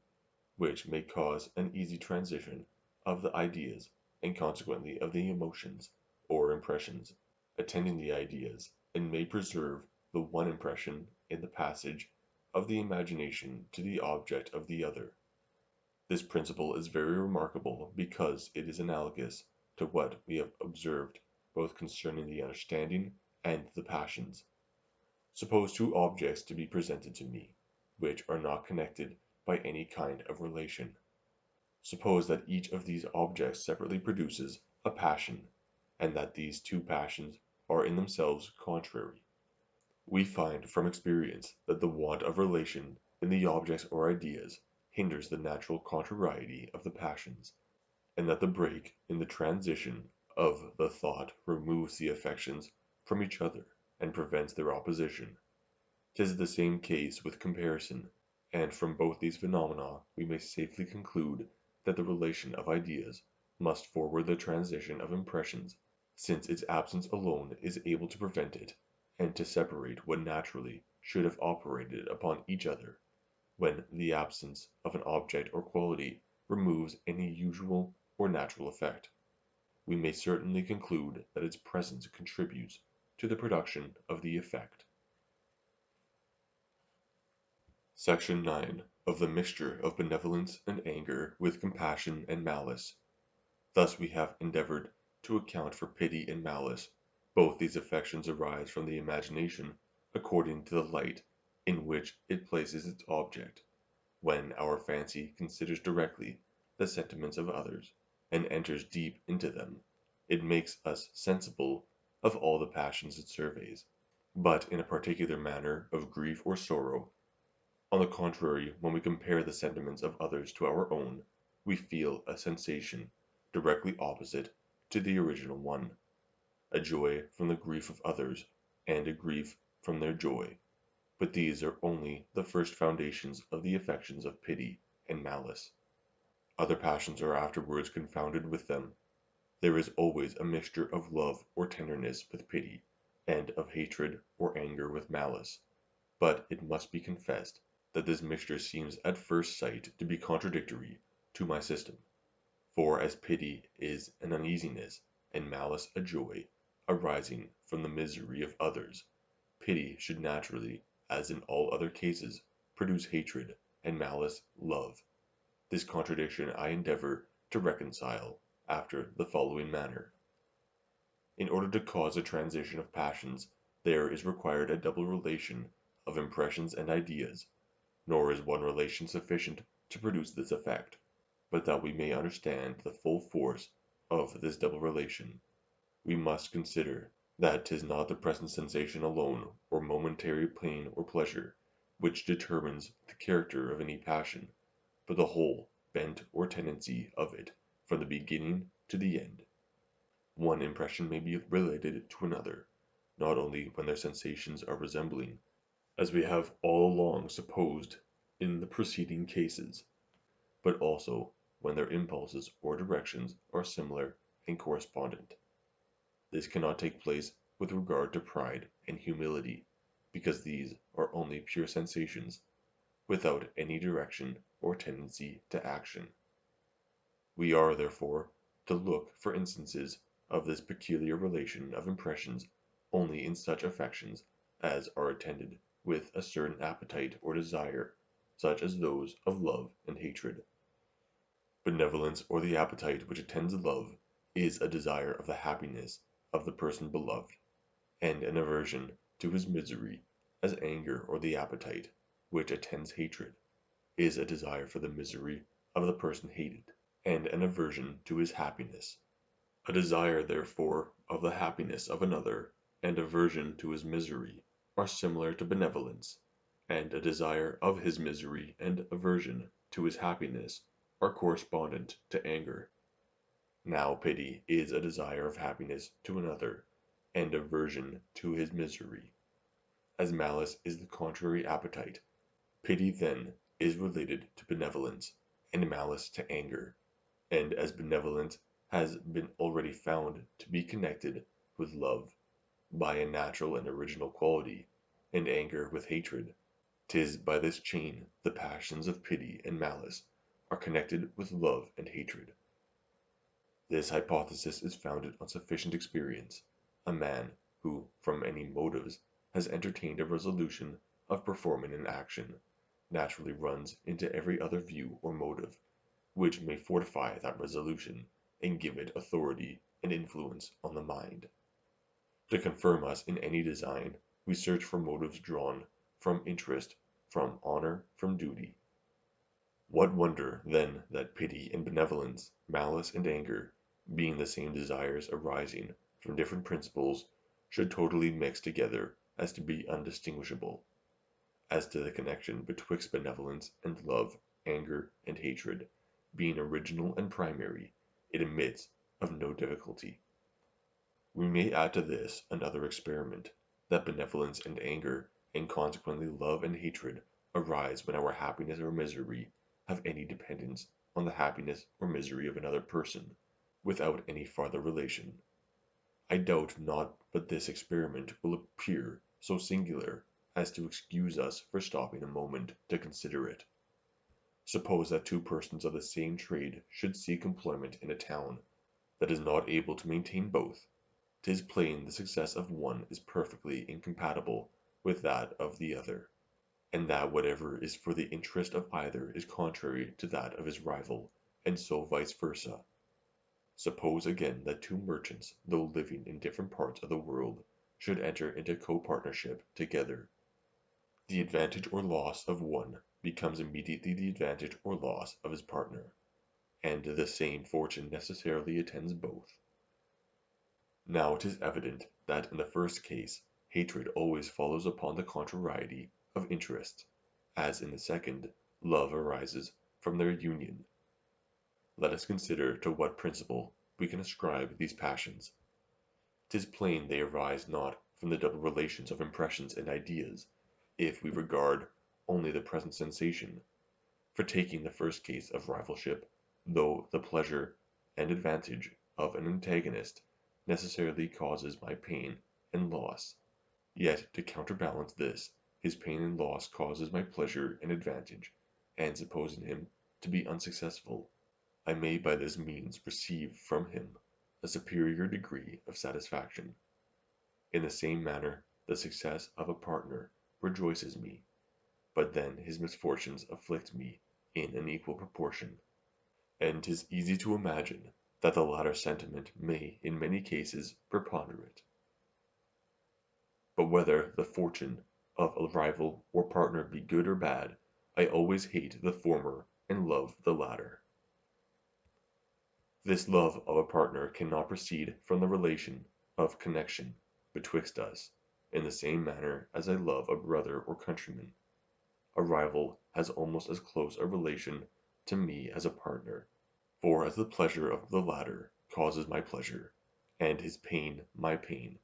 which may cause an easy transition of the ideas, and consequently of the emotions or impressions attending the ideas, and may preserve the one impression in the passage of the imagination to the object of the other. This principle is very remarkable because it is analogous to what we have observed both concerning the understanding and the passions. Suppose two objects to be presented to me, which are not connected by any kind of relation. Suppose that each of these objects separately produces a passion, and that these two passions are in themselves contrary. We find from experience that the want of relation in the objects or ideas hinders the natural contrariety of the passions, and that the break in the transition of the thought removes the affections from each other and prevents their opposition. 'Tis the same case with comparison, and from both these phenomena we may safely conclude that the relation of ideas must forward the transition of impressions, since its absence alone is able to prevent it, and to separate what naturally should have operated upon each other, when the absence of an object or quality removes any usual or natural effect. We may certainly conclude that its presence contributes to the production of the effect. Section 9. Of the mixture of benevolence and anger with compassion and malice. Thus we have endeavored to account for pity and malice. Both these affections arise from the imagination according to the light in which it places its object. When our fancy considers directly the sentiments of others, and enters deep into them, it makes us sensible of all the passions it surveys, but in a particular manner of grief or sorrow. On the contrary, when we compare the sentiments of others to our own, we feel a sensation directly opposite to the original one, a joy from the grief of others, and a grief from their joy. But these are only the first foundations of the affections of pity and malice. Other passions are afterwards confounded with them. There is always a mixture of love or tenderness with pity, and of hatred or anger with malice. But it must be confessed that this mixture seems at first sight to be contradictory to my system. For as pity is an uneasiness, and malice a joy, arising from the misery of others, pity should naturally, as in all other cases, produce hatred, and malice love. This contradiction I endeavor to reconcile after the following manner. In order to cause a transition of passions, there is required a double relation of impressions and ideas. Nor is one relation sufficient to produce this effect, but that we may understand the full force of this double relation, we must consider that 'tis not the present sensation alone, or momentary pain or pleasure, which determines the character of any passion, but the whole bent or tendency of it from the beginning to the end. One impression may be related to another, not only when their sensations are resembling, as we have all along supposed in the preceding cases, but also when their impulses or directions are similar and correspondent. This cannot take place with regard to pride and humility, because these are only pure sensations, without any direction or tendency to action. We are, therefore, to look for instances of this peculiar relation of impressions only in such affections as are attended with a certain appetite or desire, such as those of love and hatred. Benevolence, or the appetite which attends love, is a desire of the happiness of the person beloved, and an aversion to his misery, as anger, or the appetite which attends hatred, is a desire for the misery of the person hated, and an aversion to his happiness. A desire, therefore, of the happiness of another, and aversion to his misery, are similar to benevolence, and a desire of his misery and aversion to his happiness are correspondent to anger. Now pity is a desire of happiness to another, and aversion to his misery. As malice is the contrary appetite, pity then is related to benevolence, and malice to anger, and as benevolence has been already found to be connected with love by a natural and original quality, and anger with hatred, 'tis by this chain the passions of pity and malice are connected with love and hatred. This hypothesis is founded on sufficient experience. A man who, from any motives, has entertained a resolution of performing an action, naturally runs into every other view or motive, which may fortify that resolution, and give it authority and influence on the mind. To confirm us in any design, we search for motives drawn from interest, from honor, from duty. What wonder, then, that pity and benevolence, malice and anger, being the same desires arising from different principles, should totally mix together as to be undistinguishable. As to the connection betwixt benevolence and love, anger, and hatred, being original and primary, it admits of no difficulty. We may add to this another experiment, that benevolence and anger, and consequently love and hatred, arise when our happiness or misery have any dependence on the happiness or misery of another person, without any farther relation. I doubt not but this experiment will appear so singular as to excuse us for stopping a moment to consider it. Suppose that two persons of the same trade should seek employment in a town that is not able to maintain both. 'Tis plain the success of one is perfectly incompatible with that of the other, and that whatever is for the interest of either is contrary to that of his rival, and so vice versa. Suppose again that two merchants, though living in different parts of the world, should enter into co-partnership together. The advantage or loss of one becomes immediately the advantage or loss of his partner, and the same fortune necessarily attends both. Now it is evident that in the first case hatred always follows upon the contrariety of interest, as in the second love arises from their union. Let us consider to what principle we can ascribe these passions. 'Tis plain they arise not from the double relations of impressions and ideas, if we regard only the present sensation. For taking the first case of rivalship, though the pleasure and advantage of an antagonist necessarily causes my pain and loss, yet to counterbalance this, his pain and loss causes my pleasure and advantage, and supposing him to be unsuccessful, I may by this means receive from him a superior degree of satisfaction. In the same manner the success of a partner rejoices me, but then his misfortunes afflict me in an equal proportion, and 'tis easy to imagine that the latter sentiment may in many cases preponderate. But whether the fortune of a rival or partner be good or bad, I always hate the former and love the latter. This love of a partner cannot proceed from the relation of connection betwixt us, in the same manner as I love a brother or countryman. A rival has almost as close a relation to me as a partner, for as the pleasure of the latter causes my pleasure, and his pain my pain,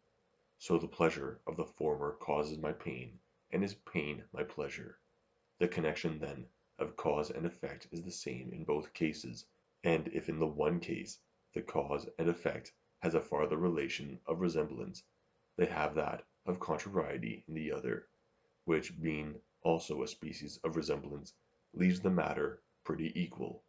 so the pleasure of the former causes my pain, and his pain my pleasure. The connection, then, of cause and effect is the same in both cases, and if in the one case the cause and effect has a farther relation of resemblance, they have that of contrariety in the other, which being also a species of resemblance, leaves the matter pretty equal.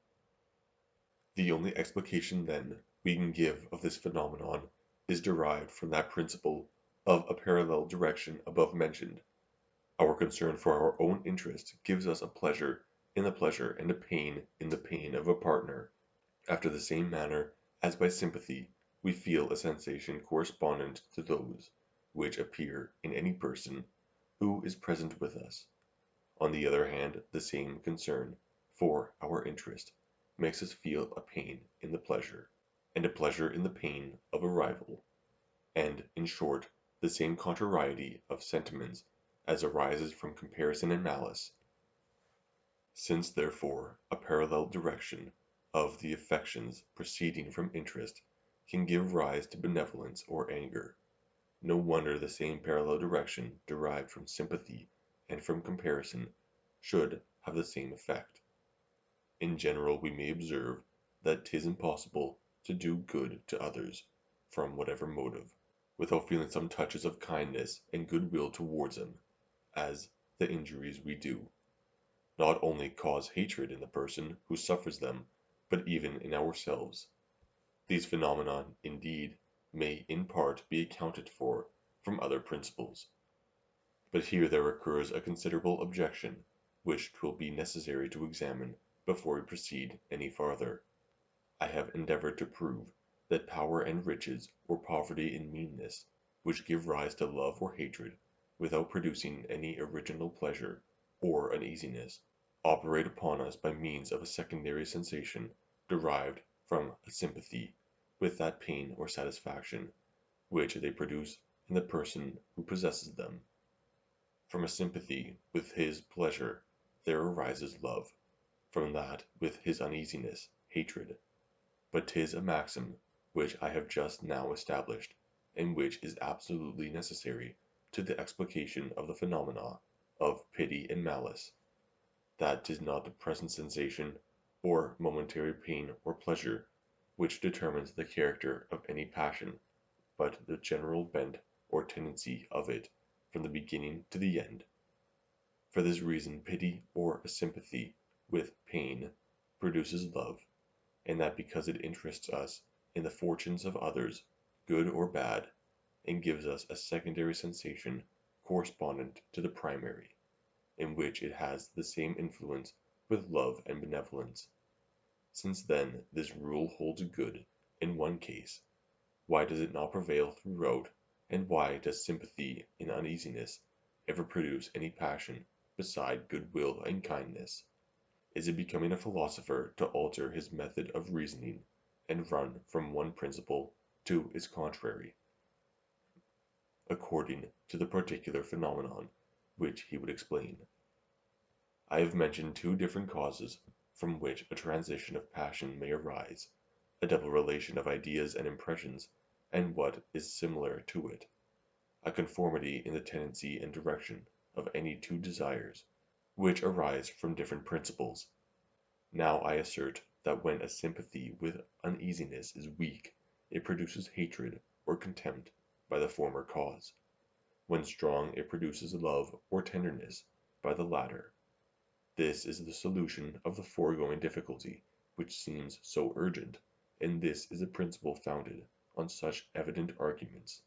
The only explication, then, we can give of this phenomenon is derived from that principle of a parallel direction above mentioned. Our concern for our own interest gives us a pleasure in the pleasure and a pain in the pain of a partner, after the same manner as by sympathy we feel a sensation correspondent to those which appear in any person who is present with us. On the other hand, the same concern for our interest makes us feel a pain in the pleasure, and a pleasure in the pain of a rival, and, in short, the same contrariety of sentiments as arises from comparison and malice. Since, therefore, a parallel direction of the affections proceeding from interest can give rise to benevolence or anger, no wonder the same parallel direction derived from sympathy and from comparison should have the same effect. In general we may observe that 'tis impossible to do good to others, from whatever motive, without feeling some touches of kindness and goodwill towards them, as the injuries we do not only cause hatred in the person who suffers them, but even in ourselves. These phenomena, indeed, may in part be accounted for from other principles. But here there occurs a considerable objection, which 'twill be necessary to examine before we proceed any farther. I have endeavored to prove that power and riches, or poverty and meanness, which give rise to love or hatred, without producing any original pleasure or uneasiness, operate upon us by means of a secondary sensation derived from a sympathy with that pain or satisfaction which they produce in the person who possesses them. From a sympathy with his pleasure there arises love, from that with his uneasiness, hatred. But 'tis a maxim which I have just now established, and which is absolutely necessary to the explication of the phenomena of pity and malice, that 'tis not the present sensation, or momentary pain or pleasure, which determines the character of any passion, but the general bent or tendency of it from the beginning to the end. For this reason pity or a sympathy with pain produces love, and that because it interests us in the fortunes of others, good or bad, and gives us a secondary sensation correspondent to the primary, in which it has the same influence with love and benevolence. Since then this rule holds good in one case, why does it not prevail throughout, and why does sympathy in uneasiness ever produce any passion beside goodwill and kindness? Is it becoming a philosopher to alter his method of reasoning, and run from one principle to its contrary, according to the particular phenomenon which he would explain? I have mentioned two different causes from which a transition of passion may arise, a double relation of ideas and impressions, and what is similar to it, a conformity in the tendency and direction of any two desires, which arise from different principles. Now I assert that when a sympathy with uneasiness is weak, it produces hatred or contempt by the former cause; when strong, it produces love or tenderness by the latter. This is the solution of the foregoing difficulty, which seems so urgent, and this is a principle founded on such evident arguments,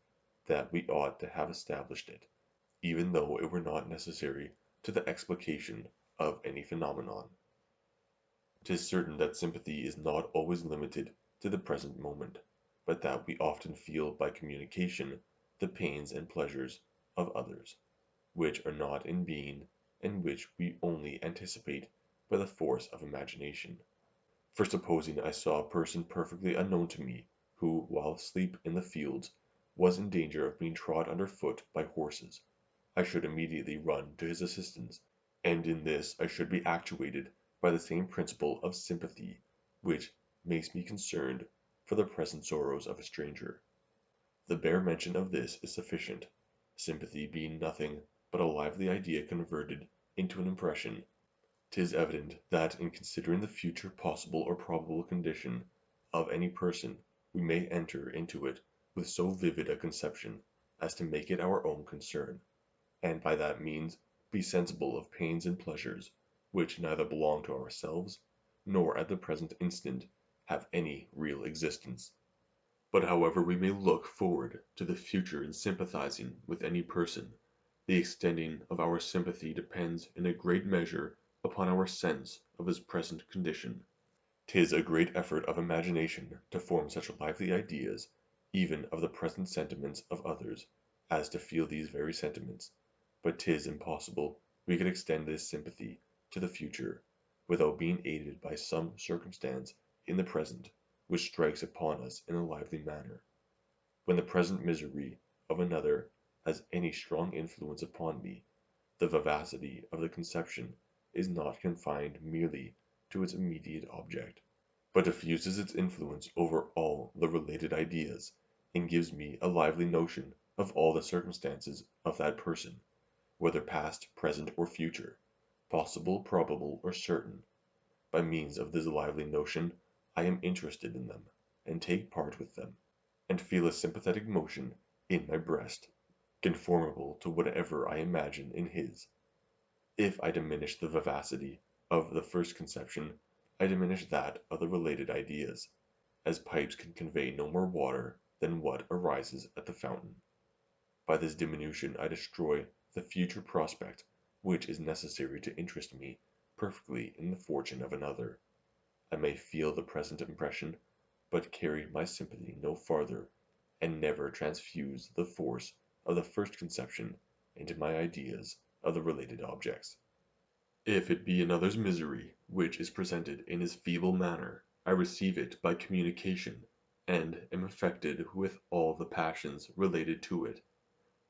that we ought to have established it, even though it were not necessary to the explication of any phenomenon. 'Tis certain that sympathy is not always limited to the present moment, but that we often feel by communication the pains and pleasures of others, which are not in being, and which we only anticipate by the force of imagination. For supposing I saw a person perfectly unknown to me, who, while asleep in the fields, was in danger of being trod under foot by horses, I should immediately run to his assistance, and in this I should be actuated by the same principle of sympathy which makes me concerned for the present sorrows of a stranger. The bare mention of this is sufficient, sympathy being nothing but a lively idea converted into an impression. 'Tis evident that in considering the future possible or probable condition of any person we may enter into it with so vivid a conception as to make it our own concern, and by that means be sensible of pains and pleasures which neither belong to ourselves, nor at the present instant have any real existence. But however we may look forward to the future in sympathizing with any person, the extending of our sympathy depends in a great measure upon our sense of his present condition. 'Tis a great effort of imagination to form such lively ideas, even of the present sentiments of others, as to feel these very sentiments, but 'tis impossible we could extend this sympathy to the future, without being aided by some circumstance in the present, which strikes upon us in a lively manner. When the present misery of another has any strong influence upon me, the vivacity of the conception is not confined merely to its immediate object, but diffuses its influence over all the related ideas, and gives me a lively notion of all the circumstances of that person, whether past, present, or future, possible, probable, or certain. By means of this lively notion I am interested in them, and take part with them, and feel a sympathetic motion in my breast, conformable to whatever I imagine in his. If I diminish the vivacity of the first conception, I diminish that of the related ideas, as pipes can convey no more water than what arises at the fountain. By this diminution I destroy the future prospect which is necessary to interest me perfectly in the fortune of another. I may feel the present impression, but carry my sympathy no farther, and never transfuse the force of the first conception into my ideas of the related objects. If it be another's misery which is presented in his feeble manner, I receive it by communication, and am affected with all the passions related to it,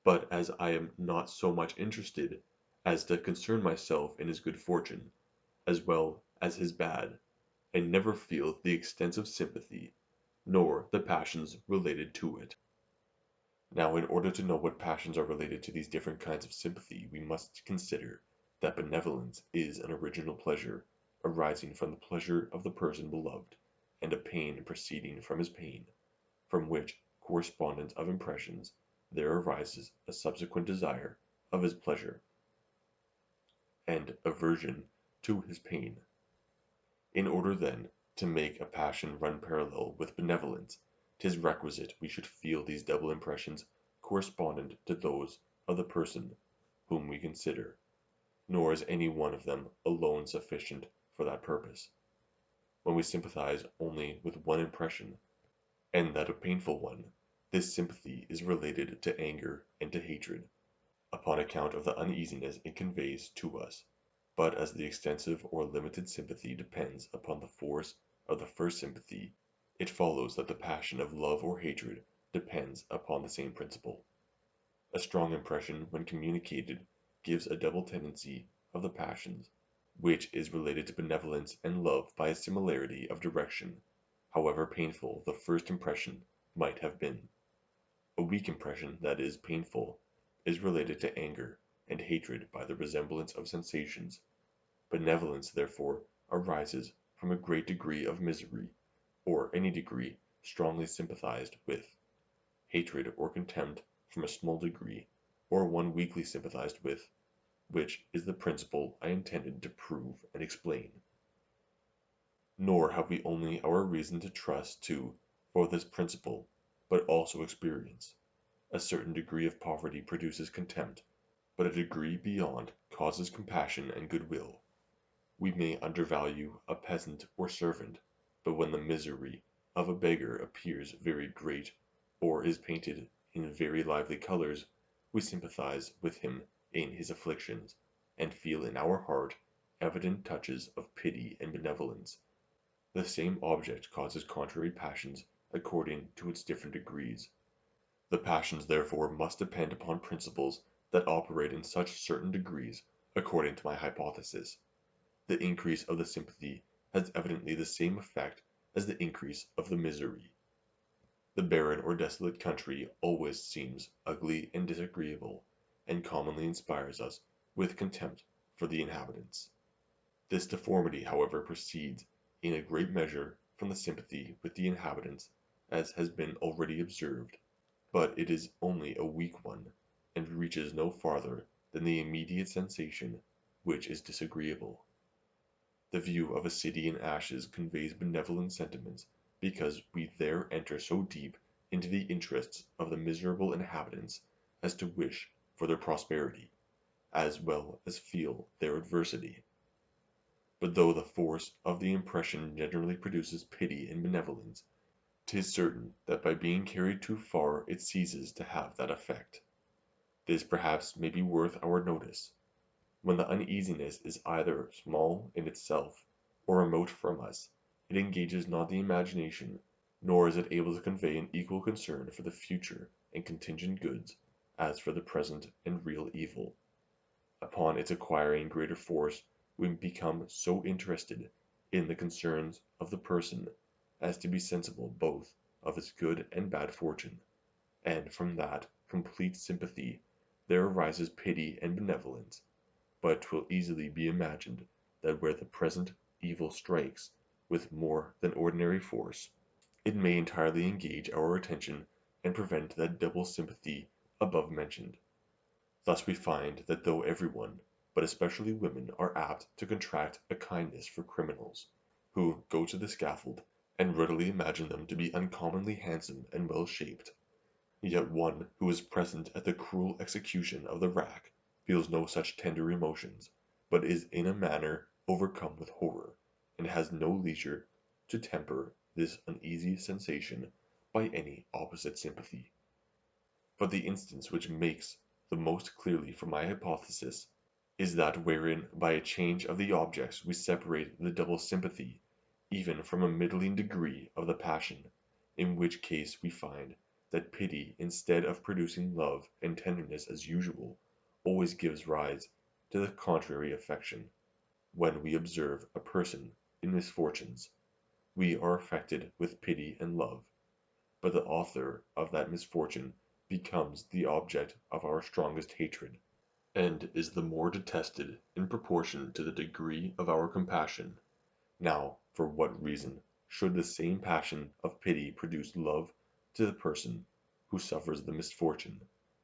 but as I am not so much interested as to concern myself in his good fortune, as well as his bad, I never feel the extensive sympathy, nor the passions related to it. Now, in order to know what passions are related to these different kinds of sympathy, we must consider that benevolence is an original pleasure arising from the pleasure of the person beloved, and a pain proceeding from his pain, from which correspondence of impressions there arises a subsequent desire of his pleasure, and aversion to his pain. In order, then, to make a passion run parallel with benevolence, 'tis requisite we should feel these double impressions correspondent to those of the person whom we consider, nor is any one of them alone sufficient for that purpose. When we sympathize only with one impression, and that a painful one, this sympathy is related to anger and to hatred, upon account of the uneasiness it conveys to us. But as the extensive or limited sympathy depends upon the force of the first sympathy, it follows that the passion of love or hatred depends upon the same principle. A strong impression, when communicated, gives a double tendency of the passions, which is related to benevolence and love by a similarity of direction, however painful the first impression might have been. A weak impression, that is painful, is related to anger and hatred by the resemblance of sensations. Benevolence, therefore, arises from a great degree of misery, or any degree strongly sympathized with; hatred or contempt from a small degree, or one weakly sympathized with, which is the principle I intended to prove and explain. Nor have we only our reason to trust to for this principle, but also experience. A certain degree of poverty produces contempt, but a degree beyond causes compassion and goodwill. We may undervalue a peasant or servant, but when the misery of a beggar appears very great, or is painted in very lively colors, we sympathize with him in his afflictions, and feel in our heart evident touches of pity and benevolence. The same object causes contrary passions according to its different degrees. The passions therefore must depend upon principles that operate in such certain degrees according to my hypothesis. The increase of the sympathy has evidently the same effect as the increase of the misery. The barren or desolate country always seems ugly and disagreeable, and commonly inspires us with contempt for the inhabitants. This deformity, however, proceeds in a great measure from the sympathy with the inhabitants, as has been already observed, but it is only a weak one, and reaches no farther than the immediate sensation, which is disagreeable. The view of a city in ashes conveys benevolent sentiments, because we there enter so deep into the interests of the miserable inhabitants as to wish for their prosperity, as well as feel their adversity. But though the force of the impression generally produces pity and benevolence, 'tis certain that by being carried too far it ceases to have that effect. This perhaps may be worth our notice. When the uneasiness is either small in itself, or remote from us, it engages not the imagination, nor is it able to convey an equal concern for the future and contingent goods, as for the present and real evil. Upon its acquiring greater force, we become so interested in the concerns of the person as to be sensible both of his good and bad fortune, and from that complete sympathy there arises pity and benevolence. But 'twill easily be imagined that where the present evil strikes with more than ordinary force, it may entirely engage our attention and prevent that double sympathy above mentioned. Thus we find that though every one, but especially women, are apt to contract a kindness for criminals, who go to the scaffold, and readily imagine them to be uncommonly handsome and well shaped, yet one who is present at the cruel execution of the rack feels no such tender emotions, but is in a manner overcome with horror, and has no leisure to temper this uneasy sensation by any opposite sympathy. But the instance which makes the most clearly for my hypothesis is that wherein by a change of the objects we separate the double sympathy even from a middling degree of the passion, in which case we find that pity, instead of producing love and tenderness as usual, always gives rise to the contrary affection. When we observe a person in misfortunes, we are affected with pity and love, but the author of that misfortune becomes the object of our strongest hatred, and is the more detested in proportion to the degree of our compassion. Now, for what reason should the same passion of pity produce love to the person who suffers the misfortune,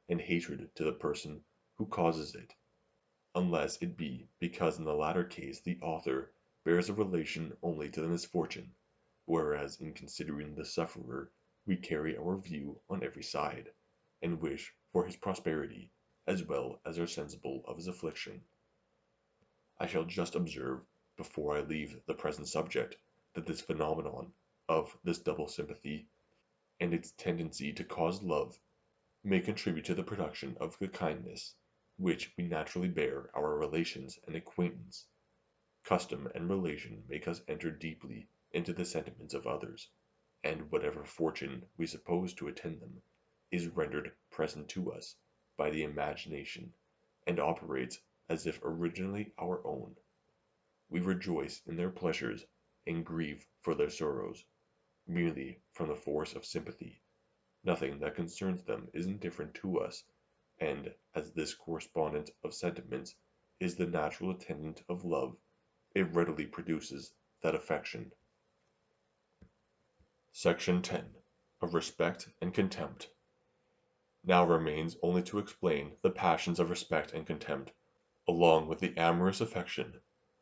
and hatred to the person who causes it, unless it be because in the latter case the author bears a relation only to the misfortune, whereas in considering the sufferer we carry our view on every side, and wish for his prosperity, as well as are sensible of his affliction. I shall just observe, before I leave the present subject, that this phenomenon of this double sympathy, and its tendency to cause love, may contribute to the production of the kindness which we naturally bear our relations and acquaintance. Custom and relation make us enter deeply into the sentiments of others, and whatever fortune we suppose to attend them, is rendered present to us by the imagination, and operates as if originally our own. We rejoice in their pleasures, and grieve for their sorrows, merely from the force of sympathy. Nothing that concerns them is indifferent to us, and as this correspondence of sentiments is the natural attendant of love, it readily produces that affection. Section 10. Of Respect and Contempt. Now remains only to explain the passions of respect and contempt, along with the amorous affection,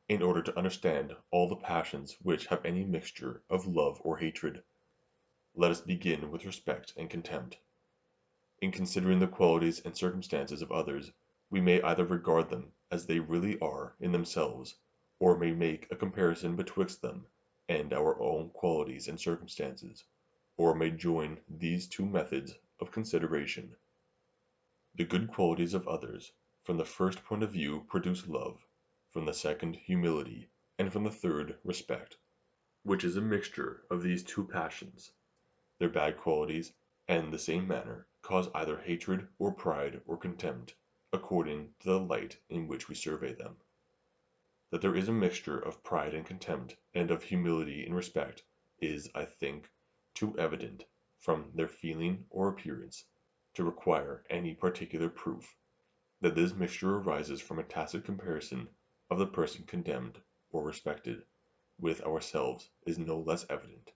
in order to understand all the passions which have any mixture of love or hatred. Let us begin with respect and contempt. In considering the qualities and circumstances of others, we may either regard them as they really are in themselves, or may make a comparison betwixt them and our own qualities and circumstances, or may join these two methods of consideration. The good qualities of others, from the first point of view, produce love, from the second humility, and from the third respect, which is a mixture of these two passions. Their bad qualities, in the same manner, cause either hatred or pride or contempt, according to the light in which we survey them. That there is a mixture of pride and contempt, and of humility in respect, is, I think, too evident, from their feeling or appearance, to require any particular proof. That this mixture arises from a tacit comparison of the person condemned or respected with ourselves is no less evident.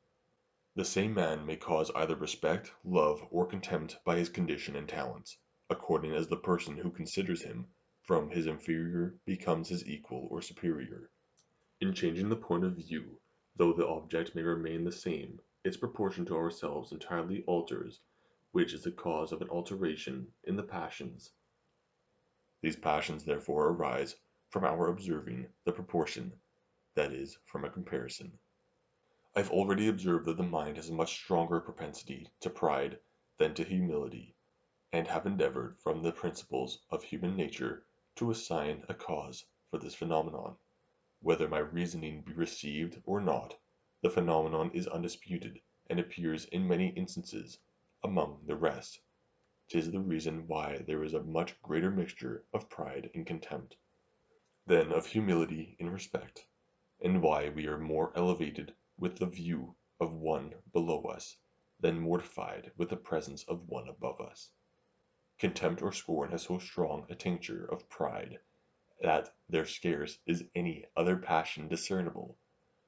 The same man may cause either respect, love, or contempt by his condition and talents, according as the person who considers him from his inferior becomes his equal or superior. In changing the point of view, though the object may remain the same, its proportion to ourselves entirely alters, which is the cause of an alteration in the passions. These passions therefore arise from our observing the proportion, that is, from a comparison. I have already observed that the mind has a much stronger propensity to pride than to humility, and have endeavored from the principles of human nature to assign a cause for this phenomenon. Whether my reasoning be received or not, the phenomenon is undisputed, and appears in many instances. Among the rest, 'tis the reason why there is a much greater mixture of pride and contempt than of humility in respect, and why we are more elevated with the view of one below us, than mortified with the presence of one above us. Contempt or scorn has so strong a tincture of pride, that there scarce is any other passion discernible,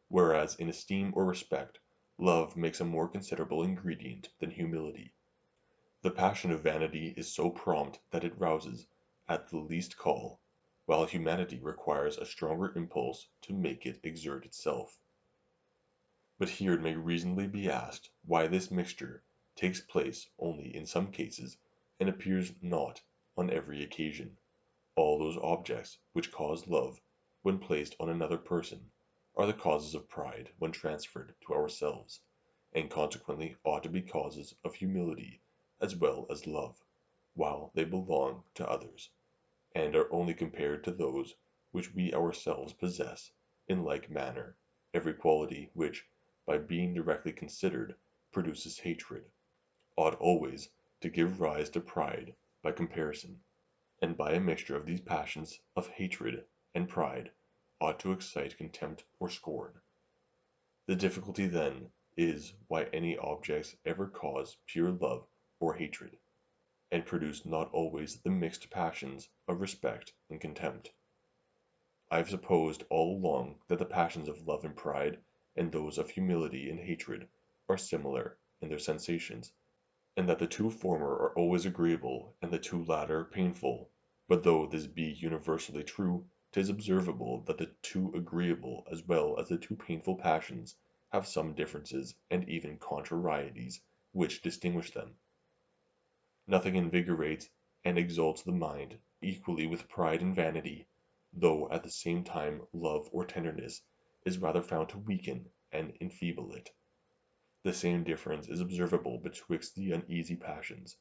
whereas in esteem or respect, love makes a more considerable ingredient than humility. The passion of vanity is so prompt that it rouses at the least call, while humanity requires a stronger impulse to make it exert itself. But here it may reasonably be asked why this mixture takes place only in some cases, and appears not on every occasion. All those objects which cause love, when placed on another person, are the causes of pride when transferred to ourselves, and consequently ought to be causes of humility as well as love, while they belong to others, and are only compared to those which we ourselves possess. In like manner, every quality which, by being directly considered, produces hatred, ought always to give rise to pride by comparison, and by a mixture of these passions of hatred and pride ought to excite contempt or scorn. The difficulty, then, is why any objects ever cause pure love or hatred, and produce not always the mixed passions of respect and contempt. I have supposed all along that the passions of love and pride and those of humility and hatred are similar in their sensations, and that the two former are always agreeable and the two latter painful. But though this be universally true, 'tis observable that the two agreeable as well as the two painful passions have some differences and even contrarieties which distinguish them. Nothing invigorates and exalts the mind equally with pride and vanity, though at the same time love or tenderness is rather found to weaken and enfeeble it. The same difference is observable betwixt the uneasy passions.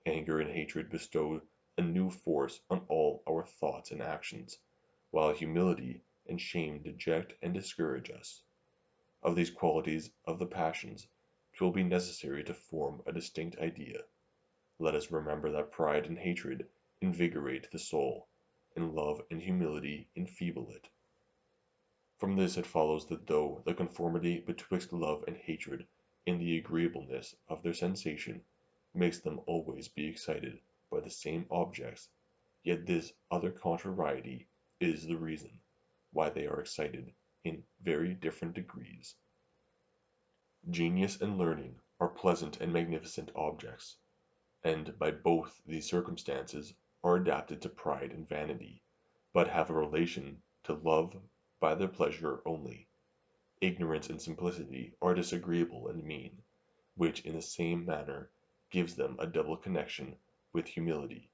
Anger and hatred bestow a new force on all our thoughts and actions, while humility and shame deject and discourage us. Of these qualities of the passions 'twill be necessary to form a distinct idea. Let us remember that pride and hatred invigorate the soul, and love and humility enfeeble it. From this it follows that though the conformity betwixt love and hatred in the agreeableness of their sensation makes them always be excited by the same objects, yet this other contrariety is the reason why they are excited in very different degrees. Genius and learning are pleasant and magnificent objects, and by both these circumstances are adapted to pride and vanity, but have a relation to love by their pleasure only. Ignorance and simplicity are disagreeable and mean, which in the same manner gives them a double connection with humility,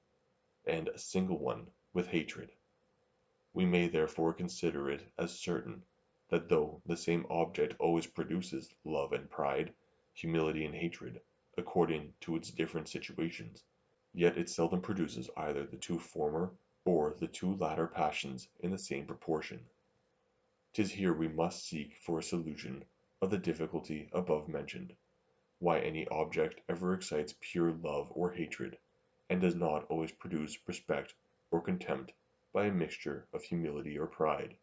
and a single one with hatred. We may therefore consider it as certain that though the same object always produces love and pride, humility and hatred, according to its different situations, yet it seldom produces either the two former or the two latter passions in the same proportion. 'Tis here we must seek for a solution of the difficulty above mentioned, why any object ever excites pure love or hatred, and does not always produce respect or contempt by a mixture of humility or pride.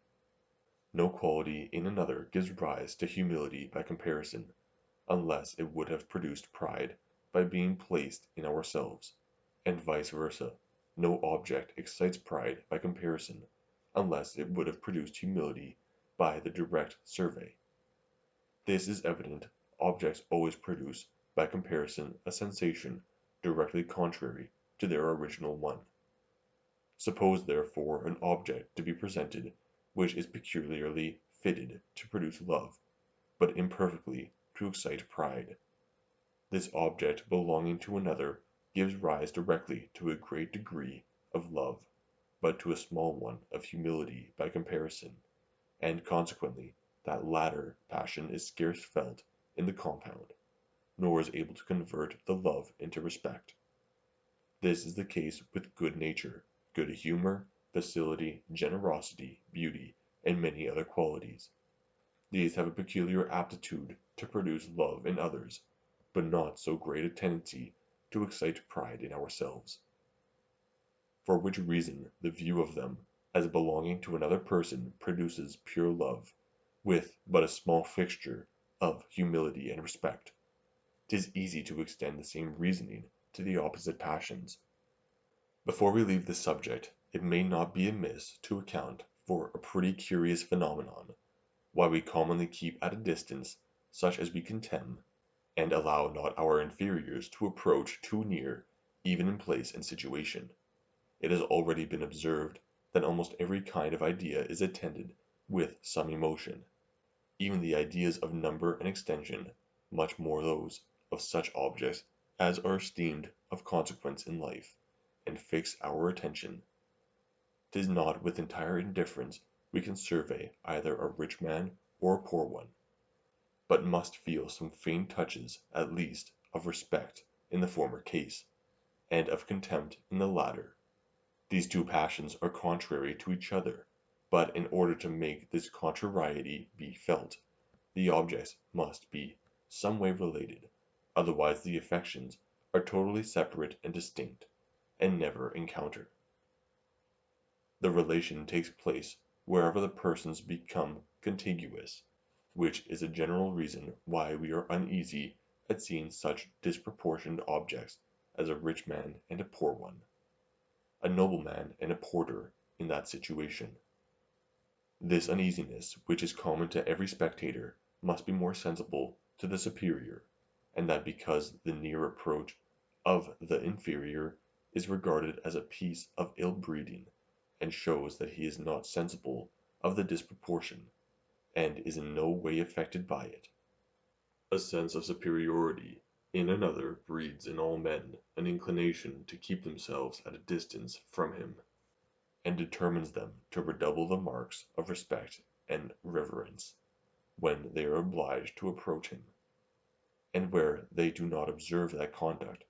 No quality in another gives rise to humility by comparison, unless it would have produced pride by being placed in ourselves, and vice versa. No object excites pride by comparison, unless it would have produced humility by the direct survey. This is evident. Objects always produce by comparison a sensation directly contrary to their original one. Suppose therefore an object to be presented which is peculiarly fitted to produce love, but imperfectly to excite pride. This object belonging to another gives rise directly to a great degree of love, but to a small one of humility by comparison, and consequently that latter passion is scarce felt in the compound, nor is able to convert the love into respect. This is the case with good nature, good humor, facility, generosity, beauty, and many other qualities. These have a peculiar aptitude to produce love in others, but not so great a tendency to excite pride in ourselves. For which reason the view of them as belonging to another person produces pure love, with but a small fixture of humility and respect. 'Tis easy to extend the same reasoning to the opposite passions. Before we leave this subject, it may not be amiss to account for a pretty curious phenomenon, why we commonly keep at a distance such as we contemn, and allow not our inferiors to approach too near, even in place and situation. It has already been observed that almost every kind of idea is attended with some emotion, even the ideas of number and extension, much more those of such objects as are esteemed of consequence in life, and fix our attention. 'Tis not with entire indifference we can survey either a rich man or a poor one, but must feel some faint touches at least of respect in the former case, and of contempt in the latter. These two passions are contrary to each other, but in order to make this contrariety be felt, the objects must be some way related, otherwise the affections are totally separate and distinct, and never encounter. The relation takes place wherever the persons become contiguous, which is a general reason why we are uneasy at seeing such disproportioned objects as a rich man and a poor one, a nobleman and a porter in that situation. This uneasiness, which is common to every spectator, must be more sensible to the superior, and that because the near approach of the inferior is regarded as a piece of ill breeding, and shows that he is not sensible of the disproportion, and is in no way affected by it. A sense of superiority in another breeds in all men an inclination to keep themselves at a distance from him, and determines them to redouble the marks of respect and reverence when they are obliged to approach him, and where they do not observe that conduct,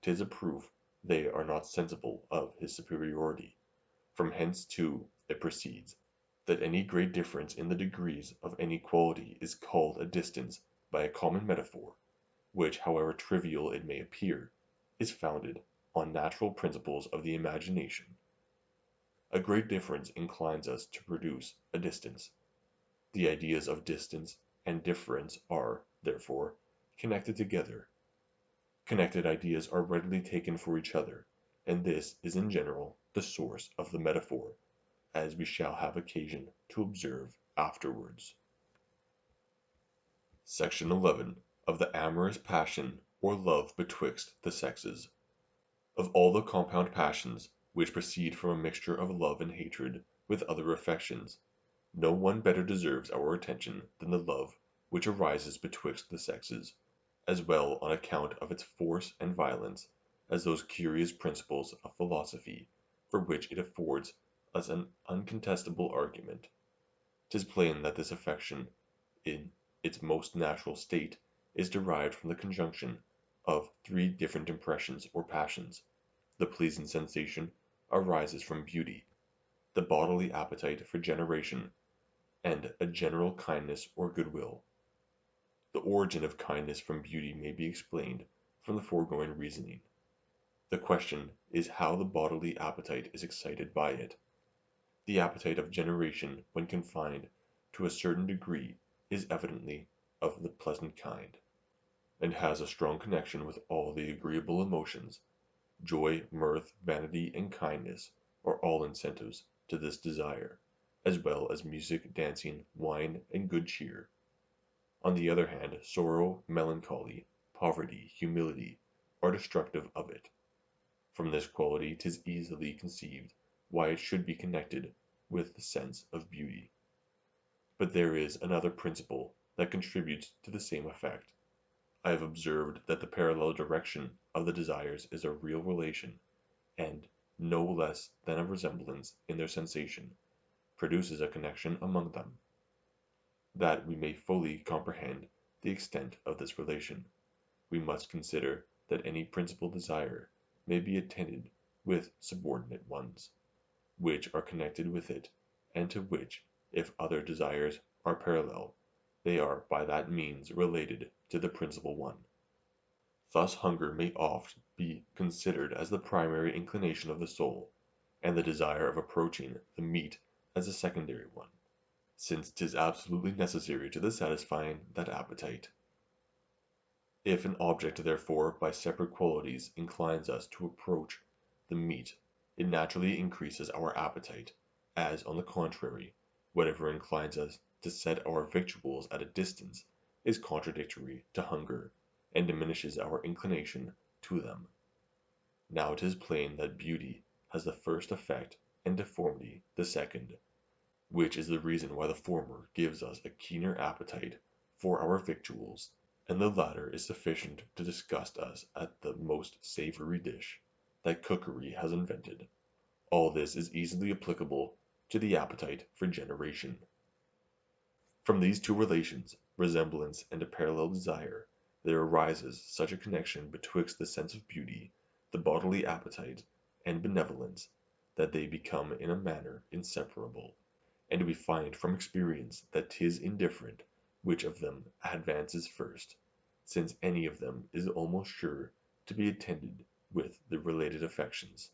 'tis a proof they are not sensible of his superiority. From hence too it proceeds, that any great difference in the degrees of any quality is called a distance by a common metaphor, which, however trivial it may appear, is founded on natural principles of the imagination. A great difference inclines us to produce a distance. The ideas of distance and difference are, therefore, connected together. Connected ideas are readily taken for each other, and this is in general the source of the metaphor, as we shall have occasion to observe afterwards. Section 11. Of the amorous passion or love betwixt the sexes. Of all the compound passions which proceed from a mixture of love and hatred with other affections, no one better deserves our attention than the love which arises betwixt the sexes, as well on account of its force and violence as those curious principles of philosophy for which it affords us an uncontestable argument. 'Tis plain that this affection, in its most natural state, is derived from the conjunction of three different impressions or passions. The pleasing sensation arises from beauty, the bodily appetite for generation, and a general kindness or goodwill. The origin of kindness from beauty may be explained from the foregoing reasoning. The question is how the bodily appetite is excited by it. The appetite of generation, when confined to a certain degree, is evidently of the pleasant kind, and has a strong connection with all the agreeable emotions. Joy, mirth, vanity, and kindness are all incentives to this desire, as well as music, dancing, wine, and good cheer. On the other hand, sorrow, melancholy, poverty, humility, are destructive of it. From this quality 'tis easily conceived why it should be connected with the sense of beauty. But there is another principle that contributes to the same effect. I have observed that the parallel direction of the desires is a real relation, and, no less than a resemblance in their sensation, produces a connection among them. That we may fully comprehend the extent of this relation, we must consider that any principal desire may be attended with subordinate ones, which are connected with it, and to which, if other desires are parallel, they are by that means related to the principal one. Thus hunger may oft be considered as the primary inclination of the soul, and the desire of approaching the meat as a secondary one, since 'tis absolutely necessary to the satisfying that appetite. If an object therefore by separate qualities inclines us to approach the meat, it naturally increases our appetite, as, on the contrary, whatever inclines us to set our victuals at a distance is contradictory to hunger, and diminishes our inclination to them. Now 'tis plain that beauty has the first effect, and deformity the second, which is the reason why the former gives us a keener appetite for our victuals, and the latter is sufficient to disgust us at the most savory dish that cookery has invented. All this is easily applicable to the appetite for generation. From these two relations, resemblance and a parallel desire, there arises such a connection betwixt the sense of beauty, the bodily appetite, and benevolence, that they become in a manner inseparable, and we find from experience that 'tis indifferent which of them advances first, since any of them is almost sure to be attended with the related affections.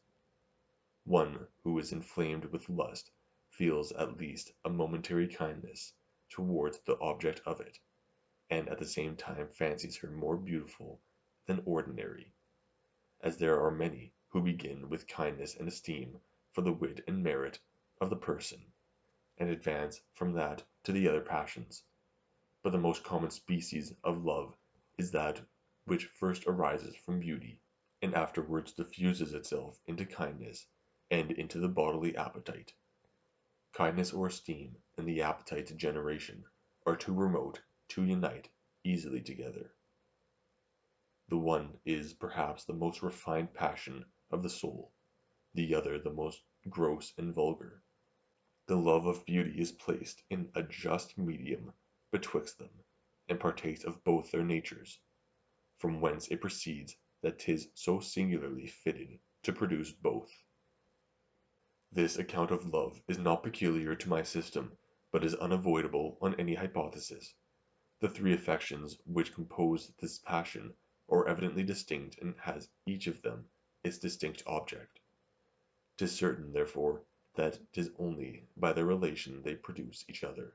One who is inflamed with lust feels at least a momentary kindness towards the object of it, and at the same time fancies her more beautiful than ordinary, as there are many who begin with kindness and esteem for the wit and merit of the person, and advance from that to the other passions. But the most common species of love is that which first arises from beauty, and afterwards diffuses itself into kindness and into the bodily appetite. Kindness or esteem and the appetite to generation are too remote to unite easily together. The one is perhaps the most refined passion of the soul, the other the most gross and vulgar. The love of beauty is placed in a just medium betwixt them, and partakes of both their natures, from whence it proceeds that 'tis so singularly fitted to produce both. This account of love is not peculiar to my system, but is unavoidable on any hypothesis. The three affections which compose this passion are evidently distinct and has each of them its distinct object. 'Tis certain, therefore, that 'tis only by their relation they produce each other,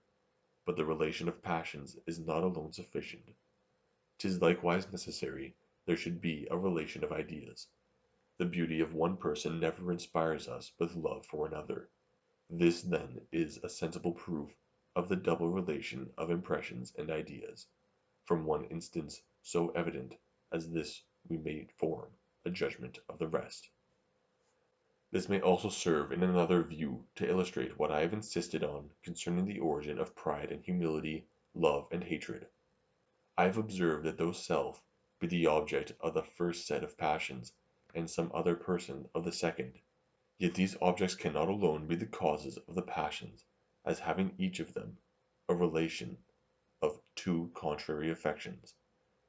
but the relation of passions is not alone sufficient. 'Tis likewise necessary there should be a relation of ideas. The beauty of one person never inspires us with love for another. This then is a sensible proof of the double relation of impressions and ideas. From one instance so evident as this we may form a judgment of the rest. This may also serve in another view to illustrate what I have insisted on concerning the origin of pride and humility, love and hatred. I have observed that though self be the object of the first set of passions, and some other person of the second, yet these objects cannot alone be the causes of the passions, as having each of them a relation of two contrary affections,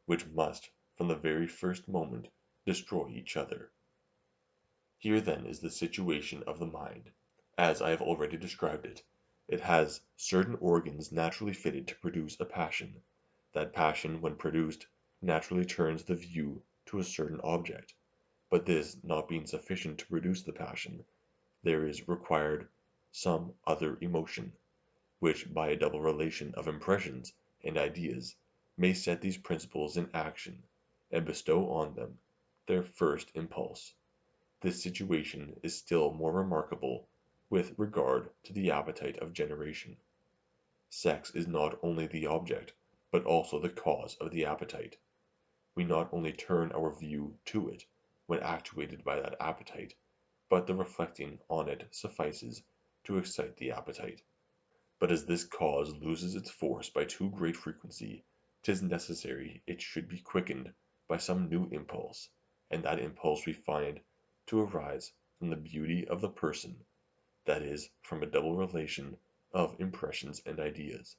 which must from the very first moment destroy each other. Here then is the situation of the mind, as I have already described it. It has certain organs naturally fitted to produce a passion. That passion, when produced, naturally turns the view to a certain object. But this not being sufficient to produce the passion, there is required some other emotion, which by a double relation of impressions and ideas may set these principles in action, and bestow on them their first impulse. This situation is still more remarkable with regard to the appetite of generation. Sex is not only the object, but also the cause of the appetite. We not only turn our view to it when actuated by that appetite, but the reflecting on it suffices to excite the appetite. But as this cause loses its force by too great frequency, 'tis necessary it should be quickened by some new impulse, and that impulse we find to arise from the beauty of the person, that is, from a double relation of impressions and ideas.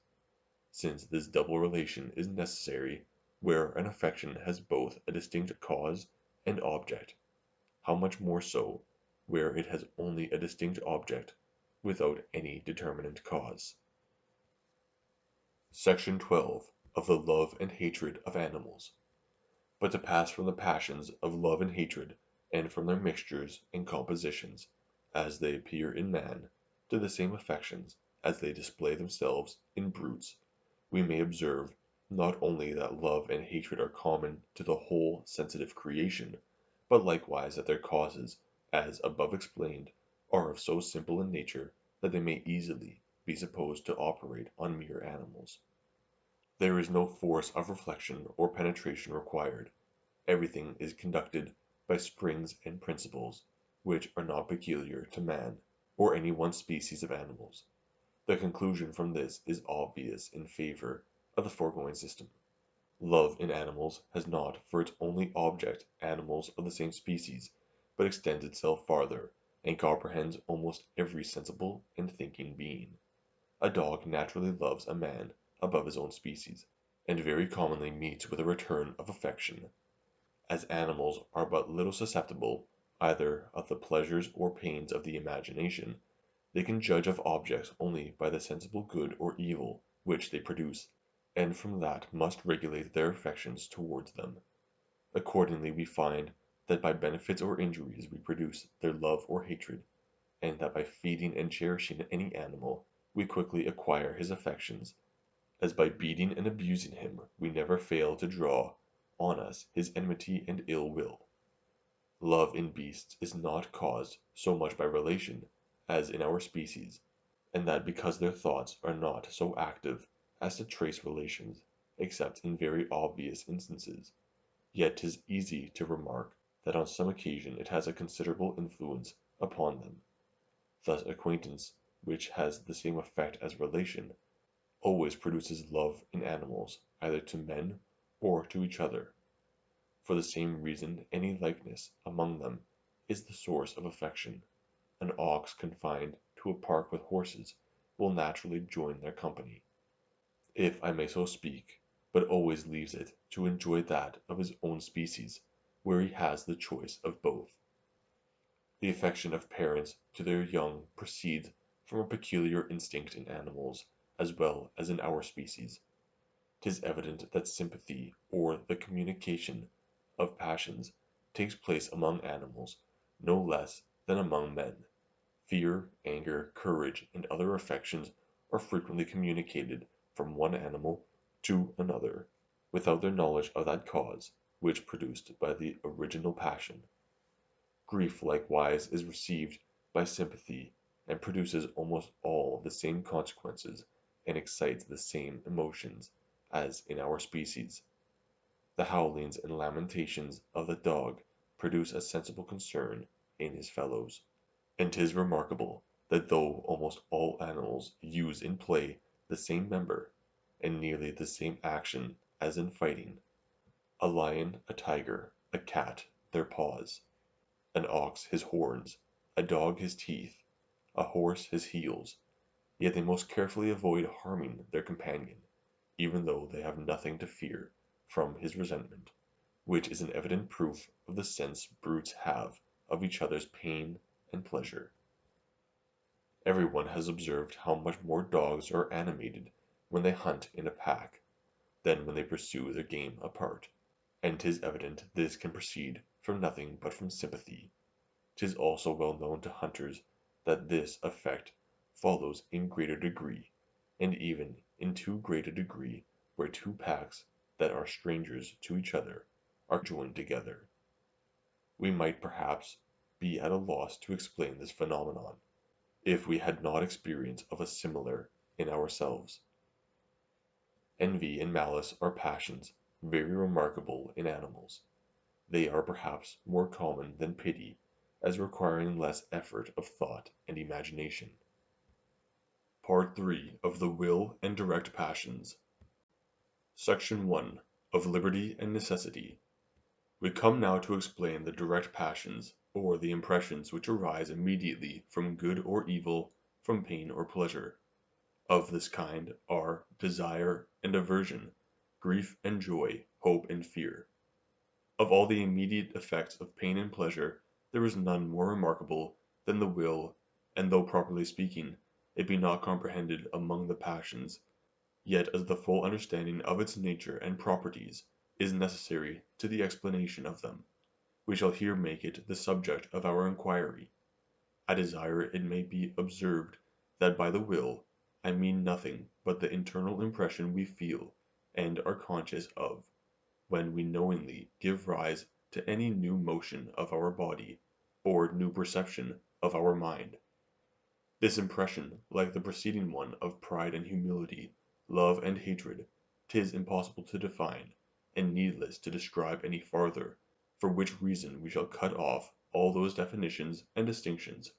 Since this double relation is necessary where an affection has both a distinct cause and object, how much more so where it has only a distinct object without any determinate cause. Section 12 of the Love and Hatred of Animals. But to pass from the passions of love and hatred, and from their mixtures and compositions, as they appear in man, to the same affections as they display themselves in brutes, we may observe not only that love and hatred are common to the whole sensitive creation, but likewise that their causes, as above explained, are of so simple a nature that they may easily be supposed to operate on mere animals. There is no force of reflection or penetration required. Everything is conducted by springs and principles, which are not peculiar to man, or any one species of animals. The conclusion from this is obvious in favor of the foregoing system. Love in animals has not for its only object animals of the same species, but extends itself farther, and comprehends almost every sensible and thinking being. A dog naturally loves a man above his own species, and very commonly meets with a return of affection. As animals are but little susceptible either of the pleasures or pains of the imagination, they can judge of objects only by the sensible good or evil which they produce, and from that must regulate their affections towards them. Accordingly, we find that by benefits or injuries we produce their love or hatred, and that by feeding and cherishing any animal we quickly acquire his affections, as by beating and abusing him we never fail to draw on us his enmity and ill will. Love in beasts is not caused so much by relation as in our species, and that because their thoughts are not so active as to trace relations, except in very obvious instances, yet 'tis easy to remark that on some occasion it has a considerable influence upon them. Thus acquaintance, which has the same effect as relation, always produces love in animals either to men or to each other. For the same reason any likeness among them is the source of affection. An ox confined to a park with horses will naturally join their company, if I may so speak, but always leaves it to enjoy that of his own species, where he has the choice of both. The affection of parents to their young proceeds from a peculiar instinct in animals as well as in our species. 'Tis evident that sympathy, or the communication of passions, takes place among animals no less than among men. Fear, anger, courage, and other affections are frequently communicated from one animal to another, without their knowledge of that cause which produced by the original passion. Grief likewise is received by sympathy, and produces almost all the same consequences, and excites the same emotions, as in our species. The howlings and lamentations of the dog produce a sensible concern in his fellows. And 'tis remarkable that though almost all animals use in play the same member, and nearly the same action as in fighting, a lion, a tiger, a cat, their paws, an ox his horns, a dog his teeth, a horse his heels, yet they most carefully avoid harming their companion, even though they have nothing to fear from his resentment, which is an evident proof of the sense brutes have of each other's pain and pleasure. Every one has observed how much more dogs are animated when they hunt in a pack, than when they pursue their game apart, and 'tis evident this can proceed from nothing but from sympathy. 'Tis also well known to hunters that this effect follows in greater degree, and even in too great a degree, where two packs that are strangers to each other are joined together. We might perhaps be at a loss to explain this phenomenon, if we had not experience of a similar in ourselves. Envy and malice are passions very remarkable in animals. They are perhaps more common than pity, as requiring less effort of thought and imagination. Part 3 of the Will and Direct Passions. Section 1 of Liberty and Necessity. We come now to explain the direct passions, or the impressions which arise immediately from good or evil, from pain or pleasure. Of this kind are desire and aversion, grief and joy, hope and fear. Of all the immediate effects of pain and pleasure, there is none more remarkable than the will, and though properly speaking, it be not comprehended among the passions, yet as the full understanding of its nature and properties is necessary to the explanation of them, we shall here make it the subject of our inquiry. I desire it may be observed that by the will I mean nothing but the internal impression we feel and are conscious of, when we knowingly give rise to any new motion of our body, or new perception of our mind. This impression, like the preceding one of pride and humility, love and hatred, 'tis impossible to define, and needless to describe any farther, for which reason we shall cut off all those definitions and distinctions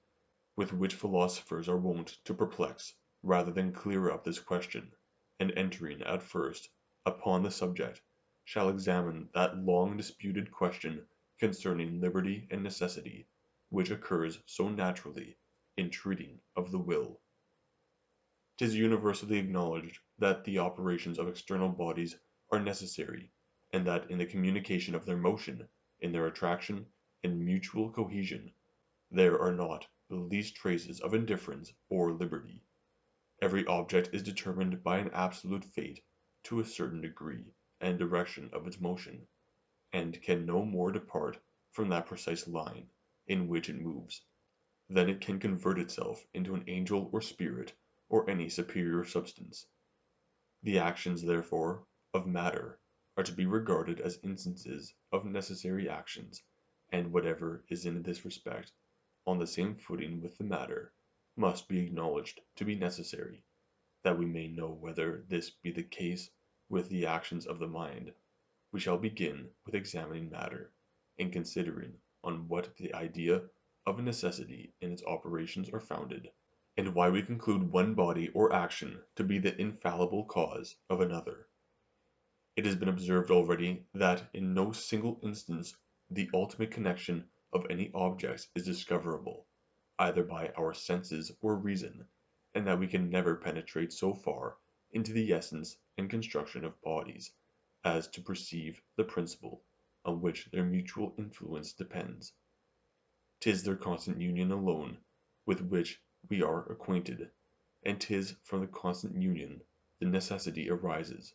with which philosophers are wont to perplex, rather than clear up this question, and entering at first upon the subject, shall examine that long disputed question concerning liberty and necessity, which occurs so naturally in treating of the will. 'Tis universally acknowledged that the operations of external bodies are necessary, and that in the communication of their motion, in their attraction and mutual cohesion, there are not the least traces of indifference or liberty. Every object is determined by an absolute fate to a certain degree and direction of its motion, and can no more depart from that precise line in which it moves, than it can convert itself into an angel or spirit or any superior substance. The actions, therefore, of matter are to be regarded as instances of necessary actions, and whatever is in this respect on the same footing with the matter must be acknowledged to be necessary. That we may know whether this be the case with the actions of the mind, we shall begin with examining matter, and considering on what the idea of a necessity in its operations are founded, and why we conclude one body or action to be the infallible cause of another. It has been observed already that in no single instance the ultimate connection of any objects is discoverable, either by our senses or reason, and that we can never penetrate so far into the essence and construction of bodies as to perceive the principle on which their mutual influence depends. 'Tis their constant union alone with which we are acquainted, and 'tis from the constant union the necessity arises.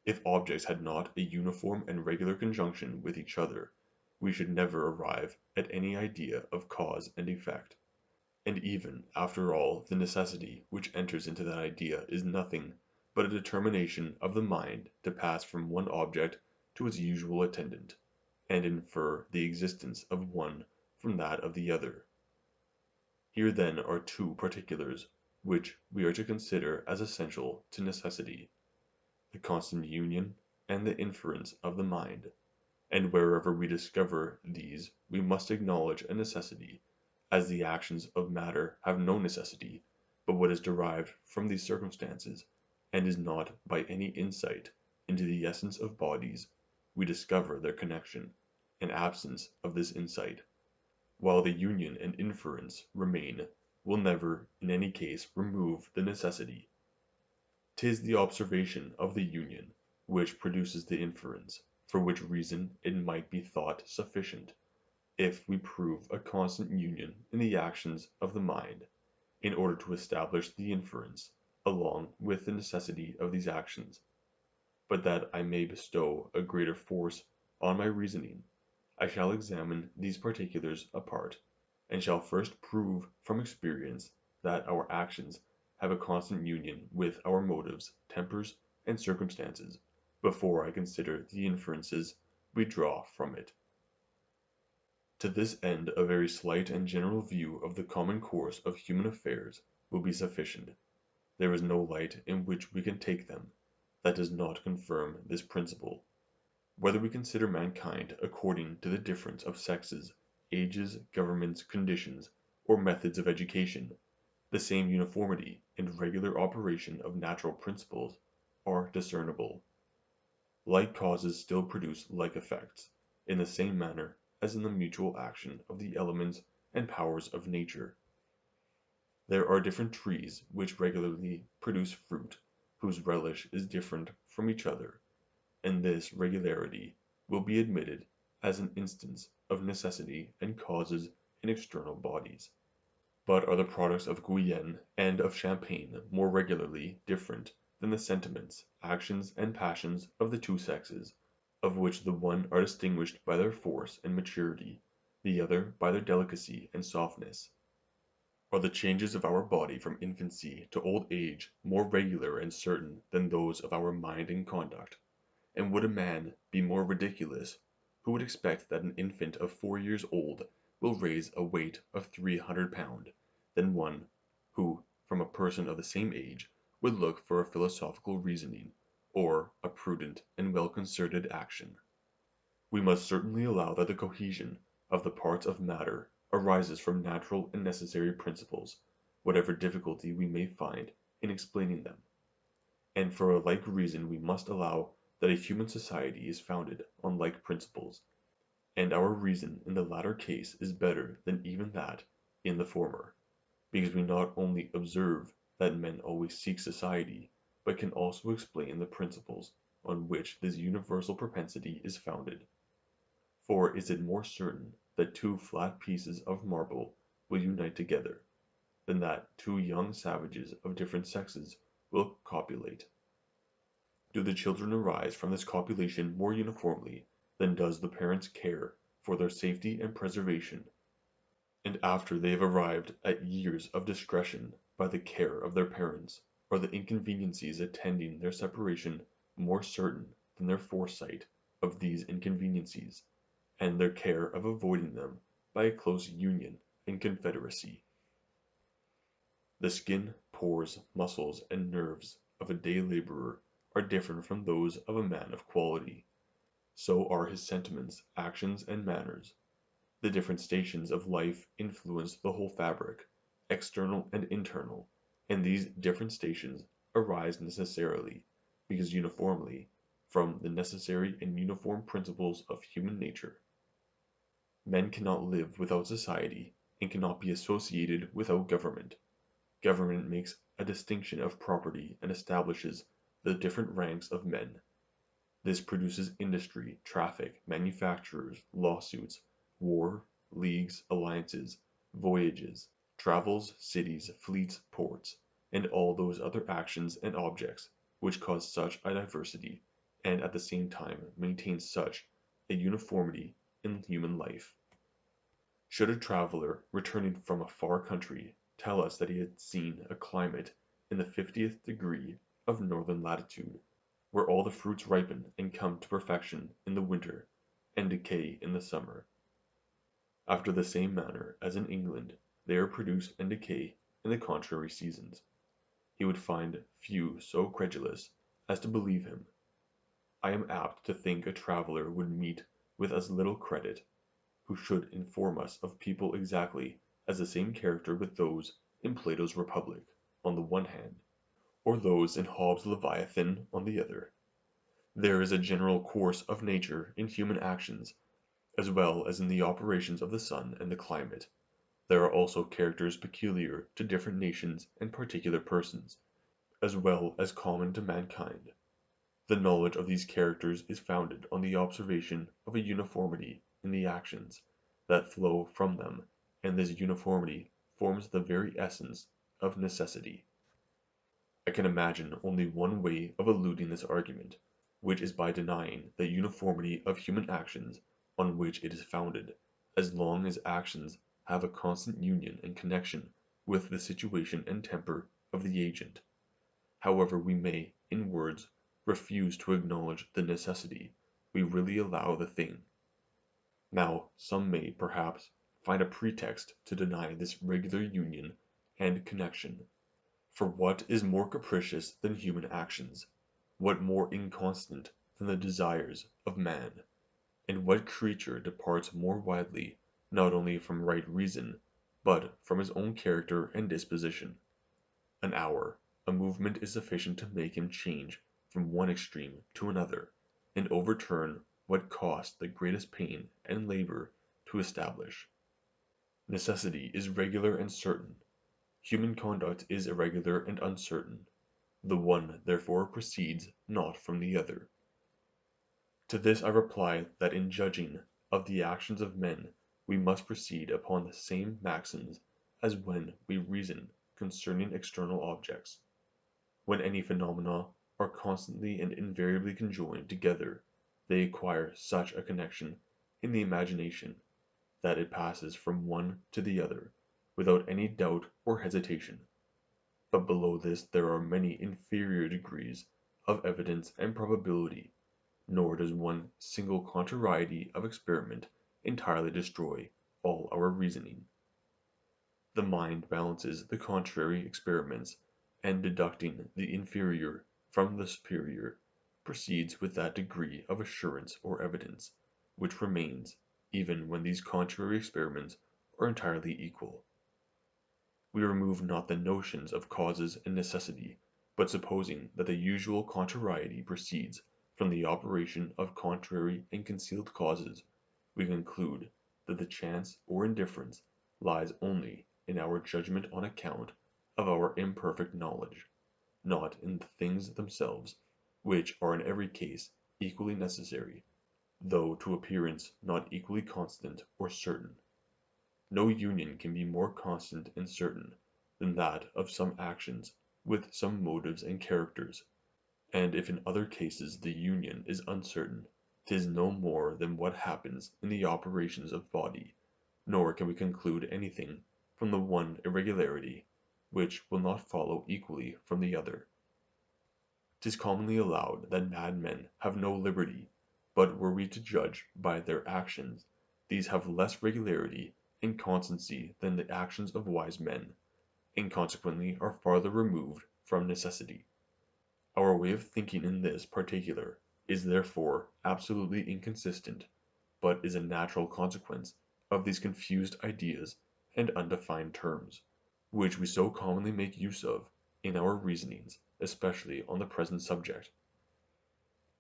If objects had not a uniform and regular conjunction with each other, we should never arrive at any idea of cause and effect. And even after all, the necessity which enters into that idea is nothing but a determination of the mind to pass from one object to its usual attendant, and infer the existence of one from that of the other. Here then are two particulars which we are to consider as essential to necessity: the constant union and the inference of the mind, and wherever we discover these we must acknowledge a necessity, as the actions of matter have no necessity but what is derived from these circumstances, and is not by any insight into the essence of bodies we discover their connection, and absence of this insight, while the union and inference remain, will never in any case remove the necessity. 'Tis the observation of the union which produces the inference, for which reason it might be thought sufficient, if we prove a constant union in the actions of the mind, in order to establish the inference along with the necessity of these actions. But that I may bestow a greater force on my reasoning, I shall examine these particulars apart, and shall first prove from experience that our actions have a constant union with our motives, tempers, and circumstances, before I consider the inferences we draw from it. To this end a very slight and general view of the common course of human affairs will be sufficient. There is no light in which we can take them that does not confirm this principle. Whether we consider mankind according to the difference of sexes, ages, governments, conditions, or methods of education, the same uniformity and regular operation of natural principles are discernible. Like causes still produce like effects, in the same manner as in the mutual action of the elements and powers of nature. There are different trees which regularly produce fruit, whose relish is different from each other, and this regularity will be admitted as an instance of necessity and causes in external bodies. But are the products of Guyenne and of Champagne more regularly different than the sentiments, actions, and passions of the two sexes, of which the one are distinguished by their force and maturity, the other by their delicacy and softness? Are the changes of our body from infancy to old age more regular and certain than those of our mind and conduct? And would a man be more ridiculous who would expect that an infant of 4 years old will raise a weight of 300 pounds, than one who, from a person of the same age, would look for a philosophical reasoning, or a prudent and well-concerted action? We must certainly allow that the cohesion of the parts of matter arises from natural and necessary principles, whatever difficulty we may find in explaining them. And for a like reason we must allow that a human society is founded on like principles, and our reason in the latter case is better than even that in the former, because we not only observe that men always seek society, but can also explain the principles on which this universal propensity is founded. For is it more certain that two flat pieces of marble will unite together, than that two young savages of different sexes will copulate? Do the children arise from this copulation more uniformly than does the parent's care for their safety and preservation, and after they have arrived at years of discretion by the care of their parents, are the inconveniencies attending their separation more certain than their foresight of these inconveniencies, and their care of avoiding them by a close union and confederacy. The skin, pores, muscles, and nerves of a day laborer are different from those of a man of quality. So are his sentiments, actions, and manners. The different stations of life influence the whole fabric, external and internal, and these different stations arise necessarily, because uniformly, from the necessary and uniform principles of human nature. Men cannot live without society, and cannot be associated without government. Government makes a distinction of property and establishes the different ranks of men. This produces industry, traffic, manufactures, lawsuits, war, leagues, alliances, voyages, travels, cities, fleets, ports, and all those other actions and objects which cause such a diversity, and at the same time maintain such a uniformity in human life. Should a traveler returning from a far country tell us that he had seen a climate in the 50th degree of northern latitude, where all the fruits ripen and come to perfection in the winter, and decay in the summer, after the same manner as in England they are produced and decay in the contrary seasons, he would find few so credulous as to believe him. I am apt to think a traveler would meet with as little credit who should inform us of people exactly as the same character with those in Plato's Republic on the one hand, or those in Hobbes' Leviathan on the other. There is a general course of nature in human actions, as well as in the operations of the sun and the climate. There are also characters peculiar to different nations and particular persons, as well as common to mankind. The knowledge of these characters is founded on the observation of a uniformity in the actions that flow from them, and this uniformity forms the very essence of necessity. I can imagine only one way of eluding this argument, which is by denying the uniformity of human actions on which it is founded, as long as actions have a constant union and connection with the situation and temper of the agent. However we may, in words, refuse to acknowledge the necessity, we really allow the thing. Now some may, perhaps, find a pretext to deny this regular union and connection. For what is more capricious than human actions? What more inconstant than the desires of man? And what creature departs more widely, not only from right reason, but from his own character and disposition? An hour, a movement is sufficient to make him change from one extreme to another, and overturn what cost the greatest pain and labor to establish. Necessity is regular and certain. Human conduct is irregular and uncertain. The one therefore proceeds not from the other. To this I reply that in judging of the actions of men we must proceed upon the same maxims as when we reason concerning external objects. When any phenomena are constantly and invariably conjoined together, they acquire such a connection in the imagination that it passes from one to the other without any doubt or hesitation. But below this there are many inferior degrees of evidence and probability, nor does one single contrariety of experiment entirely destroy all our reasoning. The mind balances the contrary experiments, and deducting the inferior from the superior, proceeds with that degree of assurance or evidence which remains even when these contrary experiments are entirely equal. We remove not the notions of causes and necessity, but supposing that the usual contrariety proceeds from the operation of contrary and concealed causes, we conclude that the chance or indifference lies only in our judgment on account of our imperfect knowledge, not in the things themselves, which are in every case equally necessary, though to appearance not equally constant or certain. No union can be more constant and certain than that of some actions with some motives and characters, and if in other cases the union is uncertain, 'tis no more than what happens in the operations of body, nor can we conclude anything from the one irregularity, which will not follow equally from the other. 'Tis commonly allowed that madmen have no liberty, but were we to judge by their actions, these have less regularity and constancy than the actions of wise men, and consequently are farther removed from necessity. Our way of thinking in this particular is therefore absolutely inconsistent, but is a natural consequence of these confused ideas and undefined terms, which we so commonly make use of in our reasonings, especially on the present subject.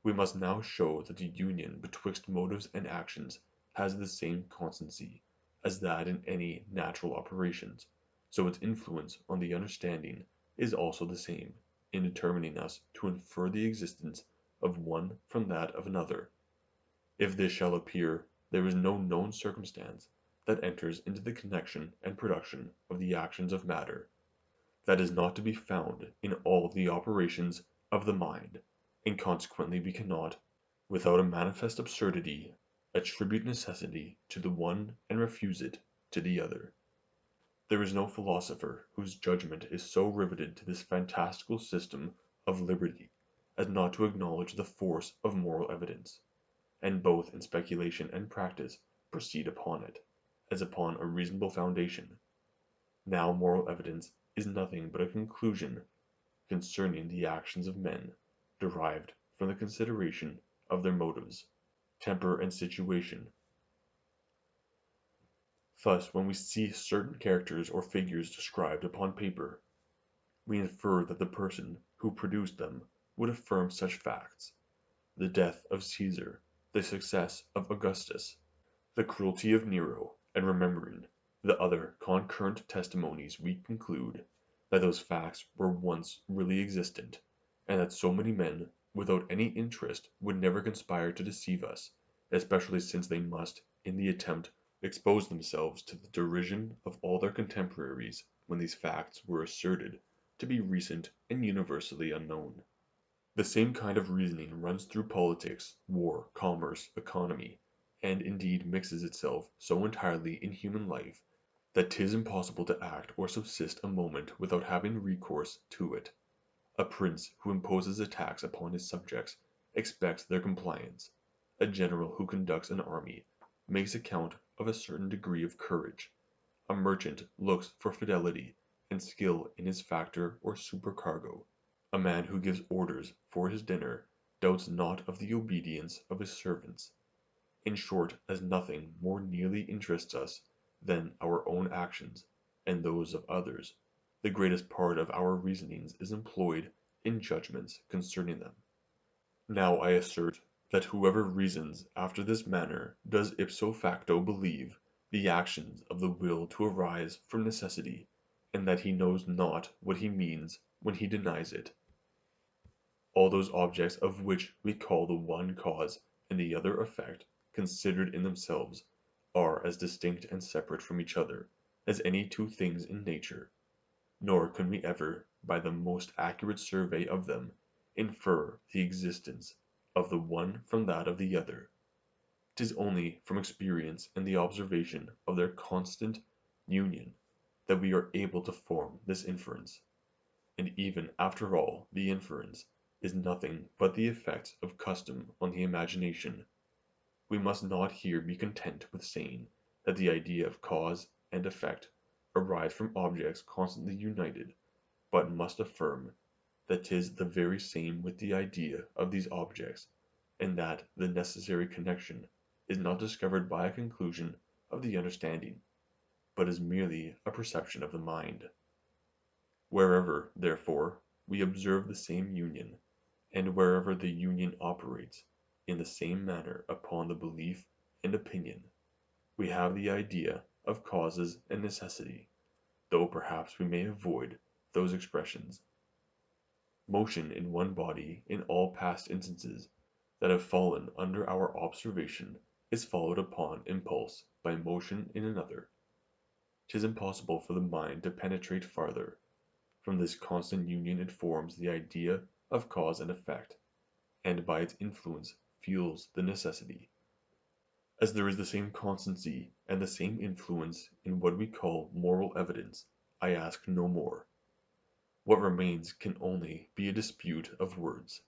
We must now show that the union betwixt motives and actions has the same constancy as that in any natural operations, so its influence on the understanding is also the same in determining us to infer the existence of one from that of another. If this shall appear, there is no known circumstance that enters into the connection and production of the actions of matter, that is not to be found in all the operations of the mind, and consequently we cannot, without a manifest absurdity, attribute necessity to the one and refuse it to the other. There is no philosopher whose judgment is so riveted to this fantastical system of liberty as not to acknowledge the force of moral evidence, and both in speculation and practice proceed upon it, as upon a reasonable foundation. Now moral evidence is nothing but a conclusion concerning the actions of men, derived from the consideration of their motives, temper, and situation. Thus, when we see certain characters or figures described upon paper, we infer that the person who produced them would affirm such facts: the death of Caesar, the success of Augustus, the cruelty of Nero, and remembering the other concurrent testimonies, we conclude that those facts were once really existent, and that so many men without any interest would never conspire to deceive us, especially since they must, in the attempt, expose themselves to the derision of all their contemporaries when these facts were asserted to be recent and universally unknown. The same kind of reasoning runs through politics, war, commerce, economy, and indeed mixes itself so entirely in human life that 'tis impossible to act or subsist a moment without having recourse to it. A prince who imposes a tax upon his subjects expects their compliance. A general who conducts an army makes account of a certain degree of courage. A merchant looks for fidelity and skill in his factor or supercargo. A man who gives orders for his dinner doubts not of the obedience of his servants. In short, as nothing more nearly interests us than our own actions and those of others, the greatest part of our reasonings is employed in judgments concerning them. Now I assert that whoever reasons after this manner does ipso facto believe the actions of the will to arise from necessity, and that he knows not what he means when he denies it. All those objects of which we call the one cause and the other effect, considered in themselves, are as distinct and separate from each other as any two things in nature, nor can we ever, by the most accurate survey of them, infer the existence of the one from that of the other. 'Tis only from experience and the observation of their constant union that we are able to form this inference, and even after all the inference is nothing but the effects of custom on the imagination. We must not here be content with saying that the idea of cause and effect arise from objects constantly united, but must affirm that 'tis the very same with the idea of these objects, and that the necessary connection is not discovered by a conclusion of the understanding, but is merely a perception of the mind. Wherever, therefore, we observe the same union, and wherever the union operates in the same manner upon the belief and opinion, we have the idea of causes and necessity, though perhaps we may avoid those expressions. Motion in one body in all past instances that have fallen under our observation is followed upon impulse by motion in another. 'Tis impossible for the mind to penetrate farther. From this constant union it forms the idea of cause and effect, and by its influence feels the necessity. As there is the same constancy and the same influence in what we call moral evidence, I ask no more. What remains can only be a dispute of words.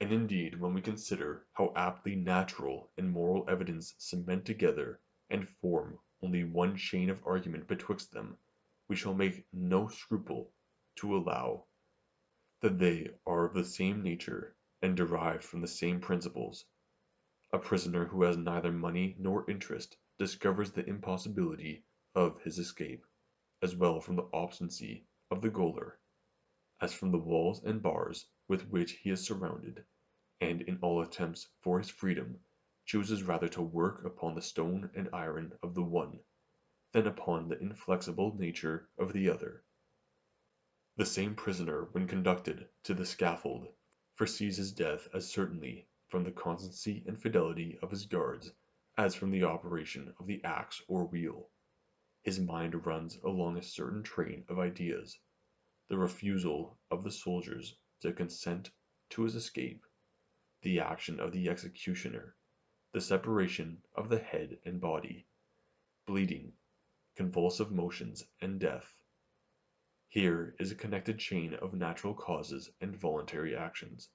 And indeed, when we consider how aptly natural and moral evidence cement together and form only one chain of argument betwixt them, we shall make no scruple to allow that they are of the same nature and derived from the same principles. A prisoner who has neither money nor interest discovers the impossibility of his escape, as well from the obstinacy of the gaoler, as from the walls and bars with which he is surrounded, and in all attempts for his freedom chooses rather to work upon the stone and iron of the one, than upon the inflexible nature of the other. The same prisoner when conducted to the scaffold foresees his death as certainly from the constancy and fidelity of his guards as from the operation of the axe or wheel. His mind runs along a certain train of ideas: the refusal of the soldiers to consent to his escape, the action of the executioner, the separation of the head and body, bleeding, convulsive motions, and death. Here is a connected chain of natural causes and voluntary actions,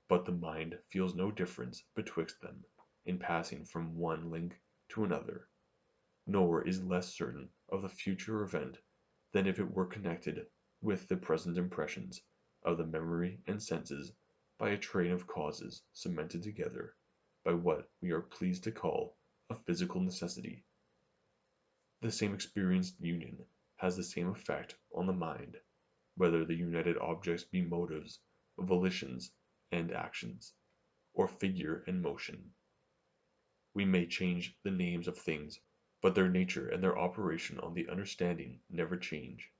but the mind feels no difference betwixt them in passing from one link to another, nor is less certain of the future event than if it were connected with the present impressions of the memory and senses by a train of causes cemented together by what we are pleased to call a physical necessity. The same experienced union has the same effect on the mind, whether the united objects be motives, volitions, and actions, or figure and motion. We may change the names of things, but their nature and their operation on the understanding never change.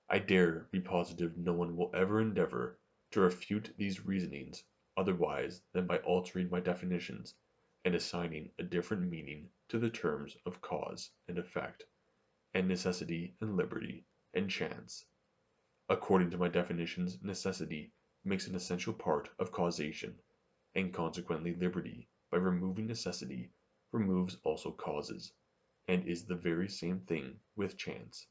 I dare be positive no one will ever endeavor to refute these reasonings otherwise than by altering my definitions and assigning a different meaning to the terms of cause and effect, and necessity and liberty and chance. According to my definitions, necessity makes an essential part of causation, and consequently liberty, by removing necessity, removes also causes, and is the very same thing with chance,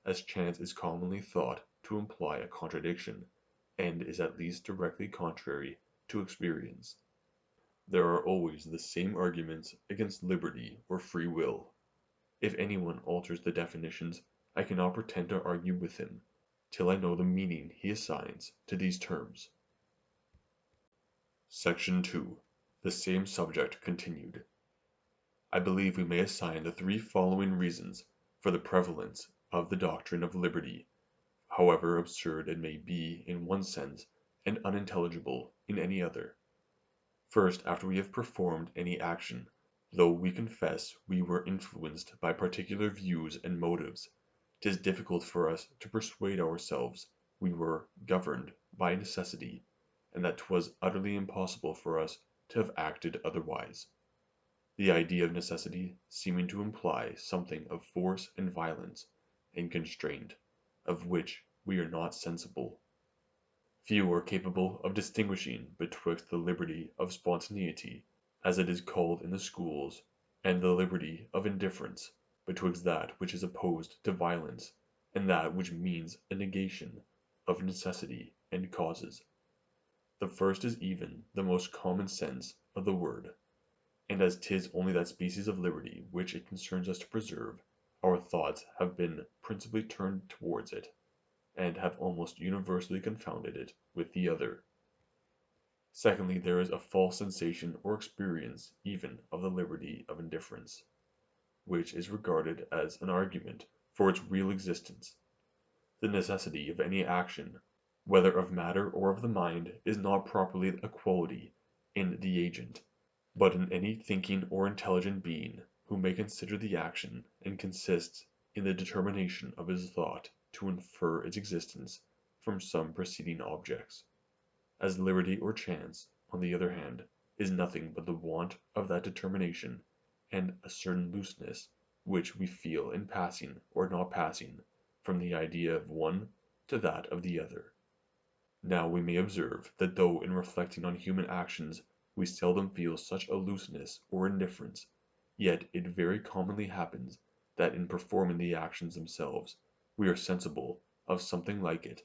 as chance is commonly thought to imply a contradiction, and is at least directly contrary to experience. There are always the same arguments against liberty or free will. If anyone alters the definitions, I cannot pretend to argue with him, till I know the meaning he assigns to these terms. Section 2. The same subject continued. I believe we may assign the three following reasons for the prevalence of the doctrine of liberty, however absurd it may be in one sense and unintelligible in any other. First, after we have performed any action, though we confess we were influenced by particular views and motives, 'tis difficult for us to persuade ourselves we were governed by necessity, and that 'twas utterly impossible for us to have acted otherwise. The idea of necessity seeming to imply something of force and violence and constraint, of which we are not sensible. Few are capable of distinguishing betwixt the liberty of spontaneity, as it is called in the schools, and the liberty of indifference, betwixt that which is opposed to violence, and that which means a negation of necessity and causes. The first is even the most common sense of the word, and as 'tis only that species of liberty which it concerns us to preserve, our thoughts have been principally turned towards it, and have almost universally confounded it with the other. Secondly, there is a false sensation or experience even of the liberty of indifference, which is regarded as an argument for its real existence. The necessity of any action, whether of matter or of the mind, is not properly a quality in the agent, but in any thinking or intelligent being who may consider the action, and consists in the determination of his thought to infer its existence from some preceding objects. As liberty or chance, on the other hand, is nothing but the want of that determination, and a certain looseness which we feel in passing or not passing from the idea of one to that of the other. Now we may observe that though in reflecting on human actions we seldom feel such a looseness or indifference, yet it very commonly happens that in performing the actions themselves we are sensible of something like it,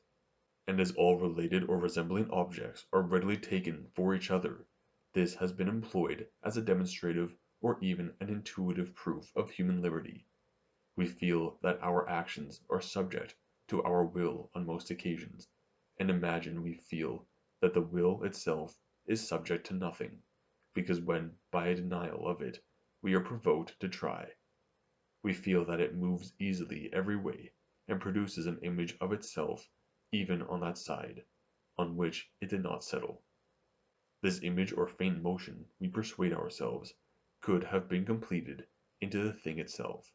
and as all related or resembling objects are readily taken for each other, this has been employed as a demonstrative or even an intuitive proof of human liberty. We feel that our actions are subject to our will on most occasions, and imagine we feel that the will itself is subject to nothing, because when by a denial of it we are provoked to try, we feel that it moves easily every way, and produces an image of itself even on that side on which it did not settle. This image or faint motion, we persuade ourselves, could have been completed into the thing itself,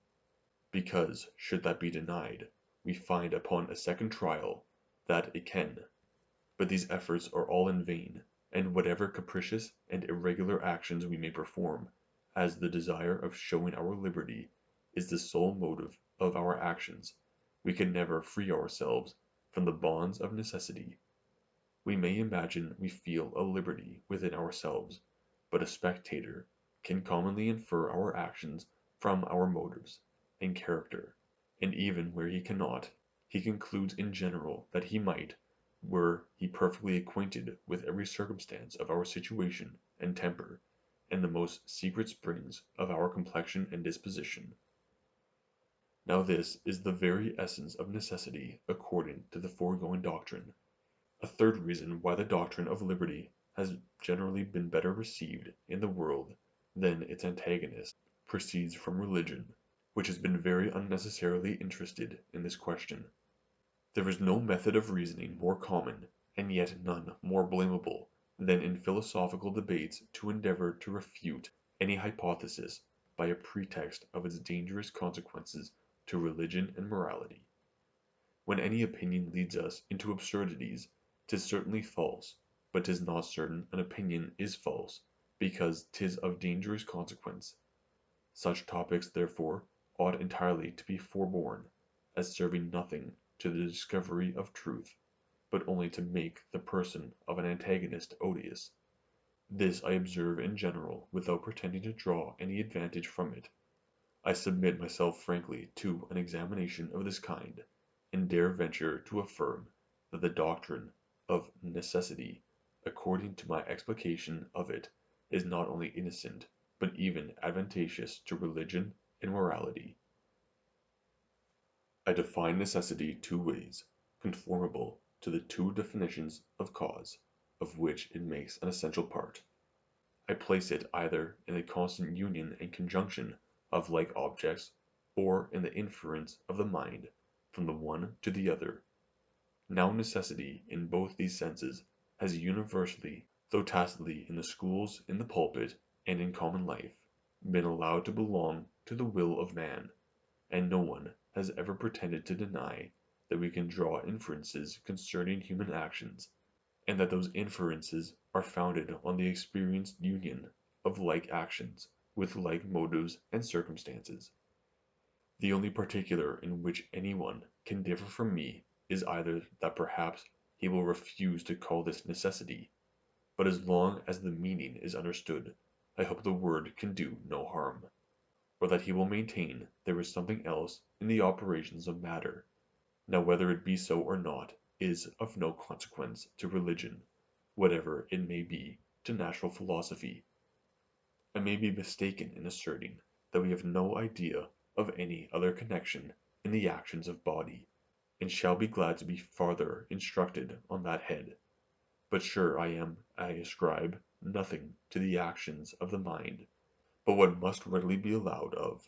because, should that be denied, we find upon a second trial that it can. But these efforts are all in vain, and whatever capricious and irregular actions we may perform, as the desire of showing our liberty is the sole motive of our actions, we can never free ourselves from the bonds of necessity. We may imagine we feel a liberty within ourselves, but a spectator can commonly infer our actions from our motives and character, and even where he cannot, he concludes in general that he might, were he perfectly acquainted with every circumstance of our situation and temper, and the most secret springs of our complexion and disposition. Now this is the very essence of necessity according to the foregoing doctrine. A third reason why the doctrine of liberty has generally been better received in the world than its antagonist proceeds from religion, which has been very unnecessarily interested in this question. There is no method of reasoning more common, and yet none more blamable, than in philosophical debates to endeavor to refute any hypothesis by a pretext of its dangerous consequences to religion and morality. When any opinion leads us into absurdities, 'tis certainly false, but 'tis not certain an opinion is false, because 'tis of dangerous consequence. Such topics, therefore, ought entirely to be forborne, as serving nothing to the discovery of truth, but only to make the person of an antagonist odious. This I observe in general without pretending to draw any advantage from it. I submit myself frankly to an examination of this kind, and dare venture to affirm that the doctrine of necessity, according to my explication of it, is not only innocent, but even advantageous to religion and morality. I define necessity two ways, conformable to the two definitions of cause, of which it makes an essential part. I place it either in the constant union and conjunction of like objects, or in the inference of the mind from the one to the other. Now necessity, in both these senses, has universally, though tacitly in the schools, in the pulpit, and in common life, been allowed to belong to the will of man, and no one has ever pretended to deny that we can draw inferences concerning human actions, and that those inferences are founded on the experienced union of like actions with like motives and circumstances. The only particular in which any one can differ from me is either that perhaps he will refuse to call this necessity, but as long as the meaning is understood, I hope the word can do no harm, or that he will maintain there is something else in the operations of matter. Now whether it be so or not is of no consequence to religion, whatever it may be to natural philosophy. I may be mistaken in asserting that we have no idea of any other connection in the actions of body, and shall be glad to be farther instructed on that head. But sure I ascribe nothing to the actions of the mind, but what must readily be allowed of.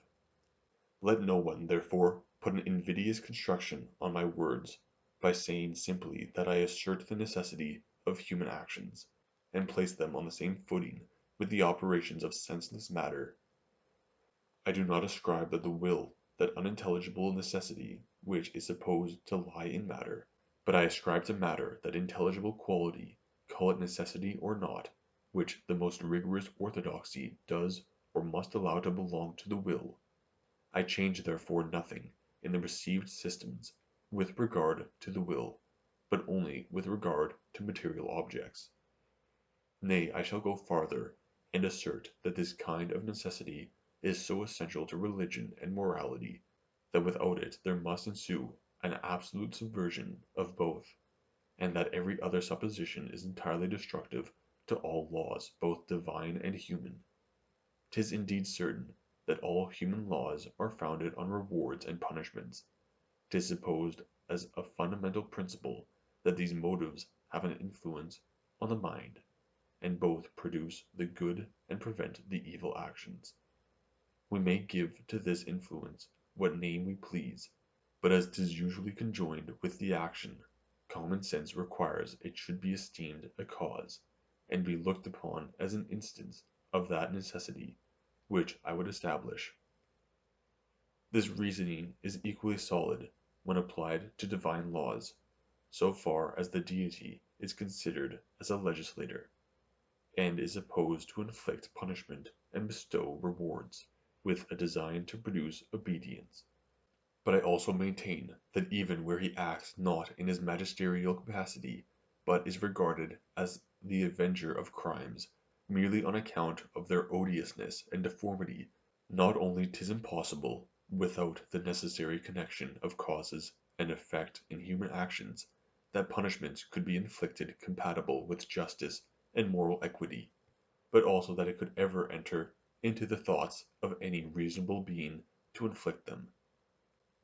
Let no one, therefore, put an invidious construction on my words by saying simply that I assert the necessity of human actions, and place them on the same footing with the operations of senseless matter. I do not ascribe to the will that unintelligible necessity which is supposed to lie in matter, but I ascribe to matter that intelligible quality, call it necessity or not, which the most rigorous orthodoxy does or must allow to belong to the will. I change therefore nothing in the received systems with regard to the will, but only with regard to material objects. Nay, I shall go farther, and assert that this kind of necessity is so essential to religion and morality, that without it there must ensue an absolute subversion of both, and that every other supposition is entirely destructive to all laws, both divine and human. 'Tis indeed certain that all human laws are founded on rewards and punishments. 'Tis supposed as a fundamental principle that these motives have an influence on the mind, and both produce the good and prevent the evil actions. We may give to this influence what name we please, but as 'tis usually conjoined with the action, common sense requires it should be esteemed a cause, and be looked upon as an instance of that necessity which I would establish. This reasoning is equally solid when applied to divine laws, so far as the Deity is considered as a legislator, and is supposed to inflict punishment and bestow rewards, with a design to produce obedience. But I also maintain that even where he acts not in his magisterial capacity, but is regarded as the avenger of crimes, merely on account of their odiousness and deformity, not only 'tis impossible, without the necessary connection of causes and effect in human actions, that punishments could be inflicted compatible with justice and moral equity, but also that it could ever enter into the thoughts of any reasonable being to inflict them.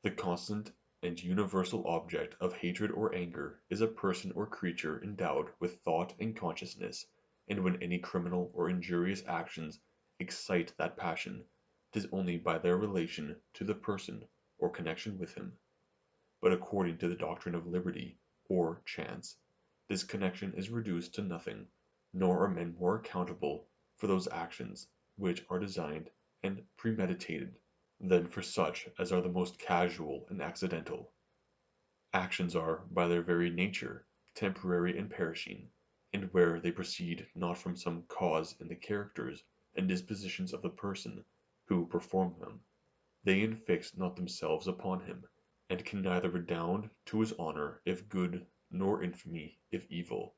The constant and universal object of hatred or anger is a person or creature endowed with thought and consciousness, and when any criminal or injurious actions excite that passion, 'tis only by their relation to the person or connection with him. But according to the doctrine of liberty, or chance, this connection is reduced to nothing, nor are men more accountable for those actions which are designed and premeditated than for such as are the most casual and accidental. Actions are, by their very nature, temporary and perishing, and where they proceed not from some cause in the characters and dispositions of the person who performed them, they infix not themselves upon him, and can neither redound to his honor if good, nor infamy if evil.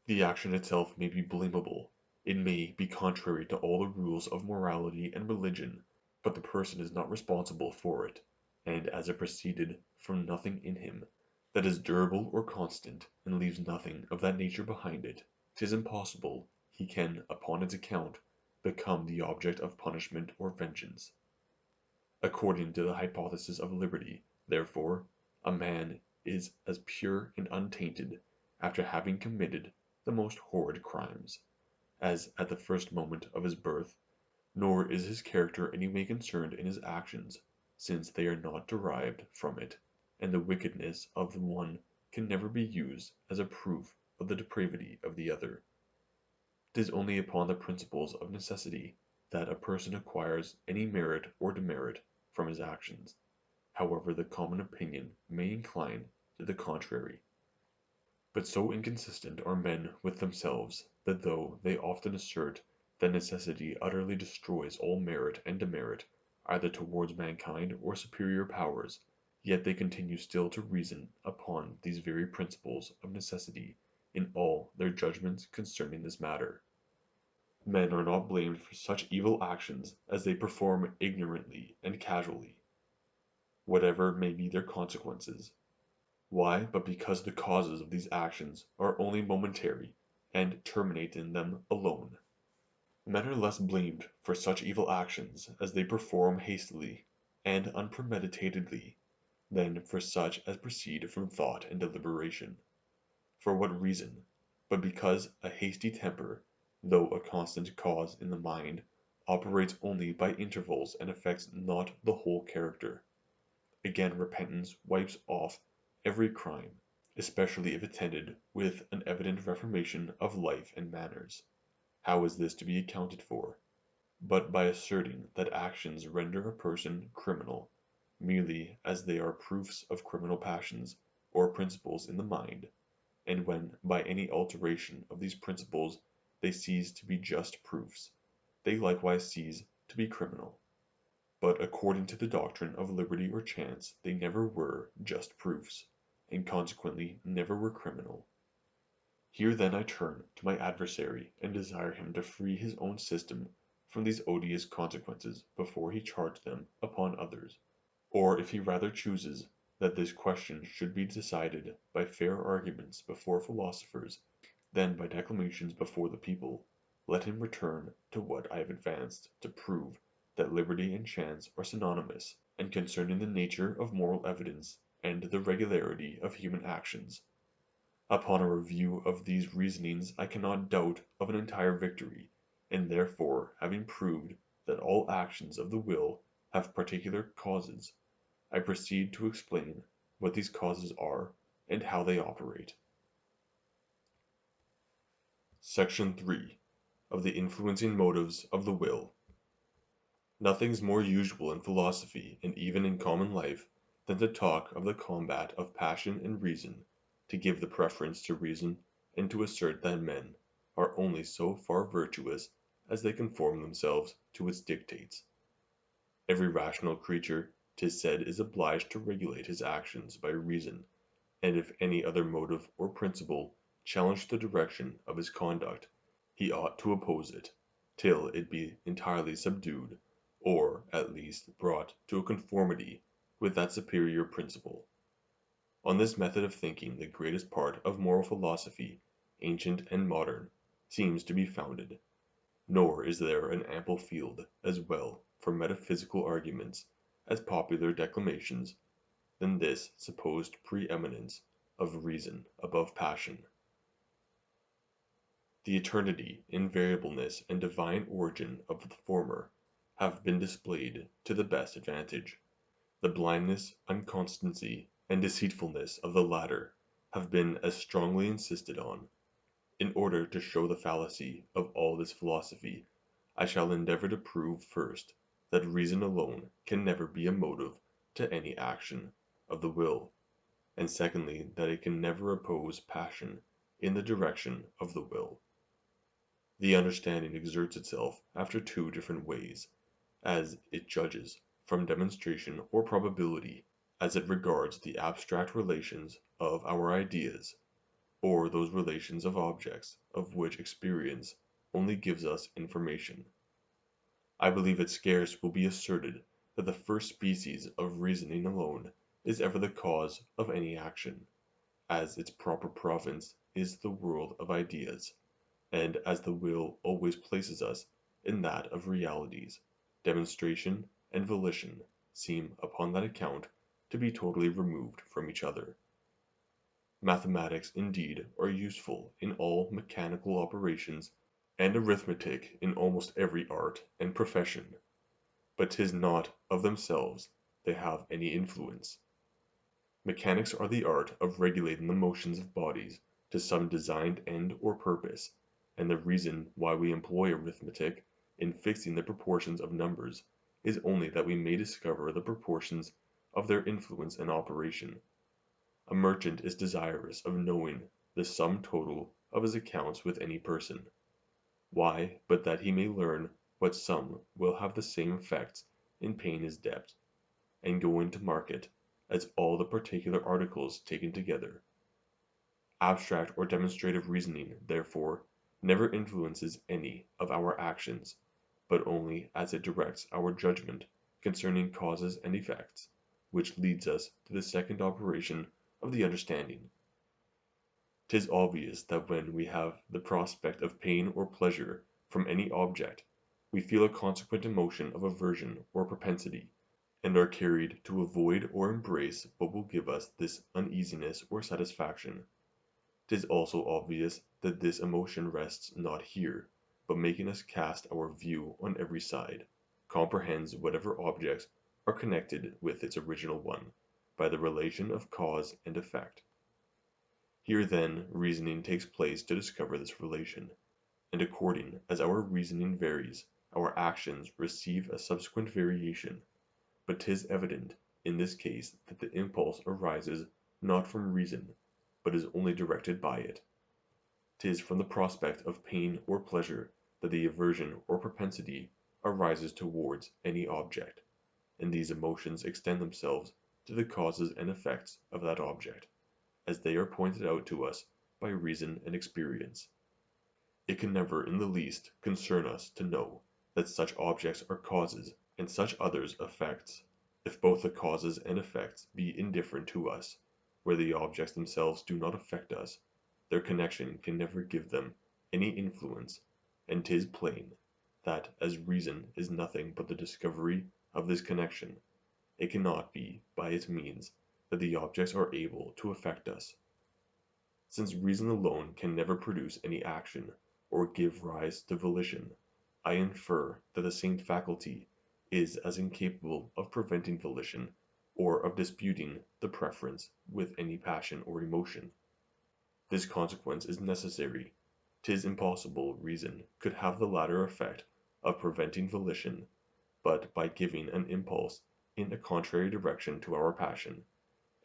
The action itself may be blamable, it may be contrary to all the rules of morality and religion, but the person is not responsible for it, and as it proceeded from nothing in him that is durable or constant, and leaves nothing of that nature behind it, 'tis impossible he can upon its account become the object of punishment or vengeance. According to the hypothesis of liberty, therefore, a man is as pure and untainted, after having committed the most horrid crimes, as at the first moment of his birth, nor is his character any way concerned in his actions, since they are not derived from it, and the wickedness of the one can never be used as a proof of the depravity of the other. 'Tis only upon the principles of necessity that a person acquires any merit or demerit from his actions, however the common opinion may incline to the contrary. But so inconsistent are men with themselves, that though they often assert that necessity utterly destroys all merit and demerit, either towards mankind or superior powers, yet they continue still to reason upon these very principles of necessity in all their judgments concerning this matter. Men are not blamed for such evil actions as they perform ignorantly and casually, whatever may be their consequences. Why, but because the causes of these actions are only momentary, and terminate in them alone. Men are less blamed for such evil actions as they perform hastily and unpremeditatedly, than for such as proceed from thought and deliberation. For what reason, but because a hasty temper, though a constant cause in the mind, operates only by intervals and affects not the whole character. Again, repentance wipes off every crime, especially if attended with an evident reformation of life and manners. How is this to be accounted for, but by asserting that actions render a person criminal, merely as they are proofs of criminal passions or principles in the mind, and when by any alteration of these principles they cease to be just proofs, they likewise cease to be criminal. But according to the doctrine of liberty or chance they never were just proofs, and consequently never were criminal. Here then I turn to my adversary and desire him to free his own system from these odious consequences before he charge them upon others. Or if he rather chooses that this question should be decided by fair arguments before philosophers, then by declamations before the people, let him return to what I have advanced to prove that liberty and chance are synonymous, and concerning the nature of moral evidence and the regularity of human actions. Upon a review of these reasonings I cannot doubt of an entire victory, and therefore having proved that all actions of the will have particular causes, I proceed to explain what these causes are and how they operate. Section 3. Of the influencing motives of the will. Nothing's more usual in philosophy and even in common life than to talk of the combat of passion and reason, to give the preference to reason, and to assert that men are only so far virtuous as they conform themselves to its dictates. Every rational creature, 'tis said, is obliged to regulate his actions by reason, and if any other motive or principle challenge the direction of his conduct, he ought to oppose it, till it be entirely subdued, or, at least, brought to a conformity with that superior principle. On this method of thinking the greatest part of moral philosophy, ancient and modern, seems to be founded, nor is there an ample field as well for metaphysical arguments as popular declamations than this supposed preeminence of reason above passion. The eternity, invariableness, and divine origin of the former have been displayed to the best advantage. The blindness, unconstancy, and deceitfulness of the latter have been as strongly insisted on. In order to show the fallacy of all this philosophy, I shall endeavor to prove first that reason alone can never be a motive to any action of the will, and secondly that it can never oppose passion in the direction of the will. The understanding exerts itself after two different ways, as it judges from demonstration or probability, as it regards the abstract relations of our ideas, or those relations of objects of which experience only gives us information. I believe it scarce will be asserted that the first species of reasoning alone is ever the cause of any action, as its proper province is the world of ideas, and as the will always places us in that of realities, demonstration and volition seem upon that account to be totally removed from each other. Mathematics indeed are useful in all mechanical operations, and arithmetic in almost every art and profession, but 'tis not of themselves they have any influence. Mechanics are the art of regulating the motions of bodies to some designed end or purpose, and the reason why we employ arithmetic in fixing the proportions of numbers is only that we may discover the proportions of their influence and operation. A merchant is desirous of knowing the sum total of his accounts with any person. Why, but that he may learn what sum will have the same effects in paying his debt, and going to market, as all the particular articles taken together. Abstract or demonstrative reasoning, therefore, never influences any of our actions, but only as it directs our judgment concerning causes and effects, which leads us to the second operation of the understanding. 'Tis obvious that when we have the prospect of pain or pleasure from any object, we feel a consequent emotion of aversion or propensity, and are carried to avoid or embrace what will give us this uneasiness or satisfaction. 'Tis also obvious that this emotion rests not here, but making us cast our view on every side, comprehends whatever objects are connected with its original one, by the relation of cause and effect. Here then reasoning takes place to discover this relation, and according as our reasoning varies, our actions receive a subsequent variation, but 'tis evident in this case that the impulse arises not from reason, but is only directed by it. 'Tis from the prospect of pain or pleasure that the aversion or propensity arises towards any object, and these emotions extend themselves to the causes and effects of that object, as they are pointed out to us by reason and experience. It can never in the least concern us to know that such objects are causes and such others effects, if both the causes and effects be indifferent to us, where the objects themselves do not affect us, their connection can never give them any influence, and 'tis plain, that as reason is nothing but the discovery of this connection, it cannot be by its means that the objects are able to affect us. Since reason alone can never produce any action, or give rise to volition, I infer that the same faculty is as incapable of preventing volition, or of disputing the preference with any passion or emotion. This consequence is necessary. 'Tis impossible reason could have the latter effect of preventing volition, but by giving an impulse in a contrary direction to our passion,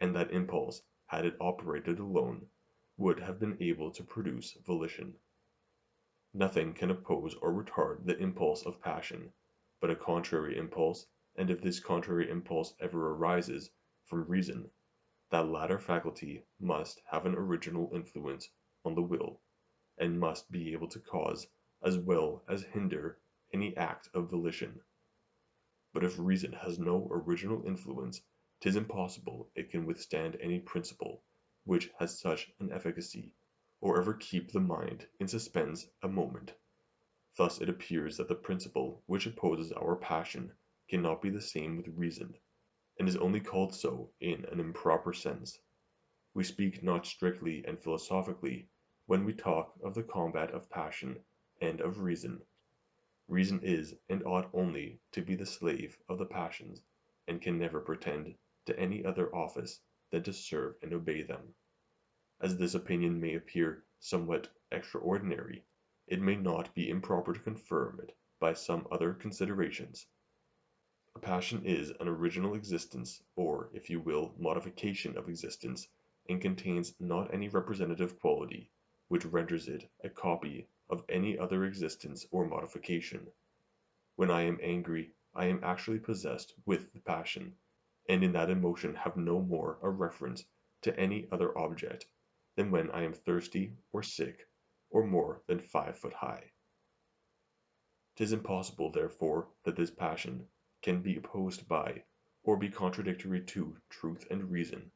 and that impulse, had it operated alone, would have been able to produce volition. Nothing can oppose or retard the impulse of passion, but a contrary impulse, and if this contrary impulse ever arises from reason, that latter faculty must have an original influence on the will, and must be able to cause as well as hinder any act of volition. But if reason has no original influence, 'tis impossible it can withstand any principle which has such an efficacy, or ever keep the mind in suspense a moment. Thus it appears that the principle which opposes our passion cannot be the same with reason, and is only called so in an improper sense. We speak not strictly and philosophically when we talk of the combat of passion and of reason. Reason is and ought only to be the slave of the passions, and can never pretend to any other office than to serve and obey them. As this opinion may appear somewhat extraordinary, it may not be improper to confirm it by some other considerations. A passion is an original existence, or, if you will, modification of existence, and contains not any representative quality, which renders it a copy of any other existence or modification. When I am angry, I am actually possessed with the passion, and in that emotion have no more a reference to any other object than when I am thirsty or sick, or more than 5 foot high. 'Tis impossible, therefore, that this passion can be opposed by, or be contradictory to, truth and reason,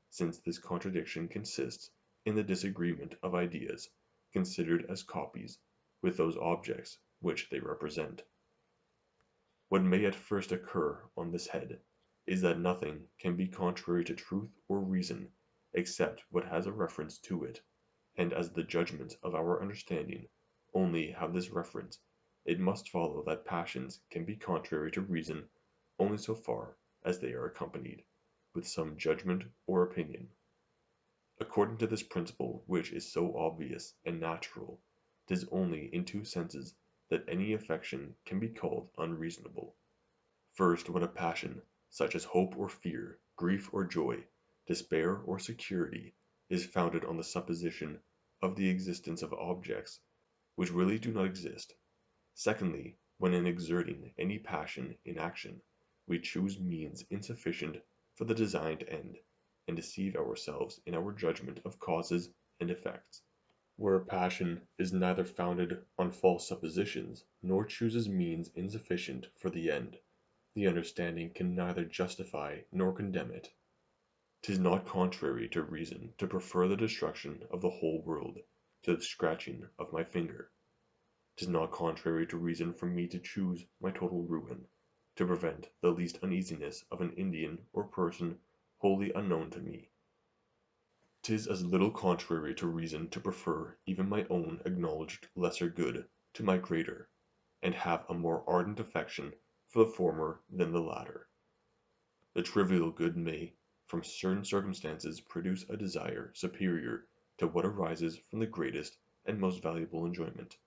since this contradiction consists in the disagreement of ideas, considered as copies, with those objects which they represent. What may at first occur on this head is that nothing can be contrary to truth or reason except what has a reference to it, and as the judgments of our understanding only have this reference, it must follow that passions can be contrary to reason only so far as they are accompanied with some judgment or opinion. According to this principle, which is so obvious and natural, 'tis only in 2 senses that any affection can be called unreasonable. First, when a passion, such as hope or fear, grief or joy, despair or security, is founded on the supposition of the existence of objects which really do not exist. Secondly, when in exerting any passion in action, we choose means insufficient for the designed end, and deceive ourselves in our judgment of causes and effects. Where a passion is neither founded on false suppositions, nor chooses means insufficient for the end, the understanding can neither justify nor condemn it. 'Tis not contrary to reason to prefer the destruction of the whole world to the scratching of my finger. 'Tis not contrary to reason for me to choose my total ruin, to prevent the least uneasiness of an Indian or person wholly unknown to me. 'Tis as little contrary to reason to prefer even my own acknowledged lesser good to my greater, and have a more ardent affection for the former than the latter. The trivial good may, from certain circumstances, produce a desire superior to what arises from the greatest and most valuable enjoyment.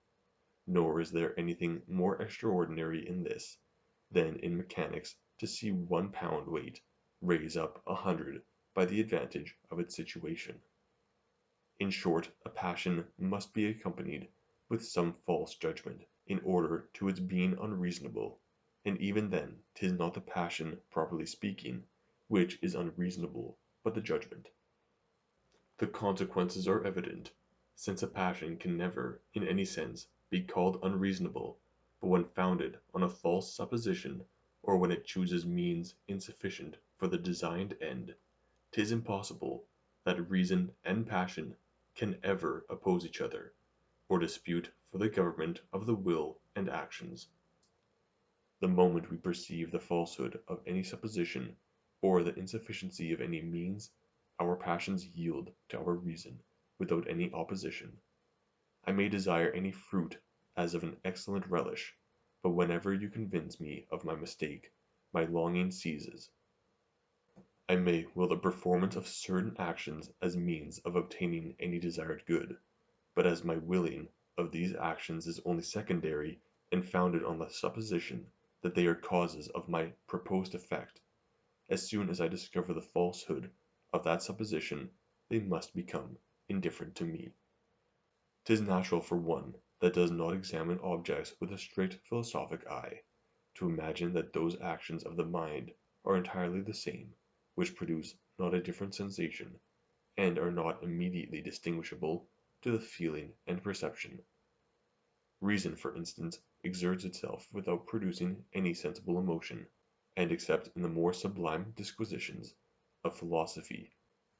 Nor is there anything more extraordinary in this, than in mechanics to see 1 pound weight raise up 100 by the advantage of its situation. In short, a passion must be accompanied with some false judgment, in order to its being unreasonable, and even then 'tis not the passion, properly speaking, which is unreasonable, but the judgment. The consequences are evident. since a passion can never, in any sense, be called unreasonable, but when founded on a false supposition, or when it chooses means insufficient for the designed end, 'tis impossible that reason and passion can ever oppose each other, or dispute for the government of the will and actions. The moment we perceive the falsehood of any supposition, or the insufficiency of any means, our passions yield to our reason without any opposition. I may desire any fruit as of an excellent relish, but whenever you convince me of my mistake, my longing ceases. I may will the performance of certain actions as means of obtaining any desired good, but as my willing of these actions is only secondary and founded on the supposition that they are causes of my proposed effect, as soon as I discover the falsehood of that supposition, they must become indifferent to me. 'Tis natural for one that does not examine objects with a strict philosophic eye, to imagine that those actions of the mind are entirely the same, which produce not a different sensation, and are not immediately distinguishable to the feeling and perception. Reason, for instance, exerts itself without producing any sensible emotion, and except in the more sublime disquisitions of philosophy,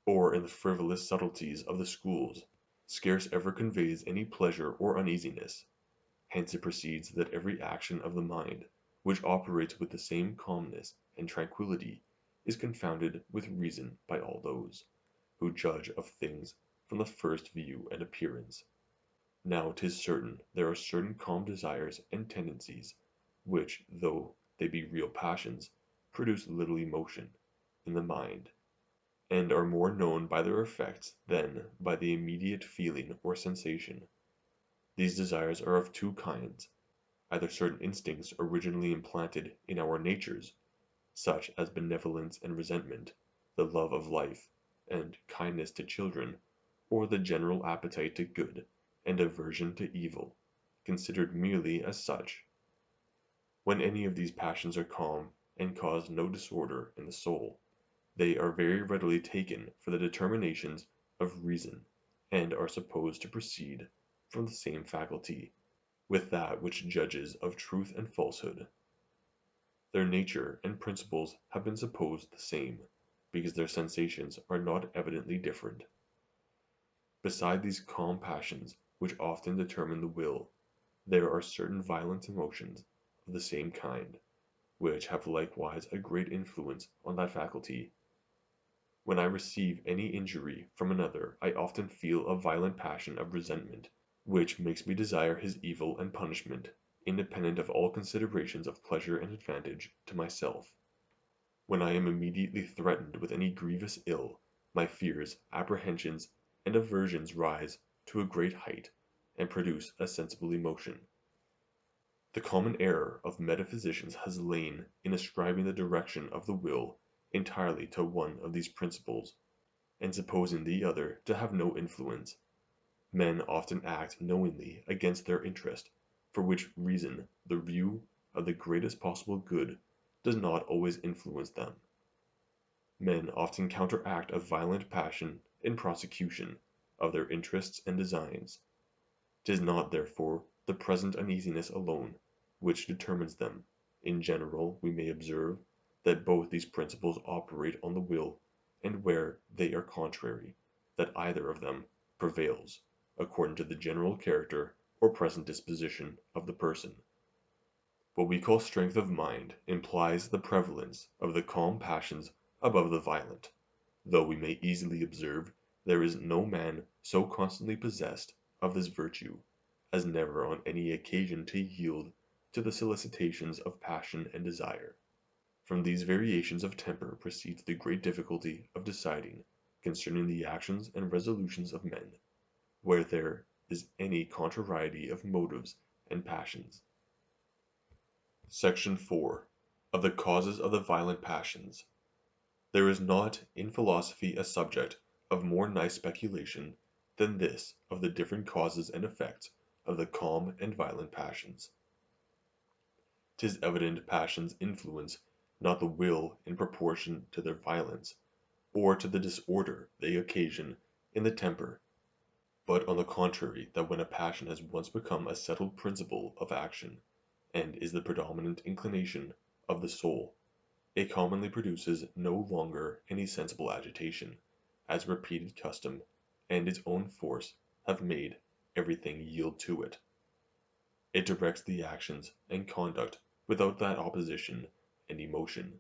or in the frivolous subtleties of the schools, scarce ever conveys any pleasure or uneasiness. Hence it proceeds that every action of the mind, which operates with the same calmness and tranquillity, is confounded with reason by all those, who judge of things from the first view and appearance. Now 'tis certain there are certain calm desires and tendencies, which, though they be real passions, produce little emotion in the mind, and are more known by their effects than by the immediate feeling or sensation. These desires are of two kinds, either certain instincts originally implanted in our natures, such as benevolence and resentment, the love of life, and kindness to children, or the general appetite to good, and aversion to evil, considered merely as such. When any of these passions are calm, and cause no disorder in the soul, they are very readily taken for the determinations of reason, and are supposed to proceed from the same faculty with that which judges of truth and falsehood. Their nature and principles have been supposed the same, because their sensations are not evidently different. Beside these calm passions which often determine the will, there are certain violent emotions of the same kind, which have likewise a great influence on that faculty. When I receive any injury from another, I often feel a violent passion of resentment, which makes me desire his evil and punishment, independent of all considerations of pleasure and advantage to myself. When I am immediately threatened with any grievous ill, my fears, apprehensions, and aversions rise to a great height, and produce a sensible emotion. The common error of metaphysicians has lain in ascribing the direction of the will entirely to one of these principles, and supposing the other to have no influence. Men often act knowingly against their interest, for which reason the view of the greatest possible good does not always influence them. Men often counteract a violent passion in prosecution of their interests and designs. 'Tis not, therefore, the present uneasiness alone which determines them. In general, we may observe that both these principles operate on the will, and where they are contrary, that either of them prevails, according to the general character or present disposition of the person. What we call strength of mind implies the prevalence of the calm passions above the violent, though we may easily observe there is no man so constantly possessed of this virtue as never on any occasion to yield to the solicitations of passion and desire. From these variations of temper proceeds the great difficulty of deciding concerning the actions and resolutions of men, where there is any contrariety of motives and passions. Section 4. Of the causes of the violent passions. There is not in philosophy a subject of more nice speculation than this of the different causes and effects of the calm and violent passions. 'Tis evident passions influence not the will in proportion to their violence, or to the disorder they occasion in the temper, but on the contrary that when a passion has once become a settled principle of action, and is the predominant inclination of the soul, it commonly produces no longer any sensible agitation, as repeated custom and its own force have made everything yield to it. It directs the actions and conduct without that opposition and emotion,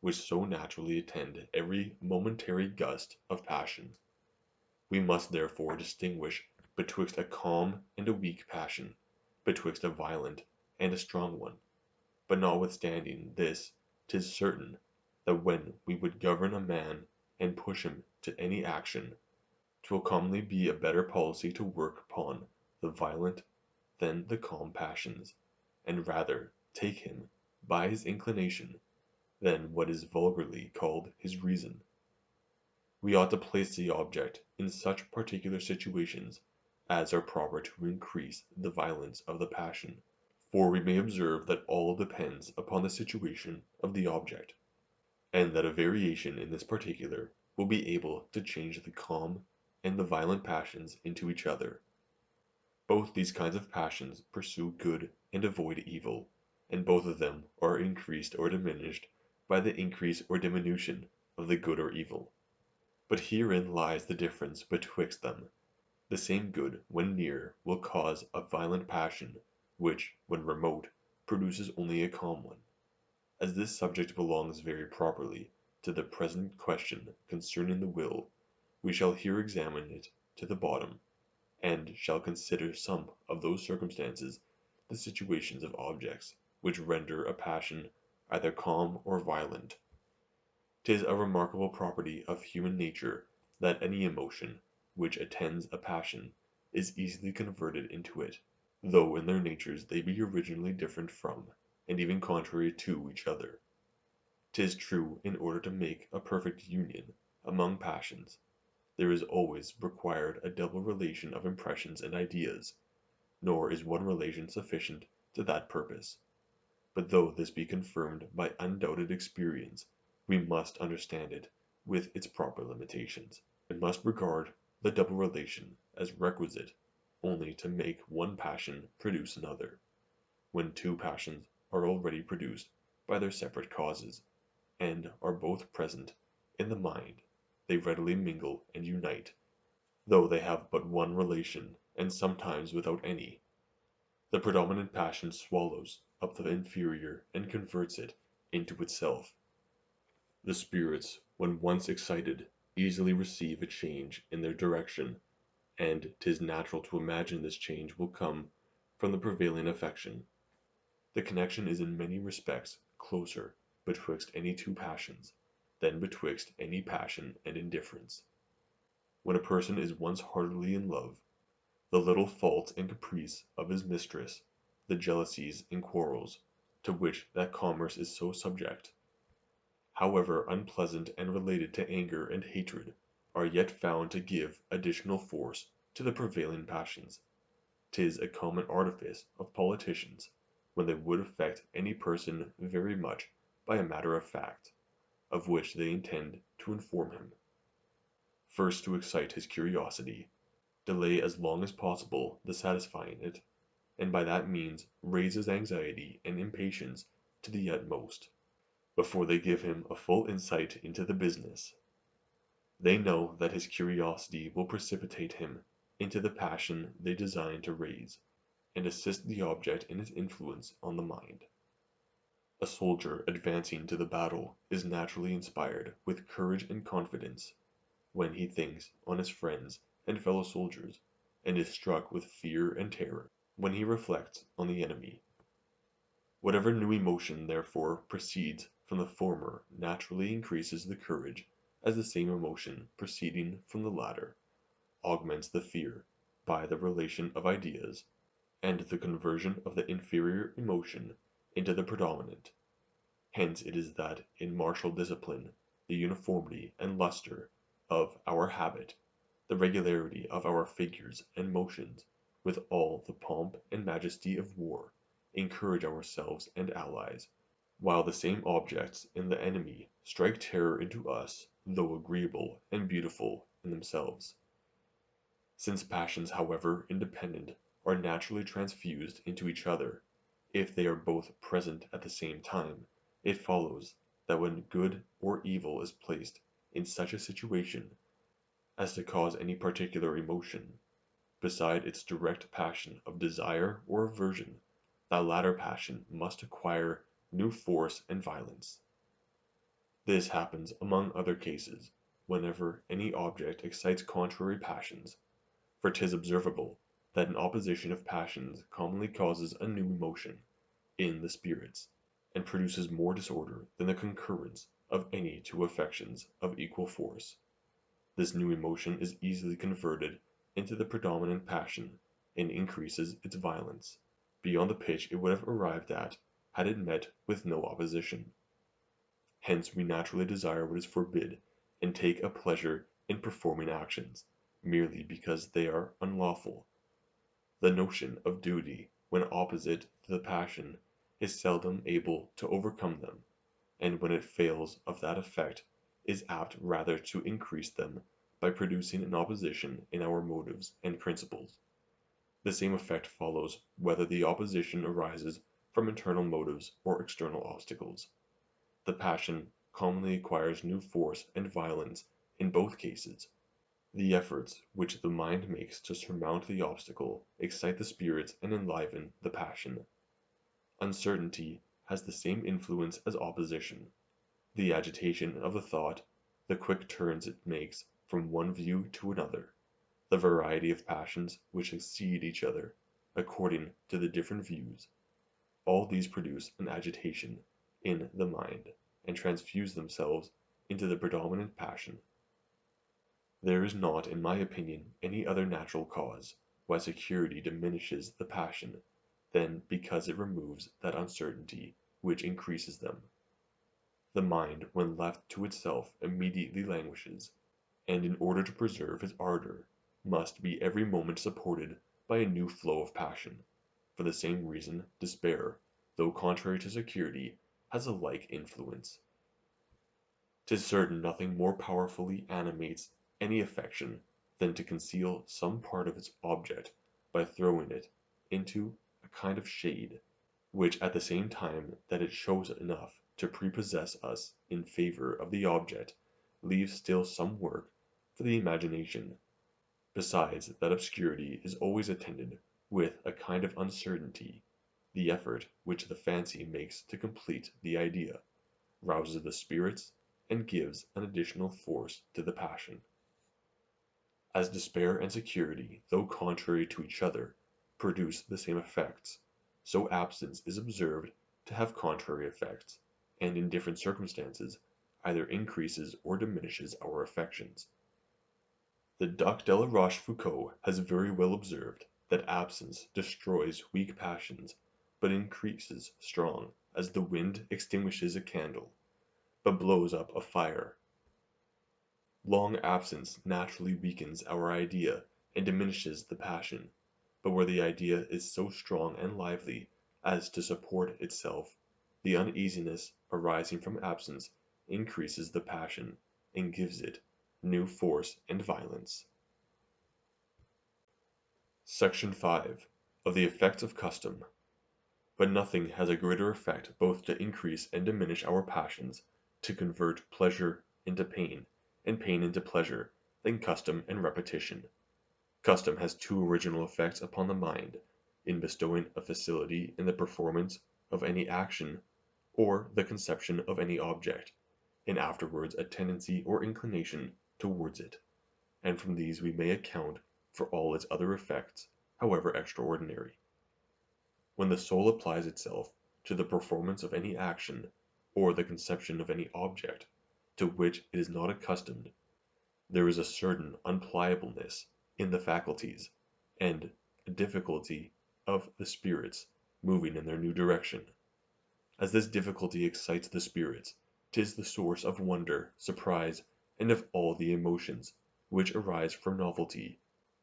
which so naturally attend every momentary gust of passion. We must therefore distinguish betwixt a calm and a weak passion, betwixt a violent and a strong one. But notwithstanding this, 'tis certain, that when we would govern a man and push him to any action, 'twill commonly be a better policy to work upon the violent than the calm passions, and rather take him by his inclination than what is vulgarly called his reason. We ought to place the object in such particular situations as are proper to increase the violence of the passion, for we may observe that all depends upon the situation of the object, and that a variation in this particular will be able to change the calm and the violent passions into each other. Both these kinds of passions pursue good and avoid evil, and both of them are increased or diminished by the increase or diminution of the good or evil. But herein lies the difference betwixt them. The same good, when near, will cause a violent passion, which, when remote, produces only a calm one. As this subject belongs very properly to the present question concerning the will, we shall here examine it to the bottom, and shall consider some of those circumstances, the situations of objects, which render a passion either calm or violent. 'Tis a remarkable property of human nature that any emotion which attends a passion is easily converted into it, though in their natures they be originally different from, and even contrary to each other. 'Tis true, in order to make a perfect union among passions, there is always required a double relation of impressions and ideas, nor is one relation sufficient to that purpose. But though this be confirmed by undoubted experience, we must understand it with its proper limitations, and must regard the double relation as requisite only to make one passion produce another, when two passions are already produced by their separate causes, and are both present in the mind, they readily mingle and unite, though they have but one relation, and sometimes without any. The predominant passion swallows up the inferior and converts it into itself. The spirits, when once excited, easily receive a change in their direction, and 'tis natural to imagine this change will come from the prevailing affection. The connection is in many respects closer betwixt any two passions than betwixt any passion and indifference. When a person is once heartily in love, the little faults and caprice of his mistress, the jealousies and quarrels to which that commerce is so subject, however unpleasant and related to anger and hatred, are yet found to give additional force to the prevailing passions. 'Tis a common artifice of politicians, when they would affect any person very much by a matter of fact, of which they intend to inform him, first to excite his curiosity, delay as long as possible the satisfying it, and by that means raise his anxiety and impatience to the utmost, before they give him a full insight into the business. They know that his curiosity will precipitate him into the passion they design to raise, and assist the object in its influence on the mind. A soldier advancing to the battle is naturally inspired with courage and confidence, when he thinks on his friends and fellow soldiers, and is struck with fear and terror when he reflects on the enemy. Whatever new emotion therefore proceeds from the former naturally increases the courage, as the same emotion proceeding from the latter augments the fear by the relation of ideas, and the conversion of the inferior emotion into the predominant. Hence it is that in martial discipline the uniformity and lustre of our habit, the regularity of our figures and motions, with all the pomp and majesty of war, encourage ourselves and allies, while the same objects in the enemy strike terror into us, though agreeable and beautiful in themselves. Since passions, however independent, are naturally transfused into each other, if they are both present at the same time, it follows that when good or evil is placed in such a situation as to cause any particular emotion, beside its direct passion of desire or aversion, that latter passion must acquire new force and violence. This happens among other cases, whenever any object excites contrary passions, for 'tis observable that an opposition of passions commonly causes a new emotion in the spirits, and produces more disorder than the concurrence of any two affections of equal force. This new emotion is easily converted into the predominant passion, and increases its violence, beyond the pitch it would have arrived at had it met with no opposition. Hence we naturally desire what is forbid, and take a pleasure in performing actions, merely because they are unlawful. The notion of duty, when opposite to the passion, is seldom able to overcome them, and when it fails of that effect, is apt rather to increase them by producing an opposition in our motives and principles. The same effect follows whether the opposition arises from internal motives or external obstacles. The passion commonly acquires new force and violence in both cases. The efforts which the mind makes to surmount the obstacle excite the spirits and enliven the passion. Uncertainty has the same influence as opposition. The agitation of the thought, the quick turns it makes from one view to another, the variety of passions which succeed each other, according to the different views, all these produce an agitation in the mind, and transfuse themselves into the predominant passion. There is not, in my opinion, any other natural cause why security diminishes the passion than because it removes that uncertainty which increases them. The mind, when left to itself, immediately languishes, and in order to preserve its ardor, must be every moment supported by a new flow of passion. For the same reason, despair, though contrary to security, has a like influence. 'Tis certain nothing more powerfully animates any affection than to conceal some part of its object by throwing it into a kind of shade, which at the same time that it shows enough to prepossess us in favor of the object, leaves still some work for the imagination. Besides, that obscurity is always attended with a kind of uncertainty. The effort which the fancy makes to complete the idea rouses the spirits and gives an additional force to the passion. As despair and security, though contrary to each other, produce the same effects, so absence is observed to have contrary effects, and in different circumstances either increases or diminishes our affections. The Duc de la Rochefoucauld has very well observed that absence destroys weak passions, but increases strong, as the wind extinguishes a candle, but blows up a fire. Long absence naturally weakens our idea and diminishes the passion, but where the idea is so strong and lively as to support itself, the uneasiness arising from absence increases the passion, and gives it new force and violence. Section 5. Of the effects of custom. But nothing has a greater effect both to increase and diminish our passions, to convert pleasure into pain, and pain into pleasure, than custom and repetition. Custom has two original effects upon the mind, in bestowing a facility in the performance of any action, or the conception of any object, and afterwards a tendency or inclination towards it, and from these we may account for all its other effects, however extraordinary. When the soul applies itself to the performance of any action, or the conception of any object, to which it is not accustomed, there is a certain unpliableness in the faculties, and a difficulty of the spirits moving in their new direction. As this difficulty excites the spirits, 'tis the source of wonder, surprise, and of all the emotions which arise from novelty,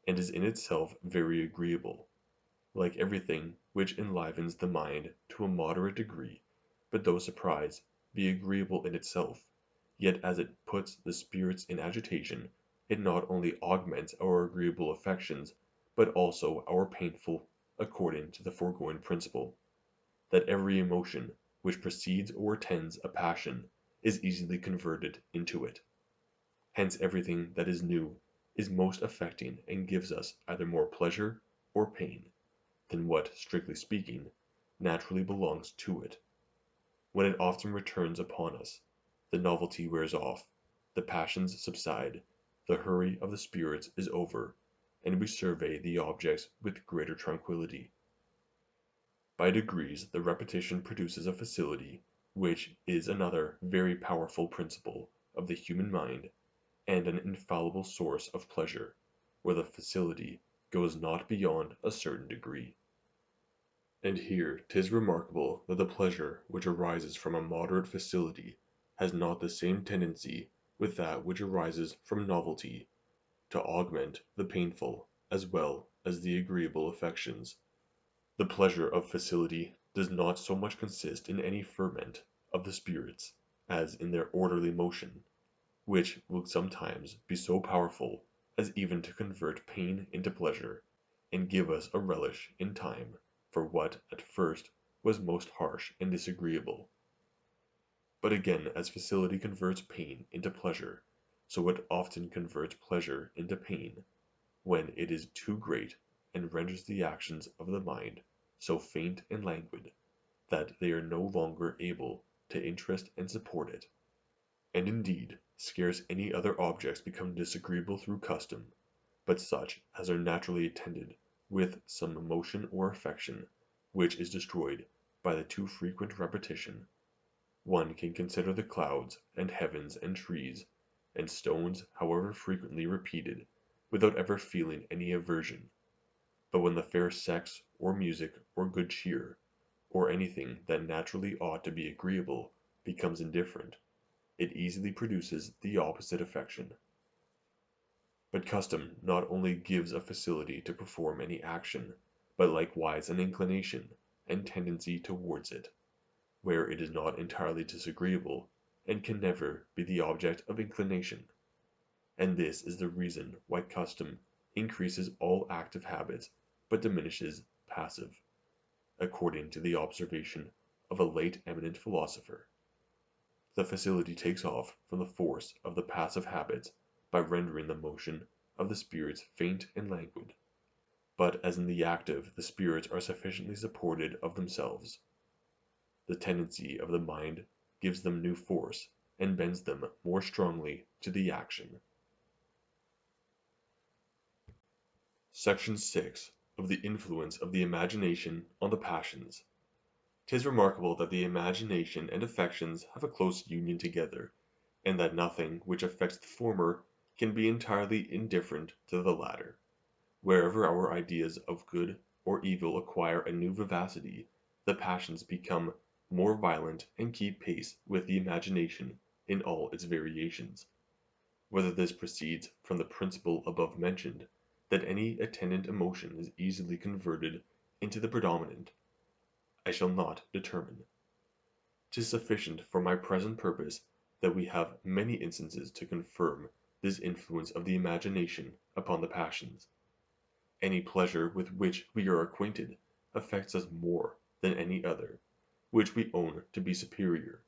and is in itself very agreeable, like everything which enlivens the mind to a moderate degree. But though surprise be agreeable in itself, yet as it puts the spirits in agitation, it not only augments our agreeable affections, but also our painful, according to the foregoing principle, that every emotion which precedes or attends a passion is easily converted into it. Hence everything that is new is most affecting and gives us either more pleasure or pain than what, strictly speaking, naturally belongs to it. When it often returns upon us, the novelty wears off, the passions subside, the hurry of the spirits is over, and we survey the objects with greater tranquillity. By degrees the repetition produces a facility, which is another very powerful principle of the human mind, and an infallible source of pleasure, where the facility goes not beyond a certain degree. And here 'tis remarkable that the pleasure which arises from a moderate facility has not the same tendency with that which arises from novelty, to augment the painful as well as the agreeable affections. The pleasure of facility does not so much consist in any ferment of the spirits as in their orderly motion, which will sometimes be so powerful as even to convert pain into pleasure, and give us a relish in time for what at first was most harsh and disagreeable. But again, as facility converts pain into pleasure, so it often converts pleasure into pain, when it is too great, and renders the actions of the mind so faint and languid, that they are no longer able to interest and support it. And indeed, scarce any other objects become disagreeable through custom, but such as are naturally attended with some emotion or affection, which is destroyed by the too frequent repetition. One can consider the clouds, and heavens, and trees, and stones however frequently repeated, without ever feeling any aversion. But when the fair sex, or music, or good cheer, or anything that naturally ought to be agreeable, becomes indifferent, it easily produces the opposite affection. But custom not only gives a facility to perform any action, but likewise an inclination and tendency towards it, where it is not entirely disagreeable, and can never be the object of inclination. And this is the reason why custom increases all active habits, but diminishes passive, according to the observation of a late eminent philosopher. The facility takes off from the force of the passive habits by rendering the motion of the spirits faint and languid. But as in the active the spirits are sufficiently supported of themselves, the tendency of the mind gives them new force, and bends them more strongly to the action. Section 6. Of the influence of the imagination on the passions. 'Tis remarkable that the imagination and affections have a close union together, and that nothing which affects the former can be entirely indifferent to the latter. Wherever our ideas of good or evil acquire a new vivacity, the passions become more violent and keep pace with the imagination in all its variations. Whether this proceeds from the principle above mentioned, that any attendant emotion is easily converted into the predominant, I shall not determine. 'Tis sufficient for my present purpose that we have many instances to confirm this influence of the imagination upon the passions. Any pleasure with which we are acquainted affects us more than any other, which we own to be superior,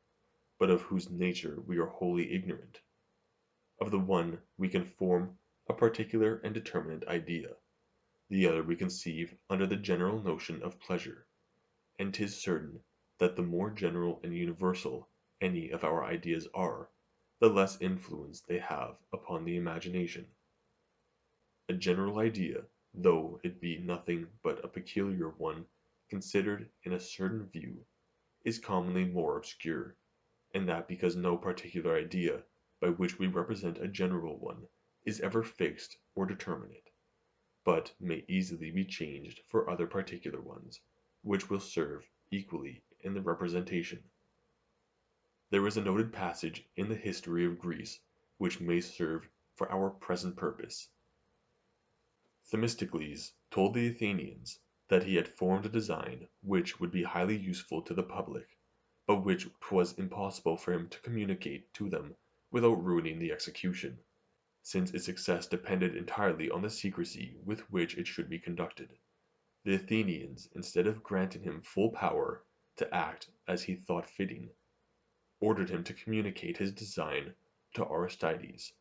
but of whose nature we are wholly ignorant. Of the one we can form a particular and determinate idea, the other we conceive under the general notion of pleasure, and 'tis certain that the more general and universal any of our ideas are, the less influence they have upon the imagination. A general idea, though it be nothing but a peculiar one considered in a certain view, is commonly more obscure, and that because no particular idea by which we represent a general one is ever fixed or determinate, but may easily be changed for other particular ones, which will serve equally in the representation. There is a noted passage in the history of Greece which may serve for our present purpose. Themistocles told the Athenians that he had formed a design which would be highly useful to the public, but which 'twas impossible for him to communicate to them without ruining the execution. since its success depended entirely on the secrecy with which it should be conducted. The Athenians, instead of granting him full power to act as he thought fitting, ordered him to communicate his design to Aristides,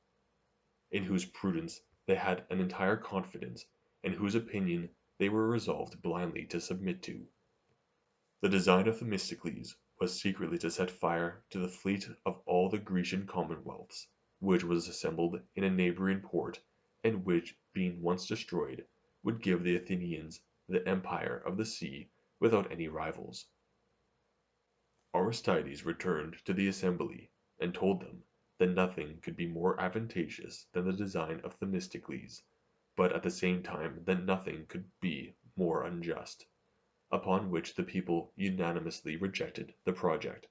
in whose prudence they had an entire confidence, and whose opinion they were resolved blindly to submit to. The design of Themistocles was secretly to set fire to the fleet of all the Grecian commonwealths, which was assembled in a neighboring port, and which, being once destroyed, would give the Athenians the empire of the sea without any rivals. Aristides returned to the assembly, and told them that nothing could be more advantageous than the design of Themistocles, but at the same time that nothing could be more unjust, upon which the people unanimously rejected the project.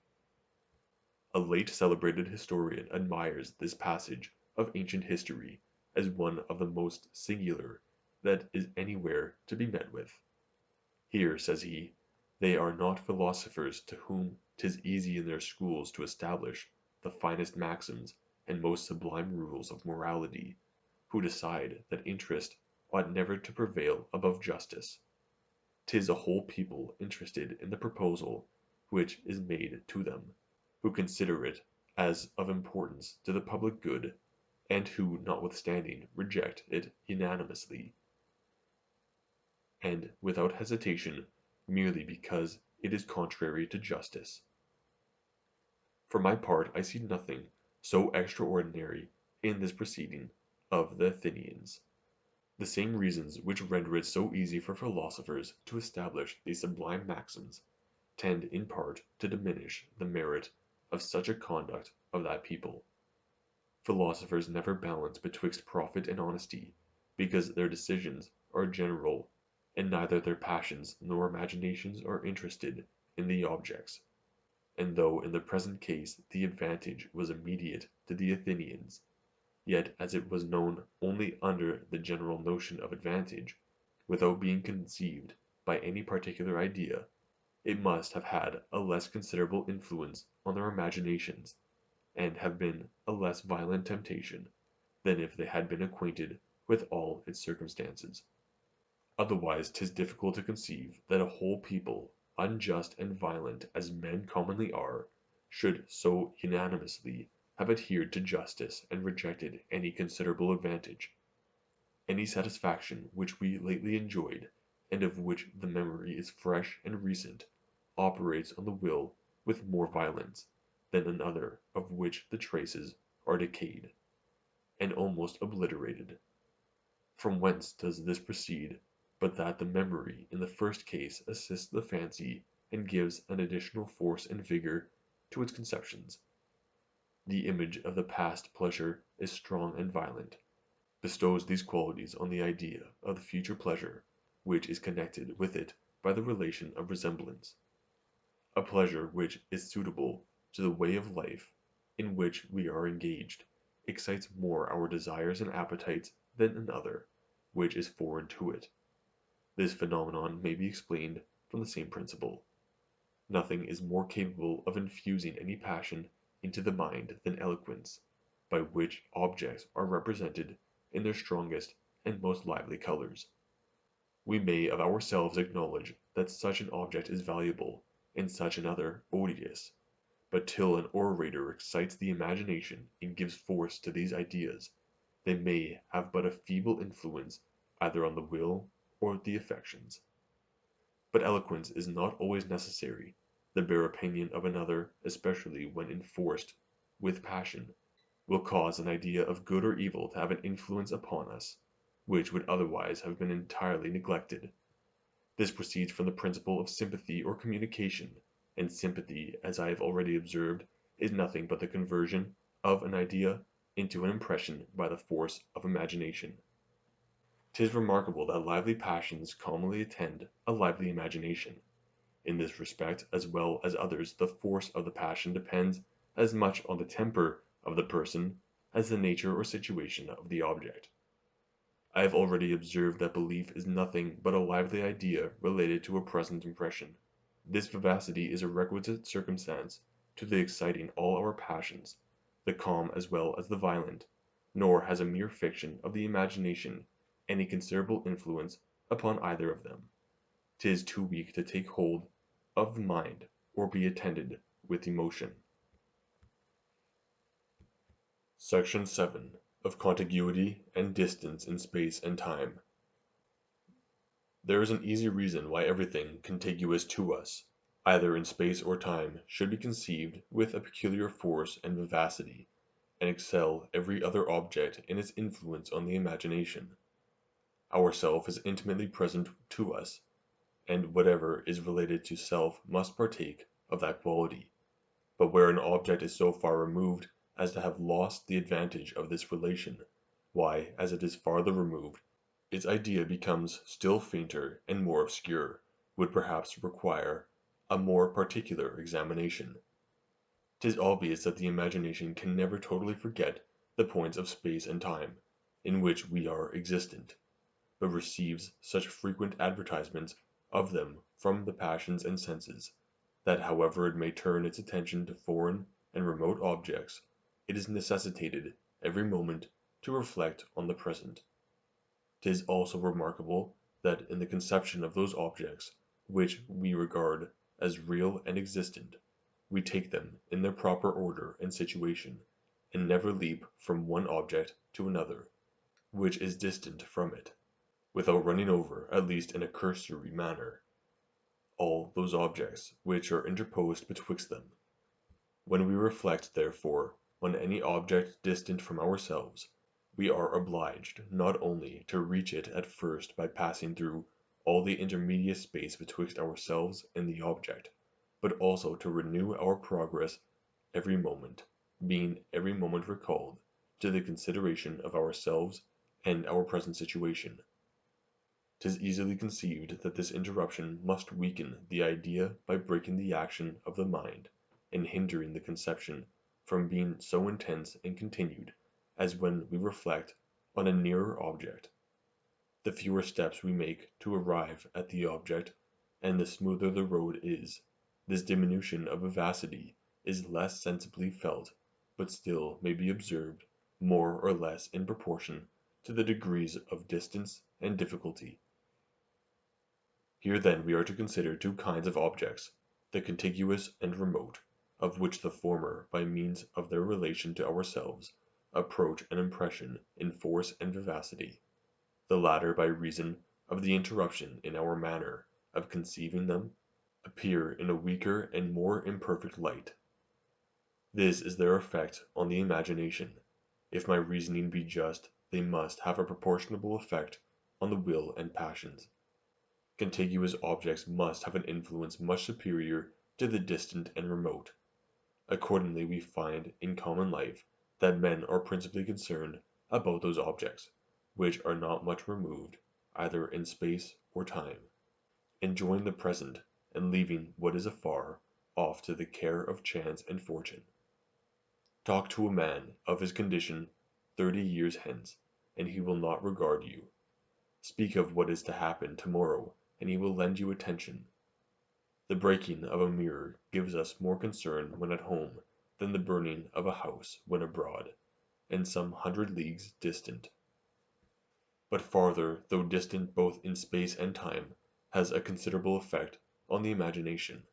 A late celebrated historian admires this passage of ancient history as one of the most singular that is anywhere to be met with. Here, says he, they are not philosophers to whom 'tis easy in their schools to establish the finest maxims and most sublime rules of morality, who decide that interest ought never to prevail above justice. 'Tis a whole people interested in the proposal which is made to them, who consider it as of importance to the public good, and who notwithstanding reject it unanimously, and without hesitation, merely because it is contrary to justice. For my part, I see nothing so extraordinary in this proceeding of the Athenians. The same reasons which render it so easy for philosophers to establish these sublime maxims tend in part to diminish the merit of such a conduct of that people. Philosophers never balance betwixt profit and honesty, because their decisions are general, and neither their passions nor imaginations are interested in the objects. And though in the present case the advantage was immediate to the Athenians, yet as it was known only under the general notion of advantage, without being conceived by any particular idea, it must have had a less considerable influence on their imaginations, and have been a less violent temptation, than if they had been acquainted with all its circumstances. Otherwise 'tis difficult to conceive that a whole people, unjust and violent as men commonly are, should so unanimously have adhered to justice and rejected any considerable advantage. Any satisfaction which we lately enjoyed, and of which the memory is fresh and recent, operates on the will with more violence than another of which the traces are decayed, and almost obliterated. From whence does this proceed, but that the memory in the first case assists the fancy and gives an additional force and vigor to its conceptions? The image of the past pleasure is strong and violent, bestows these qualities on the idea of the future pleasure, which is connected with it by the relation of resemblance. A pleasure which is suitable to the way of life in which we are engaged excites more our desires and appetites than another which is foreign to it. This phenomenon may be explained from the same principle. Nothing is more capable of infusing any passion into the mind than eloquence, by which objects are represented in their strongest and most lively colors. We may of ourselves acknowledge that such an object is valuable, and such another odious, but till an orator excites the imagination and gives force to these ideas, they may have but a feeble influence either on the will or the affections. But eloquence is not always necessary. The bare opinion of another, especially when enforced with passion, will cause an idea of good or evil to have an influence upon us, which would otherwise have been entirely neglected. This proceeds from the principle of sympathy or communication, and sympathy, as I have already observed, is nothing but the conversion of an idea into an impression by the force of imagination. 'Tis remarkable that lively passions commonly attend a lively imagination. In this respect, as well as others, the force of the passion depends as much on the temper of the person as the nature or situation of the object. I have already observed that belief is nothing but a lively idea related to a present impression. This vivacity is a requisite circumstance to the exciting all our passions, the calm as well as the violent, nor has a mere fiction of the imagination any considerable influence upon either of them. 'Tis too weak to take hold of the mind, or be attended with emotion. Section 7. Of Contiguity and Distance in Space and Time. There is an easy reason why everything contiguous to us, either in space or time, should be conceived with a peculiar force and vivacity, and excel every other object in its influence on the imagination. Our self is intimately present to us, and whatever is related to self must partake of that quality. But where an object is so far removed as to have lost the advantage of this relation, why, as it is farther removed, its idea becomes still fainter and more obscure, would perhaps require a more particular examination. 'Tis obvious that the imagination can never totally forget the points of space and time, in which we are existent, but receives such frequent advertisements of them from the passions and senses, that however it may turn its attention to foreign and remote objects, it is necessitated every moment to reflect on the present. 'Tis also remarkable that in the conception of those objects which we regard as real and existent, we take them in their proper order and situation, and never leap from one object to another, which is distant from it, without running over, at least in a cursory manner, all those objects which are interposed betwixt them. When we reflect, therefore, on any object distant from ourselves, we are obliged not only to reach it at first by passing through all the intermediate space betwixt ourselves and the object, but also to renew our progress every moment, being every moment recalled to the consideration of ourselves and our present situation. 'Tis easily conceived that this interruption must weaken the idea by breaking the action of the mind, and hindering the conception from being so intense and continued as when we reflect on a nearer object. The fewer steps we make to arrive at the object, and the smoother the road is, this diminution of vivacity is less sensibly felt, but still may be observed more or less in proportion to the degrees of distance and difficulty. Here then we are to consider two kinds of objects, the contiguous and remote, of which the former, by means of their relation to ourselves, approach an impression in force and vivacity; the latter, by reason of the interruption in our manner of conceiving them, appear in a weaker and more imperfect light. This is their effect on the imagination. If my reasoning be just, they must have a proportionable effect on the will and passions. Contiguous objects must have an influence much superior to the distant and remote. Accordingly we find in common life that men are principally concerned about those objects which are not much removed, either in space or time, enjoying the present and leaving what is afar off to the care of chance and fortune. Talk to a man of his condition 30 years hence, and he will not regard you. Speak of what is to happen tomorrow, and he will lend you attention. The breaking of a mirror gives us more concern when at home than the burning of a house when abroad, and some 100 leagues distant. But farther, though distant both in space and time, has a considerable effect on the imagination,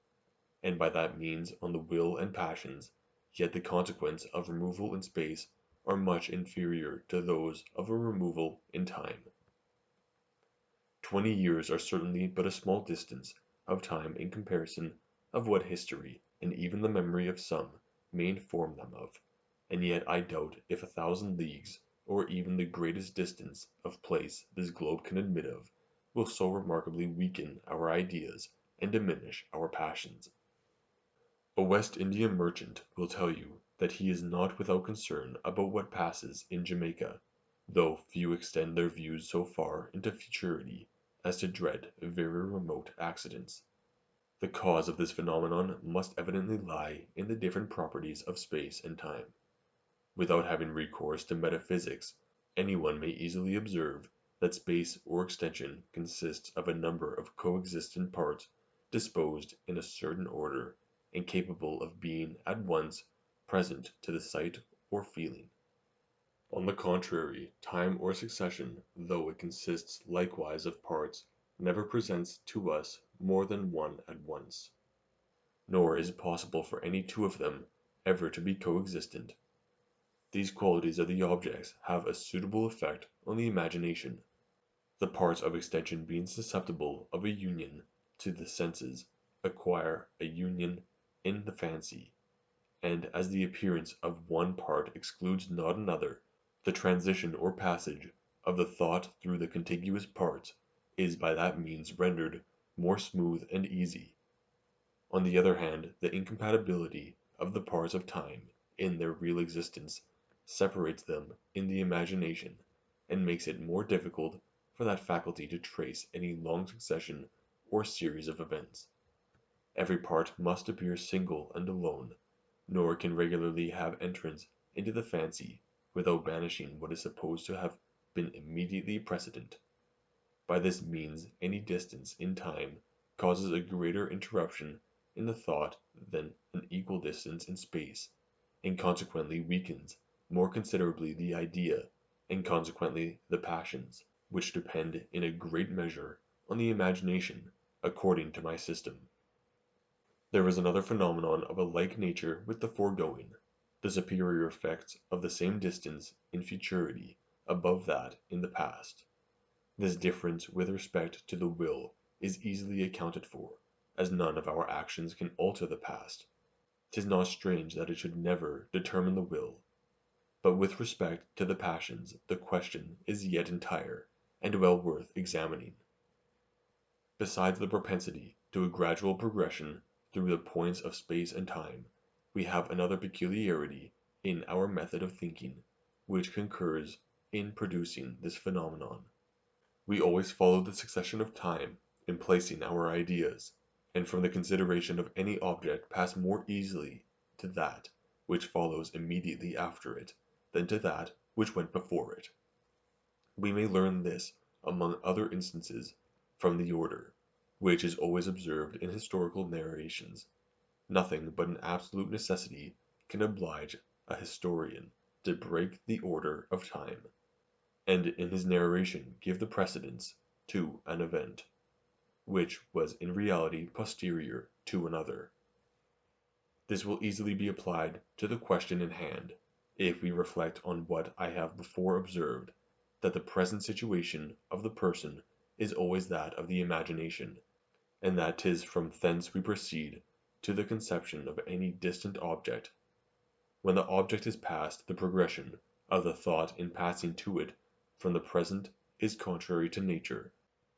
and by that means on the will and passions, yet the consequences of removal in space are much inferior to those of a removal in time. 20 years are certainly but a small distance of time in comparison of what history, and even the memory of some, may inform them of, and yet I doubt if 1,000 leagues, or even the greatest distance of place this globe can admit of, will so remarkably weaken our ideas and diminish our passions. A West India merchant will tell you that he is not without concern about what passes in Jamaica, though few extend their views so far into futurity as to dread very remote accidents. The cause of this phenomenon must evidently lie in the different properties of space and time. Without having recourse to metaphysics, any one may easily observe that space or extension consists of a number of coexistent parts disposed in a certain order, and capable of being at once present to the sight or feeling. On the contrary, time or succession, though it consists likewise of parts, never presents to us more than one at once. Nor is it possible for any two of them ever to be coexistent. These qualities of the objects have a suitable effect on the imagination. The parts of extension being susceptible of a union to the senses acquire a union in the fancy, and as the appearance of one part excludes not another, the transition or passage of the thought through the contiguous parts is by that means rendered more smooth and easy. On the other hand, the incompatibility of the parts of time in their real existence separates them in the imagination, and makes it more difficult for that faculty to trace any long succession or series of events. Every part must appear single and alone, nor can regularly have entrance into the fancy without banishing what is supposed to have been immediately precedent. By this means any distance in time causes a greater interruption in the thought than an equal distance in space, and consequently weakens more considerably the idea, and consequently the passions, which depend in a great measure on the imagination, according to my system. There is another phenomenon of a like nature with the foregoing, the superior effects of the same distance in futurity above that in the past. This difference with respect to the will is easily accounted for, as none of our actions can alter the past. 'Tis not strange that it should never determine the will. But with respect to the passions the question is yet entire, and well worth examining. Besides the propensity to a gradual progression through the points of space and time, we have another peculiarity in our method of thinking, which concurs in producing this phenomenon. We always follow the succession of time in placing our ideas, and from the consideration of any object pass more easily to that which follows immediately after it than to that which went before it. We may learn this, among other instances, from the order, which is always observed in historical narrations. Nothing but an absolute necessity can oblige a historian to break the order of time, and in his narration give the precedence to an event, which was in reality posterior to another. This will easily be applied to the question in hand, if we reflect on what I have before observed, that the present situation of the person is always that of the imagination, and that 'tis from thence we proceed to the conception of any distant object. When the object is past, the progression of the thought in passing to it from the present is contrary to nature,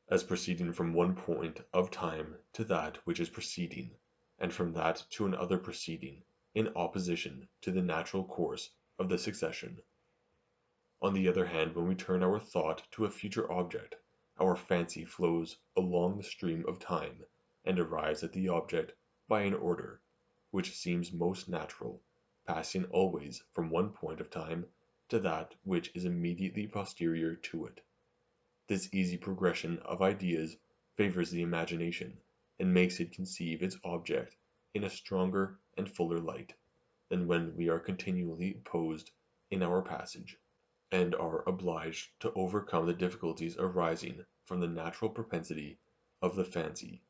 as proceeding from one point of time to that which is preceding, and from that to another proceeding, in opposition to the natural course of the succession. On the other hand, when we turn our thought to a future object, our fancy flows along the stream of time, and arrives at the object by an order which seems most natural, passing always from one point of time to that which is immediately posterior to it. This easy progression of ideas favors the imagination, and makes it conceive its object in a stronger and fuller light, than when we are continually opposed in our passage, and are obliged to overcome the difficulties arising from the natural propensity of the fancy.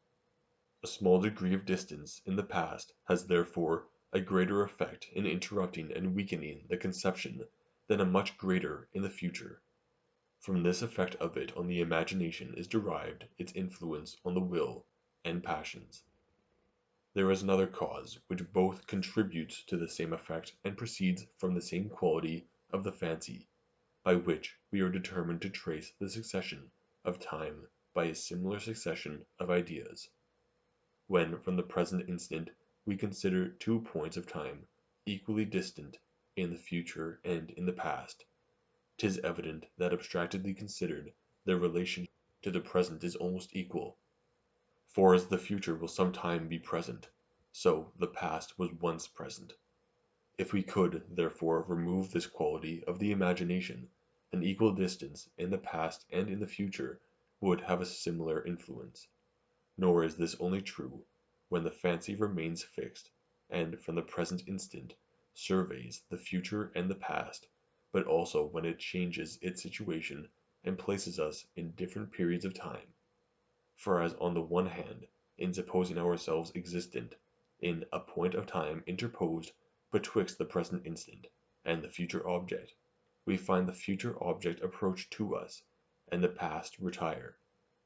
A small degree of distance in the past has therefore a greater effect in interrupting and weakening the conception than a much greater in the future. From this effect of it on the imagination is derived its influence on the will and passions. There is another cause, which both contributes to the same effect and proceeds from the same quality of the fancy, by which we are determined to trace the succession of time by a similar succession of ideas. When from the present instant we consider two points of time equally distant in the future and in the past, 'tis evident that abstractedly considered their relation to the present is almost equal. For as the future will some time be present, so the past was once present. If we could, therefore, remove this quality of the imagination, an equal distance in the past and in the future would have a similar influence. Nor is this only true when the fancy remains fixed, and from the present instant surveys the future and the past, but also when it changes its situation and places us in different periods of time. For as on the one hand, in supposing ourselves existent in a point of time interposed betwixt the present instant and the future object, we find the future object approach to us, and the past retire,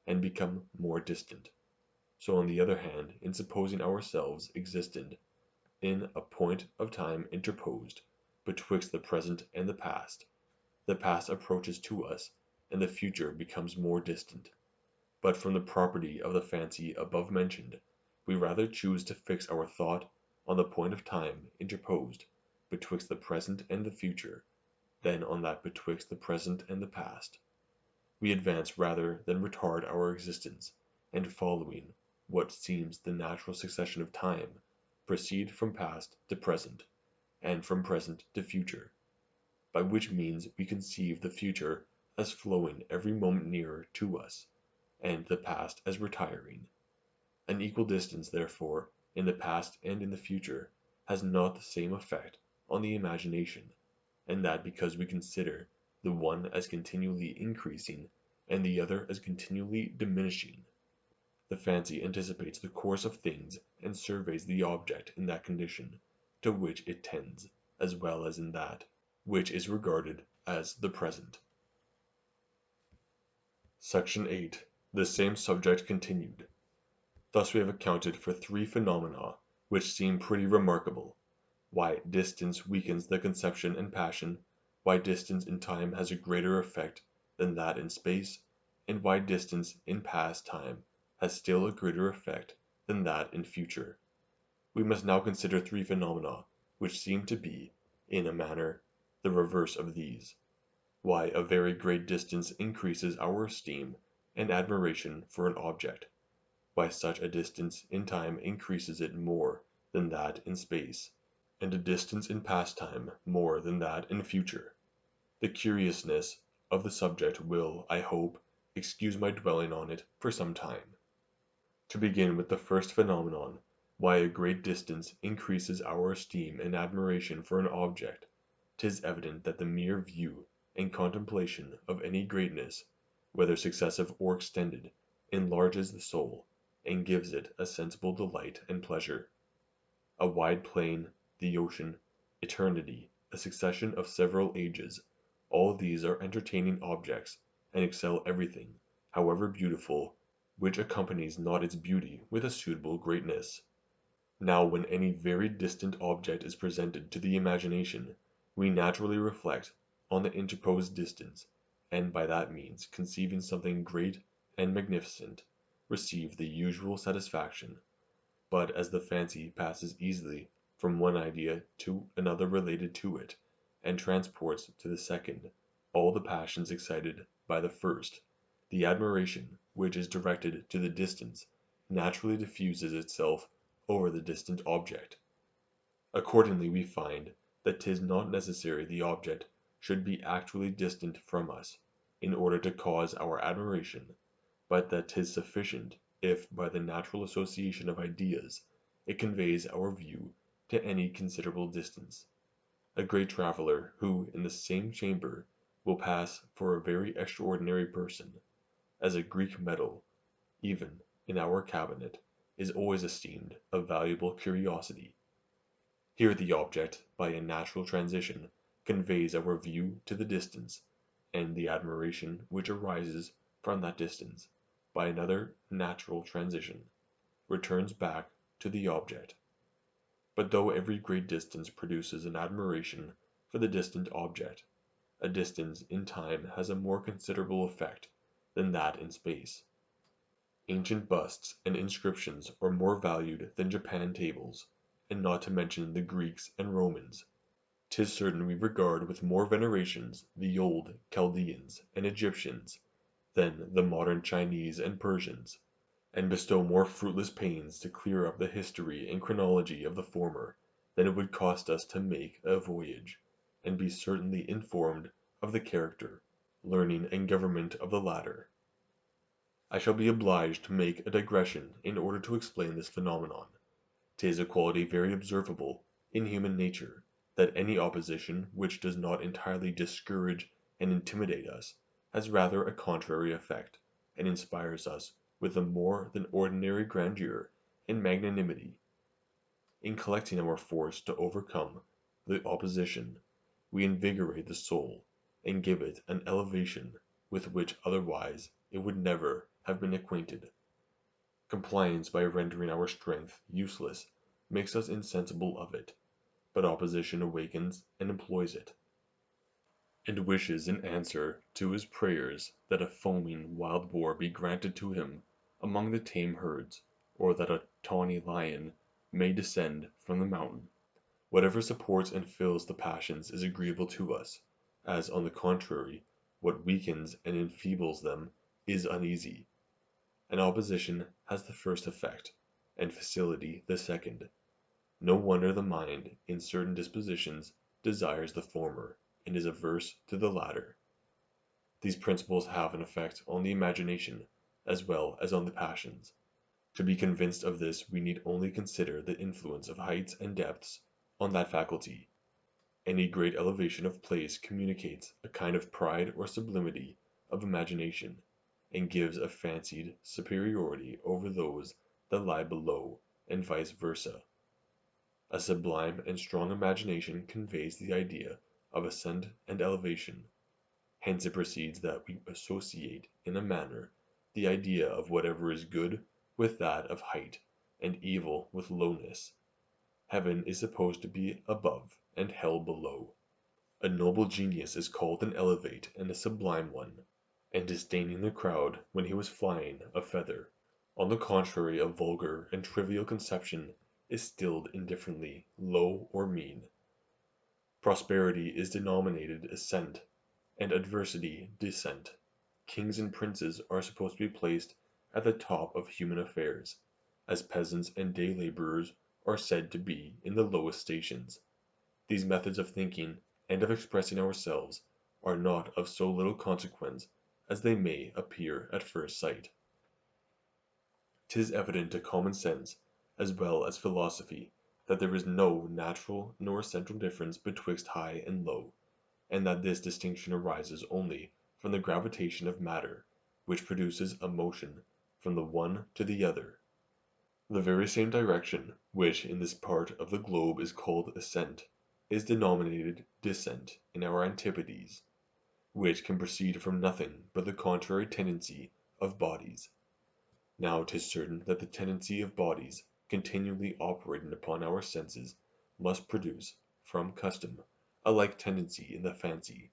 and become more distant. So on the other hand, in supposing ourselves existent in a point of time interposed betwixt the present and the past approaches to us, and the future becomes more distant. But from the property of the fancy above mentioned, we rather choose to fix our thought on the point of time interposed betwixt the present and the future, than on that betwixt the present and the past. We advance rather than retard our existence, and following what seems the natural succession of time, proceed from past to present, and from present to future, by which means we conceive the future as flowing every moment nearer to us, and the past as retiring. An equal distance, therefore, in the past and in the future, has not the same effect on the imagination, and that because we consider the one as continually increasing and the other as continually diminishing. The fancy anticipates the course of things and surveys the object in that condition to which it tends, as well as in that which is regarded as the present. Section 8. The same subject continued. Thus we have accounted for three phenomena which seem pretty remarkable: why distance weakens the conception and passion, why distance in time has a greater effect than that in space, and why distance in past time has still a greater effect than that in future. We must now consider three phenomena which seem to be, in a manner, the reverse of these. Why a very great distance increases our esteem and admiration for an object, why such a distance in time increases it more than that in space, and a distance in past time more than that in future. The curiousness of the subject will, I hope, excuse my dwelling on it for some time. To begin with the first phenomenon, why a great distance increases our esteem and admiration for an object, 'tis evident that the mere view and contemplation of any greatness, whether successive or extended, enlarges the soul, and gives it a sensible delight and pleasure. A wide plain, the ocean, eternity, a succession of several ages, all these are entertaining objects, and excel everything, however beautiful, which accompanies not its beauty with a suitable greatness. Now when any very distant object is presented to the imagination, we naturally reflect on the interposed distance, and by that means conceiving something great and magnificent, receive the usual satisfaction. But as the fancy passes easily from one idea to another related to it, and transports to the second all the passions excited by the first, the admiration which is directed to the distance naturally diffuses itself over the distant object. Accordingly we find that 'tis not necessary the object should be actually distant from us, in order to cause our admiration, but that 'tis sufficient if by the natural association of ideas it conveys our view to any considerable distance. A great traveller, who in the same chamber will pass for a very extraordinary person, as a Greek medal, even in our cabinet, is always esteemed a valuable curiosity. Here the object, by a natural transition, conveys our view to the distance, and the admiration which arises from that distance, by another natural transition, returns back to the object. But though every great distance produces an admiration for the distant object, a distance in time has a more considerable effect than that in space. Ancient busts and inscriptions are more valued than Japan tables, and not to mention the Greeks and Romans. 'Tis certain we regard with more venerations the old Chaldeans and Egyptians than the modern Chinese and Persians, and bestow more fruitless pains to clear up the history and chronology of the former than it would cost us to make a voyage, and be certainly informed of the character, learning, and government of the latter. I shall be obliged to make a digression in order to explain this phenomenon. 'Tis a quality very observable in human nature, that any opposition which does not entirely discourage and intimidate us has rather a contrary effect, and inspires us with a more than ordinary grandeur and magnanimity. In collecting our force to overcome the opposition, we invigorate the soul, and give it an elevation with which otherwise it would never have been acquainted. Compliance by rendering our strength useless makes us insensible of it, but opposition awakens and employs it, and wishes in answer to his prayers that a foaming wild boar be granted to him among the tame herds, or that a tawny lion may descend from the mountain. Whatever supports and fills the passions is agreeable to us, as on the contrary, what weakens and enfeebles them is uneasy. An opposition has the first effect, and facility the second. No wonder the mind, in certain dispositions, desires the former, and is averse to the latter. These principles have an effect on the imagination, as well as on the passions. To be convinced of this we need only consider the influence of heights and depths on that faculty. Any great elevation of place communicates a kind of pride or sublimity of imagination, and gives a fancied superiority over those that lie below, and vice versa. A sublime and strong imagination conveys the idea of ascent and elevation. Hence it proceeds that we associate in a manner the idea of whatever is good with that of height, and evil with lowness. Heaven is supposed to be above, and hell below. A noble genius is called an elevate and a sublime one, and disdaining the crowd when he was flying a feather. On the contrary, a vulgar and trivial conception is stilled indifferently low or mean. Prosperity is denominated ascent, and adversity descent. Kings and princes are supposed to be placed at the top of human affairs, as peasants and day laborers are said to be in the lowest stations. These methods of thinking and of expressing ourselves are not of so little consequence as they may appear at first sight. 'Tis evident to common sense, as well as philosophy, that there is no natural nor essential difference betwixt high and low, and that this distinction arises only from the gravitation of matter, which produces a motion from the one to the other. The very same direction, which in this part of the globe is called ascent, is denominated descent in our antipodes, which can proceed from nothing but the contrary tendency of bodies. Now 'tis certain that the tendency of bodies continually operating upon our senses must produce, from custom, a like tendency in the fancy,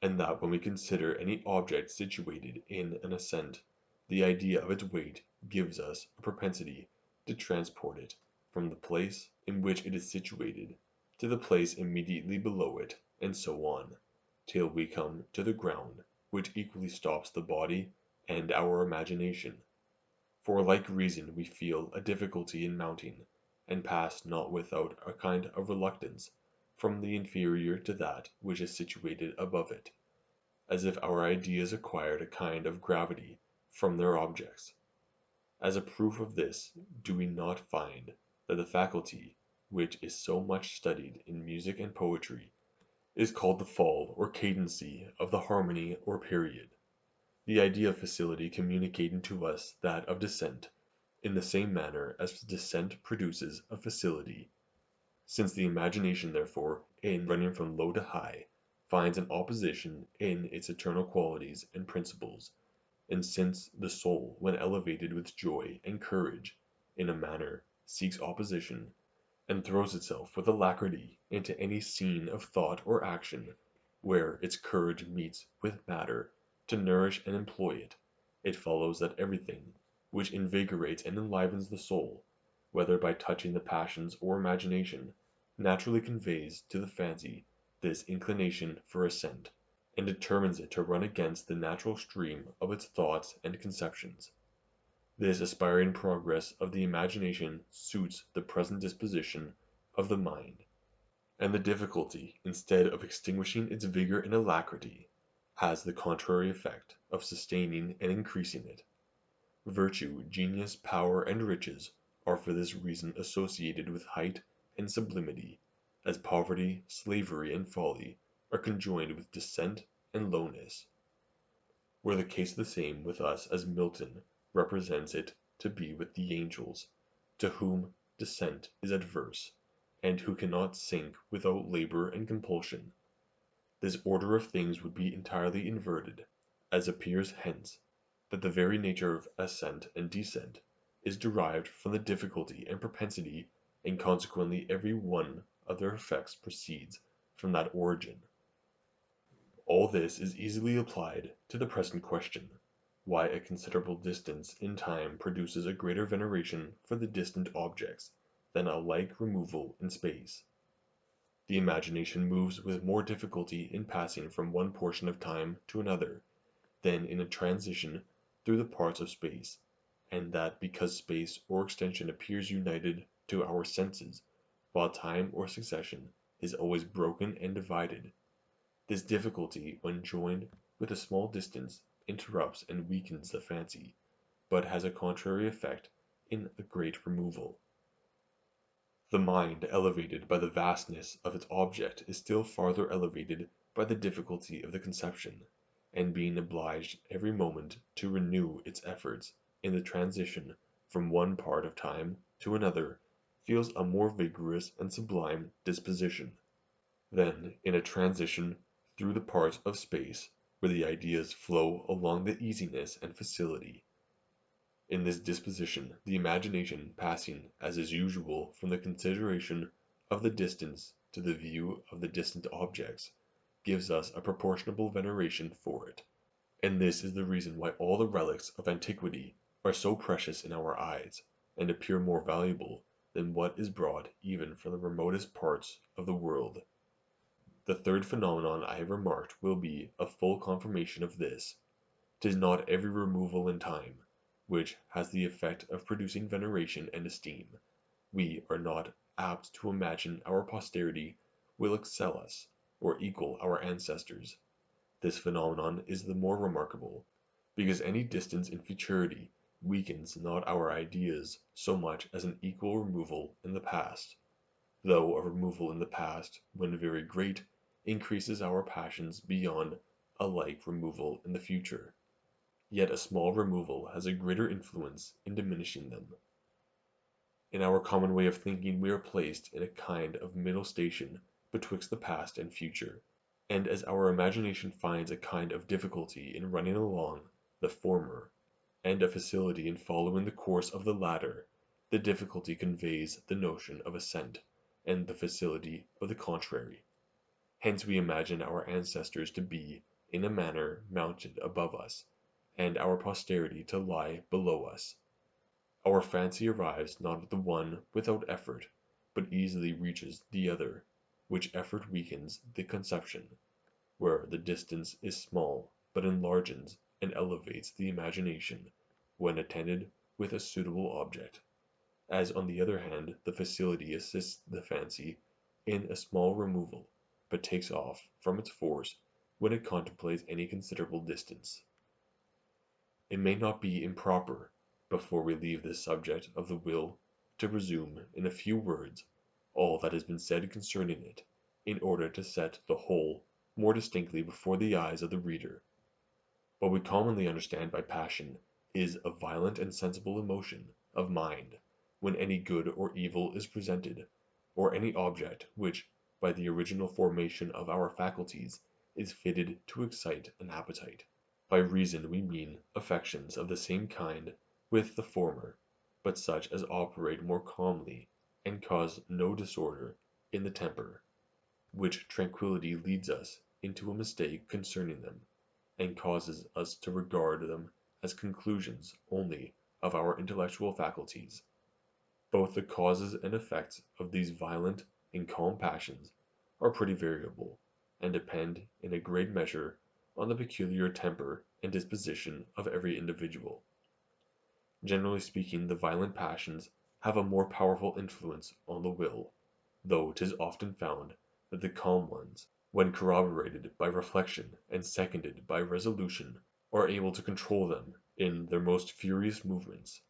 and that when we consider any object situated in an ascent, the idea of its weight gives us a propensity to transport it from the place in which it is situated to the place immediately below it, and so on, till we come to the ground, which equally stops the body and our imagination. For a like reason we feel a difficulty in mounting, and pass not without a kind of reluctance from the inferior to that which is situated above it, as if our ideas acquired a kind of gravity from their objects. As a proof of this, do we not find that the faculty, which is so much studied in music and poetry, is called the fall or cadency of the harmony or period, the idea of facility communicating to us that of descent, in the same manner as descent produces a facility. Since the imagination therefore, in running from low to high, finds an opposition in its eternal qualities and principles, and since the soul when elevated with joy and courage, in a manner, seeks opposition, and throws itself with alacrity into any scene of thought or action, where its courage meets with matter to nourish and employ it, it follows that everything which invigorates and enlivens the soul, whether by touching the passions or imagination, naturally conveys to the fancy this inclination for ascent, and determines it to run against the natural stream of its thoughts and conceptions. This aspiring progress of the imagination suits the present disposition of the mind, and the difficulty, instead of extinguishing its vigor and alacrity, has the contrary effect of sustaining and increasing it. Virtue, genius, power, and riches are for this reason associated with height and sublimity, as poverty, slavery, and folly are conjoined with descent and lowness. Were the case the same with us as Milton represents it to be with the angels, to whom descent is adverse, and who cannot sink without labor and compulsion, this order of things would be entirely inverted, as appears hence, that the very nature of ascent and descent is derived from the difficulty and propensity, and consequently every one of their effects proceeds from that origin. All this is easily applied to the present question, why a considerable distance in time produces a greater veneration for the distant objects than a like removal in space. The imagination moves with more difficulty in passing from one portion of time to another, than in a transition through the parts of space, and that because space or extension appears united to our senses, while time or succession is always broken and divided. This difficulty, when joined with a small distance, interrupts and weakens the fancy, but has a contrary effect in a great removal. The mind elevated by the vastness of its object is still farther elevated by the difficulty of the conception, and being obliged every moment to renew its efforts in the transition from one part of time to another, feels a more vigorous and sublime disposition than in a transition through the parts of space where the ideas flow along with easiness and facility. In this disposition, the imagination passing as is usual from the consideration of the distance to the view of the distant objects, gives us a proportionable veneration for it. And this is the reason why all the relics of antiquity are so precious in our eyes, and appear more valuable than what is brought even from the remotest parts of the world. The third phenomenon I have remarked will be a full confirmation of this. 'Tis not every removal in time which has the effect of producing veneration and esteem. We are not apt to imagine our posterity will excel us, or equal our ancestors. This phenomenon is the more remarkable, because any distance in futurity weakens not our ideas so much as an equal removal in the past, though a removal in the past, when very great, increases our passions beyond a like removal in the future. Yet a small removal has a greater influence in diminishing them. In our common way of thinking we are placed in a kind of middle station betwixt the past and future, and as our imagination finds a kind of difficulty in running along the former, and a facility in following the course of the latter, the difficulty conveys the notion of ascent, and the facility of the contrary. Hence we imagine our ancestors to be, in a manner, mounted above us, and our posterity to lie below us. Our fancy arrives not at the one without effort, but easily reaches the other, which effort weakens the conception, where the distance is small, but enlarges and elevates the imagination, when attended with a suitable object, as on the other hand the facility assists the fancy in a small removal, but takes off from its force when it contemplates any considerable distance. It may not be improper, before we leave this subject of the will, to resume, in a few words, all that has been said concerning it, in order to set the whole more distinctly before the eyes of the reader. What we commonly understand by passion is a violent and sensible emotion of mind, when any good or evil is presented, or any object which, by the original formation of our faculties, is fitted to excite an appetite. By reason we mean affections of the same kind with the former, but such as operate more calmly, and cause no disorder in the temper, which tranquillity leads us into a mistake concerning them, and causes us to regard them as conclusions only of our intellectual faculties. Both the causes and effects of these violent and calm passions are pretty variable, and depend in a great measure on the peculiar temper and disposition of every individual. Generally speaking, the violent passions have a more powerful influence on the will, though 'tis often found that the calm ones, when corroborated by reflection and seconded by resolution, are able to control them in their most furious movements.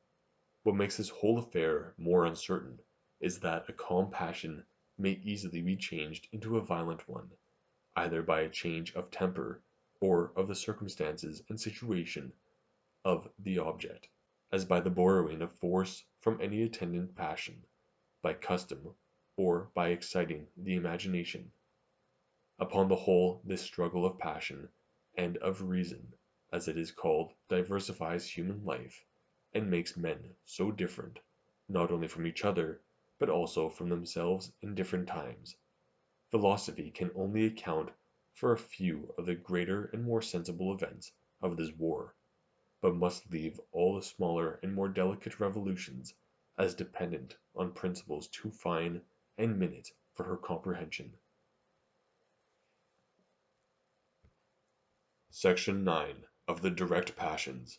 What makes this whole affair more uncertain is that a calm passion may easily be changed into a violent one, either by a change of temper or of the circumstances and situation of the object, as by the borrowing of force from any attendant passion, by custom, or by exciting the imagination. Upon the whole, this struggle of passion, and of reason, as it is called, diversifies human life, and makes men so different, not only from each other, but also from themselves in different times. Philosophy can only account for a few of the greater and more sensible events of this war, but must leave all the smaller and more delicate revolutions as dependent on principles too fine and minute for her comprehension. Section 9 of the Direct Passions.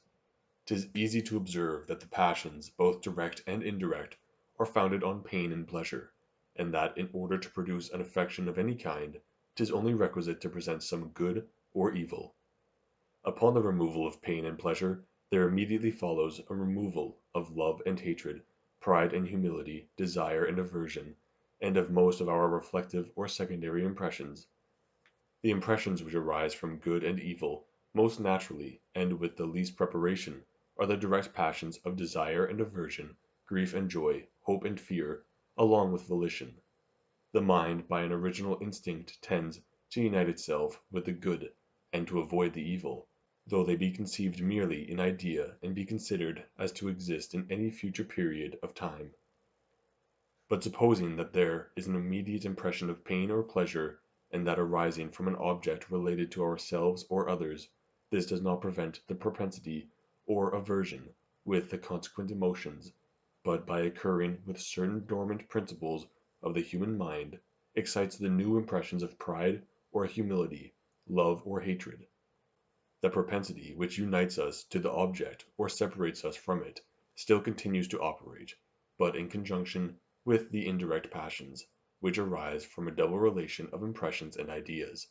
'Tis easy to observe that the passions, both direct and indirect, are founded on pain and pleasure, and that in order to produce an affection of any kind, 'tis only requisite to present some good or evil. Upon the removal of pain and pleasure, there immediately follows a removal of love and hatred, pride and humility, desire and aversion, and of most of our reflective or secondary impressions. The impressions which arise from good and evil, most naturally, and with the least preparation, are the direct passions of desire and aversion, grief and joy, hope and fear, along with volition. The mind by an original instinct tends to unite itself with the good, and to avoid the evil, though they be conceived merely in idea and be considered as to exist in any future period of time. But supposing that there is an immediate impression of pain or pleasure, and that arising from an object related to ourselves or others, this does not prevent the propensity or aversion with the consequent emotions, but by occurring with certain dormant principles of the human mind, excites the new impressions of pride or humility, love or hatred. The propensity which unites us to the object or separates us from it still continues to operate, but in conjunction with the indirect passions, which arise from a double relation of impressions and ideas.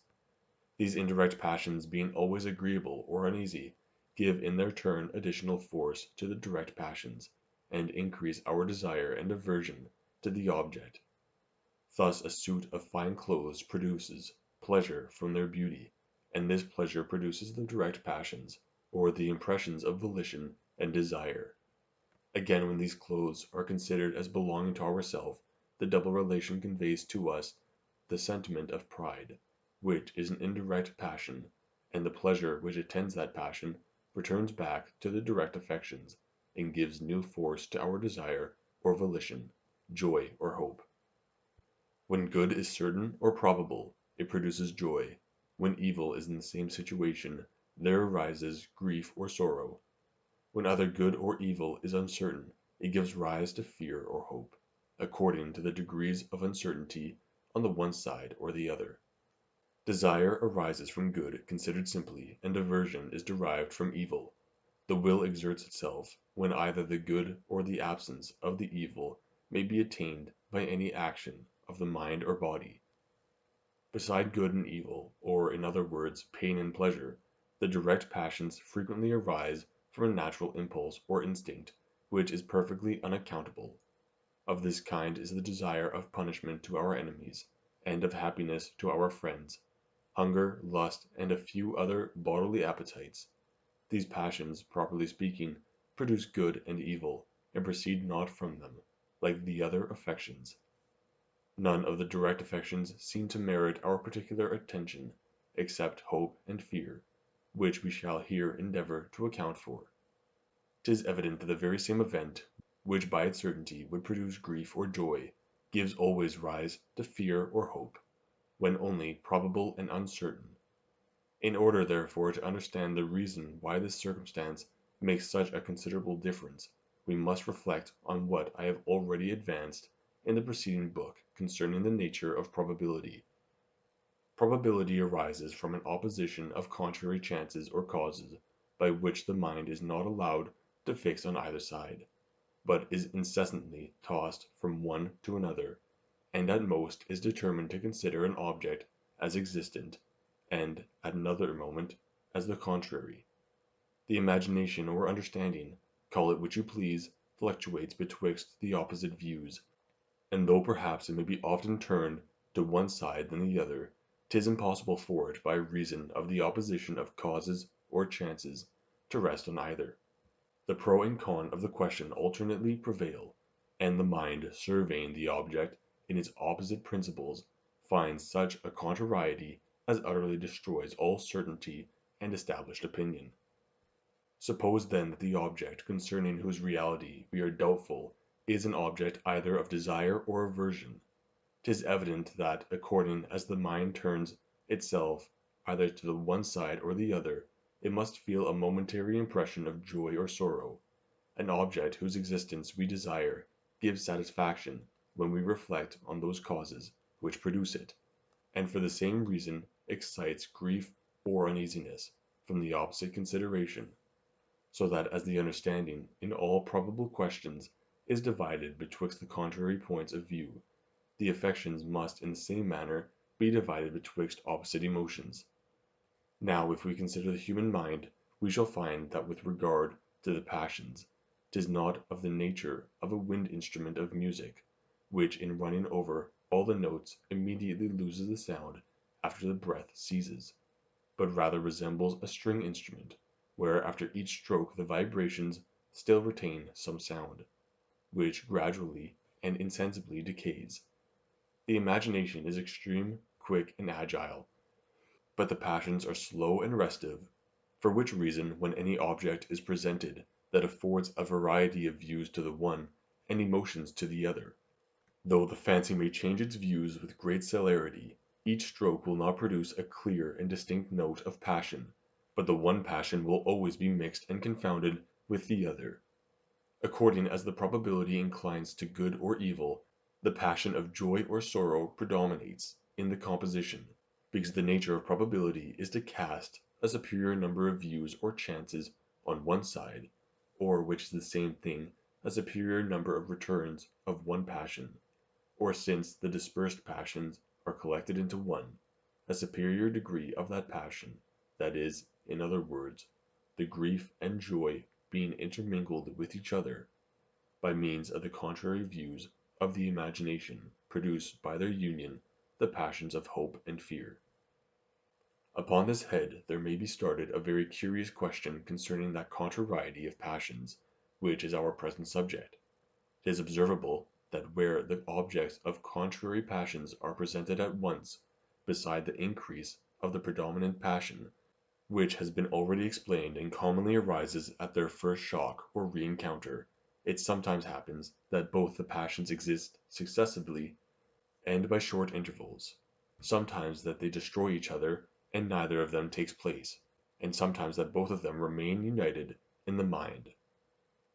These indirect passions being always agreeable or uneasy, give in their turn additional force to the direct passions, and increase our desire and aversion to the object. Thus a suit of fine clothes produces pleasure from their beauty, and this pleasure produces the direct passions, or the impressions of volition and desire. Again, when these clothes are considered as belonging to ourself, the double relation conveys to us the sentiment of pride, which is an indirect passion, and the pleasure which attends that passion returns back to the direct affections, and gives new force to our desire or volition, joy or hope. When good is certain or probable, it produces joy; when evil is in the same situation, there arises grief or sorrow. When either good or evil is uncertain, it gives rise to fear or hope, according to the degrees of uncertainty on the one side or the other. Desire arises from good considered simply, and aversion is derived from evil. The will exerts itself when either the good or the absence of the evil may be attained by any action of the mind or body. Beside good and evil, or in other words pain and pleasure, the direct passions frequently arise from a natural impulse or instinct, which is perfectly unaccountable. Of this kind is the desire of punishment to our enemies, and of happiness to our friends, hunger, lust, and a few other bodily appetites. These passions, properly speaking, produce good and evil, and proceed not from them, like the other affections. None of the direct affections seem to merit our particular attention, except hope and fear, which we shall here endeavor to account for. 'Tis evident that the very same event, which by its certainty would produce grief or joy, gives always rise to fear or hope, when only probable and uncertain. In order therefore to understand the reason why this circumstance makes such a considerable difference, we must reflect on what I have already advanced in the preceding book concerning the nature of probability. Probability arises from an opposition of contrary chances or causes, by which the mind is not allowed to fix on either side, but is incessantly tossed from one to another, and at most is determined to consider an object as existent, and at another moment as the contrary. The imagination or understanding, call it which you please, fluctuates betwixt the opposite views, and though perhaps it may be often turned to one side than the other, 'tis impossible for it by reason of the opposition of causes or chances to rest on either. The pro and con of the question alternately prevail, and the mind, surveying the object in its opposite principles, finds such a contrariety as utterly destroys all certainty and established opinion. Suppose then that the object concerning whose reality we are doubtful is an object either of desire or aversion. 'Tis evident that, according as the mind turns itself either to the one side or the other, it must feel a momentary impression of joy or sorrow. An object whose existence we desire gives satisfaction when we reflect on those causes which produce it, and for the same reason excites grief or uneasiness from the opposite consideration. So that as the understanding, in all probable questions, is divided betwixt the contrary points of view, the affections must in the same manner be divided betwixt opposite emotions. Now if we consider the human mind, we shall find that with regard to the passions, 'tis not of the nature of a wind instrument of music, which in running over all the notes immediately loses the sound after the breath ceases, but rather resembles a string instrument, where after each stroke the vibrations still retain some sound, which gradually and insensibly decays. The imagination is extreme, quick, and agile, but the passions are slow and restive, for which reason when any object is presented that affords a variety of views to the one, and emotions to the other, though the fancy may change its views with great celerity, each stroke will not produce a clear and distinct note of passion, but the one passion will always be mixed and confounded with the other. According as the probability inclines to good or evil, the passion of joy or sorrow predominates in the composition, because the nature of probability is to cast a superior number of views or chances on one side, or which is the same thing, a superior number of returns of one passion, or since the dispersed passions are collected into one, a superior degree of that passion, that is, in other words, the grief and joy being intermingled with each other, by means of the contrary views of the imagination produce by their union the passions of hope and fear. Upon this head there may be started a very curious question concerning that contrariety of passions, which is our present subject. It is observable that where the objects of contrary passions are presented at once, beside the increase of the predominant passion, which has been already explained and commonly arises at their first shock or re-encounter, it sometimes happens that both the passions exist successively and by short intervals; sometimes that they destroy each other and neither of them takes place, and sometimes that both of them remain united in the mind.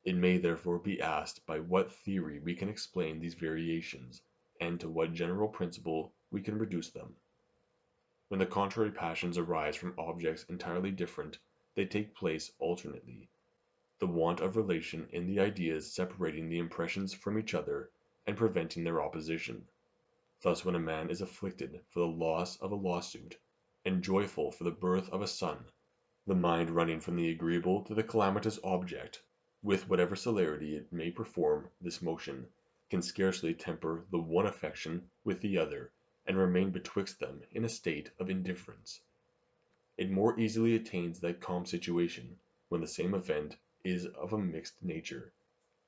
It may therefore be asked by what theory we can explain these variations, and to what general principle we can reduce them. When the contrary passions arise from objects entirely different, they take place alternately, the want of relation in the ideas separating the impressions from each other and preventing their opposition. Thus when a man is afflicted for the loss of a lawsuit, and joyful for the birth of a son, the mind running from the agreeable to the calamitous object, with whatever celerity it may perform this motion, can scarcely temper the one affection with the other, and remain betwixt them in a state of indifference. It more easily attains that calm situation, when the same event is of a mixed nature,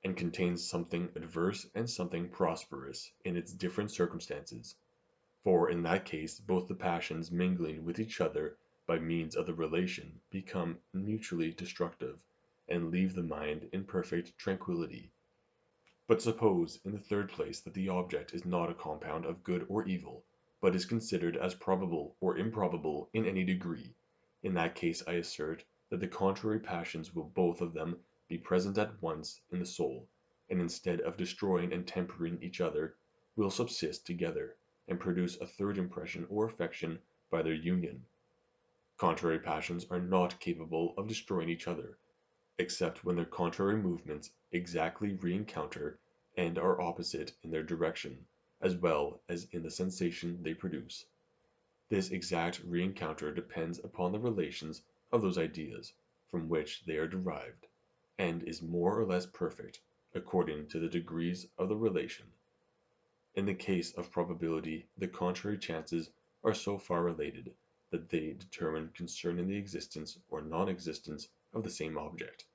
and contains something adverse and something prosperous in its different circumstances; for in that case both the passions mingling with each other by means of the relation become mutually destructive, and leave the mind in perfect tranquillity. But suppose, in the third place, that the object is not a compound of good or evil, but is considered as probable or improbable in any degree; in that case I assert that the contrary passions will both of them be present at once in the soul, and instead of destroying and tempering each other, will subsist together, and produce a third impression or affection by their union. Contrary passions are not capable of destroying each other, except when their contrary movements exactly re-encounter and are opposite in their direction, as well as in the sensation they produce. This exact re-encounter depends upon the relations of those ideas from which they are derived, and is more or less perfect according to the degrees of the relation. In the case of probability, the contrary chances are so far related that they determine concerning the existence or non-existence of the same object.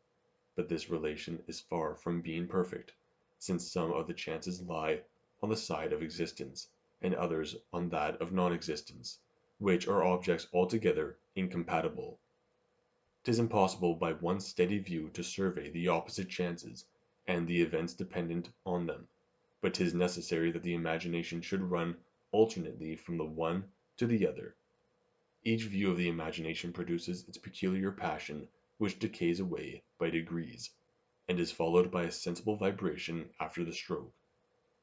But this relation is far from being perfect, since some of the chances lie on the side of existence, and others on that of non-existence, which are objects altogether incompatible. 'Tis impossible by one steady view to survey the opposite chances, and the events dependent on them, but 'tis necessary that the imagination should run alternately from the one to the other. Each view of the imagination produces its peculiar passion, which decays away by degrees, and is followed by a sensible vibration after the stroke.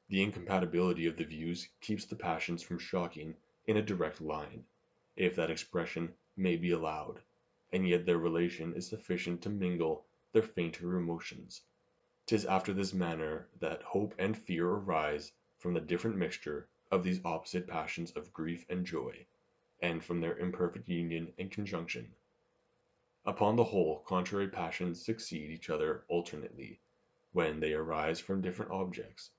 The incompatibility of the views keeps the passions from shocking in a direct line, if that expression may be allowed, and yet their relation is sufficient to mingle their fainter emotions. 'Tis after this manner that hope and fear arise from the different mixture of these opposite passions of grief and joy, and from their imperfect union and conjunction. Upon the whole, contrary passions succeed each other alternately, when they arise from different objects.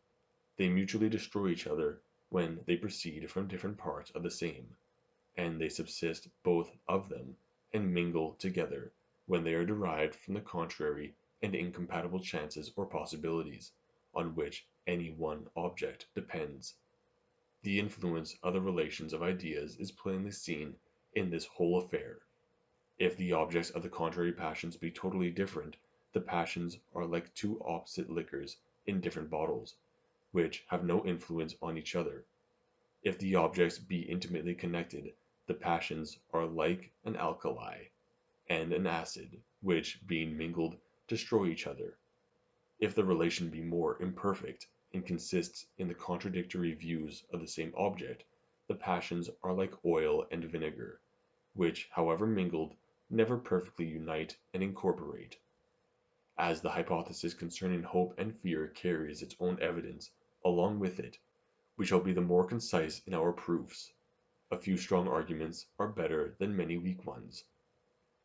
They mutually destroy each other when they proceed from different parts of the same, and they subsist both of them, and mingle together, when they are derived from the contrary and incompatible chances or possibilities, on which any one object depends. The influence of the relations of ideas is plainly seen in this whole affair. If the objects of the contrary passions be totally different, the passions are like two opposite liquors in different bottles, which have no influence on each other. If the objects be intimately connected, the passions are like an alkali and an acid, which, being mingled, destroy each other. If the relation be more imperfect, and consists in the contradictory views of the same object, the passions are like oil and vinegar, which, however mingled, never perfectly unite and incorporate. As the hypothesis concerning hope and fear carries its own evidence along with it, we shall be the more concise in our proofs. A few strong arguments are better than many weak ones.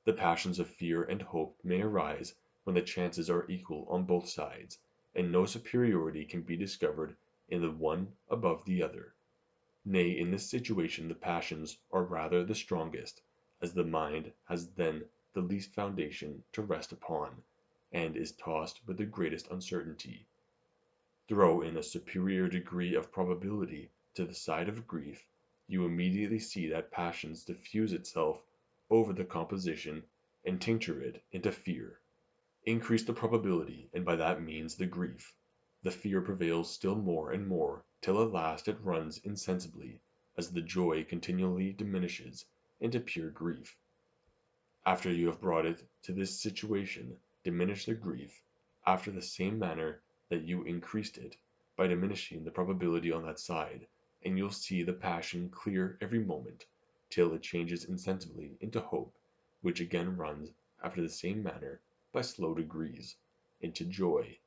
The passions of fear and hope may arise when the chances are equal on both sides, and no superiority can be discovered in the one above the other. Nay, in this situation the passions are rather the strongest, as the mind has then the least foundation to rest upon, and is tossed with the greatest uncertainty. Throw in a superior degree of probability to the side of grief, you immediately see that passions diffuse itself over the composition and tincture it into fear. Increase the probability, and by that means the grief. The fear prevails still more and more, till at last it runs insensibly, as the joy continually diminishes, into pure grief. After you have brought it to this situation, diminish the grief, after the same manner that you increased it, by diminishing the probability on that side, and you'll see the passion clear every moment, till it changes insensibly into hope, which again runs, after the same manner, by slow degrees, into joy,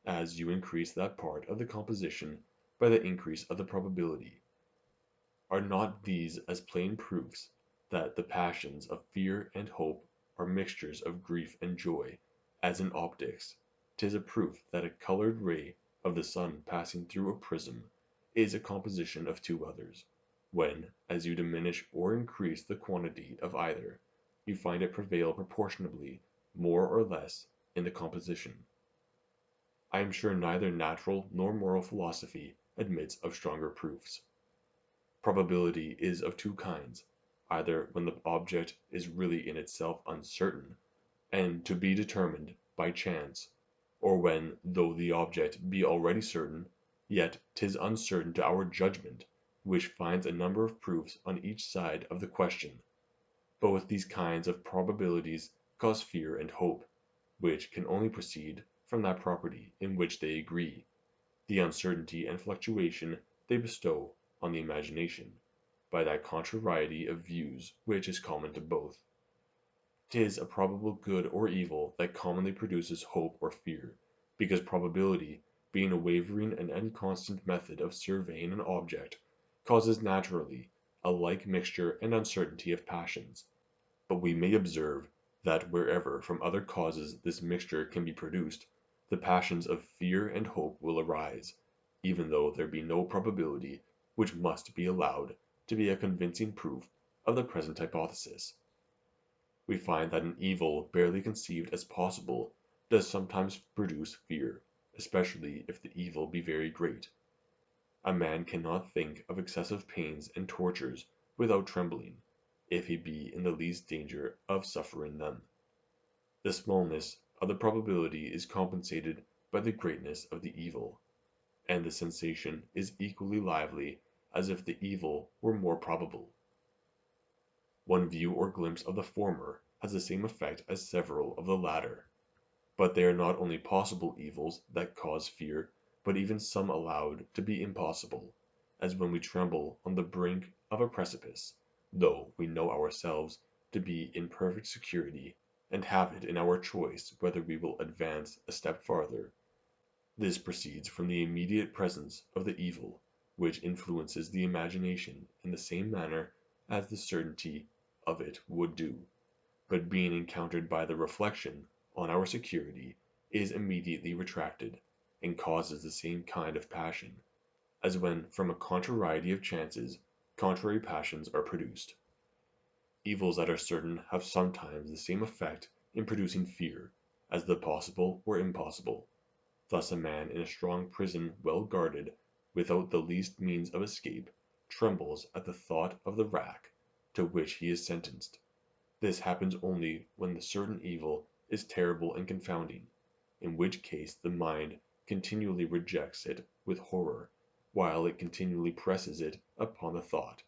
as you increase that part of the composition by the increase of the probability. Are not these as plain proofs that the passions of fear and hope are mixtures of grief and joy, as in optics 'tis a proof that a coloured ray of the sun passing through a prism is a composition of two others, when, as you diminish or increase the quantity of either, you find it prevail proportionably more or less in the composition. I am sure neither natural nor moral philosophy admits of stronger proofs. Probability is of two kinds, either when the object is really in itself uncertain, and to be determined by chance, or when, though the object be already certain, yet 'tis uncertain to our judgment, which finds a number of proofs on each side of the question. Both these kinds of probabilities cause fear and hope, which can only proceed from that property in which they agree, the uncertainty and fluctuation they bestow on the imagination, by that contrariety of views which is common to both. 'Tis a probable good or evil that commonly produces hope or fear, because probability, being a wavering and inconstant method of surveying an object, causes naturally a like mixture and uncertainty of passions. But we may observe that wherever from other causes this mixture can be produced, the passions of fear and hope will arise, even though there be no probability which must be allowed to be a convincing proof of the present hypothesis. We find that an evil barely conceived as possible does sometimes produce fear, especially if the evil be very great. A man cannot think of excessive pains and tortures without trembling, if he be in the least danger of suffering them. The smallness of the probability is compensated by the greatness of the evil, and the sensation is equally lively as if the evil were more probable. One view or glimpse of the former has the same effect as several of the latter. But they are not only possible evils that cause fear, but even some allowed to be impossible, as when we tremble on the brink of a precipice, though we know ourselves to be in perfect security, and have it in our choice whether we will advance a step farther. This proceeds from the immediate presence of the evil, which influences the imagination in the same manner as the certainty of it would do, but being encountered by the reflection on our security is immediately retracted, and causes the same kind of passion, as when from a contrariety of chances contrary passions are produced. Evils that are certain have sometimes the same effect in producing fear, as the possible or impossible. Thus a man in a strong prison well guarded, without the least means of escape, trembles at the thought of the rack to which he is sentenced. This happens only when the certain evil is terrible and confounding, in which case the mind continually rejects it with horror, while it continually presses it upon the thought.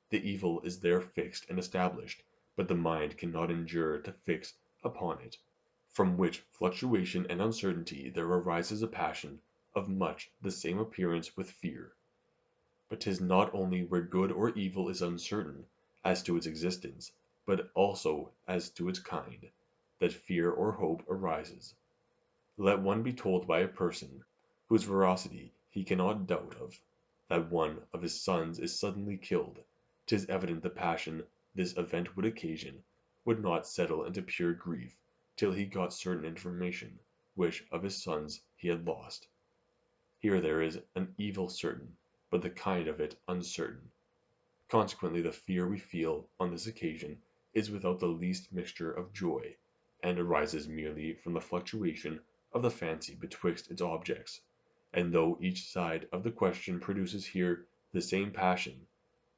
The evil is there fixed and established, but the mind cannot endure to fix upon it, from which fluctuation and uncertainty there arises a passion of much the same appearance with fear. But 'tis not only where good or evil is uncertain as to its existence, but also as to its kind, that fear or hope arises. Let one be told by a person, whose veracity he cannot doubt of, that one of his sons is suddenly killed, 'tis evident the passion this event would occasion would not settle into pure grief till he got certain information, which of his sons he had lost. Here there is an evil certain, but the kind of it uncertain. Consequently the fear we feel on this occasion is without the least mixture of joy, and arises merely from the fluctuation of the fancy betwixt its objects, and though each side of the question produces here the same passion,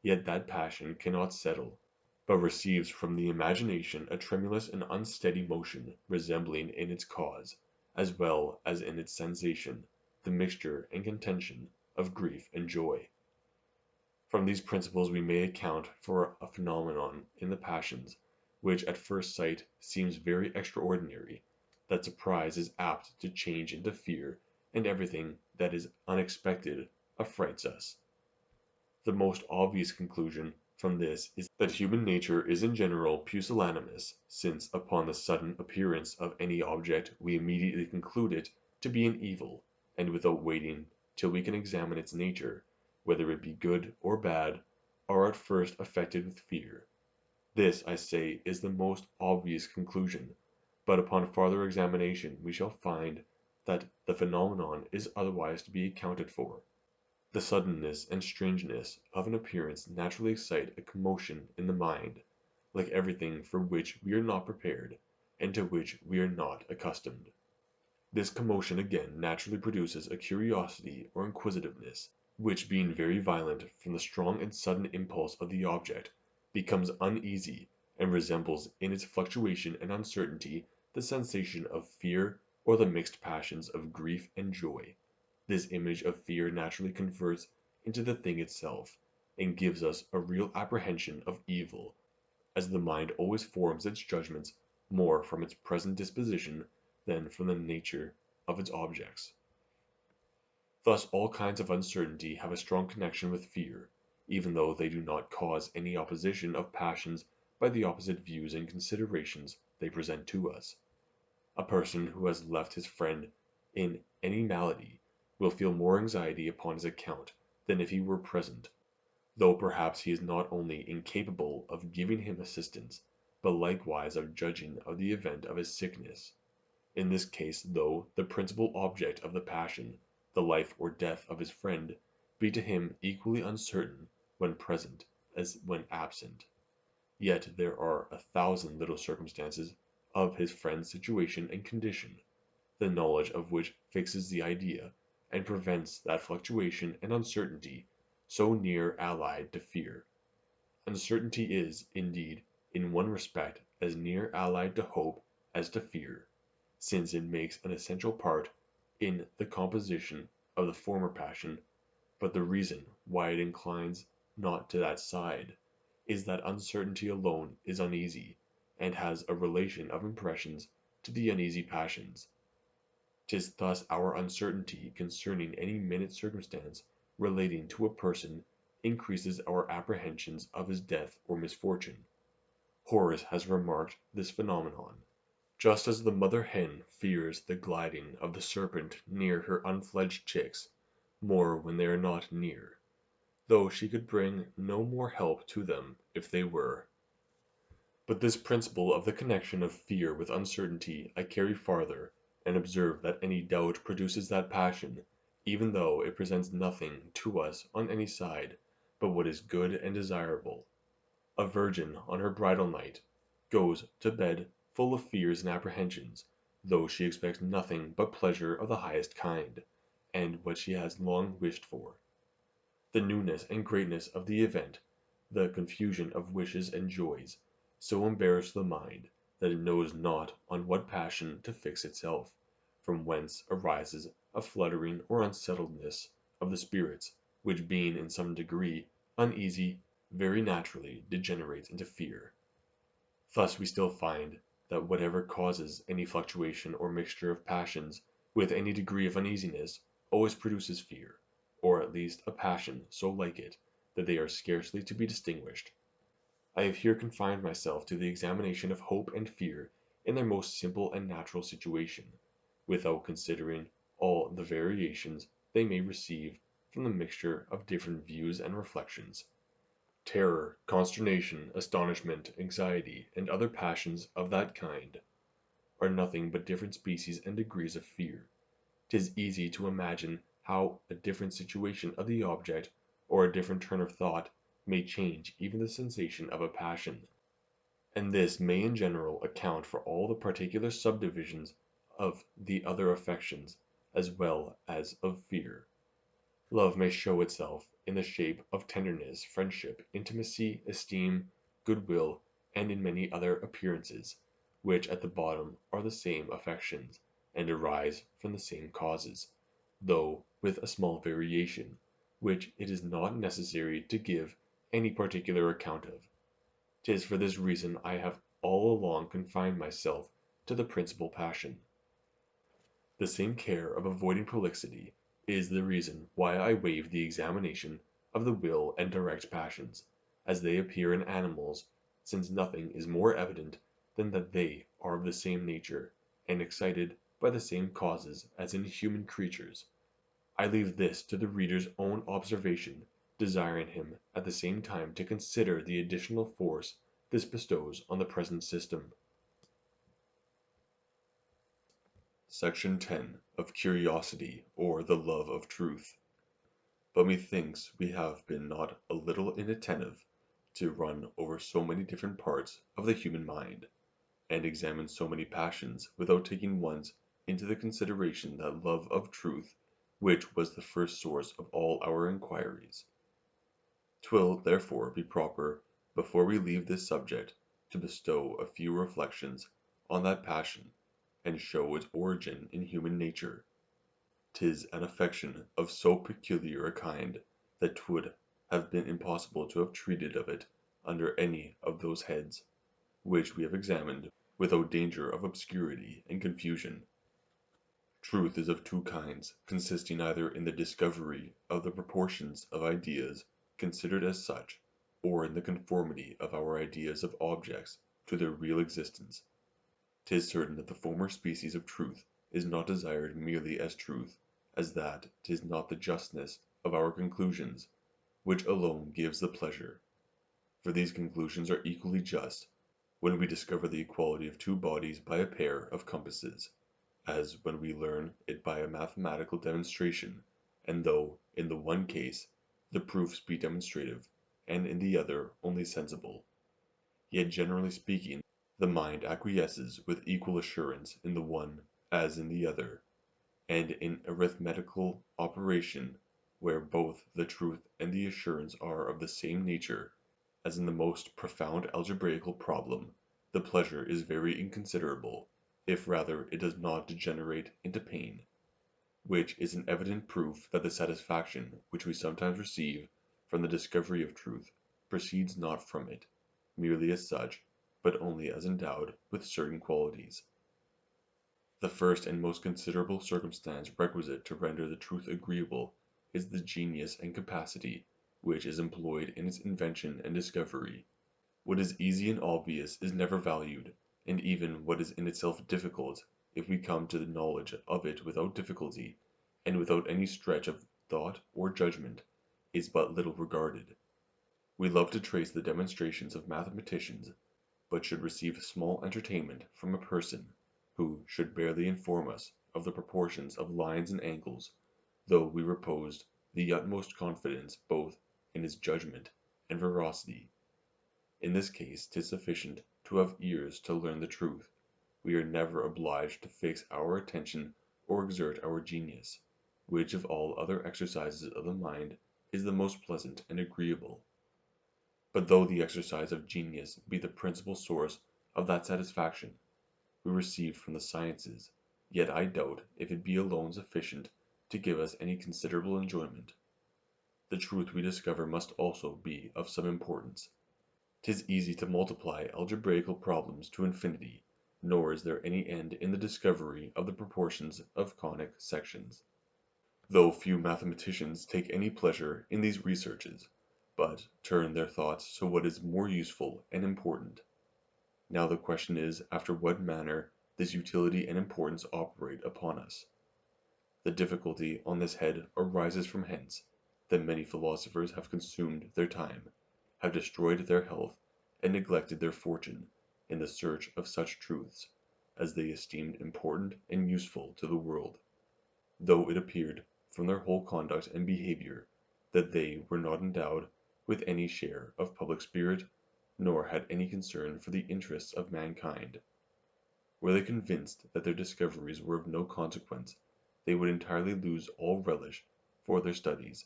yet that passion cannot settle, but receives from the imagination a tremulous and unsteady motion resembling in its cause, as well as in its sensation, the mixture and contention of grief and joy. From these principles we may account for a phenomenon in the passions, which at first sight seems very extraordinary, that surprise is apt to change into fear, and everything that is unexpected affrights us. The most obvious conclusion from this is that human nature is in general pusillanimous, since upon the sudden appearance of any object we immediately conclude it to be an evil, and without waiting till we can examine its nature, whether it be good or bad, are at first affected with fear. This, I say, is the most obvious conclusion, but upon farther examination we shall find that the phenomenon is otherwise to be accounted for. The suddenness and strangeness of an appearance naturally excite a commotion in the mind, like everything for which we are not prepared, and to which we are not accustomed. This commotion again naturally produces a curiosity or inquisitiveness, which being very violent from the strong and sudden impulse of the object, becomes uneasy, and resembles in its fluctuation and uncertainty the sensation of fear or the mixed passions of grief and joy. This image of fear naturally converts into the thing itself, and gives us a real apprehension of evil, as the mind always forms its judgments more from its present disposition than from the nature of its objects. Thus all kinds of uncertainty have a strong connection with fear, even though they do not cause any opposition of passions by the opposite views and considerations they present to us. A person who has left his friend in any malady will feel more anxiety upon his account than if he were present, though perhaps he is not only incapable of giving him assistance, but likewise of judging of the event of his sickness. In this case, though the principal object of the passion, the life or death of his friend, be to him equally uncertain when present as when absent. Yet there are 1,000 little circumstances of his friend's situation and condition, the knowledge of which fixes the idea, and prevents that fluctuation and uncertainty so near allied to fear. Uncertainty is, indeed, in one respect as near allied to hope as to fear, since it makes an essential part in the composition of the former passion, but the reason why it inclines not to that side is that uncertainty alone is uneasy, and has a relation of impressions to the uneasy passions. 'Tis thus our uncertainty concerning any minute circumstance relating to a person increases our apprehensions of his death or misfortune. Horace has remarked this phenomenon. Just as the mother hen fears the gliding of the serpent near her unfledged chicks more when they are not near, though she could bring no more help to them if they were. But this principle of the connection of fear with uncertainty I carry farther, and observe that any doubt produces that passion, even though it presents nothing to us on any side but what is good and desirable. A virgin on her bridal night goes to bed full of fears and apprehensions, though she expects nothing but pleasure of the highest kind, and what she has long wished for. The newness and greatness of the event, the confusion of wishes and joys, so embarrass the mind, that it knows not on what passion to fix itself, from whence arises a fluttering or unsettledness of the spirits, which being in some degree uneasy, very naturally degenerates into fear. Thus we still find that whatever causes any fluctuation or mixture of passions with any degree of uneasiness always produces fear, or at least a passion so like it that they are scarcely to be distinguished. I have here confined myself to the examination of hope and fear in their most simple and natural situation, without considering all the variations they may receive from the mixture of different views and reflections. Terror, consternation, astonishment, anxiety, and other passions of that kind, are nothing but different species and degrees of fear. 'Tis easy to imagine how a different situation of the object, or a different turn of thought, may change even the sensation of a passion, and this may in general account for all the particular subdivisions of the other affections, as well as of fear. Love may show itself in the shape of tenderness, friendship, intimacy, esteem, goodwill, and in many other appearances, which at the bottom are the same affections, and arise from the same causes, though with a small variation, which it is not necessary to give any particular account of. 'Tis for this reason I have all along confined myself to the principal passion. The same care of avoiding prolixity is the reason why I waive the examination of the will and direct passions, as they appear in animals, since nothing is more evident than that they are of the same nature, and excited by the same causes as in human creatures. I leave this to the reader's own observation, desiring him at the same time to consider the additional force this bestows on the present system. Section 10 of Curiosity, or the Love of Truth. But methinks we have been not a little inattentive to run over so many different parts of the human mind, and examine so many passions, without taking once into the consideration that love of truth which was the first source of all our inquiries. 'Twill therefore be proper, before we leave this subject, to bestow a few reflections on that passion, and show its origin in human nature. 'Tis an affection of so peculiar a kind, that 'twould have been impossible to have treated of it under any of those heads which we have examined, without danger of obscurity and confusion. Truth is of two kinds, consisting either in the discovery of the proportions of ideas considered as such, or in the conformity of our ideas of objects to their real existence. 'Tis certain that the former species of truth is not desired merely as truth, as that 'tis not the justness of our conclusions which alone gives the pleasure. For these conclusions are equally just when we discover the equality of two bodies by a pair of compasses, as when we learn it by a mathematical demonstration, and though, in the one case, the proofs be demonstrative, and in the other only sensible, yet generally speaking, the mind acquiesces with equal assurance in the one as in the other, and in arithmetical operation, where both the truth and the assurance are of the same nature, as in the most profound algebraical problem, the pleasure is very inconsiderable, if rather it does not degenerate into pain, which is an evident proof that the satisfaction which we sometimes receive from the discovery of truth proceeds not from it, merely as such, but only as endowed with certain qualities. The first and most considerable circumstance requisite to render the truth agreeable is the genius and capacity which is employed in its invention and discovery. What is easy and obvious is never valued, and even what is in itself difficult, if we come to the knowledge of it without difficulty, and without any stretch of thought or judgment, is but little regarded. We love to trace the demonstrations of mathematicians, but should receive small entertainment from a person who should barely inform us of the proportions of lines and angles, though we reposed the utmost confidence both in his judgment and veracity. In this case 'tis sufficient to have ears to learn the truth. We are never obliged to fix our attention or exert our genius, which of all other exercises of the mind is the most pleasant and agreeable. But though the exercise of genius be the principal source of that satisfaction we receive from the sciences, yet I doubt if it be alone sufficient to give us any considerable enjoyment. The truth we discover must also be of some importance. 'Tis easy to multiply algebraical problems to infinity, nor is there any end in the discovery of the proportions of conic sections, though few mathematicians take any pleasure in these researches, but turn their thoughts to what is more useful and important. Now the question is after what manner this utility and importance operate upon us. The difficulty on this head arises from hence, that many philosophers have consumed their time, have destroyed their health, and neglected their fortune, in the search of such truths as they esteemed important and useful to the world, though it appeared from their whole conduct and behavior that they were not endowed with any share of public spirit, nor had any concern for the interests of mankind. Were they convinced that their discoveries were of no consequence, they would entirely lose all relish for their studies,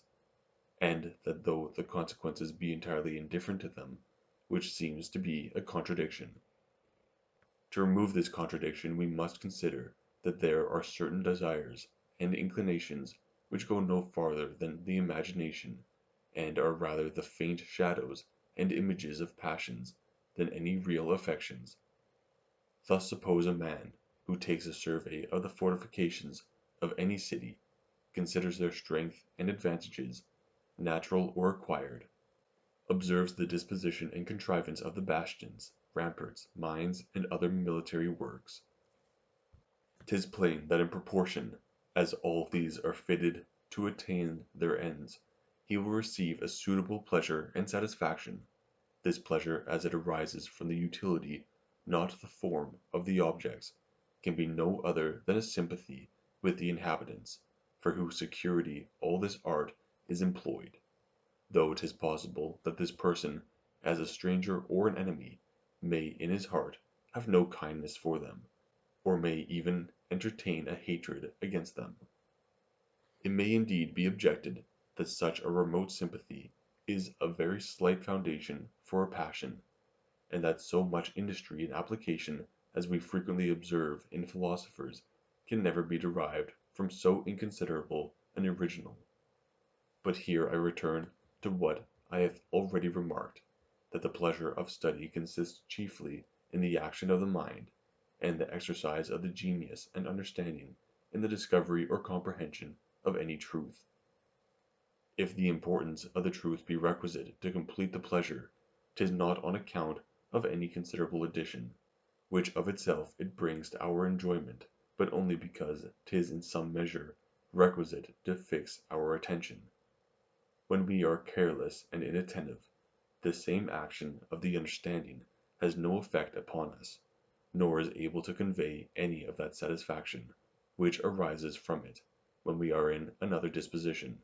and that though the consequences be entirely indifferent to them, which seems to be a contradiction. To remove this contradiction we must consider that there are certain desires and inclinations which go no farther than the imagination, and are rather the faint shadows and images of passions than any real affections. Thus suppose a man, who takes a survey of the fortifications of any city, considers their strength and advantages, natural or acquired, observes the disposition and contrivance of the bastions, ramparts, mines, and other military works. 'Tis plain that in proportion as all these are fitted to attain their ends, he will receive a suitable pleasure and satisfaction. This pleasure, as it arises from the utility, not the form, of the objects, can be no other than a sympathy with the inhabitants, for whose security all this art is employed, though 'tis possible that this person, as a stranger or an enemy, may in his heart have no kindness for them, or may even entertain a hatred against them. It may indeed be objected that such a remote sympathy is a very slight foundation for a passion, and that so much industry and application as we frequently observe in philosophers can never be derived from so inconsiderable an original. But here I return to what I have already remarked, that the pleasure of study consists chiefly in the action of the mind, and the exercise of the genius and understanding in the discovery or comprehension of any truth. If the importance of the truth be requisite to complete the pleasure, 'tis not on account of any considerable addition, which of itself it brings to our enjoyment, but only because 'tis in some measure requisite to fix our attention. When we are careless and inattentive, this same action of the understanding has no effect upon us, nor is able to convey any of that satisfaction which arises from it, when we are in another disposition.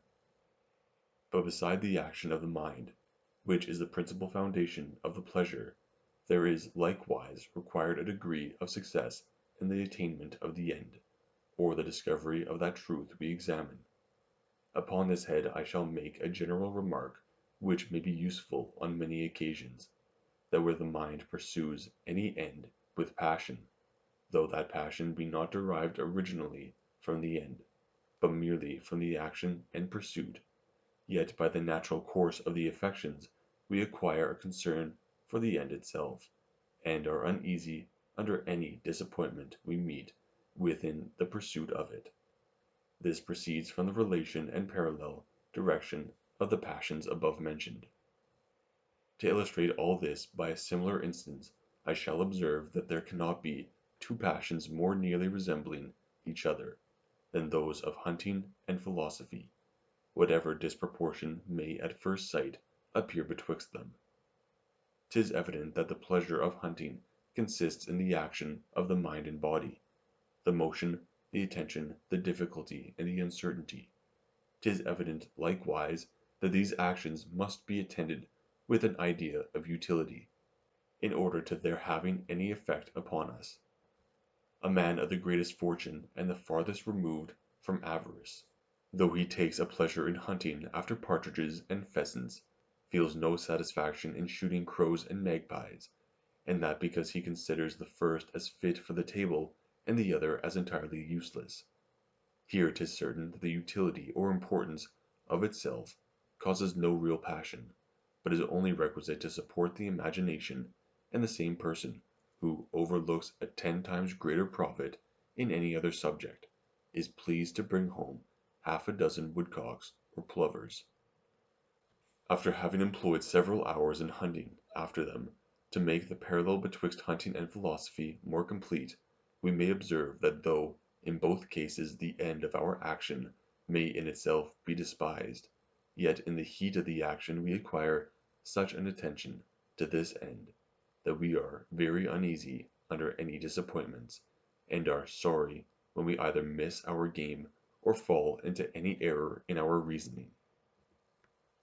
But beside the action of the mind, which is the principal foundation of the pleasure, there is likewise required a degree of success in the attainment of the end, or the discovery of that truth we examine. Upon this head I shall make a general remark which may be useful on many occasions, that where the mind pursues any end with passion, though that passion be not derived originally from the end, but merely from the action and pursuit, yet by the natural course of the affections we acquire a concern for the end itself, and are uneasy under any disappointment we meet with in the pursuit of it. This proceeds from the relation and parallel direction of the passions above mentioned. To illustrate all this by a similar instance, I shall observe that there cannot be two passions more nearly resembling each other than those of hunting and philosophy, whatever disproportion may at first sight appear betwixt them. 'Tis evident that the pleasure of hunting consists in the action of the mind and body, the motion, the attention, the difficulty, and the uncertainty. 'Tis evident, likewise, that these actions must be attended with an idea of utility, in order to their having any effect upon us. A man of the greatest fortune and the farthest removed from avarice, though he takes a pleasure in hunting after partridges and pheasants, feels no satisfaction in shooting crows and magpies, and that because he considers the first as fit for the table and the other as entirely useless. Here 'tis certain that the utility or importance of itself causes no real passion, but is only requisite to support the imagination, and the same person, who overlooks a 10 times greater profit in any other subject, is pleased to bring home half a dozen woodcocks or plovers. After having employed several hours in hunting after them, to make the parallel betwixt hunting and philosophy more complete, we may observe that though in both cases the end of our action may in itself be despised, yet in the heat of the action we acquire such an attention to this end, that we are very uneasy under any disappointments, and are sorry when we either miss our game or fall into any error in our reasoning.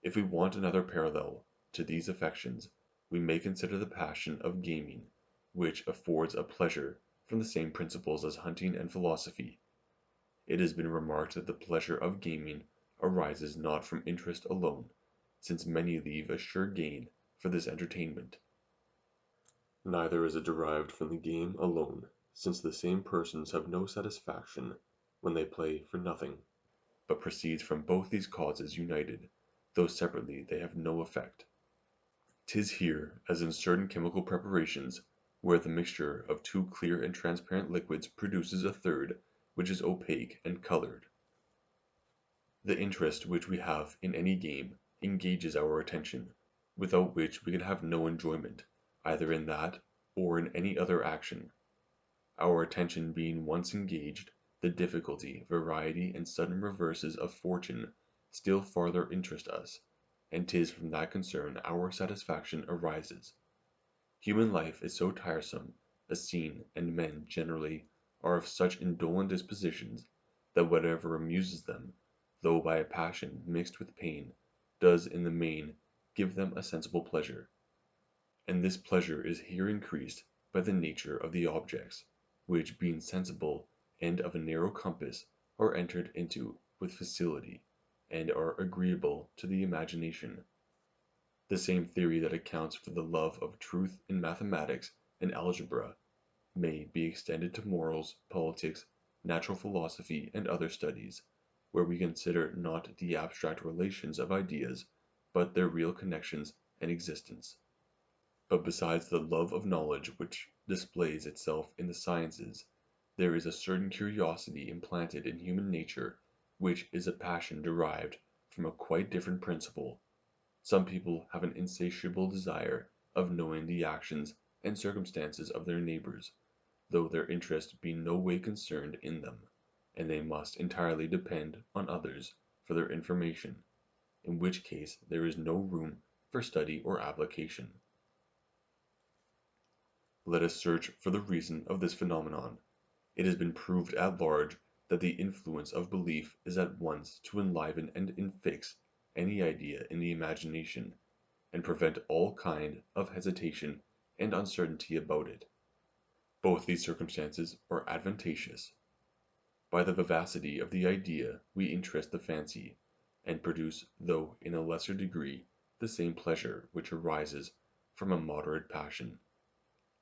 If we want another parallel to these affections, we may consider the passion of gaming, which affords a pleasure from the same principles as hunting and philosophy. It has been remarked that the pleasure of gaming arises not from interest alone, since many leave a sure gain for this entertainment. Neither is it derived from the game alone, since the same persons have no satisfaction when they play for nothing, but proceeds from both these causes united, though separately they have no effect. 'Tis here, as in certain chemical preparations, where the mixture of two clear and transparent liquids produces a third, which is opaque and colored. The interest which we have in any game engages our attention, without which we can have no enjoyment, either in that or in any other action. Our attention being once engaged, the difficulty, variety, and sudden reverses of fortune still farther interest us, and 'tis from that concern our satisfaction arises. Human life is so tiresome a scene, and men generally are of such indolent dispositions, that whatever amuses them, though by a passion mixed with pain, does in the main give them a sensible pleasure. And this pleasure is here increased by the nature of the objects, which being sensible and of a narrow compass are entered into with facility, and are agreeable to the imagination. The same theory that accounts for the love of truth in mathematics and algebra may be extended to morals, politics, natural philosophy, and other studies, where we consider not the abstract relations of ideas, but their real connections and existence. But besides the love of knowledge which displays itself in the sciences, there is a certain curiosity implanted in human nature, which is a passion derived from a quite different principle. Some people have an insatiable desire of knowing the actions and circumstances of their neighbors, though their interest be no way concerned in them, and they must entirely depend on others for their information, in which case there is no room for study or application. Let us search for the reason of this phenomenon. It has been proved at large that the influence of belief is at once to enliven and infix any idea in the imagination, and prevent all kind of hesitation and uncertainty about it. Both these circumstances are advantageous. By the vivacity of the idea we interest the fancy, and produce, though in a lesser degree, the same pleasure which arises from a moderate passion.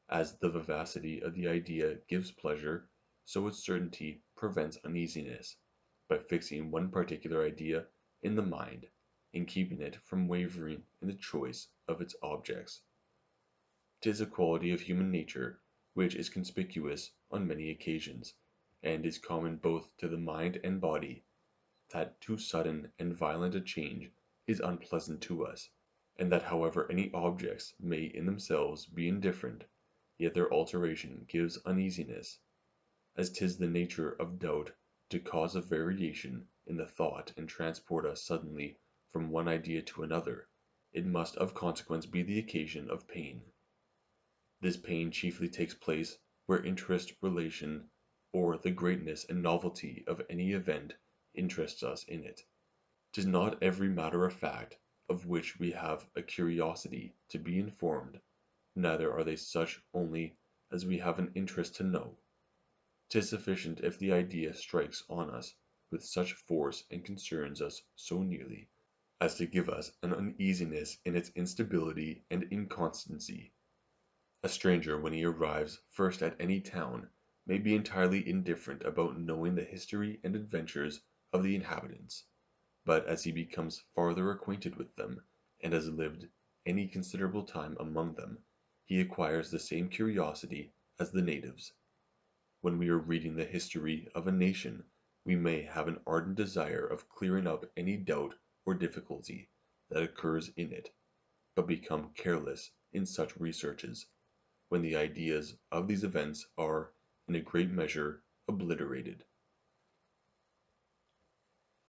As the vivacity of the idea gives pleasure, so its certainty prevents uneasiness, by fixing one particular idea in the mind, and keeping it from wavering in the choice of its objects. 'Tis a quality of human nature which is conspicuous on many occasions, and is common both to the mind and body, that too sudden and violent a change is unpleasant to us, and that however any objects may in themselves be indifferent, yet their alteration gives uneasiness, as 'tis the nature of doubt to cause a variation in the thought and transport us suddenly from one idea to another, it must of consequence be the occasion of pain. This pain chiefly takes place where interest, relation, or the greatness and novelty of any event interests us in it. 'Tis not every matter of fact of which we have a curiosity to be informed, neither are they such only as we have an interest to know. 'Tis sufficient if the idea strikes on us with such force and concerns us so nearly, as to give us an uneasiness in its instability and inconstancy. A stranger when he arrives first at any town may be entirely indifferent about knowing the history and adventures of the inhabitants, but as he becomes farther acquainted with them, and has lived any considerable time among them, he acquires the same curiosity as the natives. When we are reading the history of a nation, we may have an ardent desire of clearing up any doubt or difficulty that occurs in it, but become careless in such researches, when the ideas of these events are, in a great measure, obliterated.